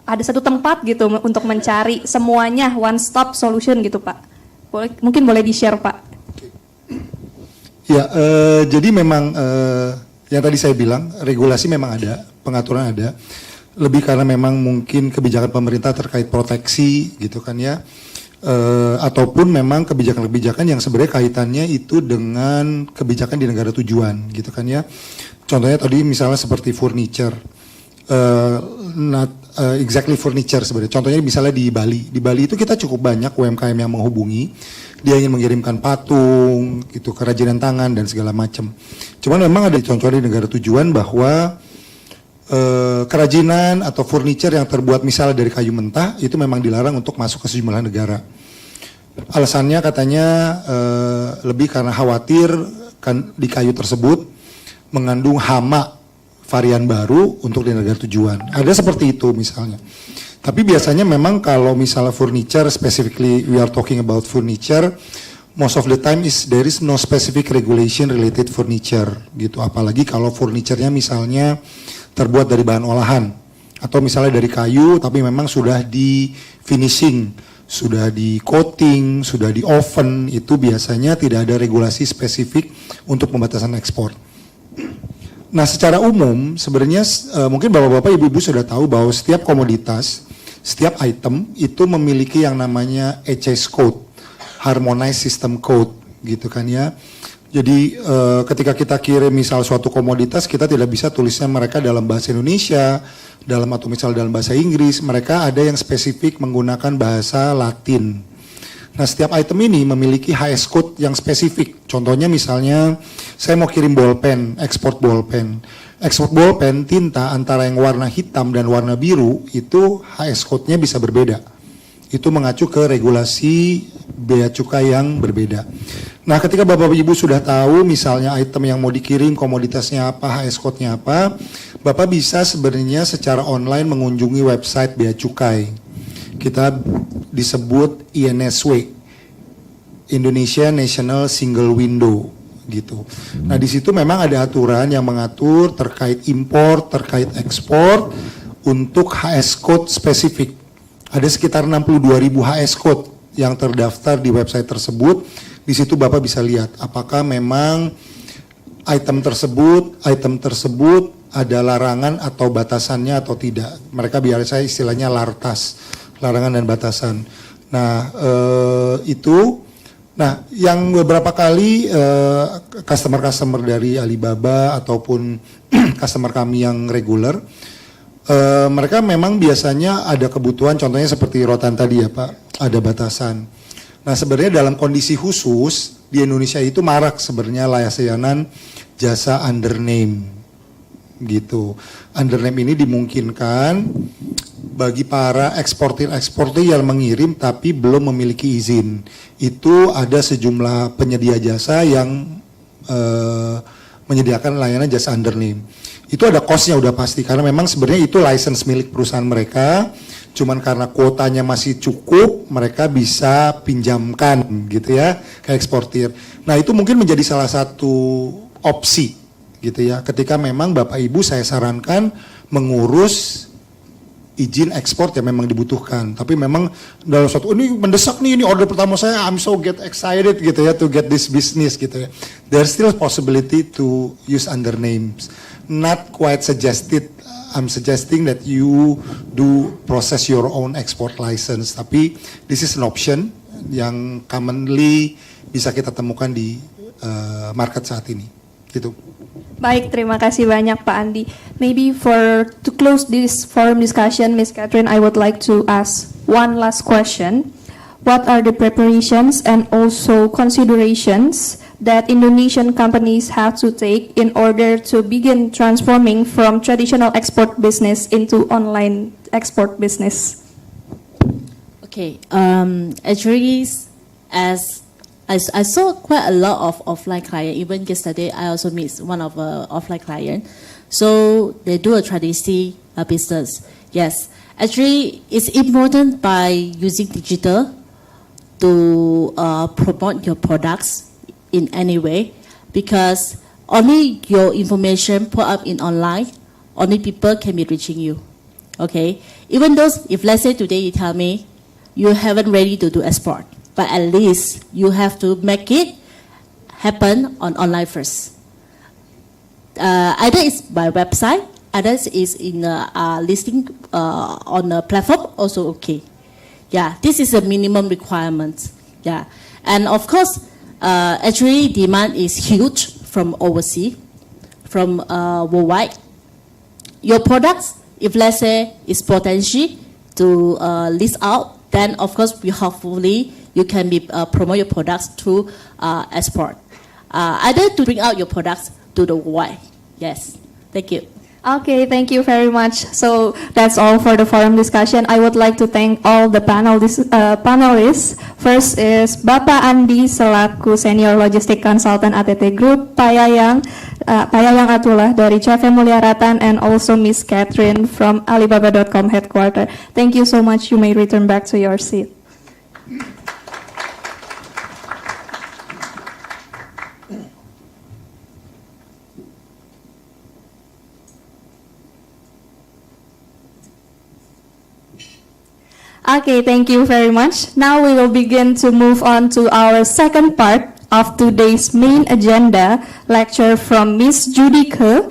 ada satu tempat gitu untuk mencari semuanya, one stop solution gitu Pak? Mungkin boleh di-share Pak. Ya, jadi memang yang tadi saya bilang, regulasi memang ada, pengaturan ada, lebih karena memang mungkin kebijakan pemerintah terkait proteksi gitu kan ya, ataupun memang kebijakan-kebijakan yang sebenarnya kaitannya itu dengan kebijakan di negara tujuan gitu kan ya. Contohnya tadi misalnya seperti furniture, exactly furniture sebenarnya. Contohnya misalnya di Bali itu kita cukup banyak UMKM yang menghubungi, dia ingin mengirimkan patung, gitu, kerajinan tangan dan segala macam. Cuman memang ada contoh di negara tujuan bahwa kerajinan atau furniture yang terbuat misalnya dari kayu mentah itu memang dilarang untuk masuk ke sejumlah negara. Alasannya katanya lebih karena khawatir kan di kayu tersebut mengandung hama varian baru untuk di negara tujuan. Ada seperti itu misalnya. Tapi biasanya memang kalau misalnya furniture, specifically we are talking about furniture, most of the time there is no specific regulation related furniture gitu. Apalagi kalau furniture-nya misalnya terbuat dari bahan olahan atau misalnya dari kayu tapi memang sudah di finishing, sudah di coating, sudah di oven, itu biasanya tidak ada regulasi spesifik untuk pembatasan ekspor. Nah, secara umum sebenarnya mungkin bapak-bapak, ibu-ibu sudah tahu bahwa setiap komoditas, setiap item itu memiliki yang namanya HS code, harmonized system code, gitu kan ya. Jadi ketika kita kirim misal suatu komoditas, kita tidak bisa tulisnya mereka dalam bahasa Indonesia, atau misal dalam bahasa Inggris. Mereka ada yang spesifik menggunakan bahasa Latin. Nah, setiap item ini memiliki HS code yang spesifik. Contohnya misalnya saya mau kirim bolpen, ekspor bolpen. Ekspor bolpen tinta antara yang warna hitam dan warna biru itu HS code-nya bisa berbeda. Itu mengacu ke regulasi bea cukai yang berbeda. Nah, ketika Bapak Ibu sudah tahu misalnya item yang mau dikirim, komoditasnya apa, HS code-nya apa, Bapak bisa sebenarnya secara online mengunjungi website bea cukai. Kita disebut INSW, Indonesia National Single Window gitu. Nah, di situ memang ada aturan yang mengatur terkait impor, terkait ekspor untuk HS code spesifik. Ada sekitar 62.000 HS code yang terdaftar di website tersebut. Di situ Bapak bisa lihat apakah memang item tersebut ada larangan atau batasannya atau tidak. Mereka biasa istilahnya lartas, larangan dan batasan. Nah, itu. Nah, yang beberapa kali customer dari Alibaba ataupun customer kami yang reguler, mereka memang biasanya ada kebutuhan, contohnya seperti rotan tadi ya Pak, ada batasan. Nah, sebenarnya dalam kondisi khusus di Indonesia itu marak sebenarnya layanan jasa undername gitu. Undername ini dimungkinkan bagi para eksportir yang mengirim tapi belum memiliki izin. Itu ada sejumlah penyedia jasa yang menyediakan layanan jasa undername. Itu ada cost-nya udah pasti karena memang sebenarnya itu license milik perusahaan mereka. Cuman karena kuotanya masih cukup, mereka bisa pinjamkan gitu ya ke eksportir. Nah, itu mungkin menjadi salah satu opsi gitu ya. Ketika memang Bapak Ibu saya sarankan mengurus izin ekspor yang memang dibutuhkan. Tapi memang dalam suatu ini mendesak nih, ini order pertama saya, I'm so get excited gitu ya to get this business gitu ya. There's still possibility to use under names. Not quite suggested. I'm suggesting that you do process your own export license. Tapi this is an option yang commonly bisa kita temukan di market saat ini. Gitu. Baik, terima kasih banyak Pak Andi. Maybe to close this forum discussion, Ms. Catherine, I would like to ask one last question. What are the preparations and also considerations that Indonesian companies have to take in order to begin transforming from traditional export business into online export business? Okay, actually, as I saw quite a lot of offline client. Even yesterday, I also meet one of offline client. So they do a traditional business. Yes, actually, it's important by using digital to promote your products in any way, because only your information put up in online, only people can be reaching you. Okay, even though if let's say today you tell me you haven't ready to do export, but at least you have to make it happen on online first. Either it's by website, others is in a listing on a platform, also okay. Yeah, this is a minimum requirement. Yeah, and of course, actually demand is huge from overseas, from worldwide. Your products, if let's say is potential to list out, then of course we hopefully you can be promote your products to export. Either to bring out your products to the world. Yes, thank you. Okay, thank you very much. So that's all for the forum discussion. I would like to thank all the panelists. First is Bapak Andi selaku Senior Logistik Consultant ATT Group, Pak Yayang Atullah dari CV Mulyaratan, and also Miss Catherine from Alibaba.com headquarter. Thank you so much. You may return back to your seat. Okay, thank you very much. Now we will begin to move on to our second part of today's main agenda, lecture from Miss Judy Ke.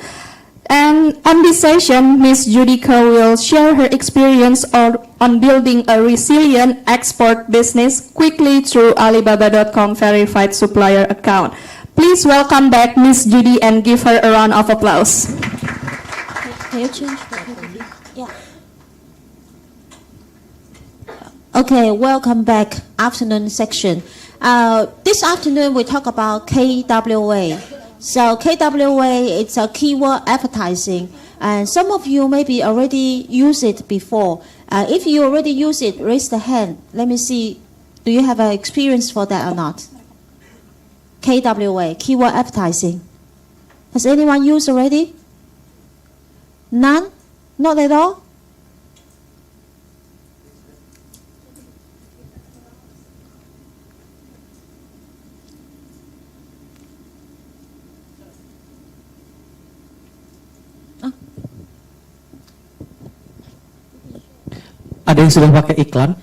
And on this session, Miss Judy Ke will share her experience on building a resilient export business quickly through Alibaba.com verified supplier account. Please welcome back Miss Judy and give her a round of applause. Can you change the Yeah. Okay, welcome back. Afternoon section. This afternoon we talk about KWA. So KWA, it's a keyword advertising, and some of you maybe already use it before. If you already use it, raise the hand. Let me see. Do you have an experience for that or not? KWA, keyword advertising. Has anyone used already? None? Not at all? Ada yang sudah pakai iklan?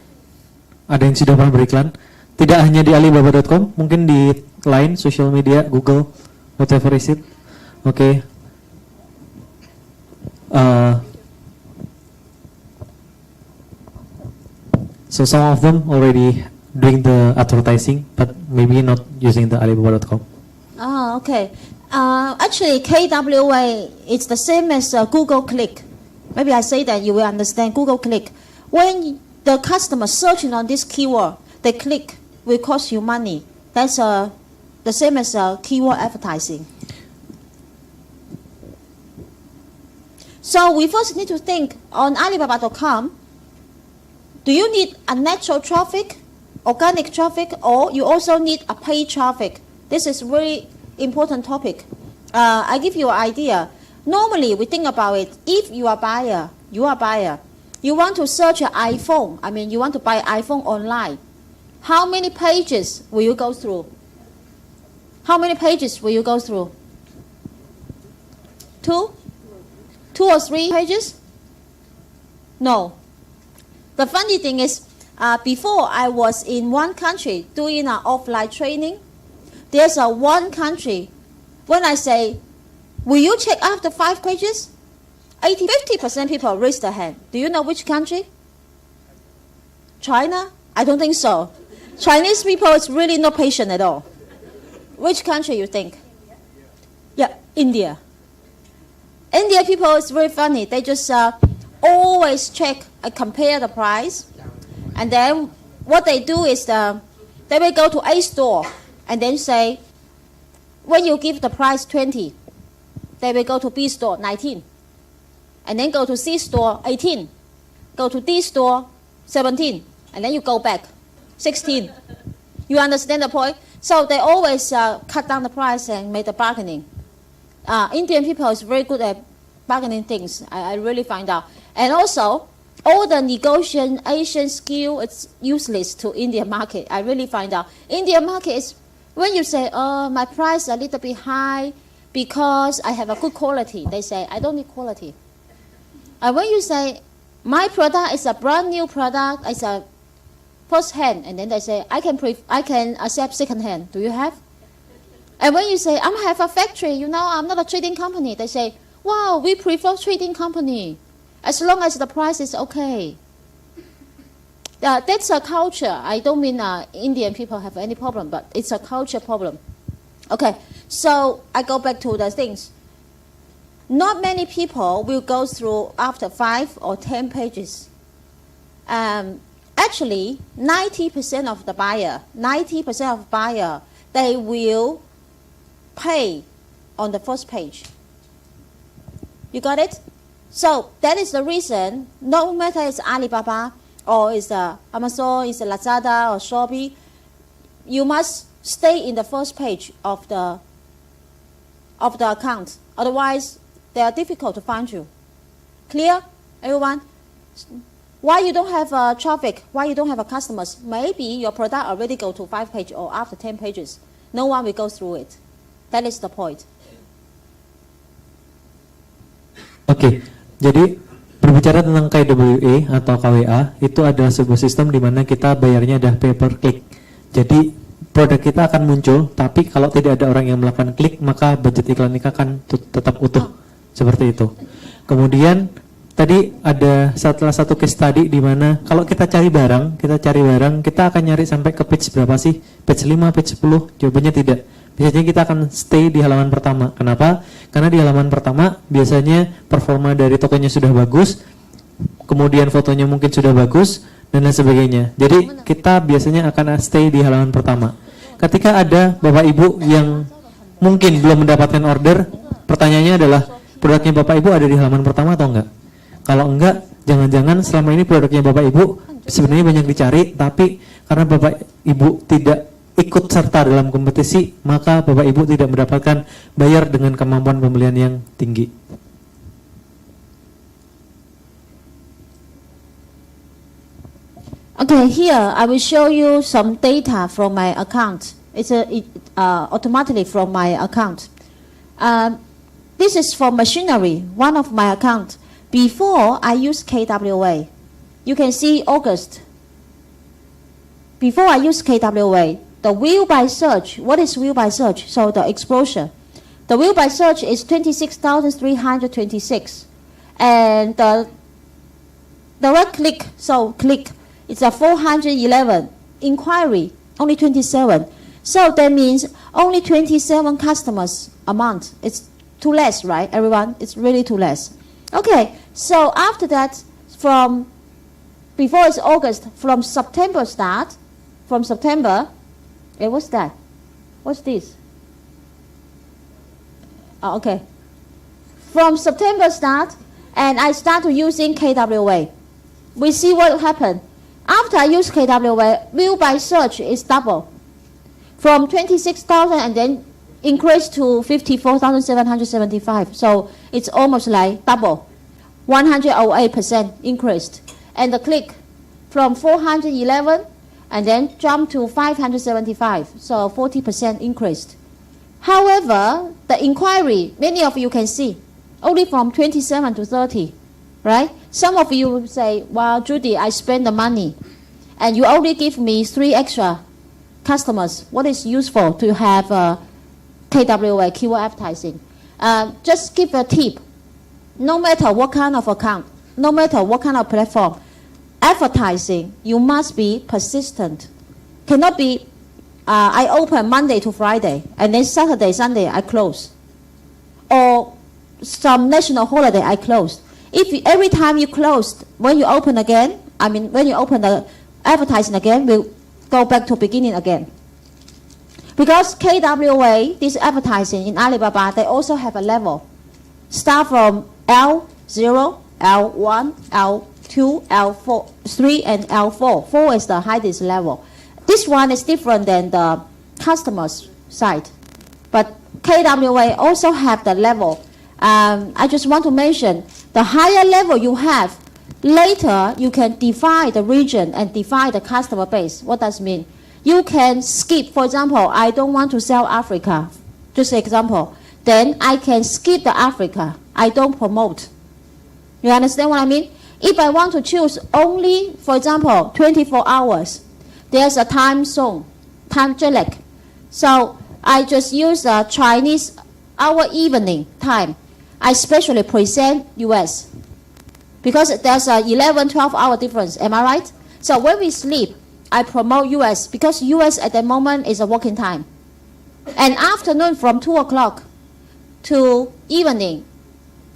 Ada yang sudah pernah beriklan? Tidak hanya di alibaba.com, mungkin di lain, social media, Google, whatever is it. Okay. So some of them already doing the advertising, but maybe not using the alibaba.com. Oh, okay. Actually, KWA is the same as Google Click. Maybe I say that you will understand Google Click. When the customer searching on this keyword, they click will cost you money. That's the same as keyword advertising. So we first need to think on Alibaba.com, do you need a natural traffic, organic traffic, or you also need a paid traffic? This is really important topic. I give you an idea. Normally we think about it, if you are buyer, you want to search an iPhone, you want to buy iPhone online. How many pages will you go through? How many pages will you go through? 2? 2 or 3 pages? No. The funny thing is, before I was in one country doing an offline training, there's one country, when I say, will you check after 5 pages? 50% people raise their hand. Do you know which country? China? I don't think so. Chinese people is really not patient at all. Which country you think? Yeah, India. India people is very funny. They just always check and compare the price. And then what they do is they will go to A store and then say, when you give the price 20, they will go to B store 19. And then go to C store 18, go to D store 17, and then you go back 16. You understand the point? So they always cut down the price and make the bargaining. Indian people is very good at bargaining things. I really find out. And also, all the negotiation skill is useless to Indian market. I really find out. Indian market is when you say, oh, my price a little bit high because I have a good quality. They say, I don't need quality. And when you say, my product is a brand new product, it's a first hand, and then they say, I can accept second hand. Do you have? And when you say, I have a factory, I'm not a trading company, they say, wow, we prefer trading company, as long as the price is okay. That's a culture. I don't mean Indian people have any problem, but it's a culture problem. Okay, so I go back to the things. Not many people will go through after 5 or 10 pages. Actually, 90% of the buyer, they will pay on the first page. You got it? So that is the reason, no matter it's Alibaba or it's Amazon, it's Lazada or Shopee, you must stay in the first page of the account. Otherwise, they are difficult to find you. Clear, everyone? Why you don't have traffic? Why you don't have customers? Maybe your product already go to 5 pages or after 10 pages. No one will go through it. That is the point. Oke, jadi berbicara tentang KWA atau KWA, itu adalah sebuah sistem di mana kita bayarnya adalah pay per click. Jadi produk kita akan muncul, tapi kalau tidak ada orang yang melakukan klik, maka budget iklan ini akan tetap utuh. Seperti itu. Kemudian tadi ada salah satu case study di mana kalau kita cari barang, kita akan nyari sampai ke page berapa sih? Page 5, page 10? Jawabannya tidak. biasanya kita akan stay di halaman pertama. Kenapa? Karena di halaman pertama biasanya performa dari tokonya sudah bagus, kemudian fotonya mungkin sudah bagus, dan lain sebagainya. Jadi kita biasanya akan stay di halaman pertama. Ketika ada Bapak Ibu yang mungkin belum mendapatkan order, pertanyaannya adalah produknya Bapak Ibu ada di halaman pertama atau enggak? Kalau enggak, jangan-jangan selama ini produknya Bapak Ibu sebenarnya banyak dicari, tapi karena Bapak Ibu tidak ikut serta dalam kompetisi, maka Bapak Ibu tidak mendapatkan buyer dengan kemampuan pembelian yang tinggi. Okay, here I will show you some data from my account. It's automatically from my account. This is for machinery, one of my account. Before I use KWA, you can see August. Before I use KWA, the wheel by search, what is wheel by search? So the exposure. The wheel by search is 26,326. And the right click, so click, it's a 411. Inquiry, only 27. So that means only 27 customers a month. It's too less, right, everyone? It's really too less. Okay, so after that, from before it's August, from September start, from September, what's that? What's this? Oh, okay. From September start, and I start to using KWA. We see what happened. After I use KWA, view by search is double. From 26,000 and then increased to 54,775. So it's almost like double. 108% increased. And the click from 411 and then jump to 575. So 40% increased. However, the inquiry, many of you can see, only from 27 to 30. Right? Some of you say, well, Judy, I spend the money, and you only give me 3 extra customers. What is useful to have KWA, keyword advertising? Just give a tip. No matter what kind of account, no matter what kind of platform, advertising, you must be persistent. Cannot be, I open Monday to Friday, and then Saturday, Sunday, I close. Or some national holiday, I close. If every time you close, when you open again, when you open the advertising again, we'll go back to beginning again. Because KWA, this advertising in Alibaba, they also have a level. Start from L0, L1, L2, L4, 3, and L4. 4 is the highest level. This one is different than the customer's side. But KWA also have the level. I just want to mention, the higher level you have, later you can define the region and define the customer base. What does it mean? You can skip, for example, I don't want to sell Africa, just an example. Then I can skip the Africa. I don't promote. You understand what I mean? If I want to choose only, for example, 24 hours, there's a time zone, time jet lag. So I just use a Chinese hour evening time. I specially present US because there's a 11, 12-hour difference. Am I right? So when we sleep, I promote US because US at that moment is a working time. And afternoon from 2 o'clock to evening,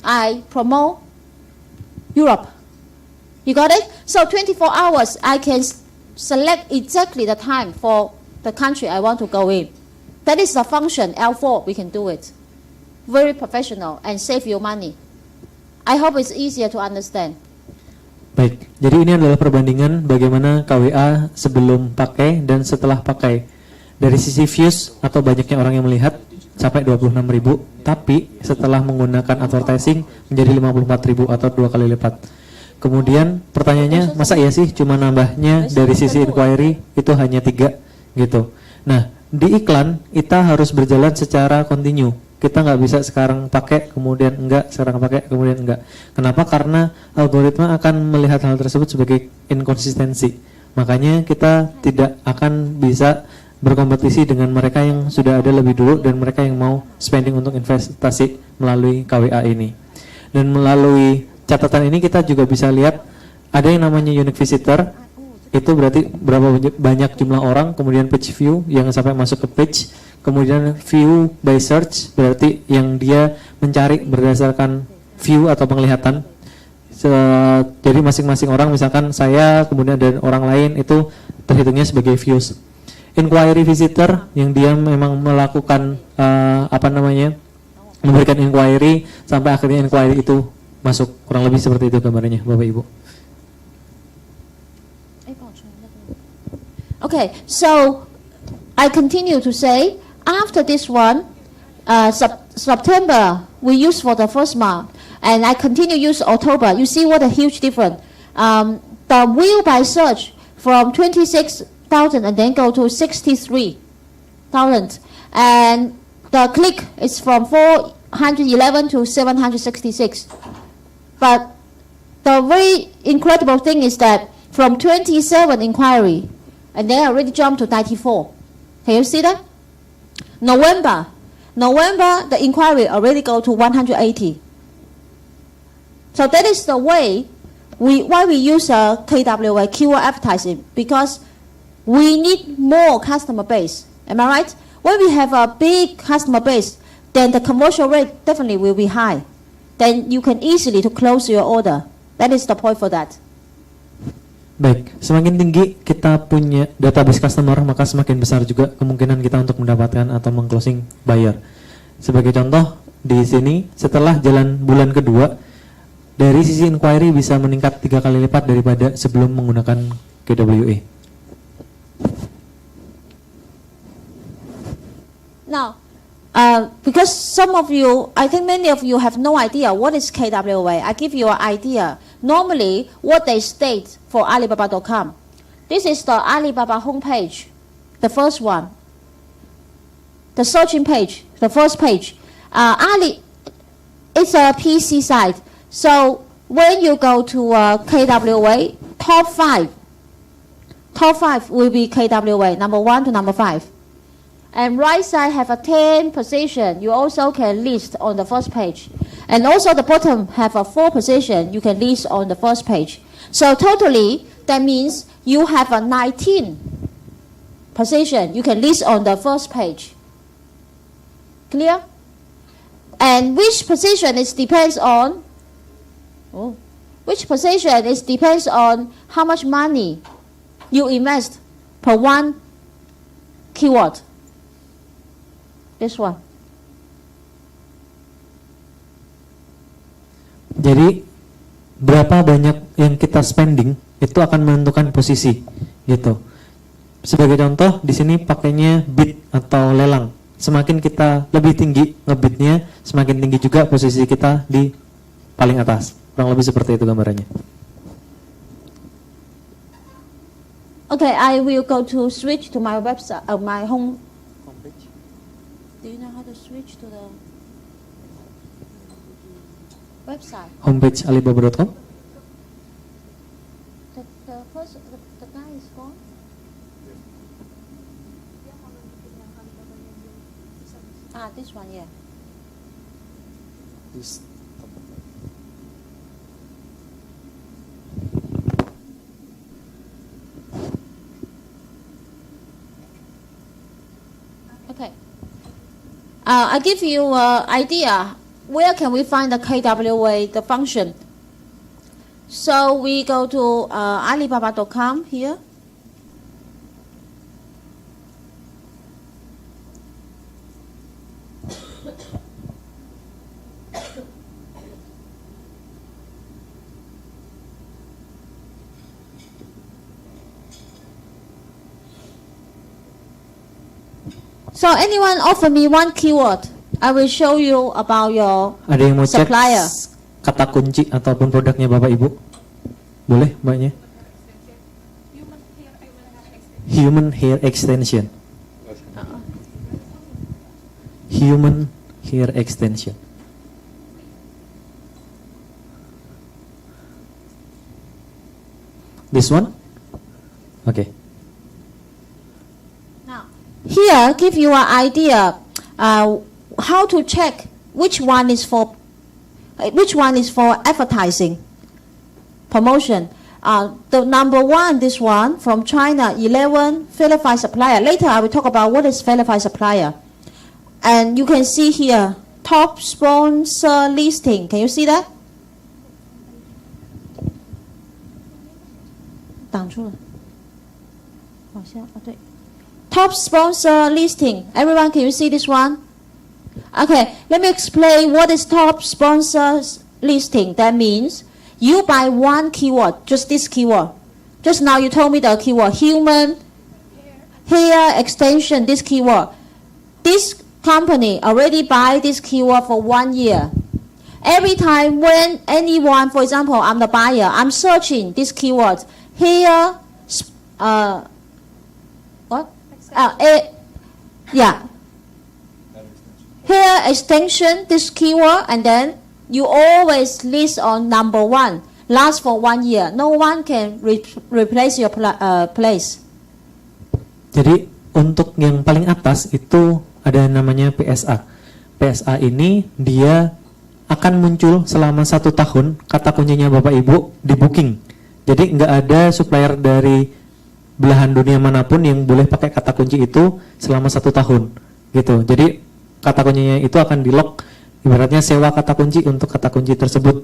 I promote Europe. You got it? So 24 hours, I can select exactly the time for the country I want to go in. That is the function, L4, we can do it. Very professional and save you money. I hope it's easier to understand. Baik, jadi ini adalah perbandingan bagaimana KWA sebelum pakai dan setelah pakai. Dari sisi views atau banyaknya orang yang melihat sampai 26.000, tapi setelah menggunakan advertising menjadi 54.000 atau 2 kali lipat. Kemudian pertanyaannya, masa iya sih cuma nambahnya dari sisi inquiry itu hanya 3 gitu. Nah, di iklan kita harus berjalan secara kontinu. Kita nggak bisa sekarang pakai, kemudian enggak, sekarang pakai, kemudian enggak. Kenapa? Karena algoritma akan melihat hal tersebut sebagai inkonsistensi. Makanya kita tidak akan bisa berkompetisi dengan mereka yang sudah ada lebih dulu dan mereka yang mau spending untuk investasi melalui KWA ini. Dan melalui catatan ini kita juga bisa lihat ada yang namanya unique visitor. Itu berarti berapa banyak jumlah orang, kemudian page view yang sampai masuk ke page, Kemudian view by search berarti yang dia mencari berdasarkan view atau penglihatan. Jadi masing-masing orang, misalkan saya kemudian dan orang lain itu terhitungnya sebagai views. Inquiry visitor yang dia memang melakukan memberikan inquiry sampai akhirnya inquiry itu masuk. Kurang lebih seperti itu gambarnya, Bapak Ibu. Okay, so I continue to say, after this one, September we use for the first month, and I continue use October. You see what a huge difference. The view by search from 26,000 and then go to 63,000, and the click is from 411 to 766. But the very incredible thing is that from 27 inquiry, and then already jumped to 94. Can you see that? November, the inquiry already go to 180. So that is the way why we use a KWA, keyword advertising, because we need more customer base. Am I right? When we have a big customer base, then the conversion rate definitely will be high. Then you can easily to close your order. That is the point for that. Baik, semakin tinggi kita punya database customer, maka semakin besar juga kemungkinan kita untuk mendapatkan atau mengclosing buyer. Sebagai contoh, di sini setelah jalan bulan kedua, dari sisi inquiry bisa meningkat 3 kali lipat daripada sebelum menggunakan KWA. Now, because some of you, I think many of you have no idea what is KWA. I give you an idea. Normally, what they state for Alibaba.com. This is the Alibaba homepage, the first one. The searching page, the first page. It's a PC site. So when you go to KWA, top 5 will be KWA, number 1 to number 5. And right side have a 10 position. You also can list on the first page. And also the bottom have a 4 position. You can list on the first page. So totally, that means you have a 19 position. You can list on the first page. Clear? And which position is depends on? Which position is depends on how much money you invest per one keyword. This one. Jadi berapa banyak yang kita spending itu akan menentukan posisi gitu. Sebagai contoh di sini pakainya bid atau lelang. Semakin kita lebih tinggi ngebidnya, semakin tinggi juga posisi kita di paling atas. Kurang lebih seperti itu gambarannya. Okay, I will go to switch to my website, my home. Do you know how to switch to the website? Homepage Alibaba.com. The first, the guy is gone. This one, yeah. This. Okay. I give you an idea. Where can we find the KWA, the function? So we go to Alibaba.com here. So anyone offer me one keyword, I will show you about your Ada yang mau cek supplier. kata kunci ataupun produknya Bapak Ibu? Boleh Mbaknya? Human hair extension. Human hair extension. This one? Okay. Here, give you an idea how to check which one is for advertising, promotion. The number one, this one from China, 11 verified supplier. Later, I will talk about what is verified supplier. And you can see here, top sponsor listing. Can you see that? 挡住了，往下啊，对。Top sponsor listing. Everyone, can you see this one? Okay, let me explain what is top sponsors listing. That means you buy one keyword, just this keyword. Just now you told me the keyword human, hair extension, this keyword. This company already buy this keyword for 1 year. Every time when anyone, for example, I'm the buyer, I'm searching this keyword, hair, hair extension, this keyword, and then you always list on number 1. Last for 1 year. No one can replace your place. Jadi untuk yang paling atas itu ada namanya PSA. PSA ini dia akan muncul selama 1 tahun, kata kuncinya Bapak Ibu di booking. Jadi nggak ada supplier dari belahan dunia manapun yang boleh pakai kata kunci itu selama 1 tahun gitu. Jadi kata kuncinya itu akan di lock, ibaratnya sewa kata kunci untuk kata kunci tersebut,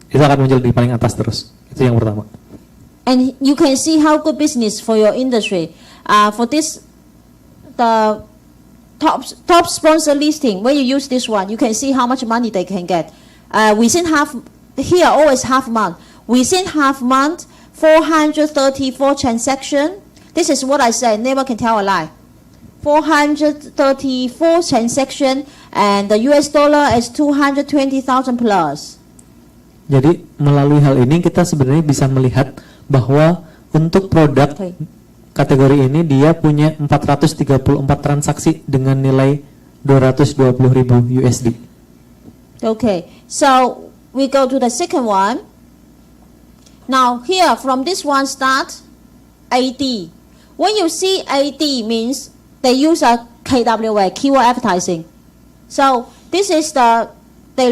itu akan muncul di paling atas terus. Itu yang pertama. And you can see how good business for your industry. For this, the top sponsor listing, when you use this one, you can see how much money they can get. Within here always half month. Within half month, 434 transaction. This is what I said, never can tell a lie. 434 transaction, and the US dollar is 220,000 plus. Jadi melalui hal ini kita sebenarnya bisa melihat bahwa untuk produk kategori ini dia punya 434 transaksi dengan nilai 220.000 USD. Okay, so we go to the second one. Now here from this one start AD. When you see AD means they use a KWA, keyword advertising. So this is they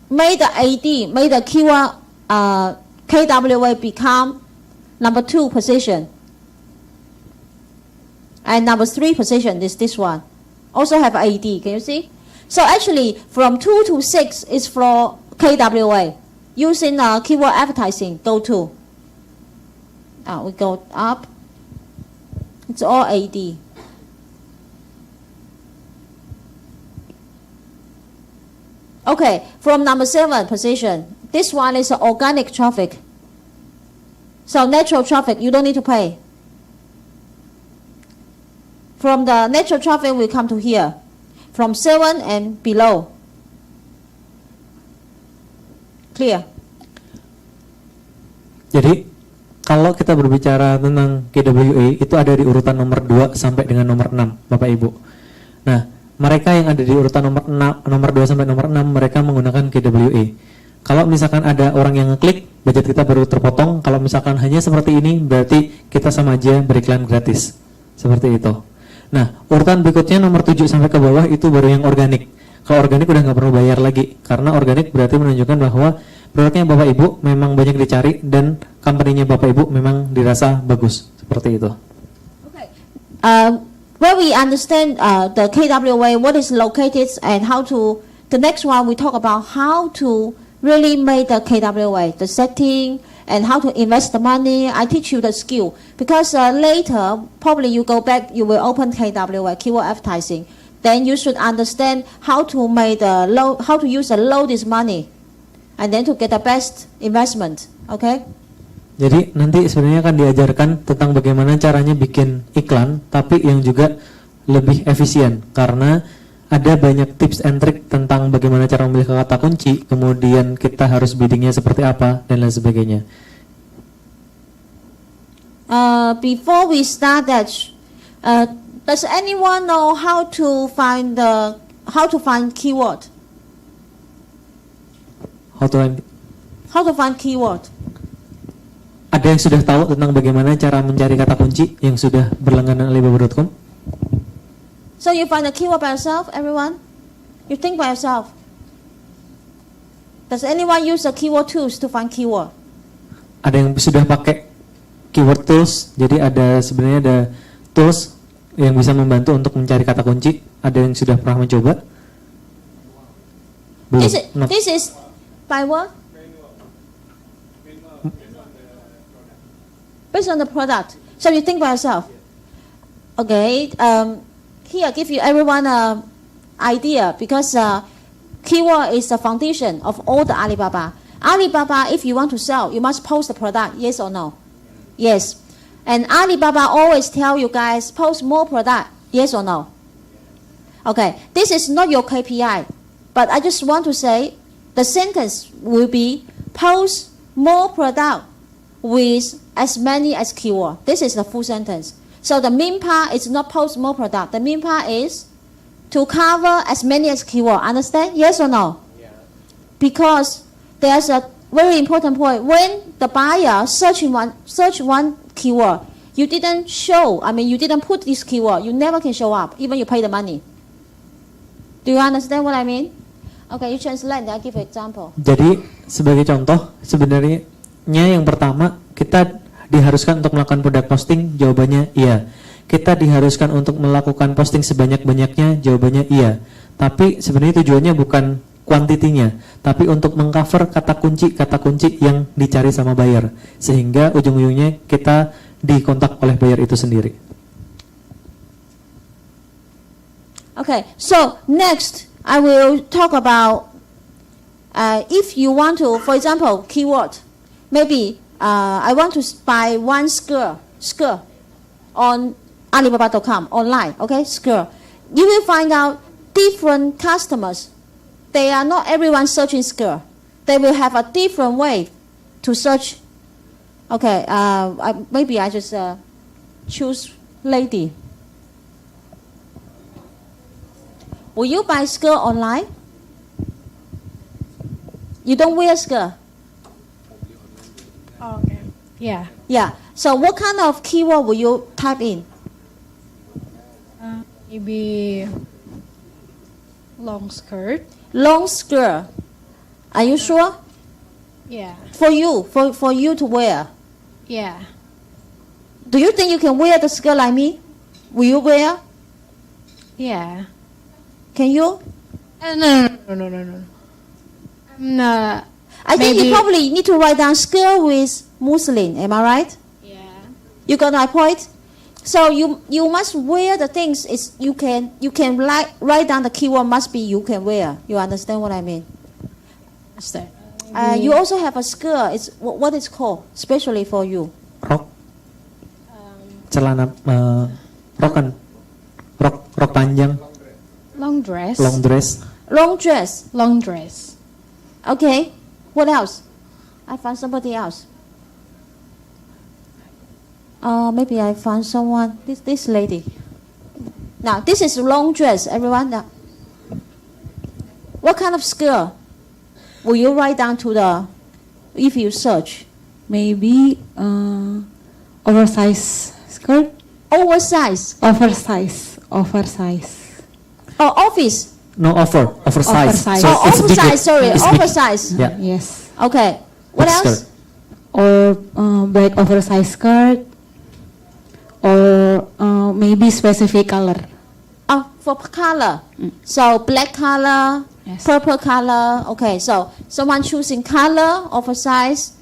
made the AD, made the keyword KWA become number 2 position. And number 3 position is this one. Also have AD, can you see? So actually from 2 to 6 is for KWA. Using keyword advertising, go to. We go up. It's all AD. Okay, from number 7 position, this one is organic traffic. So natural traffic, you don't need to pay. From the natural traffic, we come to here. From 7 and below. Clear? Jadi kalau kita berbicara tentang KWA itu ada di urutan nomor 2 sampai dengan nomor 6, Bapak Ibu. Nah, mereka yang ada di urutan nomor 2 sampai nomor 6 mereka menggunakan KWA. Kalau misalkan ada orang yang ngeklik, budget kita baru terpotong. Kalau misalkan hanya seperti ini, berarti kita sama aja beriklan gratis. Seperti itu. Nah, urutan berikutnya nomor 7 sampai ke bawah itu baru yang organik. Kalau organik udah nggak perlu bayar lagi, karena organik berarti menunjukkan bahwa produknya Bapak Ibu memang banyak dicari dan company-nya Bapak Ibu memang dirasa bagus. Seperti itu. Okay. When we understand the KWA, what is located and how to, the next one we talk about how to really make the KWA, the setting, and how to invest the money. I teach you the skill because later probably you go back, you will open KWA, keyword advertising. Then you should understand how to make how to use the lowest money, and then to get the best investment. Okay? Jadi nanti sebenarnya akan diajarkan tentang bagaimana caranya bikin iklan, tapi yang juga lebih efisien karena ada banyak tips and trick tentang bagaimana cara memilih kata kunci, kemudian kita harus biddingnya seperti apa dan lain sebagainya. Before we start that, does anyone know how to find keyword? How to find keyword? Ada yang sudah tahu tentang bagaimana cara mencari kata kunci yang sudah berlangganan alibaba.com? So you find the keyword by yourself, everyone? You think by yourself. Does anyone use the keyword tools to find keyword? Ada yang sudah pakai keyword tools, jadi sebenarnya ada tools yang bisa membantu untuk mencari kata kunci? Ada yang sudah pernah mencoba? Belum. This is by what? Based on the product. So you think by yourself. Okay. Here, give you everyone an idea because keyword is the foundation of all the Alibaba. Alibaba, if you want to sell, you must post the product. Yes or no? Yes. And Alibaba always tell you guys post more product. Yes or no? Okay. This is not your KPI, but I just want to say the sentence will be post more product with as many as keyword. This is the full sentence. So the main part is not post more product. The main part is to cover as many as keyword. Understand? Yes or no? Yeah. Because there's a very important point. When the buyer search one keyword, you didn't show. I mean, you didn't put this keyword. You never can show up, even you pay the money. Do you understand what I mean? Okay, you translate. I'll give an example. Jadi sebagai contoh, sebenarnya yang pertama kita diharuskan untuk melakukan product posting, jawabannya iya. Kita diharuskan untuk melakukan posting sebanyak-banyaknya, jawabannya iya. Tapi sebenarnya tujuannya bukan kuantitinya, tapi untuk mengcover kata kunci yang dicari sama buyer, sehingga ujung-ujungnya kita dikontak oleh buyer itu sendiri. Okay, so next I will talk about if you want to, for example, keyword. Maybe I want to buy one skirt on Alibaba.com online. Okay, skirt. You will find out different customers. They are not everyone searching skirt. They will have a different way to search. Okay, maybe I just choose lady. Will you buy skirt online? You don't wear skirt. Okay. Yeah. Yeah. So what kind of keyword will you type in? Maybe long skirt. Long skirt. Are you sure? Yeah. For you to wear. Yeah. Do you think you can wear the skirt like me? Will you wear? Yeah. Can you? No. No. I think you probably need to write down skirt with muslin. Am I right? Yeah. You got my point? So you must wear the things. You can write down the keyword must be you can wear. You understand what I mean? Understand. You also have a skirt. It's what it's called, especially for you. Rok. Celana rok panjang. Long dress. Long dress. Long dress. Long dress. Okay. What else? I found somebody else. Maybe I found someone. This lady. Now this is long dress. Everyone. Now, what kind of skirt will you write down to the? If you search, Maybe oversized skirt. Oversize. Oversize. Oh, office. No, oversize. Oversize. So Oh, it's bigger. oversize. Sorry, It's big. oversize. Yeah. Yes. Okay. What Big else? skirt. Or black oversized skirt. Or maybe specific color. Oh, for color. So black color, Yes. purple color. Okay, so someone choosing color, oversize.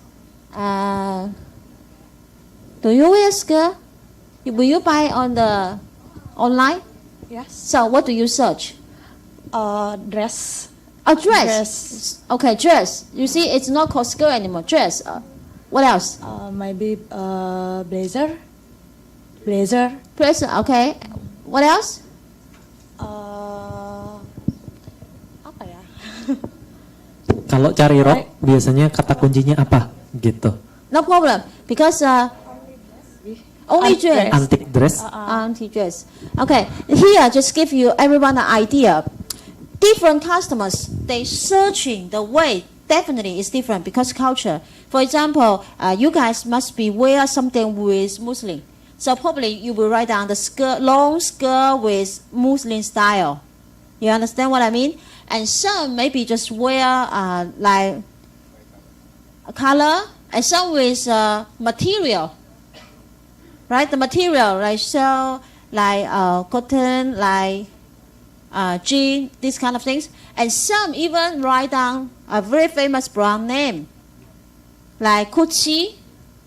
Do you wear skirt? Will you buy on the online? Yes. So what do you search? Dress. A dress. Dress. Okay, dress. You see, it's not called skirt anymore. Dress. What else? Maybe blazer. Blazer. Dress. Okay. What else? Apa ya? Kalau cari rok biasanya kata kuncinya apa gitu. No problem because only dress. Antique dress. Antique dress. Okay. Here, just give you everyone an idea. Different customers, they searching the way definitely is different because culture. For example, you guys must be wear something with muslin. So probably you will write down the skirt, long skirt with muslin style. You understand what I mean? And some maybe just wear like a color, and some with material. Right, the material, right? So like cotton, like jean, these kind of things. And some even write down a very famous brand name, like Gucci,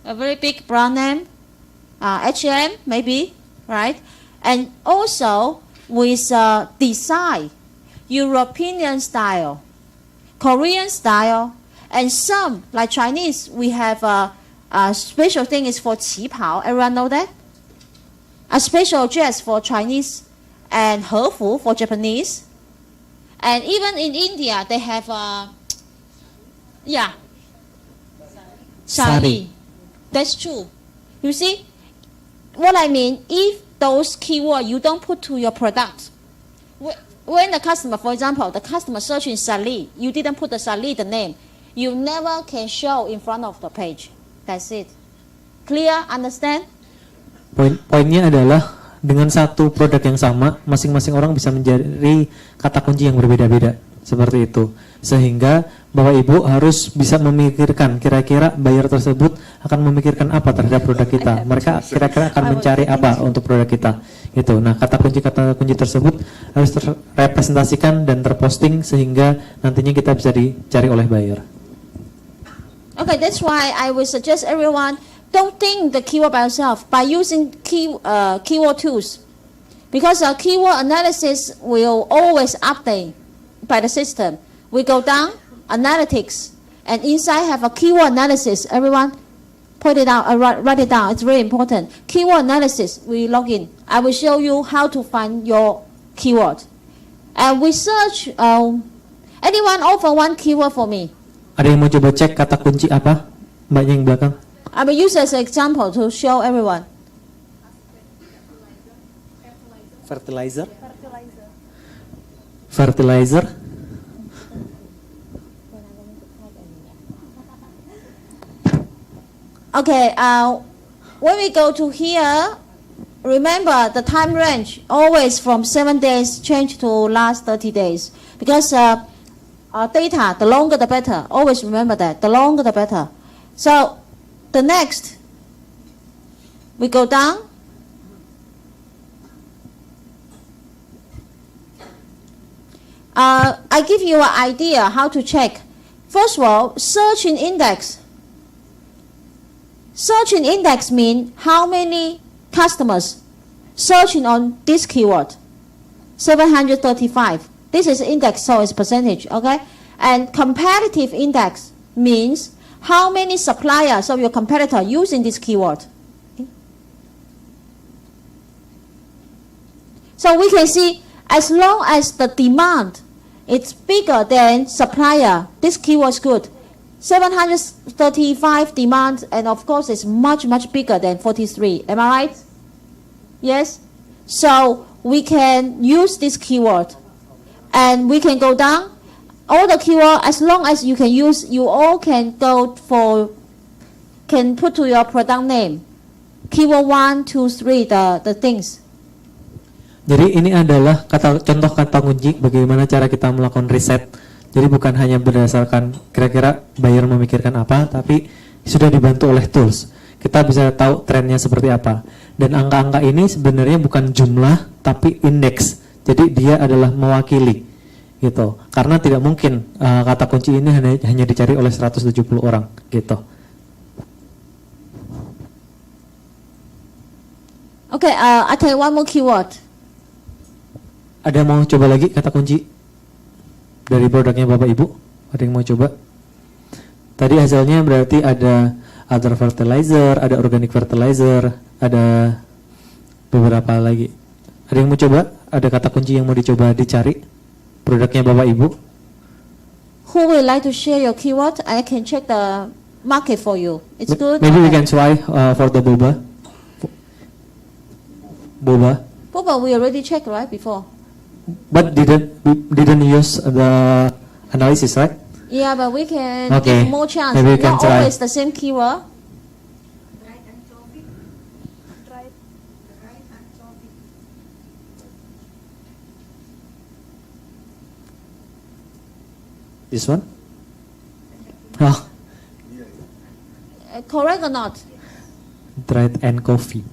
a very big brand name, H&M maybe, right? And also with design, European style, Korean style, and some, like Chinese, we have a special thing is for 旗袍. Everyone know that? A special dress for Chinese, and 和服 for Japanese. And even in India, they have sari. That's true. You see, what I mean, if those keywords you don't put to your product, when the customer, for example, the customer searching sari, you didn't put the sari, the name, you never can show in front of the page. That's it. Clear? Understand? Poinnya adalah dengan satu produk yang sama, masing-masing orang bisa mencari kata kunci yang berbeda-beda. Seperti itu. Sehingga Bapak Ibu harus bisa memikirkan kira-kira buyer tersebut akan memikirkan apa terhadap produk kita. Mereka kira-kira akan mencari apa untuk produk kita. Gitu. Nah, kata kunci tersebut harus terrepresentasikan dan terposting sehingga nantinya kita bisa dicari oleh buyer. Okay, that's why I would suggest everyone don't think the keyword by yourself by using keyword tools, because keyword analysis will always update by the system. We go down, analytics, and inside have a keyword analysis. Everyone put it out, write it down. It's very important. Keyword analysis, we log in. I will show you how to find your keyword. And we search, anyone offer one keyword for me? Ada yang mau coba cek kata kunci apa? Mbaknya yang belakang. I will use as an example to show everyone. Fertilizer. Fertilizer. Okay, when we go to here, remember the time range always from 7 days change to last 30 days. Because data, the longer the better. Always remember that, the longer the better. So, the next, we go down. I give you an idea how to check. First of all, search in index. Search in index means how many customers searching on this keyword. 735. This is index, so it's percentage, okay? And competitive index means how many suppliers of your competitor using this keyword. Okay? So we can see as long as the demand is bigger than supplier, this keyword is good. 735 demand, and of course it's much, much bigger than 43. Am I right? Yes? So we can use this keyword. And we can go down. All the keyword, as long as you can use, you all can go for, can put to your product name. Keyword 1, 2, 3, the things. Jadi ini adalah contoh kata kunci bagaimana cara kita melakukan riset. Jadi bukan hanya berdasarkan kira-kira buyer memikirkan apa, tapi sudah dibantu oleh tools. Kita bisa tahu trennya seperti apa. Dan angka-angka ini sebenarnya bukan jumlah, tapi indeks. Jadi dia adalah mewakili gitu. Karena tidak mungkin kata kunci ini hanya dicari oleh 170 orang gitu. Okay, I take one more keyword. Ada yang mau coba lagi kata kunci dari produknya Bapak Ibu? Ada yang mau coba? Tadi hasilnya berarti ada other fertilizer, ada organic fertilizer, ada beberapa lagi. Ada yang mau coba? Ada kata kunci yang mau dicoba dicari produknya Bapak Ibu? Who would like to share your keyword? I can check the market for you. It's good. Maybe we can try for the boba. Boba. Boba we already checked right before. But didn't use the analysis, right? Yeah, but we can Okay. give more chance. Maybe we can Not try. always the same keyword. This one? Oh, Correct or not? dried and coffee.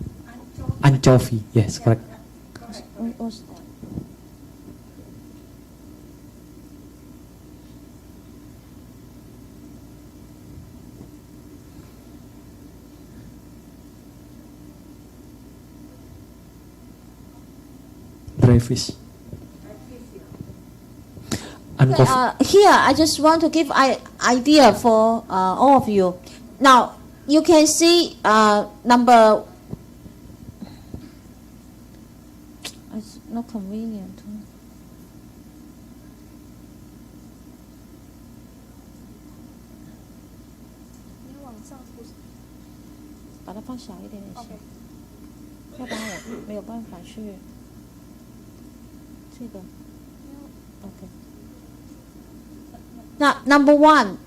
Anchovy, yes, correct. Dry fish. Okay, here, I just want to give idea for all of you. Now, you can see number. It's not convenient. 把它放小一点也行，要不然我没有办法去这个。OK。Now, number one,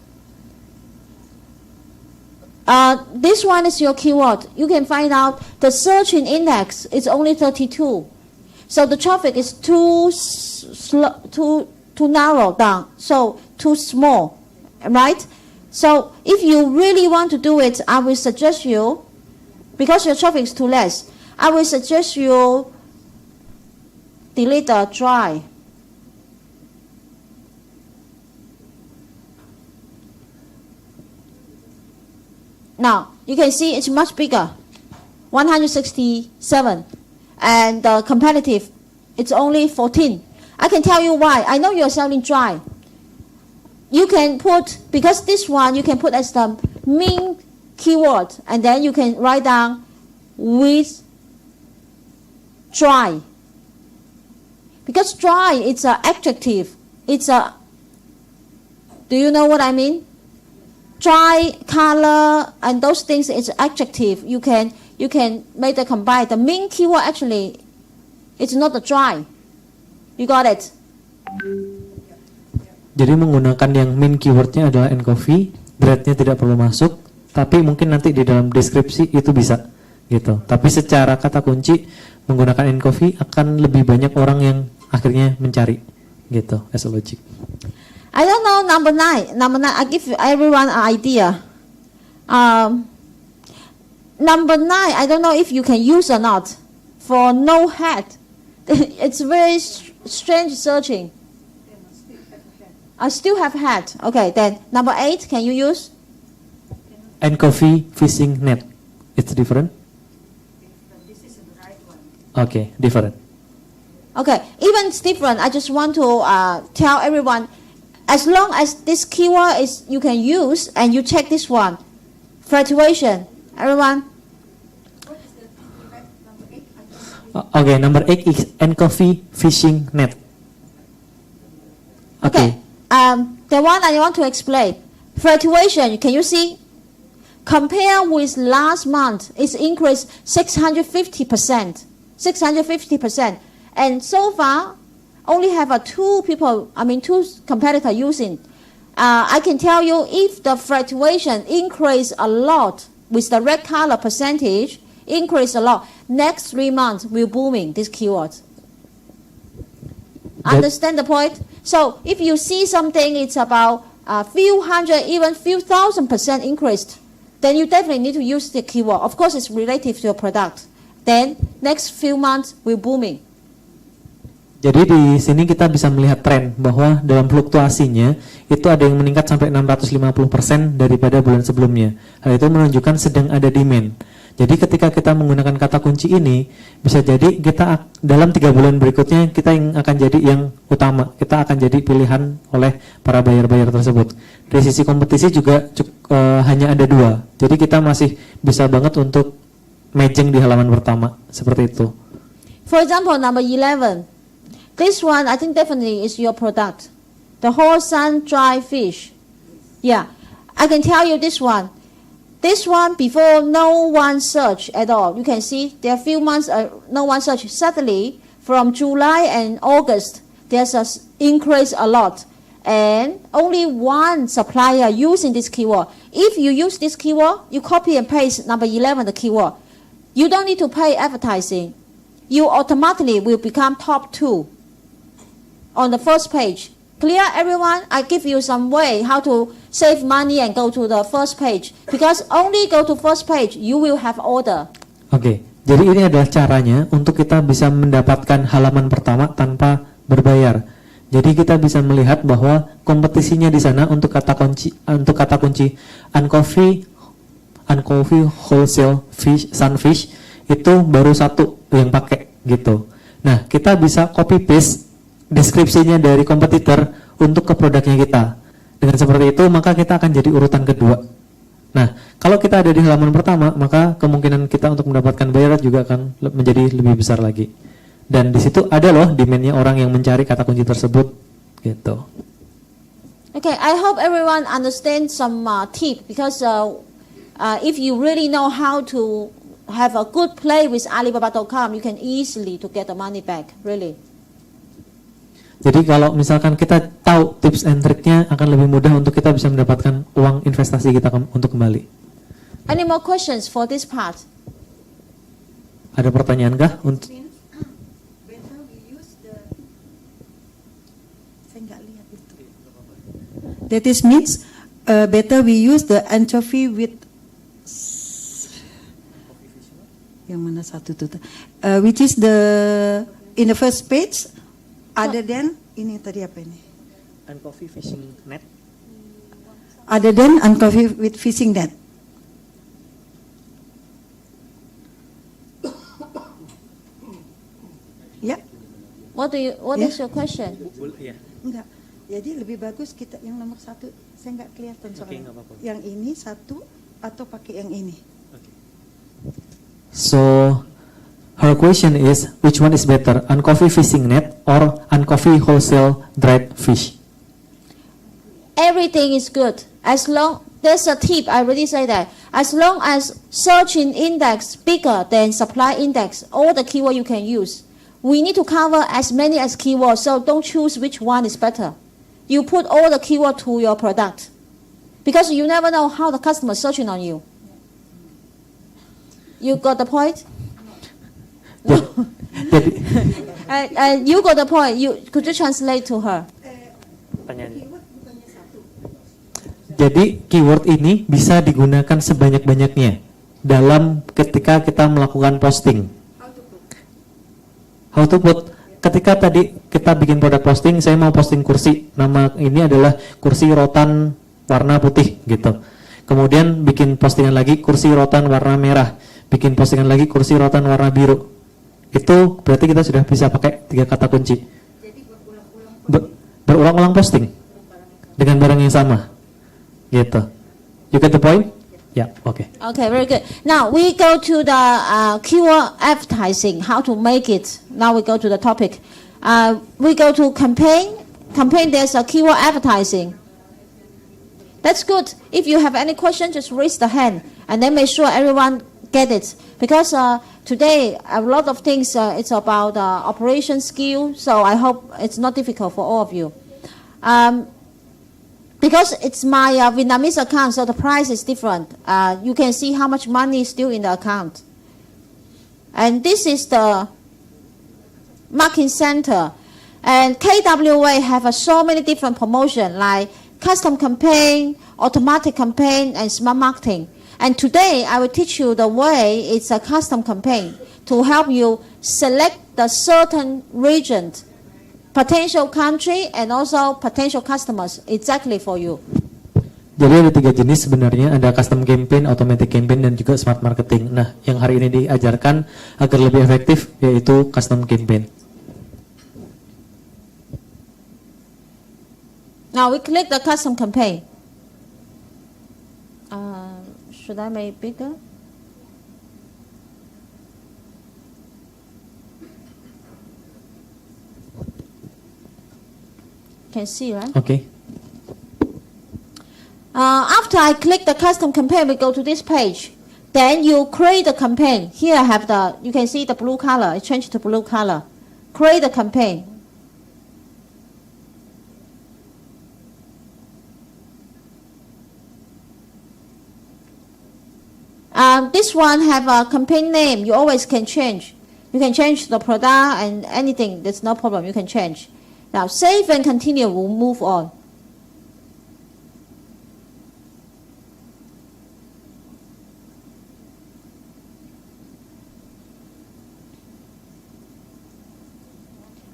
this one is your keyword. You can find out the searching index is only 32. So the traffic is too narrow down, so too small, right? So if you really want to do it, I will suggest you, because your traffic is too less, I will suggest you delete the dry. Now, you can see it's much bigger, 167, and the competitive, it's only 14. I can tell you why. I know you're selling dry. You can put, because this one you can put as the main keyword, and then you can write down with dry. Because dry, it's an adjective. It's a, do you know what I mean? Dry, color, and those things, it's adjective. You can make the combine. The main keyword actually, it's not the dry. You got it? Jadi menggunakan yang main keywordnya adalah and coffee, dreadnya tidak perlu masuk, tapi mungkin nanti di dalam deskripsi itu bisa gitu. Tapi secara kata kunci menggunakan and coffee akan lebih banyak orang yang akhirnya mencari gitu as a logic. I don't know number 9. Number 9, I give everyone an idea. Number 9, I don't know if you can use or not. For no head, it's very strange searching. I still have head. Okay, then number 8, can you use? And coffee fishing net. It's different. Okay, different. Okay, even it's different. I just want to tell everyone. As long as this keyword is you can use and you check this one, fluctuation. Everyone. Okay, number 8 is and coffee fishing net. Okay. The one I want to explain. Fluctuation. Can you see? Compare with last month, it's increased 650%. 650%. And so far, only have two competitors using. I can tell you if the fluctuation increase a lot with the red color percentage, increase a lot, next 3 months will booming this keyword. Understand the point? So if you see something, it's about a few hundred, even few thousand% increased, then you definitely need to use the keyword. Of course, it's relative to your product. Then next few months will booming. Jadi di sini kita bisa melihat tren bahwa dalam fluktuasinya itu ada yang meningkat sampai 650% daripada bulan sebelumnya. Hal itu menunjukkan sedang ada demand. Jadi ketika kita menggunakan kata kunci ini, bisa jadi kita dalam 3 bulan berikutnya kita yang akan jadi yang utama. Kita akan jadi pilihan oleh para buyer-buyer tersebut. Dari sisi kompetisi juga hanya ada 2. Jadi kita masih bisa banget untuk matching di halaman pertama seperti itu. For example, number 11. This one, I think definitely is your product. The whole sun dry fish. Yeah, I can tell you this one. This one, before no one search at all. You can see there are few months no one search. Suddenly, from July and August, there's an increase a lot. And only one supplier using this keyword. If you use this keyword, you copy and paste number 11, the keyword. You don't need to pay advertising. You automatically will become top 2. On the first page. Clear, everyone? I give you some way how to save money and go to the first page. Because only go to first page, you will have order. Oke, Jadi ini adalah caranya untuk kita bisa mendapatkan halaman pertama tanpa berbayar. Jadi kita bisa melihat bahwa kompetisinya di sana untuk kata kunci uncoffee wholesale fish sunfish itu baru satu yang pakai gitu. Nah, kita bisa copy paste deskripsinya dari kompetitor untuk ke produknya kita. Dengan seperti itu maka kita akan jadi urutan kedua. Nah, kalau kita ada di halaman pertama, maka kemungkinan kita untuk mendapatkan bayaran juga akan menjadi lebih besar lagi. Dan di situ ada loh demand-nya orang yang mencari kata kunci tersebut, gitu. Okay, I hope everyone understands some tip because if you really know how to have a good play with Alibaba.com, you can easily to get the money back, really. Jadi kalau misalkan kita tahu tips and triknya akan lebih mudah untuk kita bisa mendapatkan uang investasi kita untuk kembali. Any more questions for this part? Ada pertanyaan kah untuk? That is means better we use the anchovy with yang mana satu tu? Which is the in the first page. Other than ini tadi apa ini? Uncoffee fishing net. Other than uncoffee with fishing net. Ya. What is your question? Enggak. Jadi lebih bagus kita yang nomor satu. Saya nggak kelihatan soalnya. Yang ini satu atau pakai yang ini. So her question is, which one is better, uncoffee fishing net or uncoffee wholesale dried fish? Everything is good. As long, there's a tip, I already say that. As long as search in index bigger than supply index, all the keyword you can use. We need to cover as many as keywords, so don't choose which one is better. You put all the keyword to your product. Because you never know how the customer is searching on you. You got the point? You got the point. Could you translate to her? Jadi keyword ini bisa digunakan sebanyak-banyaknya dalam ketika kita melakukan posting. How to put? Ketika tadi kita bikin produk posting, saya mau posting kursi. Nama ini adalah kursi rotan warna putih gitu. Kemudian bikin postingan lagi kursi rotan warna merah. Bikin postingan lagi kursi rotan warna biru. Itu berarti kita sudah bisa pakai 3 kata kunci. Berulang-ulang posting dengan barang yang sama, gitu. You get the point? Yeah, okay. Okay, very good. Now we go to the keyword advertising. How to make it? Now we go to the topic. We go to campaign. Campaign. There's a keyword advertising. That's good. If you have any question, just raise the hand, and then make sure everyone get it. Because today, a lot of things, it's about operation skill, so I hope it's not difficult for all of you. Because it's my Vietnamese account, so the price is different. You can see how much money is still in the account. And this is the marketing center. And KWA have so many different promotions, like custom campaign, automatic campaign, and smart marketing. And today, I will teach you the way it's a custom campaign to help you select the certain region, potential country, and also potential customers exactly for you. Jadi ada 3 jenis sebenarnya, ada custom campaign, automatic campaign, dan juga smart marketing. Nah, yang hari ini diajarkan agar lebih efektif yaitu custom campaign. Now we click the custom campaign. Should I make it bigger? Can see, right? Okay. After I click the custom campaign, we go to this page. Then you create the campaign. Here I have you can see the blue color. I changed to blue color. Create the campaign. This one have a campaign name. You always can change. You can change the product and anything. There's no problem. You can change. Now save and continue. We'll move on.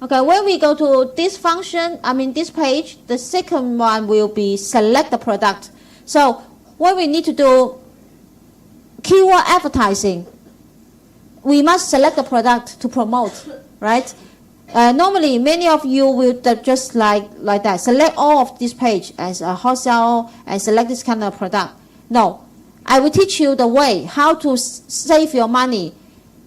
Okay, when we go to this function, this page, the second one will be select the product. So when we need to do keyword advertising, we must select the product to promote, right? Normally, many of you will just like that, select all of this page as a wholesale and select this kind of product. No, I will teach you the way how to save your money.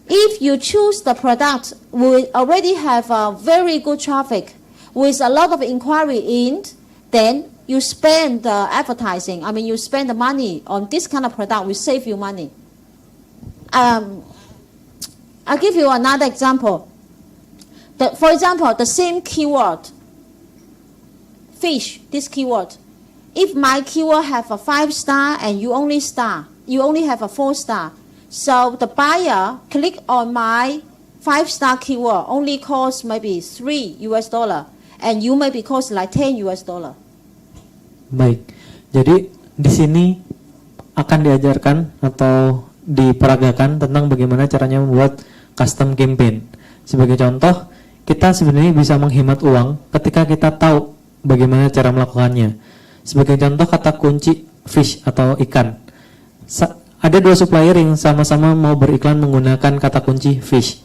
If you choose the product, we already have a very good traffic with a lot of inquiry in, then you spend the advertising. You spend the money on this kind of product, will save you money. I'll give you another example. For example, the same keyword, fish, this keyword. If my keyword have a 5-star and you only have a 4-star, so the buyer click on my 5-star keyword only cost maybe $3 and you maybe cost like $10. Baik, jadi di sini akan diajarkan atau diperagakan tentang bagaimana caranya membuat custom campaign. Sebagai contoh, kita sebenarnya bisa menghemat uang ketika kita tahu bagaimana cara melakukannya. Sebagai contoh, kata kunci fish atau ikan. Ada dua supplier yang sama-sama mau beriklan menggunakan kata kunci fish.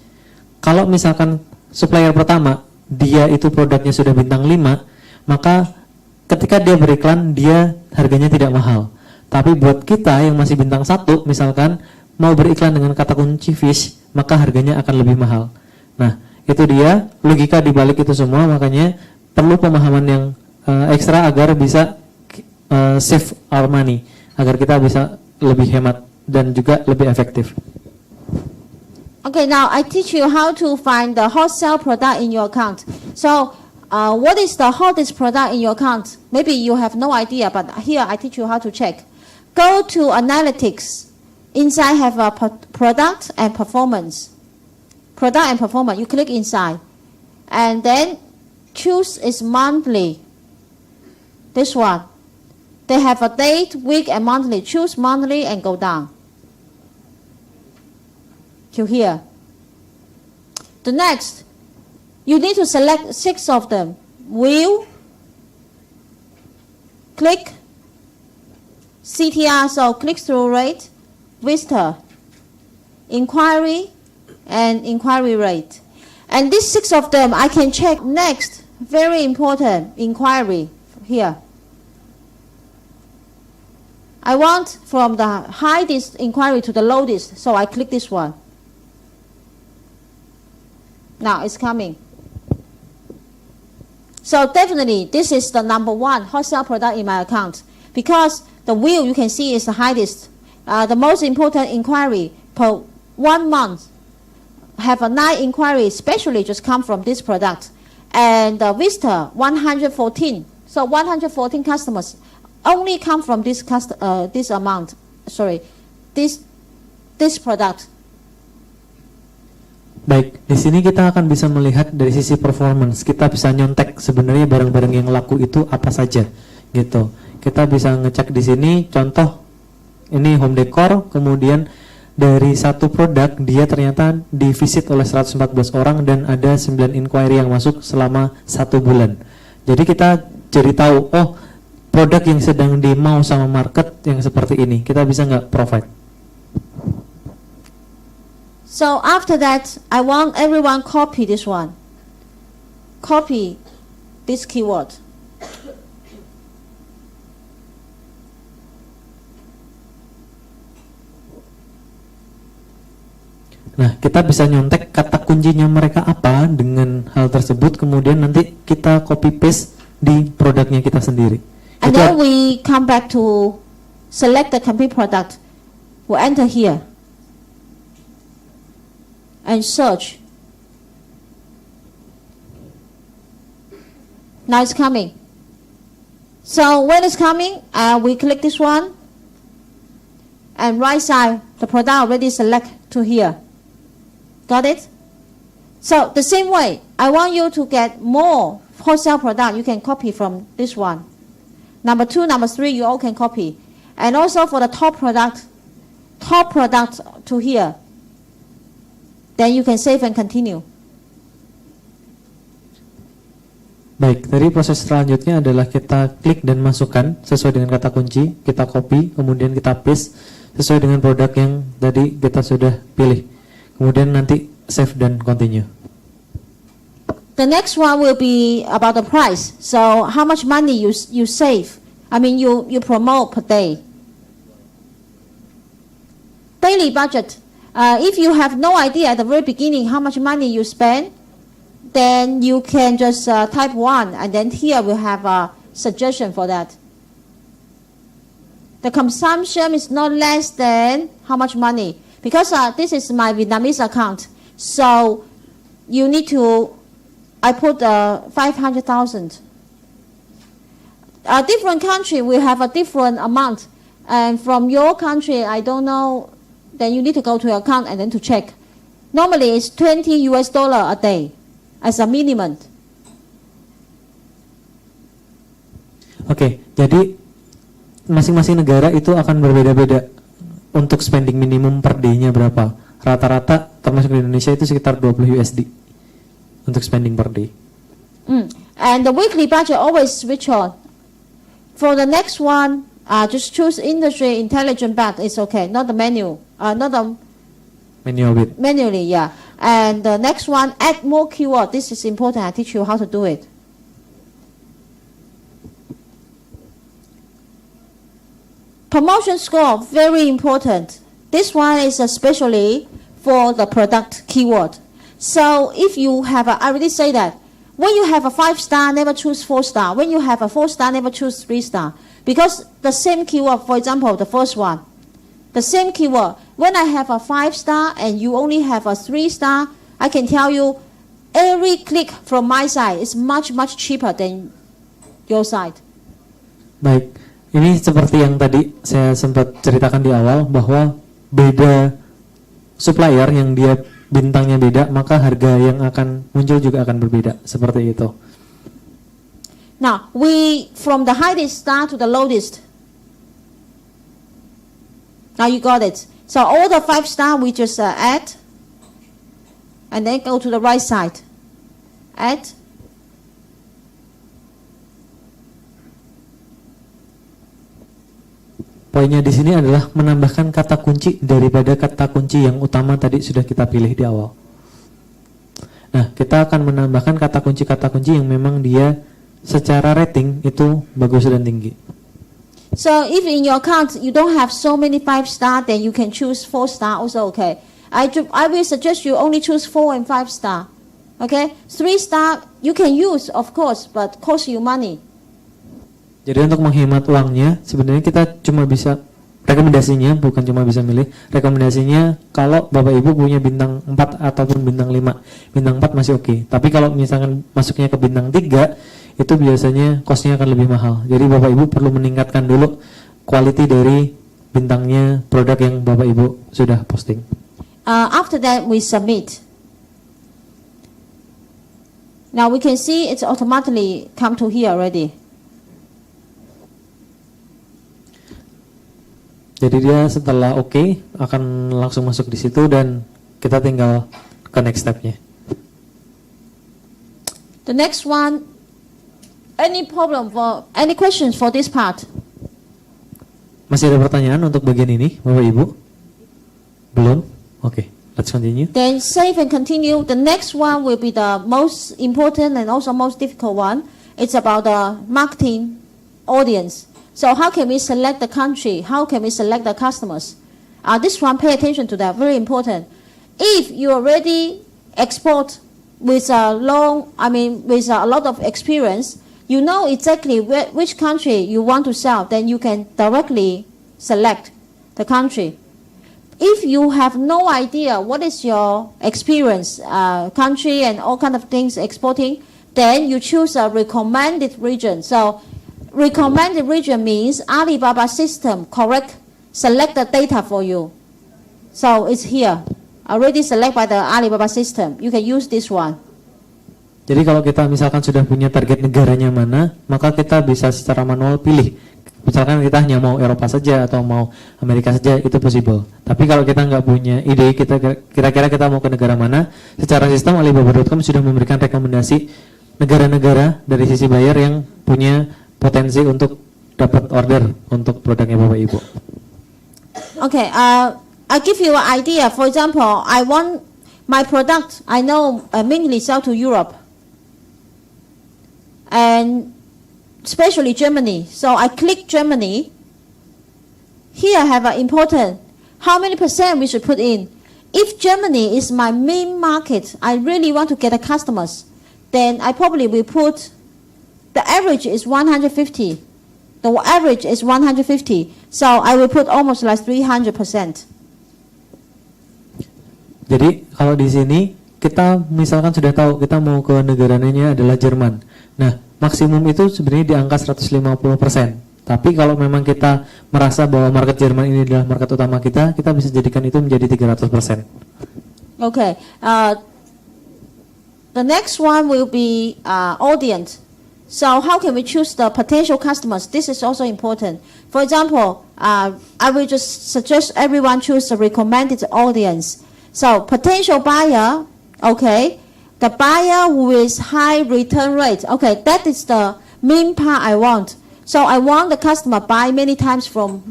Kalau misalkan supplier pertama, dia itu produknya sudah bintang 5, maka ketika dia beriklan, dia harganya tidak mahal. Tapi buat kita yang masih bintang 1, misalkan mau beriklan dengan kata kunci fish, maka harganya akan lebih mahal. Nah, itu dia logika di balik itu semua, makanya perlu pemahaman yang ekstra agar bisa save our money, agar kita bisa lebih hemat dan juga lebih efektif. Okay, now I teach you how to find the wholesale product in your account. So, what is the hottest product in your account? Maybe you have no idea, but here I teach you how to check. Go to analytics. Inside have a product and performance. Product and performance. You click inside, and then choose is monthly. This one. They have a date, week, and monthly. Choose monthly and go down to here. The next, you need to select 6 of them. View, click, CTR, so click-through rate, visitor, inquiry, and inquiry rate. And these 6 of them, I can check next. Very important, inquiry, here. I want from the highest inquiry to the lowest, so I click this one. Now it's coming. So definitely this is the number 1 wholesale product in my account, because the wheel you can see is the highest. The most important inquiry per 1 month have a 9 inquiry, especially just come from this product. And the visitor 114. So 114 customers only come from this amount. Sorry, this product. Baik, di sini kita akan bisa melihat dari sisi performance. Kita bisa nyontek sebenarnya barang-barang yang laku itu apa saja, gitu. Kita bisa ngecek di sini. Contoh, ini home decor. Kemudian dari satu produk dia ternyata divisit oleh 114 orang dan ada 9 inquiry yang masuk selama 1 bulan. Jadi kita jadi tahu, oh produk yang sedang dimau sama market yang seperti ini, kita bisa nggak provide. So after that, I want everyone copy this one. Copy this keyword. Nah, kita bisa nyontek kata kuncinya mereka apa dengan hal tersebut, kemudian nanti kita copy paste di produknya kita sendiri. And then we come back to select the complete product. We'll enter here and search. Now it's coming. So when it's coming, we click this one, and right side, the product already select to here. Got it? So the same way, I want you to get more wholesale product. You can copy from this one. Number 2, number 3, you all can copy. And also for the top product to here. Then you can save and continue. Baik, dari proses selanjutnya adalah kita klik dan masukkan sesuai dengan kata kunci, kita copy, kemudian kita paste sesuai dengan produk yang tadi kita sudah pilih. Kemudian nanti save dan continue. The next one will be about the price. So how much money you save? I mean you promote per day. Daily budget. If you have no idea at the very beginning how much money you spend, then you can just type 1, and then here we have a suggestion for that. The consumption is not less than how much money? Because this is my Vietnamese account, so you need to, I put 500,000. A different country will have a different amount, and from your country, I don't know, then you need to go to your account and then to check. Normally it's $20 a day. As a minimum. Oke, jadi masing-masing negara itu akan berbeda-beda untuk spending minimum per day-nya berapa. Rata-rata termasuk di Indonesia itu sekitar 20 USD untuk spending per day. And the weekly budget always switch on. For the next one, just choose industry intelligent bag. It's okay, not the menu, not the manually, yeah. And the next one, add more keyword. This is important. I teach you how to do it. Promotion score, very important. This one is especially for the product keyword. So if you have I already say that, when you have a 5-star, never choose 4-star. When you have a 4-star, never choose 3-star. Because the same keyword, for example, the first one, the same keyword. When I have a 5-star and you only have a 3-star, I can tell you every click from my side is much cheaper than your side. Baik, ini seperti yang tadi saya sempat ceritakan di awal bahwa beda supplier yang dia bintangnya beda, maka harga yang akan muncul juga akan berbeda, seperti itu. Now, we from the highest star to the lowest. Now you got it. So all the 5-star we just add, and then go to the right side. Add. Poinnya di sini adalah menambahkan kata kunci daripada kata kunci yang utama tadi sudah kita pilih di awal. Nah, kita akan menambahkan kata kunci yang memang dia secara rating itu bagus dan tinggi. So if in your account you don't have so many 5-star, then you can choose 4-star also okay. I will suggest you only choose 4 and 5-star. Okay? 3-star you can use of course, but cost you money. Jadi untuk menghemat uangnya, sebenarnya kita cuma bisa rekomendasinya, bukan cuma bisa milih. Rekomendasinya kalau Bapak Ibu punya bintang 4 ataupun bintang 5. Bintang 4 masih oke. Tapi kalau misalkan masuknya ke bintang 3, itu biasanya costnya akan lebih mahal. Jadi Bapak Ibu perlu meningkatkan dulu quality dari bintangnya produk yang Bapak Ibu sudah posting. After that we submit. Now we can see it's automatically come to here already. Jadi dia setelah oke akan langsung masuk di situ dan kita tinggal ke next step-nya. The next one, any questions for this part? Masih ada pertanyaan untuk bagian ini, Bapak Ibu? Belum? Oke, let's continue. Then save and continue. The next one will be the most important and also most difficult one. It's about the marketing audience. So how can we select the country? How can we select the customers? This one, pay attention to that, very important. If you already export with a lot of experience, you know exactly which country you want to sell, then you can directly select the country. If you have no idea what is your experience, country and all kind of things exporting, then you choose a recommended region. So recommended region means Alibaba system select the data for you. So it's here, already select by the Alibaba system. You can use this one. Jadi kalau kita misalkan sudah punya target negaranya mana, maka kita bisa secara manual pilih. Misalkan kita hanya mau Eropa saja atau mau Amerika saja, itu possible. Tapi kalau kita nggak punya ide, kita kira-kira kita mau ke negara mana, secara sistem Alibaba.com sudah memberikan rekomendasi negara-negara dari sisi buyer yang punya potensi untuk dapat order untuk produknya Bapak Ibu. Okay, I'll give you an idea. For example, I want my product, I know mainly sell to Europe and especially Germany. So I click Germany. Here I have an important, how many percent we should put in. If Germany is my main market, I really want to get the customers, then I probably will put, the average is 150. The average is 150. So I will put almost like 300%. Jadi kalau di sini kita misalkan sudah tahu kita mau ke negaranya adalah Jerman. Nah, maksimum itu sebenarnya di angka 150%. Tapi kalau memang kita merasa bahwa market Jerman ini adalah market utama kita bisa jadikan itu menjadi 300%. Okay. The next one will be audience. So how can we choose the potential customers? This is also important. For example, I will just suggest everyone choose a recommended audience. So potential buyer, okay, the buyer with high return rate. Okay, that is the main part I want. So I want the customer buy many times to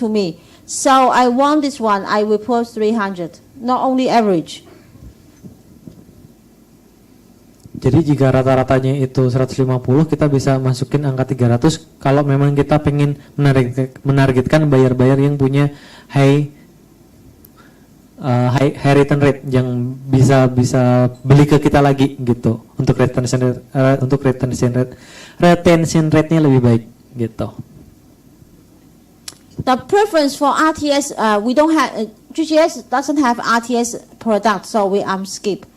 me. So I want this one, I will put 300, not only average. Jadi jika rata-ratanya itu 150, kita bisa masukin angka 300 kalau memang kita pengen menargetkan buyer-buyer yang punya high return rate, yang bisa beli ke kita lagi gitu. Untuk retention rate-nya lebih baik gitu. The preference for RTS, we don't have, GGS doesn't have RTS product, so we skip.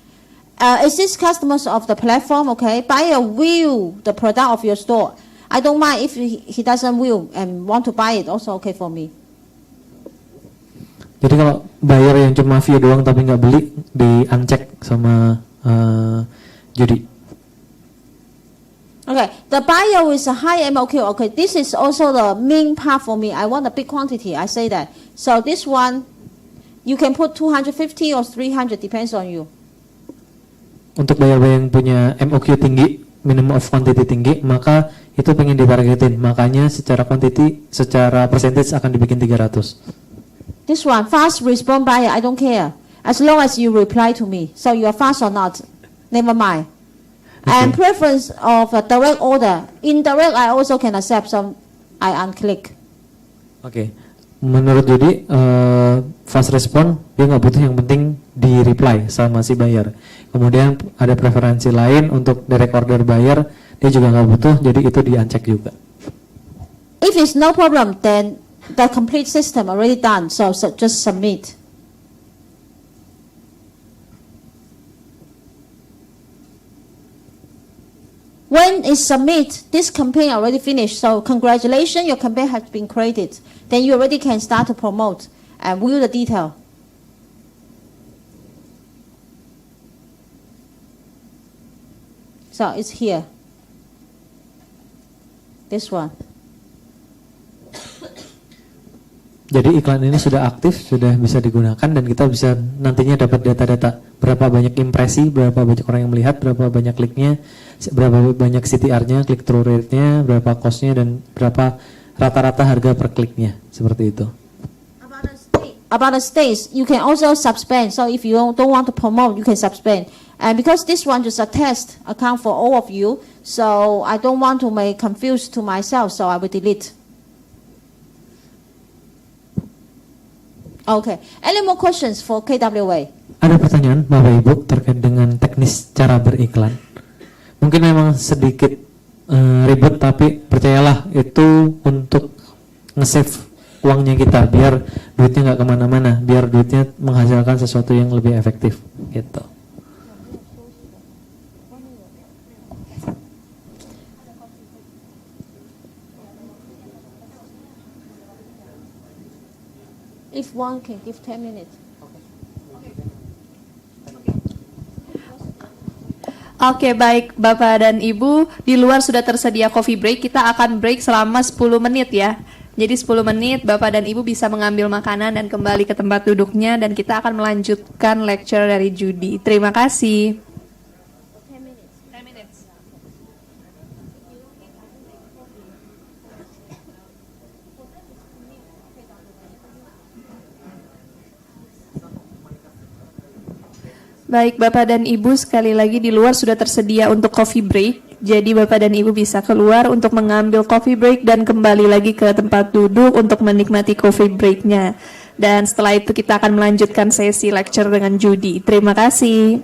Is this customers of the platform, okay? Buyer will the product of your store. I don't mind if he doesn't will and want to buy it, also okay for me. Jadi kalau buyer yang cuma view doang tapi nggak beli, di uncheck sama Judy. Okay, the buyer with a high MOQ, okay, this is also the main part for me. I want a big quantity, I say that. So this one, you can put 250 or 300, depends on you. Untuk buyer-buyer yang punya MOQ tinggi, minimum of quantity tinggi, maka itu pengen ditargetin. Makanya secara quantity, secara percentage akan dibikin 300. This one, fast response buyer, I don't care. As long as you reply to me. So you are fast or not, never mind. Okay. And preference of a direct order. Indirect I also can accept, so I unclick. Oke. Menurut Judy, fast response dia nggak butuh, yang penting di reply sama si buyer. Kemudian ada preferensi lain untuk direct order buyer, dia juga nggak butuh, jadi itu di uncheck juga. If it's no problem, then the complete system already done, so just submit. When it's submit, this campaign already finished, so congratulations, your campaign has been created. Then you already can start to promote and view the detail. So it's here. This one. Jadi iklan ini sudah aktif, sudah bisa digunakan, dan kita bisa nantinya dapat data-data berapa banyak impresi, berapa banyak orang yang melihat, berapa banyak kliknya, berapa banyak CTR-nya, click through rate-nya, berapa cost-nya, dan berapa rata-rata harga per kliknya, seperti itu. About the stage, you can also suspend. So if you don't want to promote, you can suspend. And because this one is a test account for all of you, so I don't want to make confused to myself, so I will delete. Okay. Any more questions for KWA? Ada pertanyaan Bapak Ibu terkait dengan teknis cara beriklan. Mungkin memang sedikit ribet, tapi percayalah itu untuk nge-save uangnya kita, biar duitnya nggak kemana-mana, biar duitnya menghasilkan sesuatu yang lebih efektif gitu. If one can give 10 minutes. Oke, baik Bapak dan Ibu, di luar sudah tersedia coffee break. Kita akan break selama 10 menit ya. Jadi 10 menit Bapak dan Ibu bisa mengambil makanan dan kembali ke tempat duduknya, dan kita akan melanjutkan lecture dari Judy. Terima kasih. Baik, Bapak dan Ibu, sekali lagi di luar sudah tersedia untuk coffee break. Jadi Bapak dan Ibu bisa keluar untuk mengambil coffee break dan kembali lagi ke tempat duduk untuk menikmati coffee break-nya. Dan setelah itu kita akan melanjutkan sesi lecture dengan Judy. Terima kasih.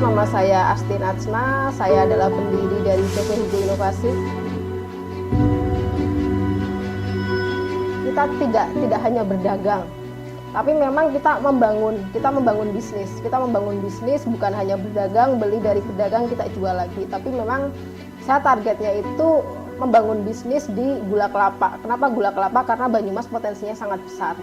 Nama saya Asti Natsna, saya adalah pendiri dari PT Hugo Inovasi. Kita tidak hanya berdagang, tapi memang kita membangun bisnis. Kita membangun bisnis bukan hanya berdagang, beli dari pedagang kita jual lagi, tapi memang saya targetnya itu membangun bisnis di gula kelapa. Kenapa gula kelapa? Karena Banyumas potensinya sangat besar.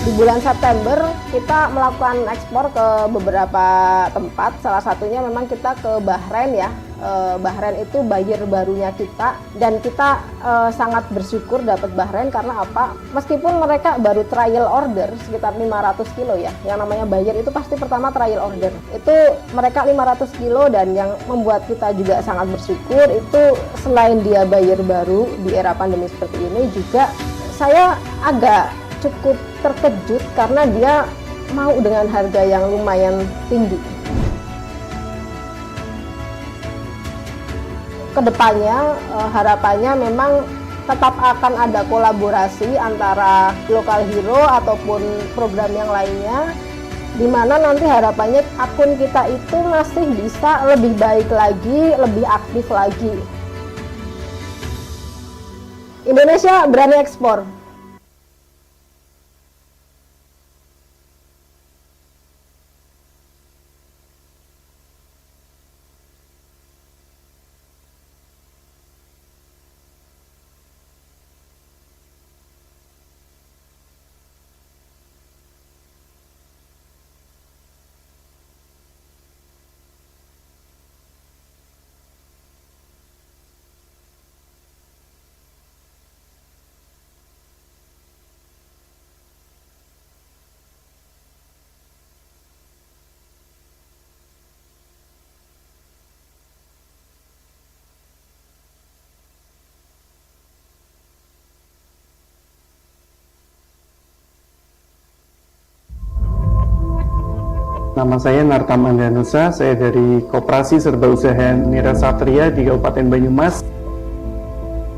Di bulan September kita melakukan ekspor ke beberapa tempat, salah satunya memang kita ke Bahrain ya. Bahrain itu buyer barunya kita, dan kita sangat bersyukur dapat Bahrain karena apa? Meskipun mereka baru trial order sekitar 500 kilo ya, yang namanya buyer itu pasti pertama trial order. Itu mereka 500 kilo, dan yang membuat kita juga sangat bersyukur itu selain dia buyer baru di era pandemi seperti ini, juga saya agak cukup terkejut karena dia mau dengan harga yang lumayan tinggi. Kedepannya harapannya memang tetap akan ada kolaborasi antara lokal hero ataupun program yang lainnya, di mana nanti harapannya akun kita itu masih bisa lebih baik lagi, lebih aktif lagi. Indonesia berani ekspor. Nama saya Nartam Andanusa, saya dari Koperasi Serba Usaha Nira Satria di Kabupaten Banyumas.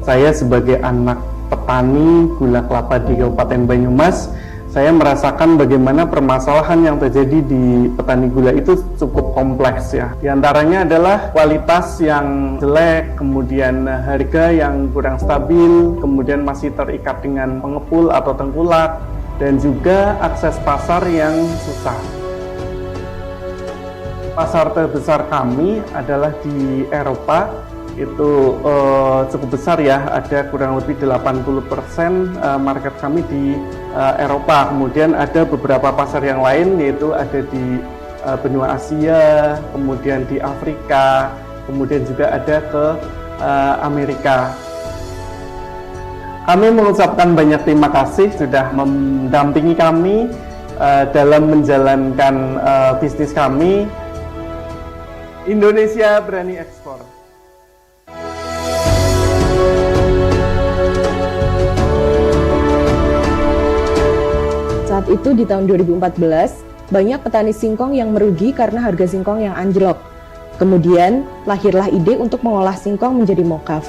Saya sebagai anak petani gula kelapa di Kabupaten Banyumas, saya merasakan bagaimana permasalahan yang terjadi di petani gula itu cukup kompleks ya. Di antaranya adalah kualitas yang jelek, kemudian harga yang kurang stabil, kemudian masih terikat dengan pengepul atau tengkulak, dan juga akses pasar yang susah. Pasar terbesar kami adalah di Eropa, itu cukup besar ya, ada kurang lebih 80% market kami di Eropa. Kemudian ada beberapa pasar yang lain, yaitu ada di benua Asia, kemudian di Afrika, kemudian juga ada ke Amerika. Kami mengucapkan banyak terima kasih sudah mendampingi kami dalam menjalankan bisnis kami. Indonesia berani ekspor. Saat itu di tahun 2014, banyak petani singkong yang merugi karena harga singkong yang anjlok. Kemudian, lahirlah ide untuk mengolah singkong menjadi mokaf.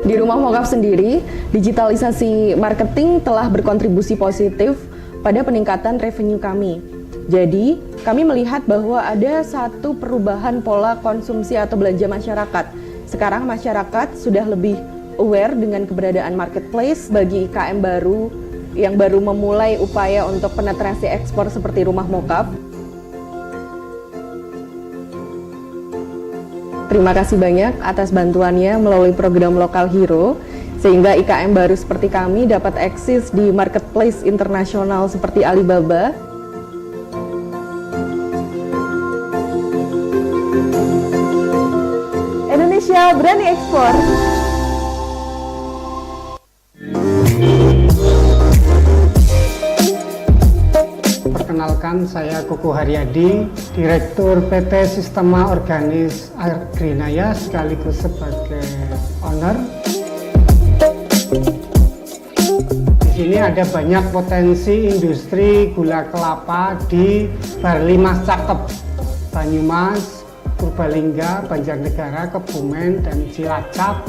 Di rumah mokaf sendiri, digitalisasi marketing telah berkontribusi positif pada peningkatan revenue kami. Jadi, kami melihat bahwa ada satu perubahan pola konsumsi atau belanja masyarakat. Sekarang masyarakat sudah lebih aware dengan keberadaan marketplace bagi IKM baru yang baru memulai upaya untuk penetrasi ekspor seperti rumah mokaf. Terima kasih banyak atas bantuannya melalui program Lokal Hero, sehingga IKM baru seperti kami dapat eksis di marketplace internasional seperti Alibaba. Indonesia berani ekspor. Perkenalkan, saya Koko Haryadi, Direktur PT Sistema Organis Agrinaya sekaligus sebagai owner. Di sini ada banyak potensi industri gula kelapa di Barlimas Cakep, Banyumas, Purbalingga, Banjarnegara, Kebumen, dan Cilacap.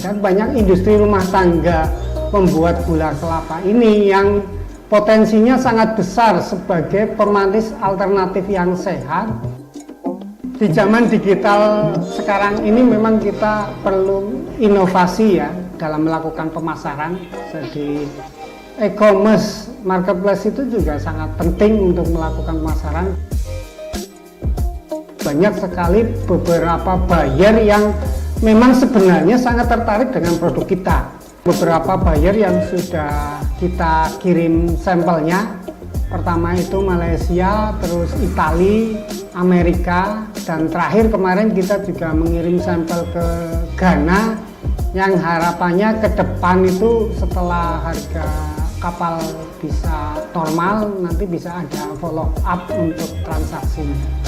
Dan banyak industri rumah tangga pembuat gula kelapa ini yang potensinya sangat besar sebagai pemanis alternatif yang sehat. Di zaman digital sekarang ini memang kita perlu inovasi ya dalam melakukan pemasaran. Jadi e-commerce, marketplace itu juga sangat penting untuk melakukan pemasaran. Banyak sekali beberapa buyer yang memang sebenarnya sangat tertarik dengan produk kita. Beberapa buyer yang sudah kita kirim sampelnya, pertama itu Malaysia, terus Italia, Amerika, dan terakhir kemarin kita juga mengirim sampel ke Ghana, yang harapannya ke depan itu setelah harga kapal bisa normal, nanti bisa ada follow up untuk transaksinya.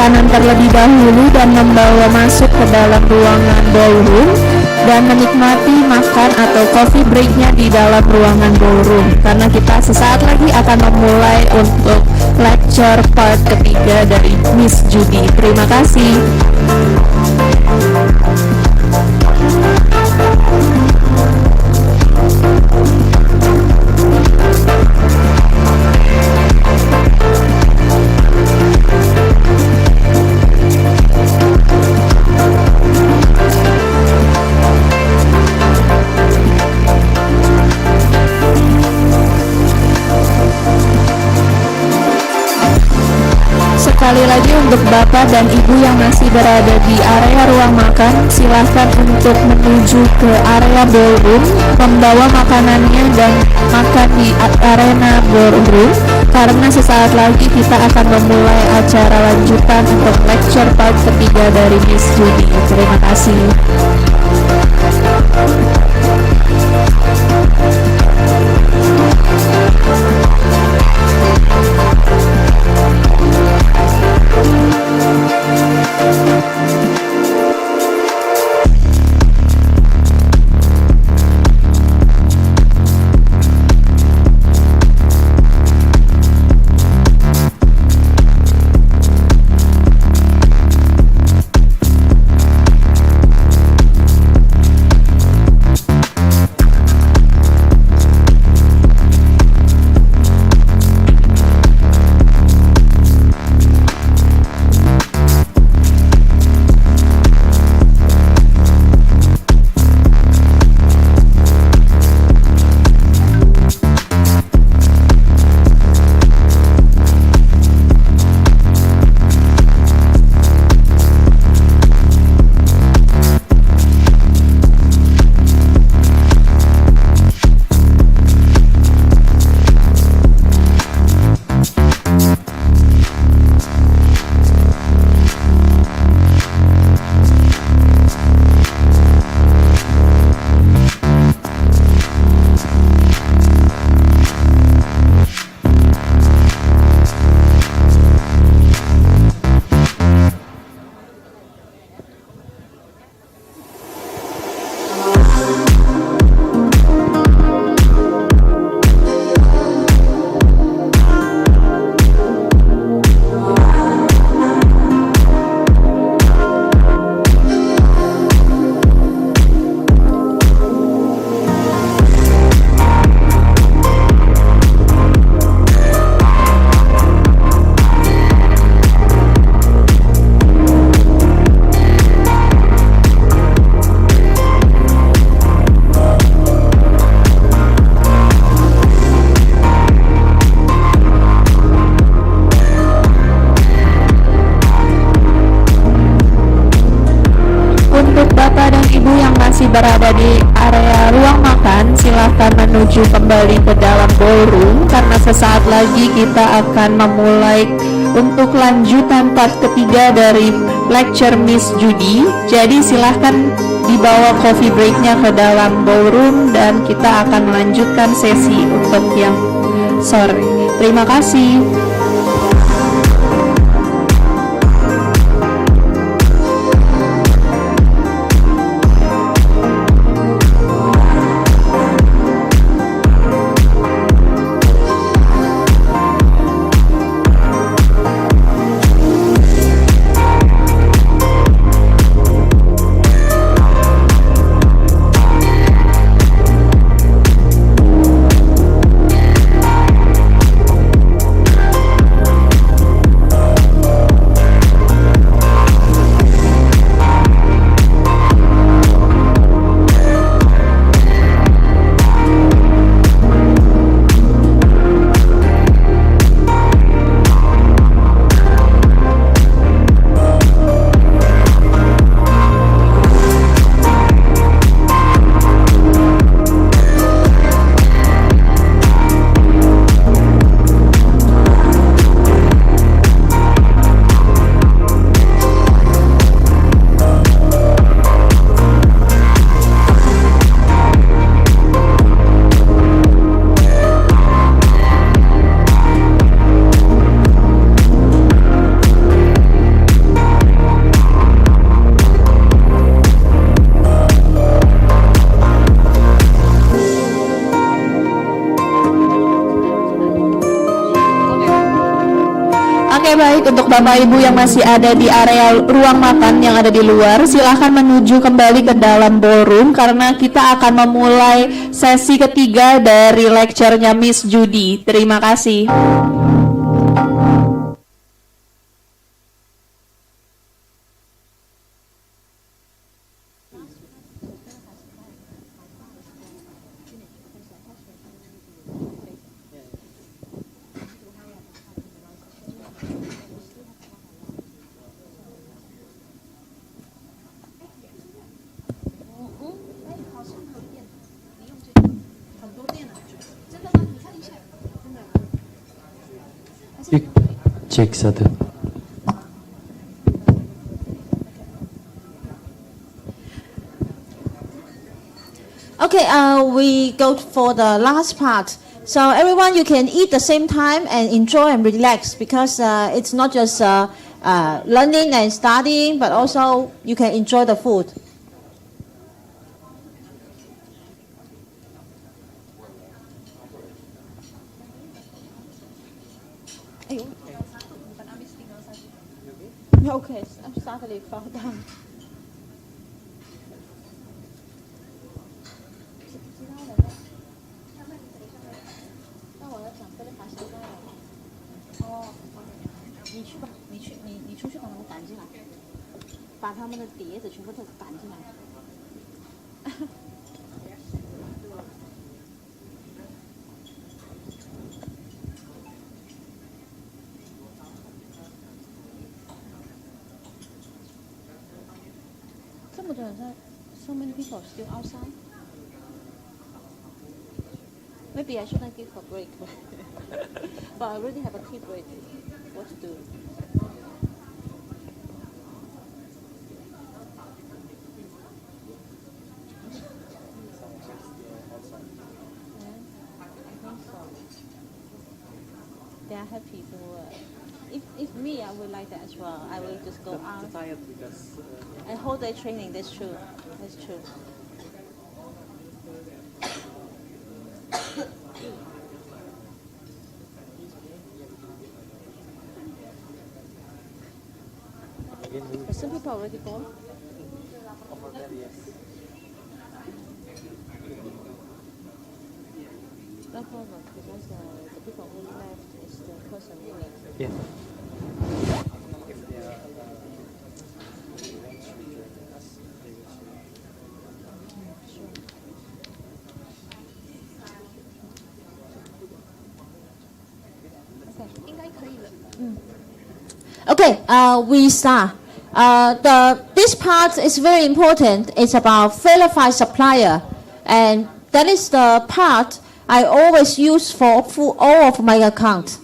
makanan terlebih dahulu dan membawa masuk ke dalam ruangan ballroom dan menikmati makan atau coffee breaknya di dalam ruangan ballroom, karena kita sesaat lagi akan memulai untuk lecture part ketiga dari Miss Judy. Terima kasih. Sekali lagi untuk Bapak dan Ibu yang masih berada di area ruang makan, silahkan untuk menuju ke area ballroom, membawa makanannya dan makan di arena ballroom, karena sesaat lagi kita akan memulai acara lanjutan untuk lecture part ketiga dari Miss Judy. Terima kasih. berada di area ruang makan, silahkan menuju kembali ke dalam ballroom karena sesaat lagi kita akan memulai untuk lanjutan part ketiga dari lecture Miss Judy. Jadi silahkan dibawa coffee breaknya ke dalam ballroom dan kita akan melanjutkan sesi untuk yang sore. Terima kasih. Baik, untuk Bapak Ibu yang masih ada di area ruang makan yang ada di luar, silahkan menuju kembali ke dalam ballroom karena kita akan memulai sesi ketiga dari lecture-nya Miss Judy. Terima kasih. Cek satu. Okay, we go for the last part. So everyone, you can eat the same time and enjoy and relax because it's not just learning and studying, but also you can enjoy the food. Okay, I'm suddenly fell down. So many people are still outside. Maybe I shouldn't give a break. But I already have a tea break. What to do? They are happy to. If me, I would like that as well. I will just go out. And whole day training. That's true. That's true. But some people already gone. Over there, yes. No problem, because the people who left is the person who left. Yeah. Okay, we start. This part is very important. It's about verified supplier, and that is the part I always use for all of my accounts.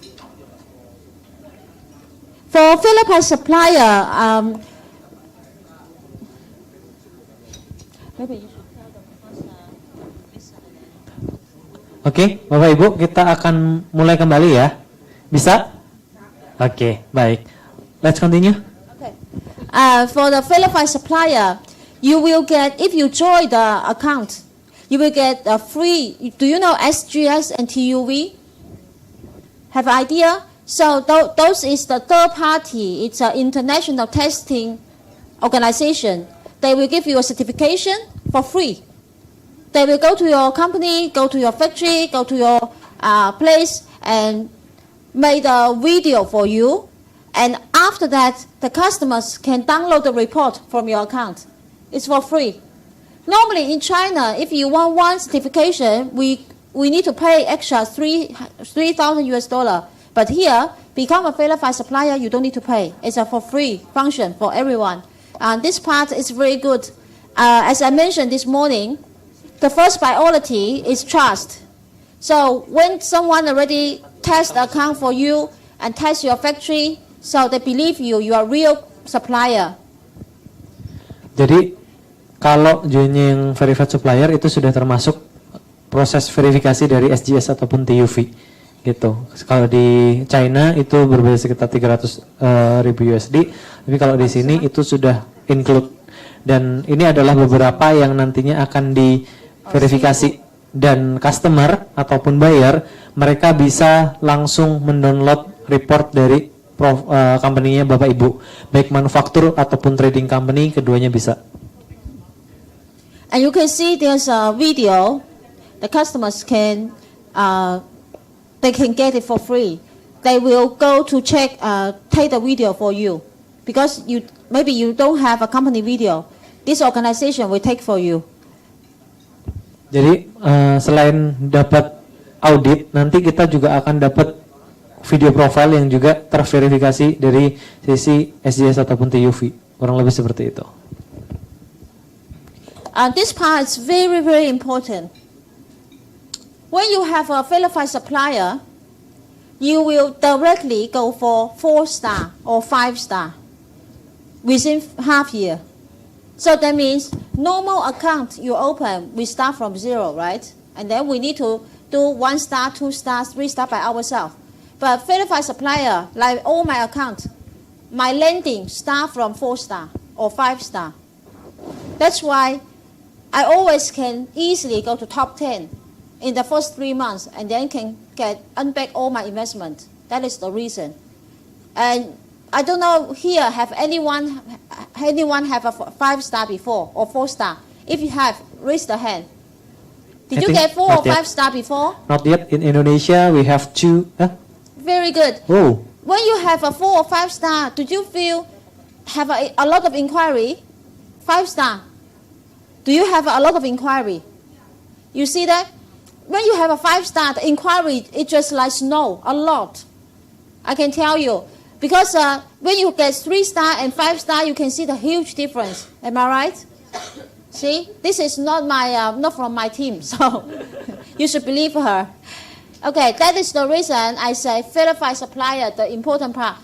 For verified supplier, maybe you should tell them because Oke, Bapak Ibu, kita akan mulai kembali ya. Bisa? Oke, baik. Let's continue. Okay. For the verified supplier, you will get, if you join the account, you will get a free, do you know SGS and TUV? Have idea? So those is the third party. It's an international testing organization. They will give you a certification for free. They will go to your company, go to your factory, go to your place and make a video for you. And after that, the customers can download the report from your account. It's for free. Normally in China, if you want one certification, we need to pay extra $3,000. But here, become a verified supplier, you don't need to pay. It's a for free function for everyone. And this part is very good. As I mentioned this morning, the first priority is trust. So when someone already test the account for you and test your factory, so they believe you are a real supplier. Jadi kalau joining verified supplier itu sudah termasuk proses verifikasi dari SGS ataupun TUV gitu. Kalau di China itu berbayar sekitar 300 ribu USD, tapi kalau di sini itu sudah include. Dan ini adalah beberapa yang nantinya akan diverifikasi dan customer ataupun buyer mereka bisa langsung mendownload report dari company-nya Bapak Ibu, baik manufaktur ataupun trading company, keduanya bisa. And you can see there's a video. The customers can they can get it for free. They will go to check, take the video for you, because maybe you don't have a company video. This organization will take for you. Jadi selain dapat audit, nanti kita juga akan dapat video profile yang juga terverifikasi dari sisi SGS ataupun TUV. Kurang lebih seperti itu. This part is very, very important. When you have a verified supplier, you will directly go for 4-star or 5-star within half year. So that means normal account you open, we start from 0, right? And then we need to do 1-star, 2-star, 3-star by ourselves. But verified supplier, like all my accounts, my lending start from 4-star or 5-star. That's why I always can easily go to top 10 in the first 3 months, and then can earn back all my investment. That is the reason. And I don't know here, have anyone have a 5-star before or 4-star? If you have, raise the hand. Did you get 4 or 5-star before? Not yet. In Indonesia, we have 2. Very good. Oh. When you have a 4 or 5-star, do you feel have a lot of inquiry? 5-star. Do you have a lot of inquiry? You see that? When you have a 5-star, the inquiry, it just like snow, a lot. I can tell you. Because when you get 3-star and 5-star, you can see the huge difference. Am I right? See, this is not from my team, so you should believe her. Okay, that is the reason I say verified supplier, the important part.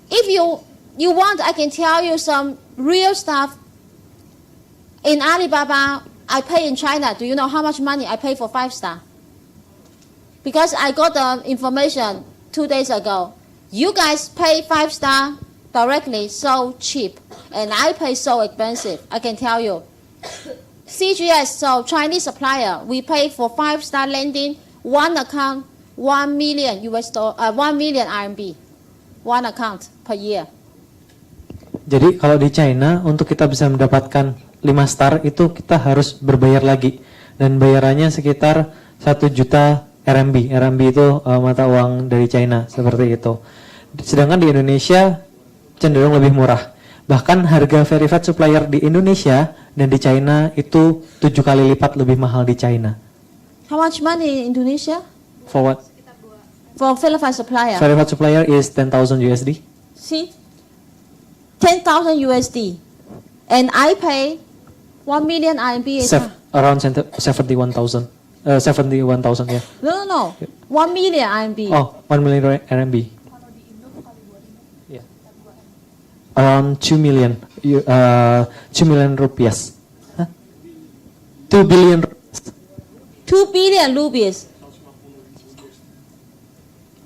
If you want, I can tell you some real stuff. In Alibaba, I pay in China. Do you know how much money I pay for 5-star? Because I got the information 2 days ago. You guys pay 5-star directly so cheap, and I pay so expensive. I can tell you. CGS, so Chinese supplier, we pay for 5-star lending, one account, 1 million RMB, one account per year. Jadi kalau di China, untuk kita bisa mendapatkan 5-star itu kita harus berbayar lagi, dan bayarannya sekitar 1 juta RMB. RMB itu mata uang dari China, seperti itu. Sedangkan di Indonesia cenderung lebih murah. Bahkan harga verified supplier di Indonesia dan di China itu 7 kali lipat lebih mahal di China. How much money in Indonesia? For what? For verified supplier. Verified supplier is 10,000 USD. See? 10,000 USD. And I pay 1 million RMB. Around 71,000. 71,000, yeah. No. 1 million RMB. Oh, 1 million RMB. Yeah. Around 2 million. 2 million rupiahs. Huh? 2 billion. 2 billion rupiahs.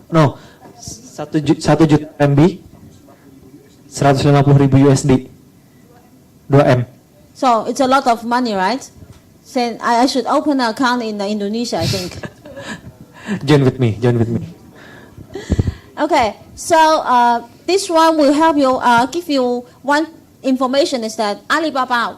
No. 1 juta RMB. 150,000 USD. 2M. So it's a lot of money, right? Then I should open an account in Indonesia, I think. Join with me. Okay, so this one will help you, give you one information is that Alibaba,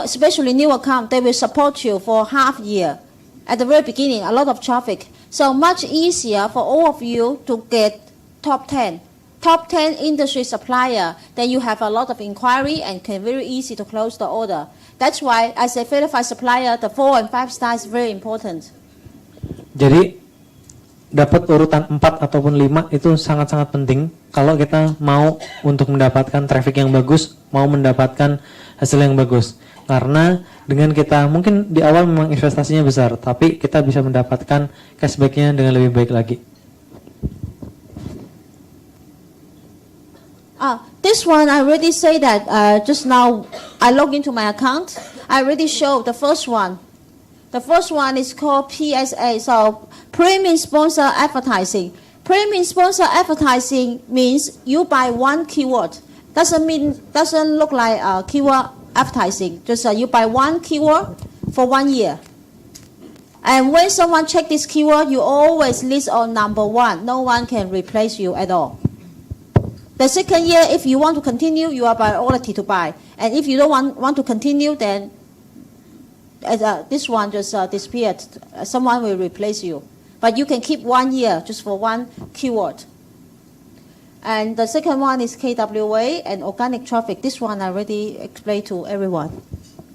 especially new account, they will support you for half year. At the very beginning, a lot of traffic. So much easier for all of you to get top 10. Top 10 industry supplier, then you have a lot of inquiry and can very easy to close the order. That's why as a verified supplier, the 4 and 5-star is very important. Jadi dapat urutan 4 ataupun 5 itu sangat-sangat penting kalau kita mau untuk mendapatkan traffic yang bagus, mau mendapatkan hasil yang bagus. Karena dengan kita mungkin di awal memang investasinya besar, tapi kita bisa mendapatkan cashback-nya dengan lebih baik lagi. This one, I already say that just now I log into my account. I already showed the first one. The first one is called PSA, so Premium Sponsor Advertising. Premium Sponsor Advertising means you buy one keyword. Doesn't look like keyword advertising. Just you buy one keyword for 1 year. And when someone check this keyword, you always list on number 1. No one can replace you at all. The second year, if you want to continue, you are priority to buy. And if you don't want to continue, then this one just disappeared. Someone will replace you. But you can keep 1 year just for one keyword. And the second one is KWA and organic traffic. This one I already explained to everyone.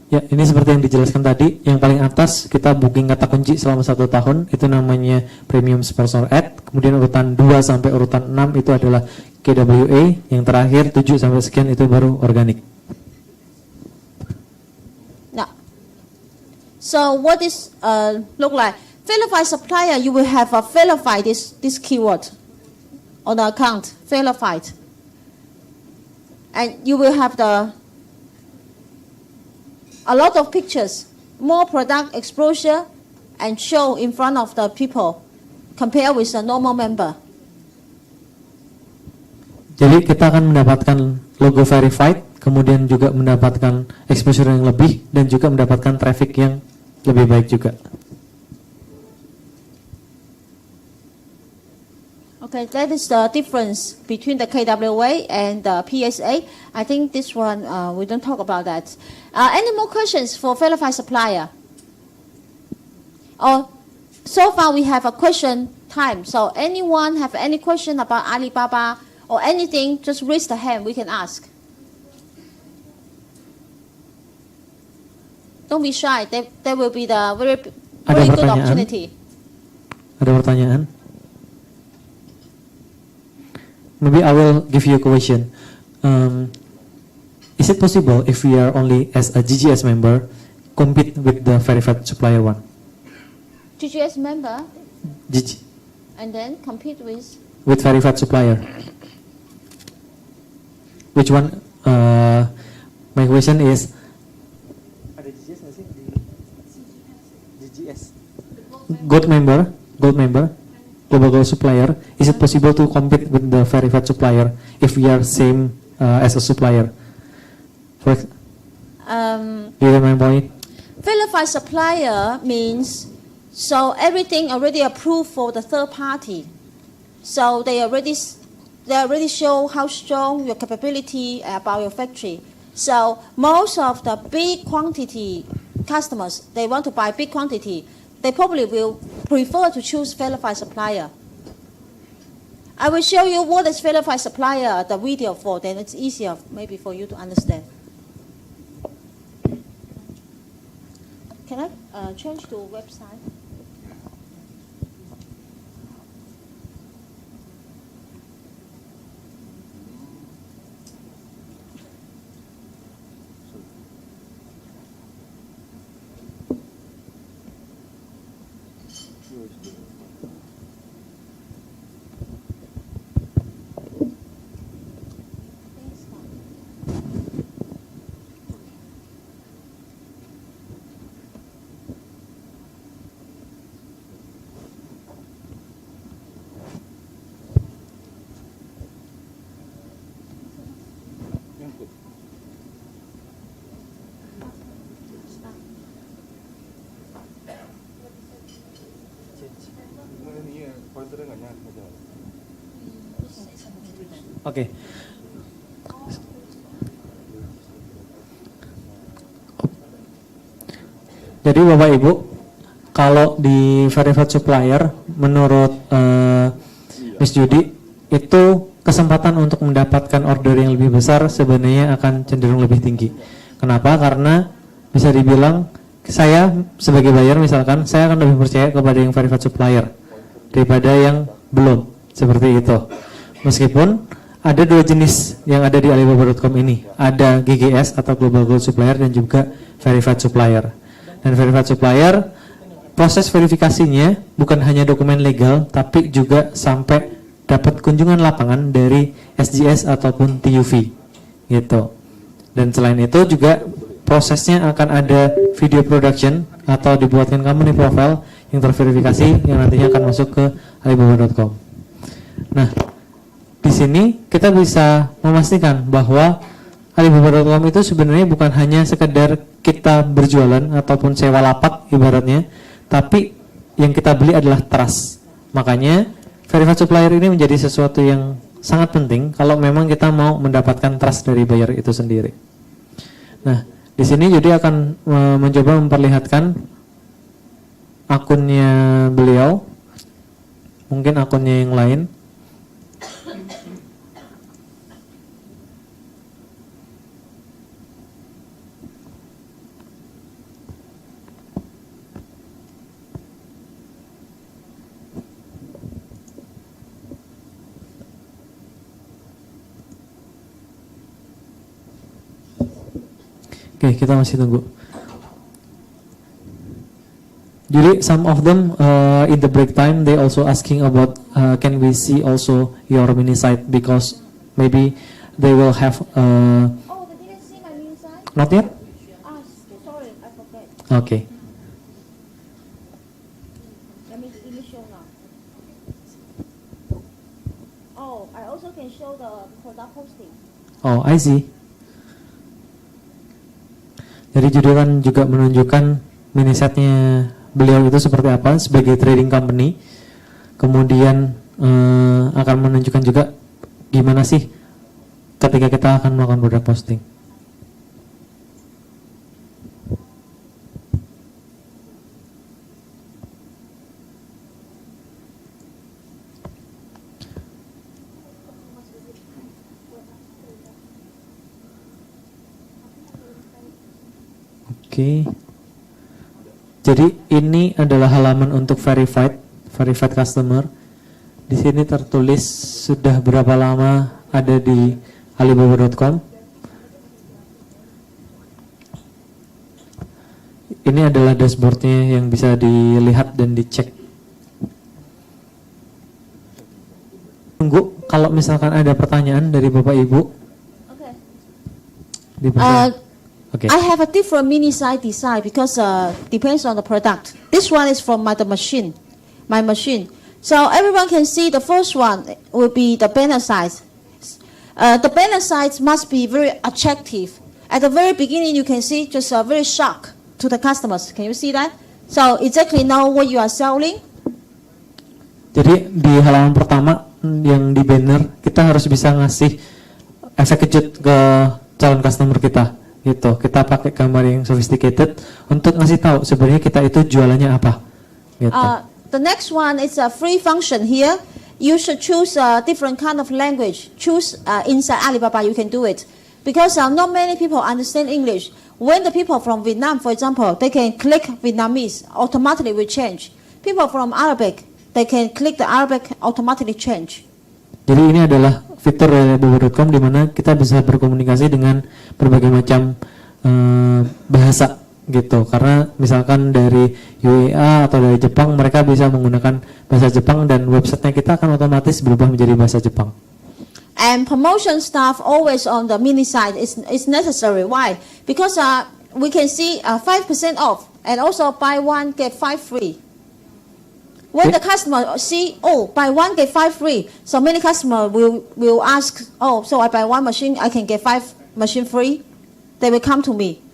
Ya, ini seperti yang dijelaskan tadi. Yang paling atas kita booking kata kunci selama 1 tahun, itu namanya premium sponsor ad. Kemudian urutan 2 sampai urutan 6 itu adalah KWA. Yang terakhir 7 sampai sekian itu baru organik. Now, so what is look like? Verify supplier, you will have a verify this keyword on the account, verified. And you will have a lot of pictures, more product exposure, and show in front of the people, compare with a normal member. Jadi kita akan mendapatkan logo verified, kemudian juga mendapatkan exposure yang lebih, dan juga mendapatkan traffic yang lebih baik juga. Okay, that is the difference between the KWA and the PSA. I think this one, we don't talk about that. Any more questions for Verify Supplier? So far we have a question time. So anyone have any question about Alibaba or anything, just raise the hand, we can ask. Don't be shy, there will be the very good opportunity. Ada pertanyaan? Maybe I will give you a question. Is it possible if we are only as a GGS member compete with the verified supplier one? GGS member? GG. And then compete with? With verified supplier. Which one? My question is. Ada GGS nggak sih di GGS? Gold member. Global Gold supplier, is it possible to compete with the verified supplier if we are same as a supplier? Do you get my point? Verified supplier means so everything already approved for the third party. So they already show how strong your capability about your factory. So most of the big quantity customers, they want to buy big quantity. They probably will prefer to choose verified supplier. I will show you what is verified supplier, the video for, then it's easier maybe for you to understand. Can I change to website? Oke. Jadi Bapak Ibu, kalau di verified supplier, menurut Miss Judy, itu kesempatan untuk mendapatkan order yang lebih besar sebenarnya akan cenderung lebih tinggi. Kenapa? Karena bisa dibilang saya sebagai buyer misalkan, saya akan lebih percaya kepada yang verified supplier daripada yang belum, seperti itu. Meskipun ada 2 jenis yang ada di Alibaba.com ini, ada GGS atau Global Gold Supplier dan juga Verified Supplier. Dan Verified Supplier, proses verifikasinya bukan hanya dokumen legal, tapi juga sampai dapat kunjungan lapangan dari SGS ataupun TUV, gitu. Dan selain itu juga prosesnya akan ada video production atau dibuatkan company profile yang terverifikasi yang nantinya akan masuk ke Alibaba.com. Nah, di sini kita bisa memastikan bahwa Alibaba.com itu sebenarnya bukan hanya sekedar kita berjualan ataupun sewa lapak ibaratnya, tapi yang kita beli adalah trust. Makanya verified supplier ini menjadi sesuatu yang sangat penting kalau memang kita mau mendapatkan trust dari buyer itu sendiri. Nah, di sini Judy akan mencoba memperlihatkan akunnya beliau, mungkin akunnya yang lain. Oke, kita masih tunggu. Jadi some of them in the break time they also asking about can we see also your mini site, because maybe they will have Oh, they didn't see my mini site? not yet? Sorry, I forget. Okay. Let me show now. Oh, I also can show the product posting. Oh, I see. Jadi Judy kan juga menunjukkan mini setnya beliau itu seperti apa sebagai trading company. Kemudian akan menunjukkan juga gimana sih ketika kita akan melakukan produk posting. Oke. Jadi ini adalah halaman untuk verified customer. Di sini tertulis sudah berapa lama ada di alibaba.com. Ini adalah dashboardnya yang bisa dilihat dan dicek. Tunggu, kalau misalkan ada pertanyaan dari Bapak Ibu. Okay. I have a different mini site design because depends on the product. This one is from my machine. So everyone can see the first one will be the banner size. The banner size must be very attractive. At the very beginning, you can see just a very shock to the customers. Can you see that? So exactly know what you are selling. Jadi di halaman pertama yang di banner kita harus bisa ngasih efek kejut ke calon customer kita. Gitu. Kita pakai gambar yang sophisticated untuk ngasih tahu sebenarnya kita itu jualannya apa. Gitu. The next one is a free function here. You should choose a different kind of language. Choose inside Alibaba, you can do it. Because not many people understand English. When the people from Vietnam, for example, they can click Vietnamese, automatically will change. People from Arabic, they can click the Arabic, automatically change. Jadi ini adalah fitur dari alibaba.com di mana kita bisa berkomunikasi dengan berbagai macam bahasa gitu. Karena misalkan dari UEA atau dari Jepang, mereka bisa menggunakan bahasa Jepang dan websitenya kita akan otomatis berubah menjadi bahasa Jepang. And promotion stuff always on the mini site is necessary. Why? Because we can see 5% off and also buy one get 5 free. When the customer see, oh, buy one get 5 free, so many customers will ask, oh, so I buy one machine, I can get 5 machine free. They will come to me.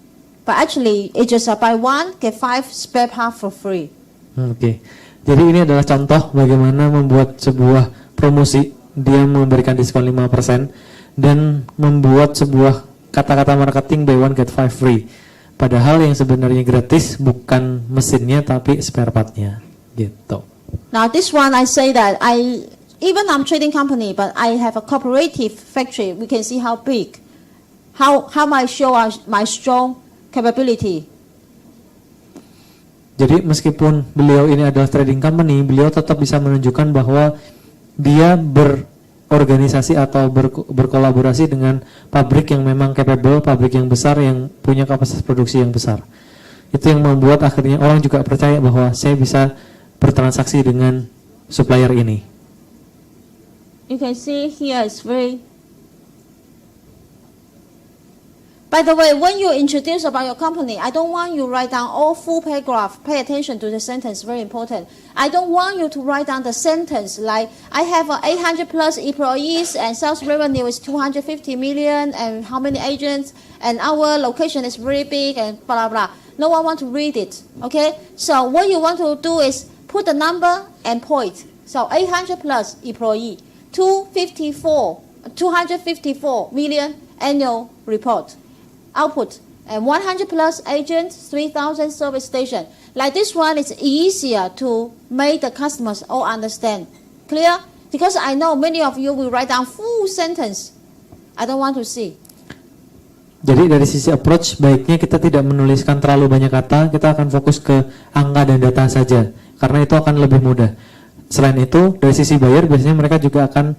But actually, it's just buy one get 5 spare part for free. Oke. Jadi ini adalah contoh bagaimana membuat sebuah promosi. Dia memberikan diskon 5% dan membuat sebuah kata-kata marketing buy one get 5 free. Padahal yang sebenarnya gratis bukan mesinnya tapi spare partnya. Gitu. Now this one I say that even I'm trading company, but I have a cooperative factory. We can see how big, how I show my strong capability. Jadi meskipun beliau ini adalah trading company, beliau tetap bisa menunjukkan bahwa dia berorganisasi atau berkolaborasi dengan pabrik yang memang capable, pabrik yang besar yang punya kapasitas produksi yang besar. Itu yang membuat akhirnya orang juga percaya bahwa saya bisa bertransaksi dengan supplier ini. You can see here it's very. By the way, when you introduce about your company, I don't want you write down all full paragraph. Pay attention to the sentence, very important. I don't want you to write down the sentence like, I have 800 plus employees and sales revenue is 250 million and how many agents and our location is very big and blah, blah, blah. No one want to read it, okay? So what you want to do is put the number and point. So 800 plus employee. 254 million annual report output, and 100 plus agents, 3,000 service stations. Like this one, it's easier to make the customers all understand. Clear? Because I know many of you will write down full sentence. I don't want to see. Jadi dari sisi approach, baiknya kita tidak menuliskan terlalu banyak kata, kita akan fokus ke angka dan data saja, karena itu akan lebih mudah. Selain itu, dari sisi buyer, biasanya mereka juga akan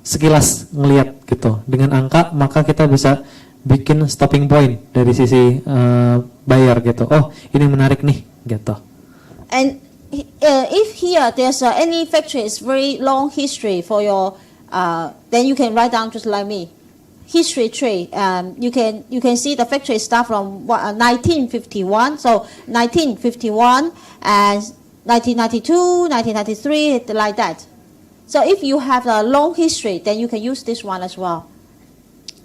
sekilas ngelihat gitu. Dengan angka, maka kita bisa bikin stopping point dari sisi buyer gitu. Oh, ini menarik nih, gitu. And if here there's any factory is very long history for your, then you can write down just like me. History tree. You can see the factory start from 1951. So 1951 and 1992, 1993, like that. So if you have a long history, then you can use this one as well.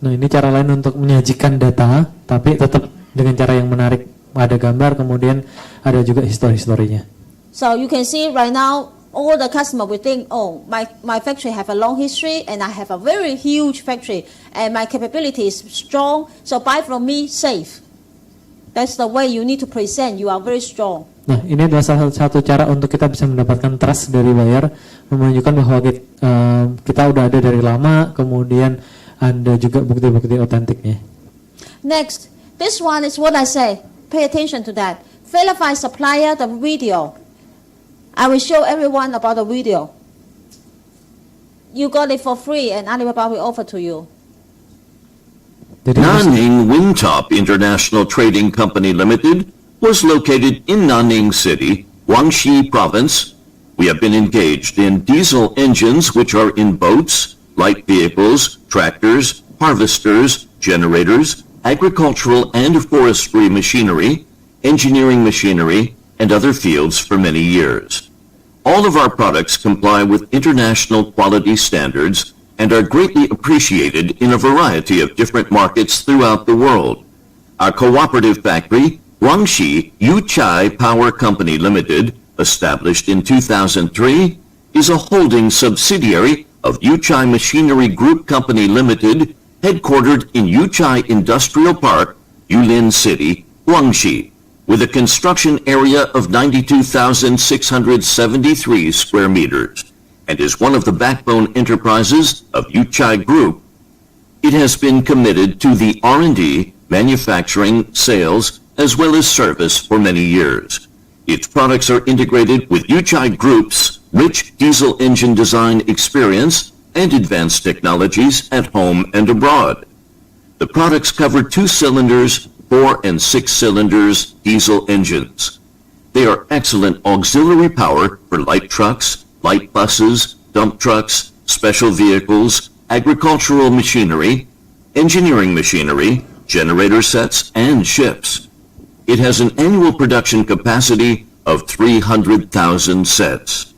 Nah, ini cara lain untuk menyajikan data, tapi tetap dengan cara yang menarik. Ada gambar, kemudian ada juga histori-historinya. So you can see right now, all the customer will think, oh, my factory have a long history and I have a very huge factory and my capability is strong, so buy from me safe. That's the way you need to present, you are very strong. Nah, ini adalah salah satu cara untuk kita bisa mendapatkan trust dari buyer, menunjukkan bahwa kita udah ada dari lama, kemudian ada juga bukti-bukti otentiknya. Next, this one is what I say, pay attention to that. Verify supplier, the video. I will show everyone about the video. You got it for free and Alibaba will offer to you. Nanning Wintop International Trading Company Limited was located in Nanning City, Guangxi Province. We have been engaged in diesel engines which are in boats, light vehicles, tractors, harvesters, generators, agricultural and forestry machinery, engineering machinery, and other fields for many years. All of our products comply with international quality standards and are greatly appreciated in a variety of different markets throughout the world. Our cooperative factory, Guangxi Yuchai Power Company Limited, established in 2003, is a holding subsidiary of Yuchai Machinery Group Company Limited, headquartered in Yuchai Industrial Park, Yulin City, Guangxi, with a construction area of 92,673 square meters, and is one of the backbone enterprises of Yuchai Group. It has been committed to the R&D, manufacturing, sales, as well as service for many years. Its products are integrated with Yuchai Group's rich diesel engine design experience and advanced technologies at home and abroad. The products cover 2 cylinders, 4 and 6 cylinders diesel engines. They are excellent auxiliary power for light trucks, light buses, dump trucks, special vehicles, agricultural machinery, engineering machinery, generator sets, and ships. It has an annual production capacity of 300,000 sets.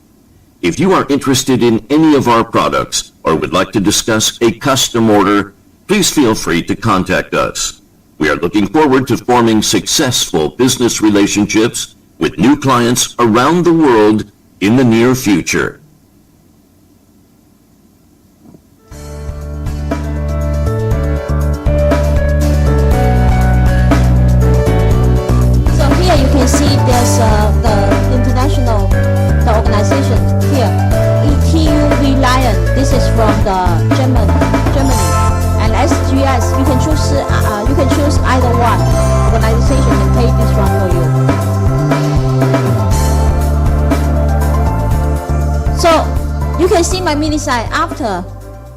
If you are interested in any of our products or would like to discuss a custom order, please feel free to contact us. We are looking forward to forming successful business relationships with new clients around the world in the near future. So here you can see there's the international, the organization here, ETUV Lion. This is from the Germany. And SGS, you can choose either one. Organization can take this one for you. So you can see my mini site after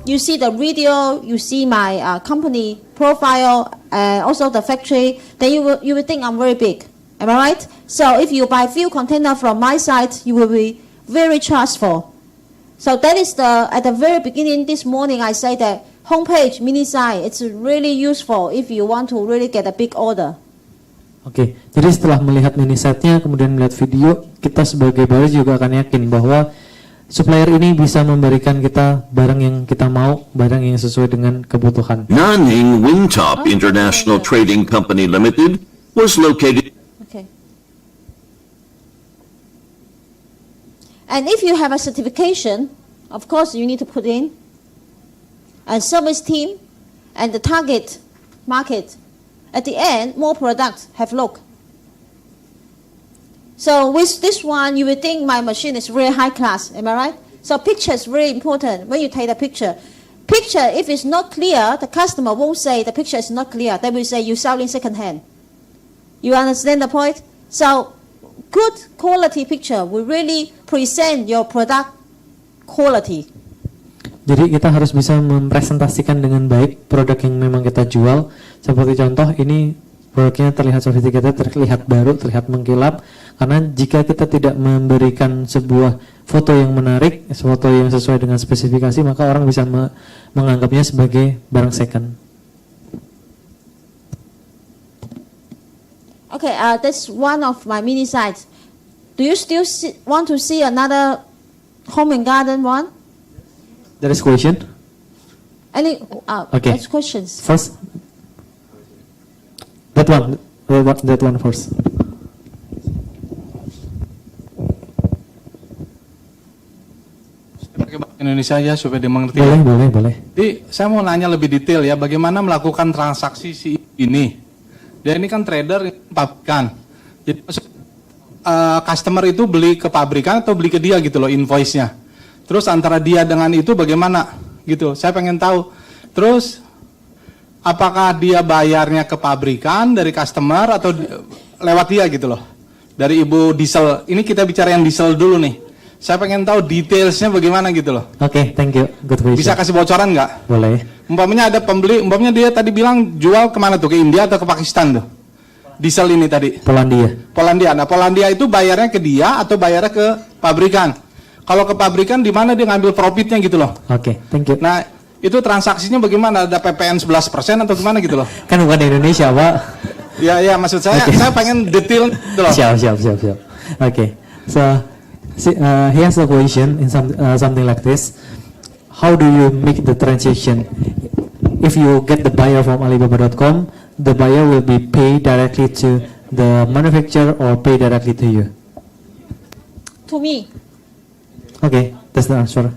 you see the video, you see my company profile, also the factory. Then you will think I'm very big. Am I right? So if you buy few container from my site, you will be very trustful. So that is at the very beginning this morning I say that homepage mini site, it's really useful if you want to really get a big order. Oke, jadi setelah melihat mini site-nya, kemudian melihat video, kita sebagai buyer juga akan yakin bahwa supplier ini bisa memberikan kita barang yang kita mau, barang yang sesuai dengan kebutuhan. Nanning Wintop International Trading Company Limited was located. Okay. And if you have a certification, of course you need to put in, and service team, and the target market. At the end, more products have look. So with this one, you will think my machine is really high class, am I right? So picture is very important when you take the picture. Picture, if it's not clear, the customer won't say the picture is not clear. They will say you selling second hand. You understand the point? So good quality picture will really present your product quality. Jadi kita harus bisa mempresentasikan dengan baik produk yang memang kita jual. Seperti contoh ini produknya terlihat sophisticated, terlihat baru, terlihat mengkilap. Karena jika kita tidak memberikan sebuah foto yang menarik, foto yang sesuai dengan spesifikasi, maka orang bisa menganggapnya sebagai barang second. Okay, that's one of my mini sites. Do you still want to see another home and garden one? There is question. Any? Okay. There's questions. First, that one first. Pakai bahasa Indonesia ya supaya dia mengerti. Boleh. Jadi saya mau nanya lebih detail ya, bagaimana melakukan transaksi si ini. Dia ini kan trader pabrikan. Jadi customer itu beli ke pabrikan atau beli ke dia gitu loh invoice-nya. Terus antara dia dengan itu bagaimana gitu. Saya pengen tahu. Terus apakah dia bayarnya ke pabrikan dari customer atau lewat dia gitu loh. Dari Ibu Diesel. Ini kita bicara yang diesel dulu nih. Saya pengen tahu detailsnya bagaimana gitu loh. Oke, thank you. Good question. Bisa kasih bocoran nggak? Boleh. Umpamanya ada pembeli, umpamanya dia tadi bilang jual kemana tuh? Ke India atau ke Pakistan tuh? Diesel ini tadi. Polandia. Nah, Polandia itu bayarnya ke dia atau bayarnya ke pabrikan? Kalau ke pabrikan di mana dia ngambil profitnya gitu loh. Oke, thank you. Nah, itu transaksinya bagaimana? Ada PPN 11% atau gimana gitu loh? Kan bukan di Indonesia, Pak. Ya, maksud saya, saya pengen detail gitu loh. Siap. Okay, so here's a question in something like this. How do you make the transaction? If you get the buyer from Alibaba.com, the buyer will be paid directly to the manufacturer or pay directly to you? To me. Okay, that's the answer.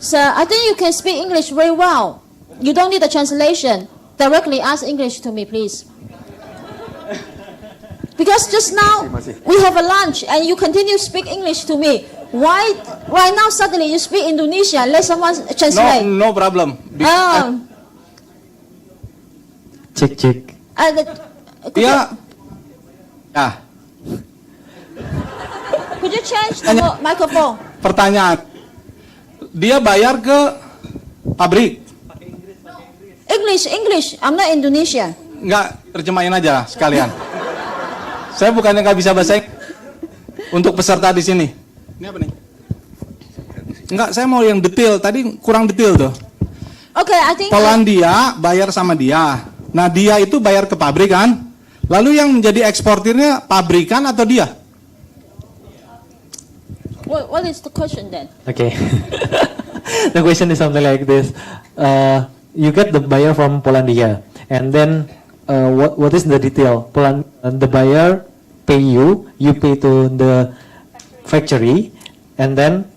So I think you can speak English very well. You don't need a translation. Directly ask English to me, please. Because just now we have a lunch and you continue to speak English to me. Why right now suddenly you speak Indonesian? Let someone translate. No problem. Cek. Ya. Could you change the microphone? Pertanyaan. Dia bayar ke pabrik. English. I'm not Indonesian. Enggak, terjemahin aja sekalian. Saya bukannya nggak bisa bahasa Inggris. Untuk peserta di sini. Ini apa nih? Enggak, saya mau yang detail. Tadi kurang detail tuh. Okay, I think Polandia bayar sama dia. Nah, dia itu bayar ke pabrik kan? Lalu yang menjadi eksportirnya pabrikan atau dia? What is the question then? Okay. The question is something like this. You get the buyer from Polandia, and then what is the detail? The buyer pay you pay to the factory, and then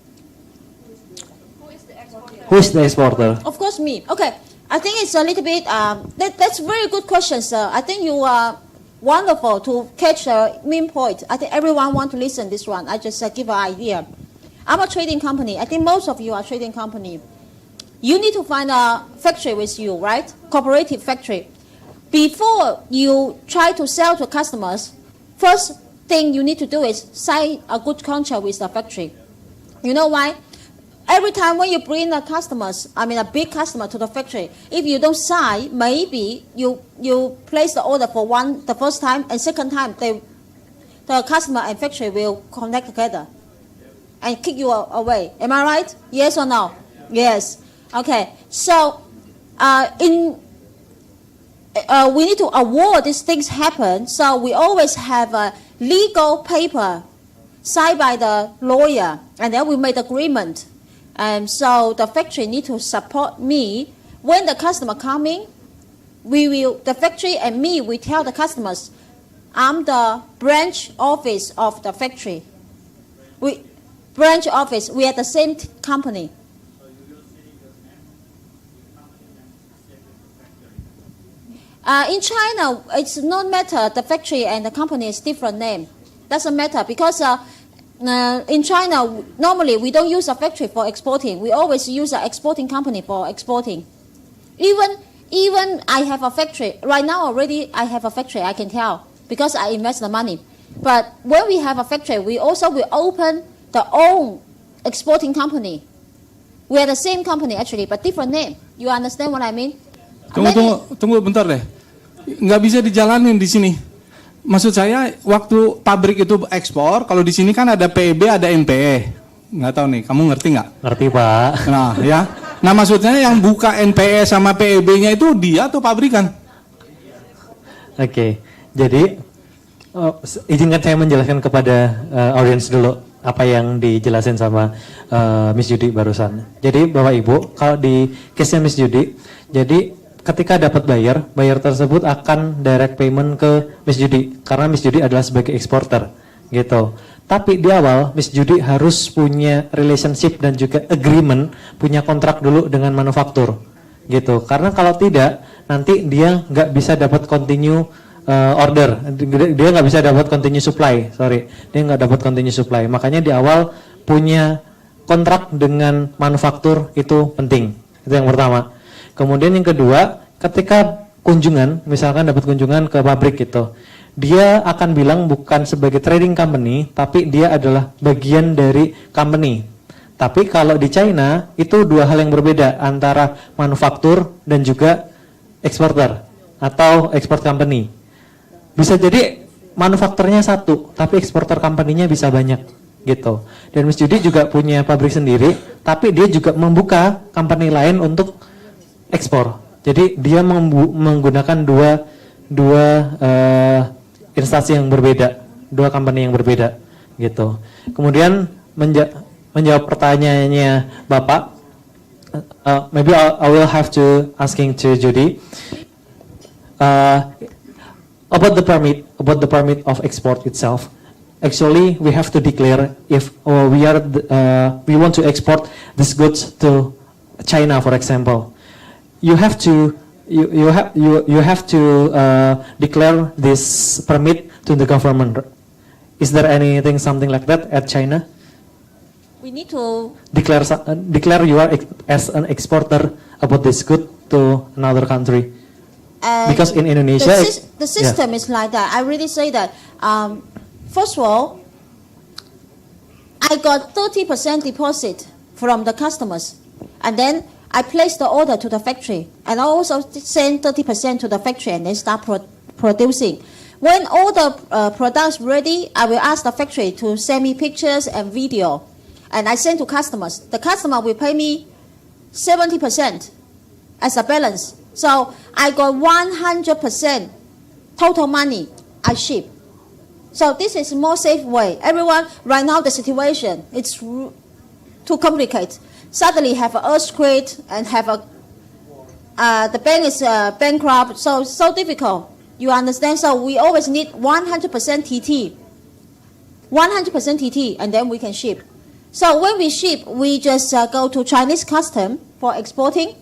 who is the exporter? Of course, me. Okay, I think it's a little bit. That's very good question, sir. I think you are wonderful to catch a main point. I think everyone want to listen this one. I just give an idea. I'm a trading company. I think most of you are trading company. You need to find a factory with you, right? Cooperative factory. Before you try to sell to customers, first thing you need to do is sign a good contract with the factory. You know why? Every time when you bring a big customer to the factory, if you don't sign, maybe you place the order for the first time, and second time the customer and factory will connect together and kick you away. Am I right? Yes or no? Yes. Okay. So we need to avoid these things happen. So we always have a legal paper signed by the lawyer, and then we made agreement. And so the factory need to support me. When the customer coming, the factory and me, we tell the customers, I'm the branch office of the factory. Branch office, we are the same company. In China, it's not matter, the factory and the company is different name. Doesn't matter because in China, normally we don't use a factory for exporting. We always use an exporting company for exporting. Even I have a factory, right now already I have a factory, I can tell, because I invest the money. But when we have a factory, we also will open the own exporting company. We are the same company actually, but different name. You understand what I mean? Tunggu bentar deh. Nggak bisa dijalanin di sini. Maksud saya waktu pabrik itu ekspor, kalau di sini kan ada PEB, ada NPE. Nggak tahu nih, kamu ngerti nggak? Ngerti Pak. Nah ya, nah maksudnya yang buka NPE sama PEB-nya itu dia atau pabrikan? Oke, jadi izinkan saya menjelaskan kepada audiens dulu apa yang dijelasin sama Miss Judy barusan. Jadi Bapak Ibu, kalau di case-nya Miss Judy, jadi ketika dapat bayar tersebut akan direct payment ke Miss Judy karena Miss Judy adalah sebagai eksporter gitu. Tapi di awal Miss Judy harus punya relationship dan juga agreement, punya kontrak dulu dengan manufaktur gitu. Karena kalau tidak nanti dia nggak bisa dapat continue order, dia nggak bisa dapat continue supply, dia nggak dapat continue supply. Makanya di awal punya kontrak dengan manufaktur itu penting, itu yang pertama. Kemudian yang kedua, ketika kunjungan, misalkan dapat kunjungan ke pabrik gitu, dia akan bilang bukan sebagai trading company, tapi dia adalah bagian dari company. Tapi kalau di China itu dua hal yang berbeda antara manufaktur dan juga eksporter atau export company. Bisa jadi manufakturnya satu, tapi eksporter company-nya bisa banyak gitu. Dan Miss Judy juga punya pabrik sendiri, tapi dia juga membuka company lain untuk ekspor. Jadi dia menggunakan dua instansi yang berbeda, dua company yang berbeda gitu. Kemudian menjawab pertanyaannya Bapak, maybe I will have to asking to Judy about the permit of export itself. Actually, we have to declare if we want to export these goods to China, for example. You have to declare this permit to the government. Is there anything something like that at China? We need to declare you are as an exporter about this good to another country. Because in Indonesia, the system is like that. I really say that. First of all, I got 30% deposit from the customers, and then I place the order to the factory, and I also send 30% to the factory, and they start producing. When all the products ready, I will ask the factory to send me pictures and video, and I send to customers. The customer will pay me 70% as a balance. So I got 100% total money I ship. So this is more safe way. Everyone, right now the situation, it's too complicated. Suddenly have an earthquake and have the bank is bankrupt, so difficult. You understand? So we always need 100% TT. 100% TT, and then we can ship. So when we ship, we just go to Chinese custom for exporting.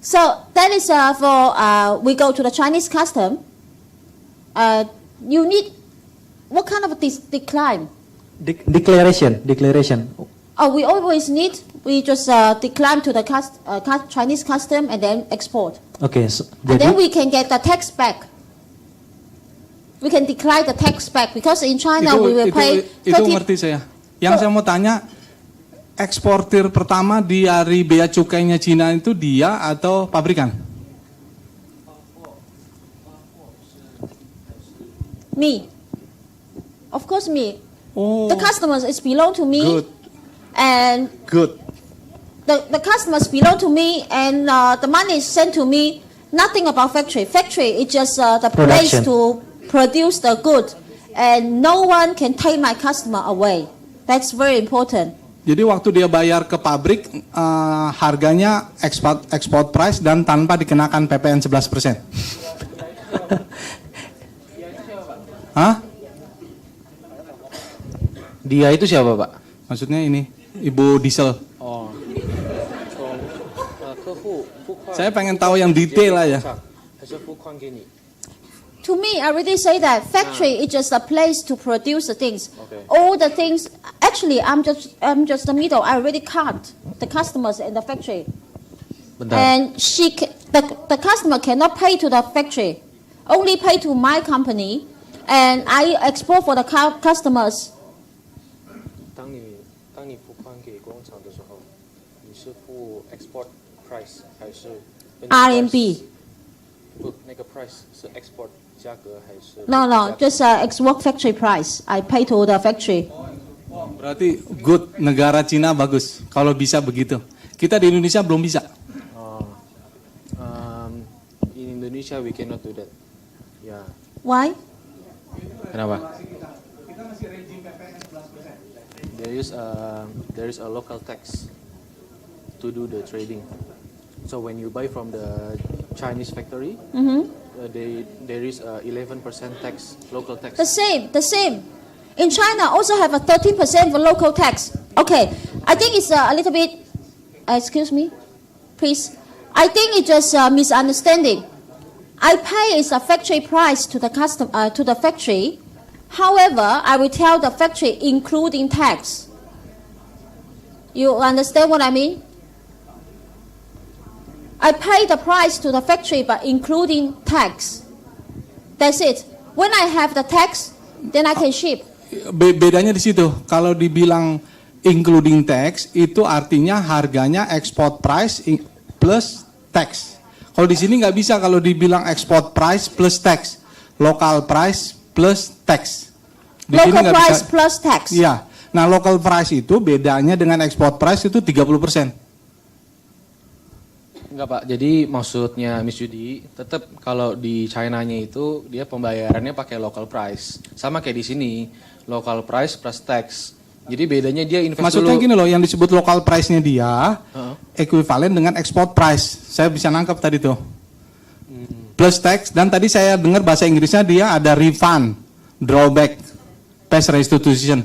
So that is for we go to the Chinese custom. You need what kind of decline? Declaration. Oh, we always need. We just decline to the Chinese custom and then export. Okay, and then we can get the tax back. We can decline the tax back because in China we will pay 30. Itu ngerti saya. Yang saya mau tanya, eksportir pertama di hari bea cukainya Cina itu dia atau pabrikan? Me. Of course me. Oh. The customers is belong to me. Good. And good. The customers belong to me, and the money is sent to me. Nothing about factory. Factory is just the place to produce the good, and no one can take my customer away. That's very important. Jadi waktu dia bayar ke pabrik, harganya export price dan tanpa dikenakan PPN 11%. Hah? Dia itu siapa, Pak? Maksudnya ini, Ibu Diesel. Oh. Saya pengen tahu yang detail lah ya. To me, I already say that factory is just a place to produce the things. Okay. All the things. Actually, I'm just the middle. I already cut the customers in the factory, Bentar. and the customer cannot pay to the factory, only pay to my company, and I export for the customers. 当你付款给工厂的时候，你是付 export price 还是 RMB? 不，那个 price 是 export 价格还是 No, just export factory price. I pay to the factory. Berarti good, negara Cina bagus kalau bisa begitu. Kita di Indonesia belum bisa. In Indonesia we cannot do that. Ya. Why? Kenapa? There is a local tax to do the trading. So when you buy from the Chinese factory, there is 11% tax, local tax. The same. In China, also have a 13% for local tax. Okay, I think it's a little bit. Excuse me, please. I think it's just a misunderstanding. I pay is a factory price to the to the factory. However, I will tell the factory including tax. You understand what I mean? I pay the price to the factory but including tax. That's it. When I have the tax, then I can ship. Bedanya di situ. Kalau dibilang including tax, itu artinya harganya export price plus tax. Kalau di sini nggak bisa kalau dibilang export price plus tax, local price plus tax. Di local price bisa, plus tax. Iya. Nah, local price itu bedanya dengan export price itu 30%. Enggak, Pak. Jadi maksudnya Miss Judy, tetap kalau di China-nya itu dia pembayarannya pakai local price. Sama kayak di sini, local price plus tax. Jadi bedanya dia invest maksudnya dulu. Gini loh, yang disebut local price-nya dia ekuivalen dengan export price. Saya bisa nangkep tadi tuh. Plus tax, dan tadi saya dengar bahasa Inggrisnya dia ada refund, drawback, tax restitution.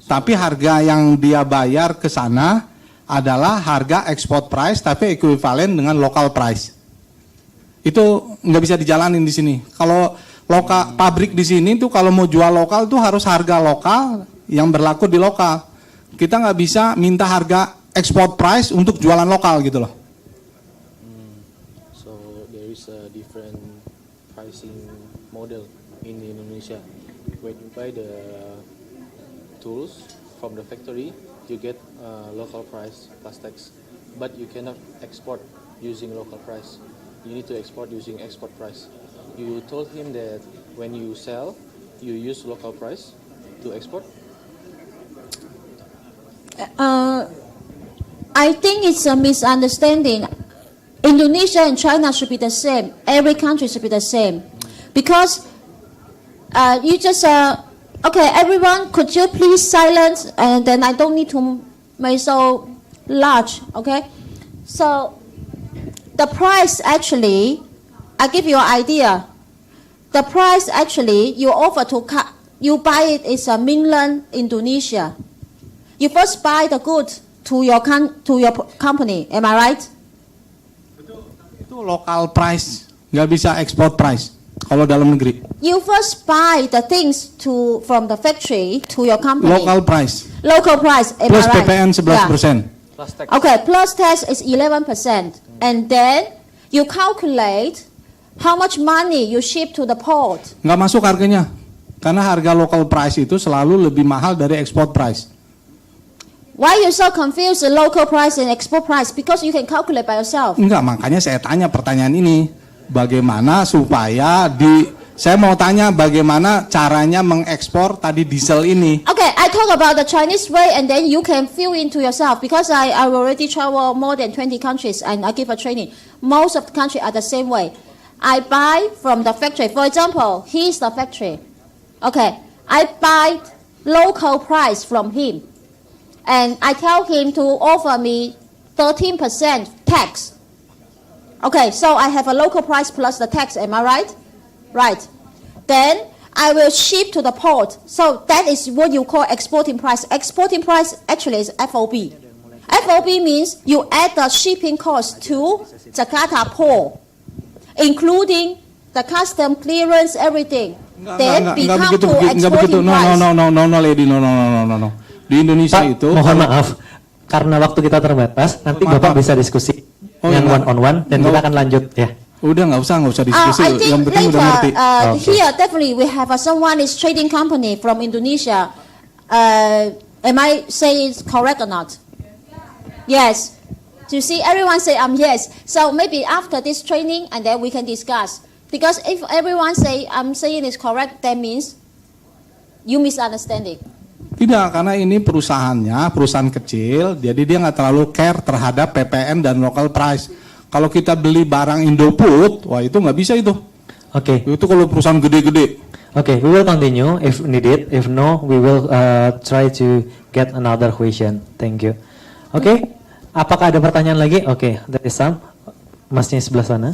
Tapi harga yang dia bayar ke sana adalah harga export price tapi ekuivalen dengan local price. Itu nggak bisa dijalanin di sini. Kalau pabrik di sini tuh kalau mau jual lokal tuh harus harga lokal yang berlaku di lokal. Kita nggak bisa minta harga export price untuk jualan lokal gitu loh. So there is a different pricing model in Indonesia. When you buy the tools from the factory, you get local price plus tax, but you cannot export using local price. You need to export using export price. You told him that when you sell, you use local price to export? I think it's a misunderstanding. Indonesia and China should be the same. Every country should be the same. Because you just, okay, everyone, could you please silence? And then I don't need to make so large, okay? So the price actually, I give you an idea. The price actually you offer to you buy it is a mainland Indonesia. You first buy the goods to your company. Am I right? Itu local price, nggak bisa export price kalau dalam negeri. You first buy the things from the factory to your company. Local price. Local price. Am Plus I right? PPN 11%. Yeah. Plus tax. Okay, plus tax is 11%, and then you calculate how much money you ship to the port. Nggak masuk harganya, karena harga local price itu selalu lebih mahal dari export price. Why you so confused the local price and export price? Because you can calculate by yourself. Enggak, makanya saya tanya pertanyaan ini. Bagaimana supaya saya mau tanya bagaimana caranya mengekspor tadi diesel ini. Okay, I talk about the Chinese way and then you can fill into yourself because I already travel more than 20 countries and I give a training. Most of the countries are the same way. I buy from the factory. For example, here's the factory. Okay, I buy local price from him. And I tell him to offer me 13% tax. Okay, so I have a local price plus the tax, am I right? Right. Then I will ship to the port. So that is what you call exporting price. Exporting price actually is FOB. FOB means you add the shipping cost to Jakarta port, including the custom clearance, everything. Then become to exporting price. No, lady, no. Di Indonesia Pak, itu mohon maaf, karena waktu kita terbatas, nanti Bapak bisa diskusi dengan one-on-one dan kita akan lanjut ya. Udah nggak usah diskusi. I think Yang penting later, udah ngerti. here definitely we have someone is trading company from Indonesia. Am I saying it's correct or not? Yes. You see, everyone say yes. So maybe after this training, and then we can discuss. Because if everyone say I'm saying it's correct, that means you misunderstanding. Tidak, karena ini perusahaannya, perusahaan kecil, jadi dia nggak terlalu care terhadap PPN dan local price. Kalau kita beli barang Indofood, wah itu nggak bisa itu. Oke. Itu kalau perusahaan gede-gede. Oke, we will continue if needed. If no, we will try to get another question. Thank you. Oke, apakah ada pertanyaan lagi? Oke, dari Sam, masnya sebelah sana.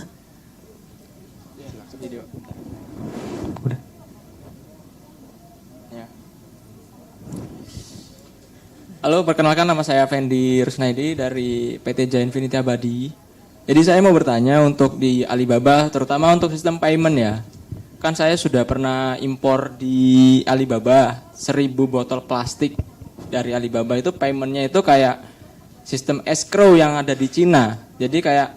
Udah. Halo, perkenalkan nama saya Fendi Rusnaidi dari PT Jaya Infinity Abadi. Jadi saya mau bertanya untuk di Alibaba, terutama untuk sistem payment ya. Kan saya sudah pernah impor di Alibaba 1000 botol plastik dari Alibaba, itu paymentnya itu kayak sistem escrow yang ada di Cina. Jadi kayak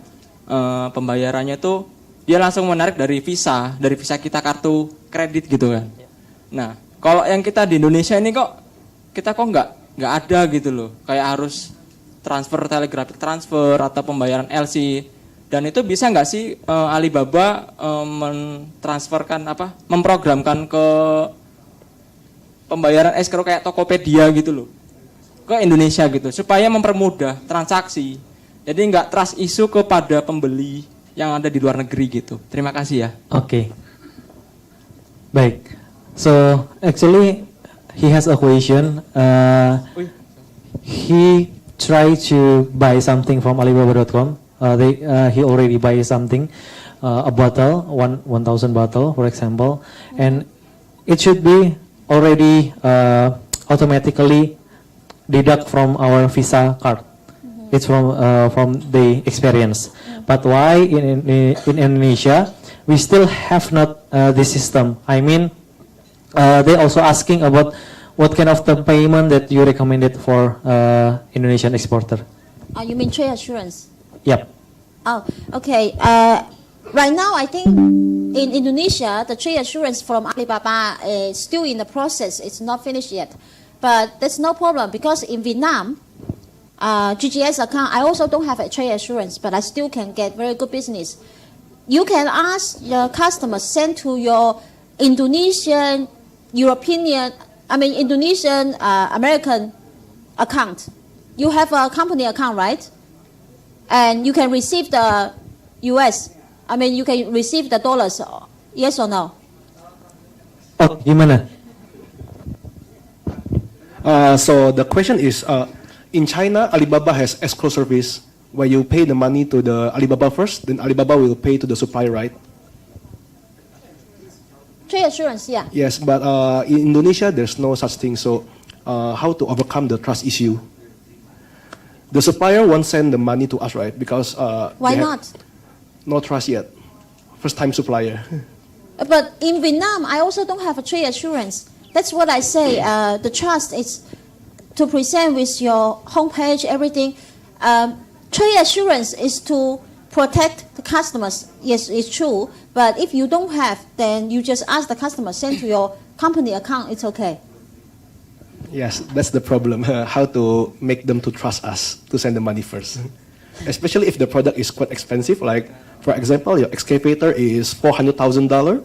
pembayarannya itu dia langsung menarik dari visa kita kartu kredit gitu kan. Nah, kalau yang kita di Indonesia ini kita nggak ada gitu loh, kayak harus transfer telegraphic transfer atau pembayaran LC, dan itu bisa nggak sih Alibaba memprogramkan ke pembayaran escrow kayak Tokopedia gitu loh ke Indonesia gitu, supaya mempermudah transaksi, jadi nggak trust issue kepada pembeli yang ada di luar negeri gitu. Terima kasih ya. Oke. Baik, so actually he has a question. He tried to buy something from Alibaba.com. He already buy something, a bottle, 1,000 bottle, for example, and it should be already automatically deduct from our Visa card. It's from the experience. But why in Indonesia we still have not this system? I mean, they also asking about what kind of the payment that you recommended for Indonesian exporter? You mean trade assurance? Yep. Oh, okay. Right now, I think in Indonesia, the trade assurance from Alibaba is still in the process. It's not finished yet. But that's no problem, because in Vietnam, GGS account, I also don't have a trade assurance, but I still can get very good business. You can ask your customers send to your Indonesian, American account. You have a company account, right? And you can receive the US. You can receive the dollars. Yes or no? Oh, gimana? So the question is, in China, Alibaba has escrow service where you pay the money to the Alibaba first, then Alibaba will pay to the supplier, right? Trade assurance, yeah. Yes, but in Indonesia, there's no such thing. So how to overcome the trust issue? The supplier won't send the money to us, right? Because why not? No trust yet. First time supplier. But in Vietnam, I also don't have a trade assurance. That's what I say. The trust is to present with your homepage, everything. Trade assurance is to protect the customers. Yes, it's true. But if you don't have, then you just ask the customer, send to your company account, it's okay. Yes, that's the problem. How to make them to trust us to send the money first. Especially if the product is quite expensive. Like, for example, your excavator is $400,000.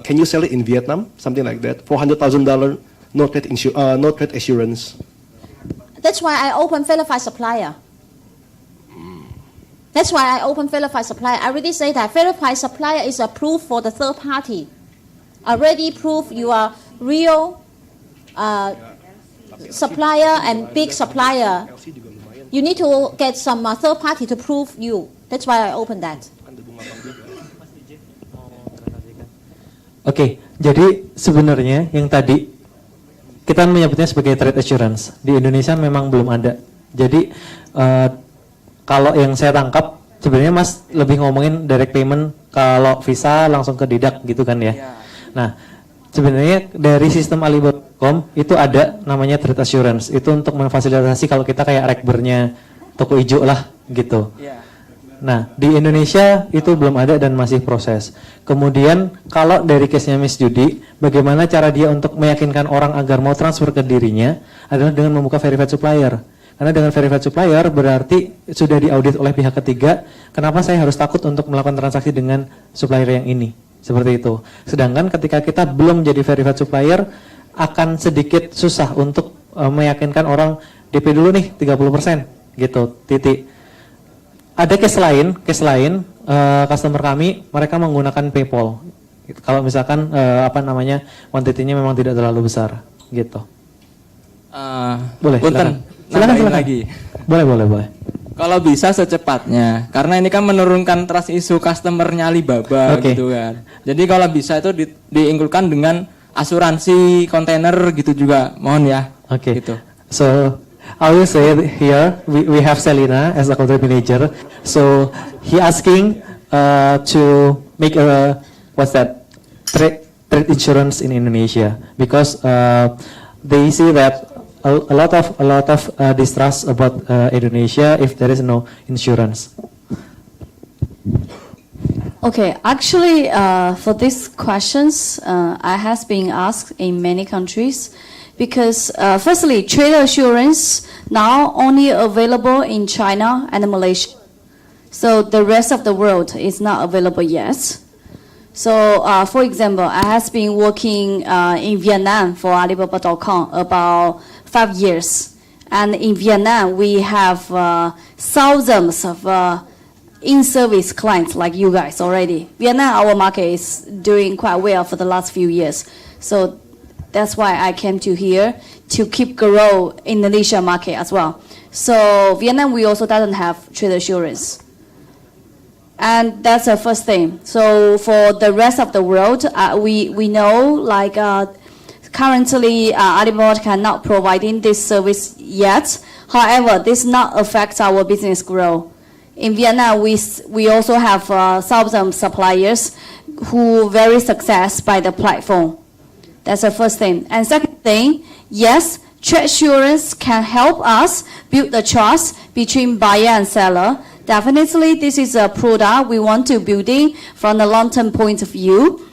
Can you sell it in Vietnam? Something like that. $400,000, no trade assurance. That's why I open verified supplier. That's why I open verified supplier. I already say that verified supplier is a proof for the third party. Already prove you are real supplier and big supplier, you need to get some third party to prove you. That's why I opened that. Oke, jadi sebenarnya yang tadi kita menyebutnya sebagai trade assurance. Di Indonesia memang belum ada. Jadi kalau yang saya tangkap sebenarnya Mas lebih ngomongin direct payment, kalau Visa langsung ke Didak gitu kan ya. Nah, sebenarnya dari sistem Alibaba.com itu ada namanya trade assurance. Itu untuk memfasilitasi kalau kita kayak rekbernya toko hijau lah gitu. Nah, di Indonesia itu belum ada dan masih proses. Kemudian kalau dari case-nya Miss Judy, bagaimana cara dia untuk meyakinkan orang agar mau transfer ke dirinya adalah dengan membuka verified supplier. Karena dengan verified supplier berarti sudah diaudit oleh pihak ketiga, kenapa saya harus takut untuk melakukan transaksi dengan supplier yang ini? Seperti itu. Sedangkan ketika kita belum jadi verified supplier, akan sedikit susah untuk meyakinkan orang DP dulu nih 30% gitu, titik. Ada case lain customer kami mereka menggunakan PayPal. Kalau misalkan quantity-nya memang tidak terlalu besar gitu. Boleh, silakan lagi. Boleh. Kalau bisa secepatnya, karena ini kan menurunkan trust isu customernya Alibaba gitu kan. Jadi kalau bisa itu diinkulkan dengan asuransi kontainer gitu juga, mohon ya. Gitu. So I will say here we have Selina as a country manager. So he asking to make a trade insurance in Indonesia because they see that a lot of distrust about Indonesia if there is no insurance. Okay, actually, for these questions, I has been asked in many countries. Because firstly, trade assurance now only available in China and Malaysia. So the rest of the world is not available yet. So for example, I have been working in Vietnam for Alibaba.com about 5 years. And in Vietnam, we have thousands of in-service clients like you guys already. Vietnam, our market is doing quite well for the last few years. So that's why I came to here to keep grow Indonesia market as well. So Vietnam, we also doesn't have trade assurance. And that's the first thing. So for the rest of the world, we know like currently Alibaba cannot providing this service yet. However, this not affects our business growth. In Vietnam, we also have thousands suppliers who very success by the platform. That's the first thing. And second thing, yes, trade assurance can help us build the trust between buyer and seller. Definitely, this is a product we want to building from the long-term point of view.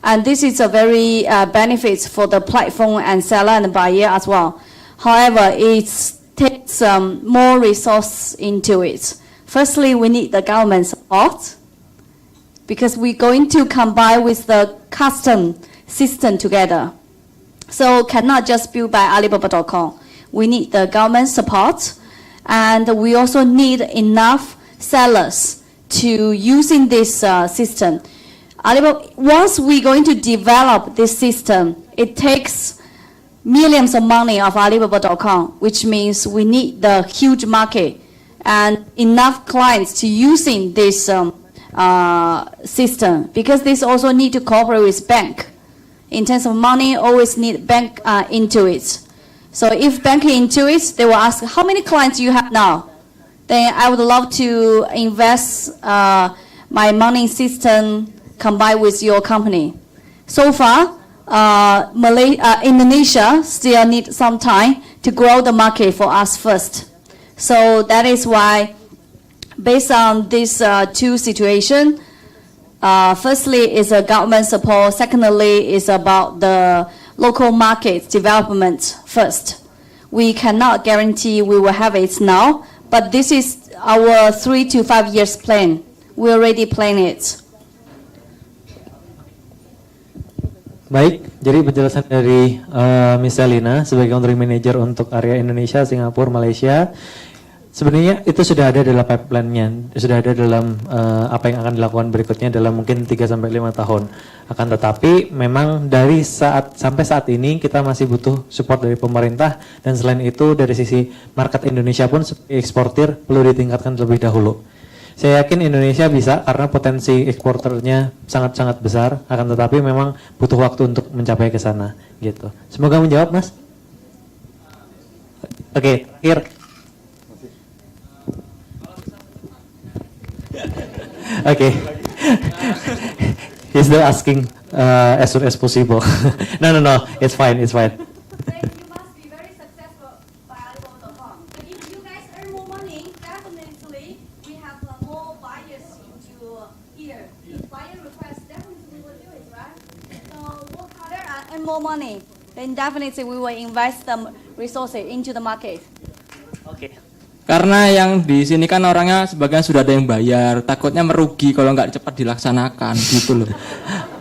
And this is a very benefits for the platform and seller and buyer as well. However, it takes more resource into it. Firstly, we need the government support because we're going to combine with the custom system together. So cannot just build by Alibaba.com. We need the government support, and we also need enough sellers to using this system. Alibaba, once we're going to develop this system, it takes millions of money of Alibaba.com, which means we need the huge market and enough clients to using this system, because this also need to cooperate with bank. In terms of money, always need bank into it. So if bank into it, they will ask, how many clients you have now? Then I would love to invest my money system combined with your company. So far, Indonesia still need some time to grow the market for us first. So that is why, based on these two situations, firstly is a government support, secondly is about the local market development first. We cannot guarantee we will have it now, but this is our 3 to 5 years plan. We already plan it. Baik, jadi penjelasan dari Miss Selina sebagai country manager untuk area Indonesia, Singapura, Malaysia. Sebenarnya itu sudah ada dalam pipeline-nya, sudah ada dalam apa yang akan dilakukan berikutnya dalam mungkin 3-5 tahun. Akan tetapi memang dari sampai saat ini kita masih butuh support dari pemerintah, dan selain itu dari sisi market Indonesia pun sebagai eksportir perlu ditingkatkan terlebih dahulu. Saya yakin Indonesia bisa karena potensi eksporternya sangat-sangat besar, akan tetapi memang butuh waktu untuk mencapai ke sana gitu. Semoga menjawab, Mas. Oke, terakhir. Okay. He's still asking as soon as possible. No, it's fine. You must be very successful by Alibaba.com. But if you guys earn more money, definitely we have more buyers into here. Buyer request, definitely we will do it, right? So work harder and earn more money. Then definitely we will invest the resources into the market. Okay. Karena yang di sini kan orangnya sebagian sudah ada yang bayar, takutnya merugi kalau nggak cepat dilaksanakan gitu loh.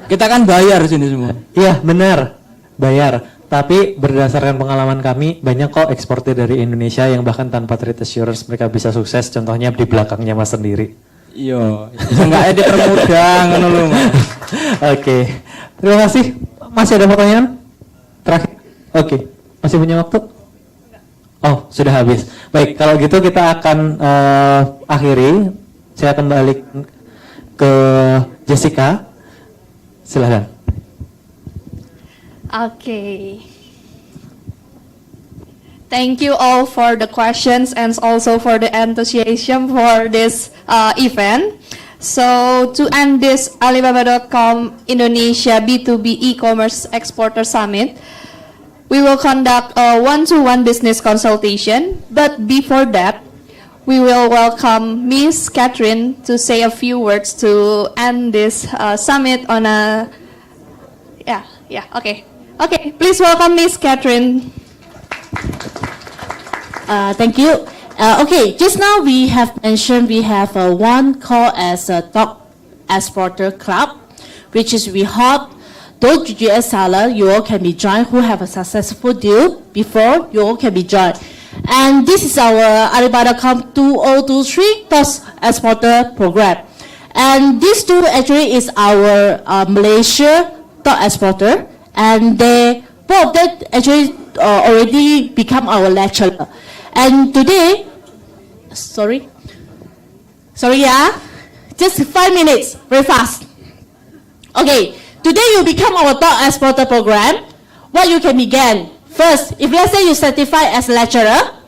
Kita kan bayar sini semua. Iya benar, bayar. Tapi berdasarkan pengalaman kami, banyak kok eksportir dari Indonesia yang bahkan tanpa trade assurance mereka bisa sukses. Contohnya di belakangnya Mas sendiri. Iya, nggak ada termudah ngono lho. Oke, terima kasih. Masih ada pertanyaan? Terakhir. Oke, masih punya waktu? Oh, sudah habis. Baik, kalau gitu kita akan akhiri. Saya akan balik ke Jessica. Silahkan. Okay. Thank you all for the questions and also for the enthusiasm for this event. So to end this Alibaba.com Indonesia B2B e-commerce exporter summit, we will conduct a one-to-one business consultation, but before that, we will welcome Miss Catherine to say a few words to end this summit on a... Okay, please welcome Miss Catherine. Thank you. Okay, just now we have mentioned we have one call as a top exporter club, which is we hope those GGS sellers, you all can be joined who have a successful deal before you all can be joined. And this is our Alibaba.com 2023 Top Exporter Program. And this two actually is our Malaysia Top Exporter. And they both that actually already become our lecturer. And today, sorry, just 5 minutes, very fast. Okay. Today you become our top exporter program. What you can begin? First, if let's say you certify as a lecturer,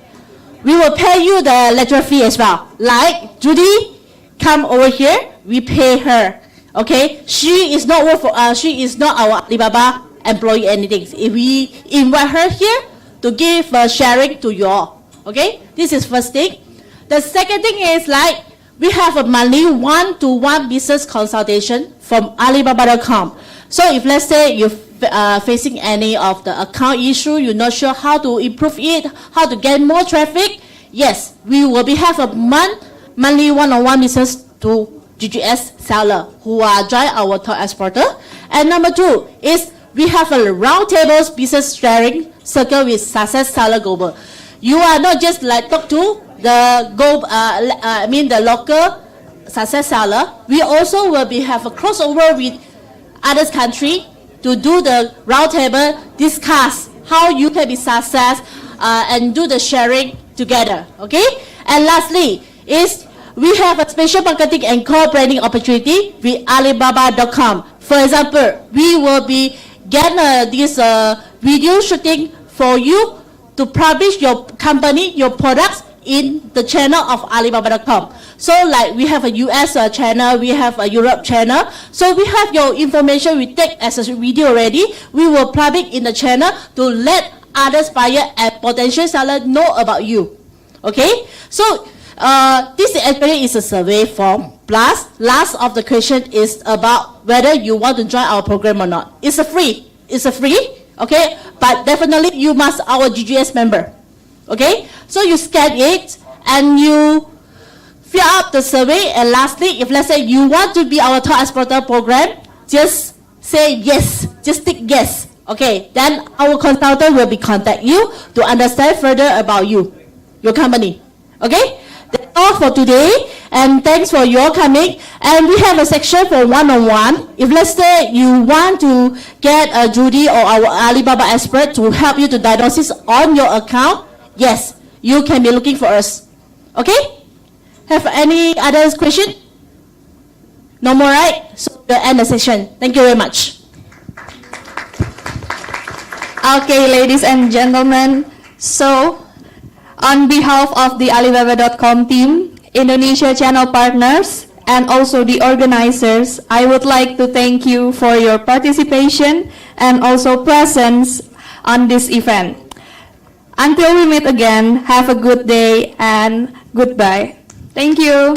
we will pay you the lecturer fee as well. Like Judy, come over here, we pay her. Okay, she is not work for us. She is not our Alibaba employee. Anything. If we invite her here to give sharing to you all. Okay, this is first thing. The second thing is like we have a monthly one-to-one business consultation from Alibaba.com. So if let's say you're facing any of the account issue, you're not sure how to improve it, how to get more traffic, yes, we will have a monthly one-on-one business to GGS seller who are join our top exporter. And number two is we have a roundtables business sharing circle with success seller global. You are not just like talk to the the local success seller. We also will have a crossover with other country to do the roundtable, discuss how you can be success and do the sharing together. Okay. And lastly is we have a special marketing and co-branding opportunity with Alibaba.com. For example, we will be get this video shooting for you to publish your company, your products in the channel of Alibaba.com. So like we have a US channel, we have a Europe channel. So we have your information we take as a video already. We will publish in the channel to let others buyer and potential seller know about you. Okay? So this actually is a survey form. Plus, last of the question is about whether you want to join our program or not. It's a free. It's a free. Okay? But definitely you must our GGS member. Okay? So you scan it and you fill up the survey. And lastly, if let's say you want to be our top exporter program, just say yes. Just tick yes. Okay? Then our consultant will be contact you to understand further about you, your company. Okay? That's all for today, and thanks for your coming. And we have a section for one-on-one. If let's say you want to get a Judy or our Alibaba expert to help you to diagnosis on your account, yes, you can be looking for us. Okay? Have any other question? No more, right? So we'll end the session. Thank you very much. Okay, ladies and gentlemen, so on behalf of the Alibaba.com team, Indonesia channel partners, and also the organizers, I would like to thank you for your participation and also presence on this event. Until we meet again, have a good day and goodbye. Thank you.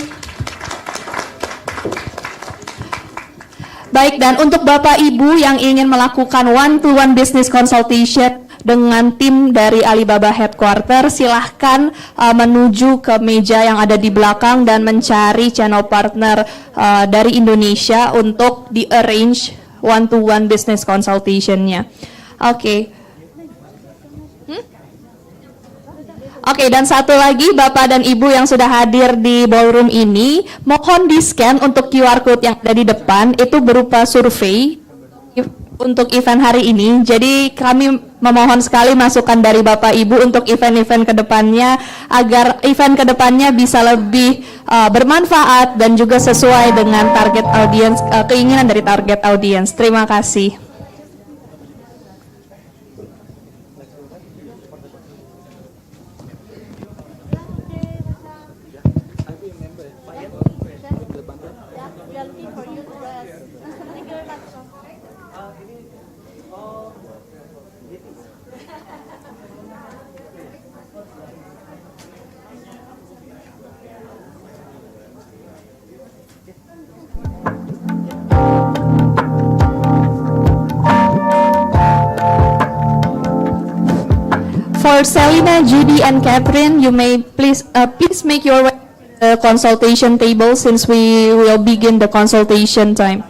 Baik, dan untuk Bapak Ibu yang ingin melakukan one-to-one business consultation dengan tim dari Alibaba Headquarter, silahkan menuju ke meja yang ada di belakang dan mencari channel partner dari Indonesia untuk di-arrange one-to-one business consultation-nya. Oke. Oke, dan satu lagi Bapak dan Ibu yang sudah hadir di ballroom ini, mohon di-scan untuk QR code yang ada di depan, itu berupa survei untuk event hari ini. Jadi kami memohon sekali masukan dari Bapak Ibu untuk event-event kedepannya, agar event kedepannya bisa lebih bermanfaat dan juga sesuai dengan target audiens, keinginan dari target audiens. Terima kasih. For Selina, Judy, and Catherine, you may please make your way to the consultation table since we will begin the consultation time.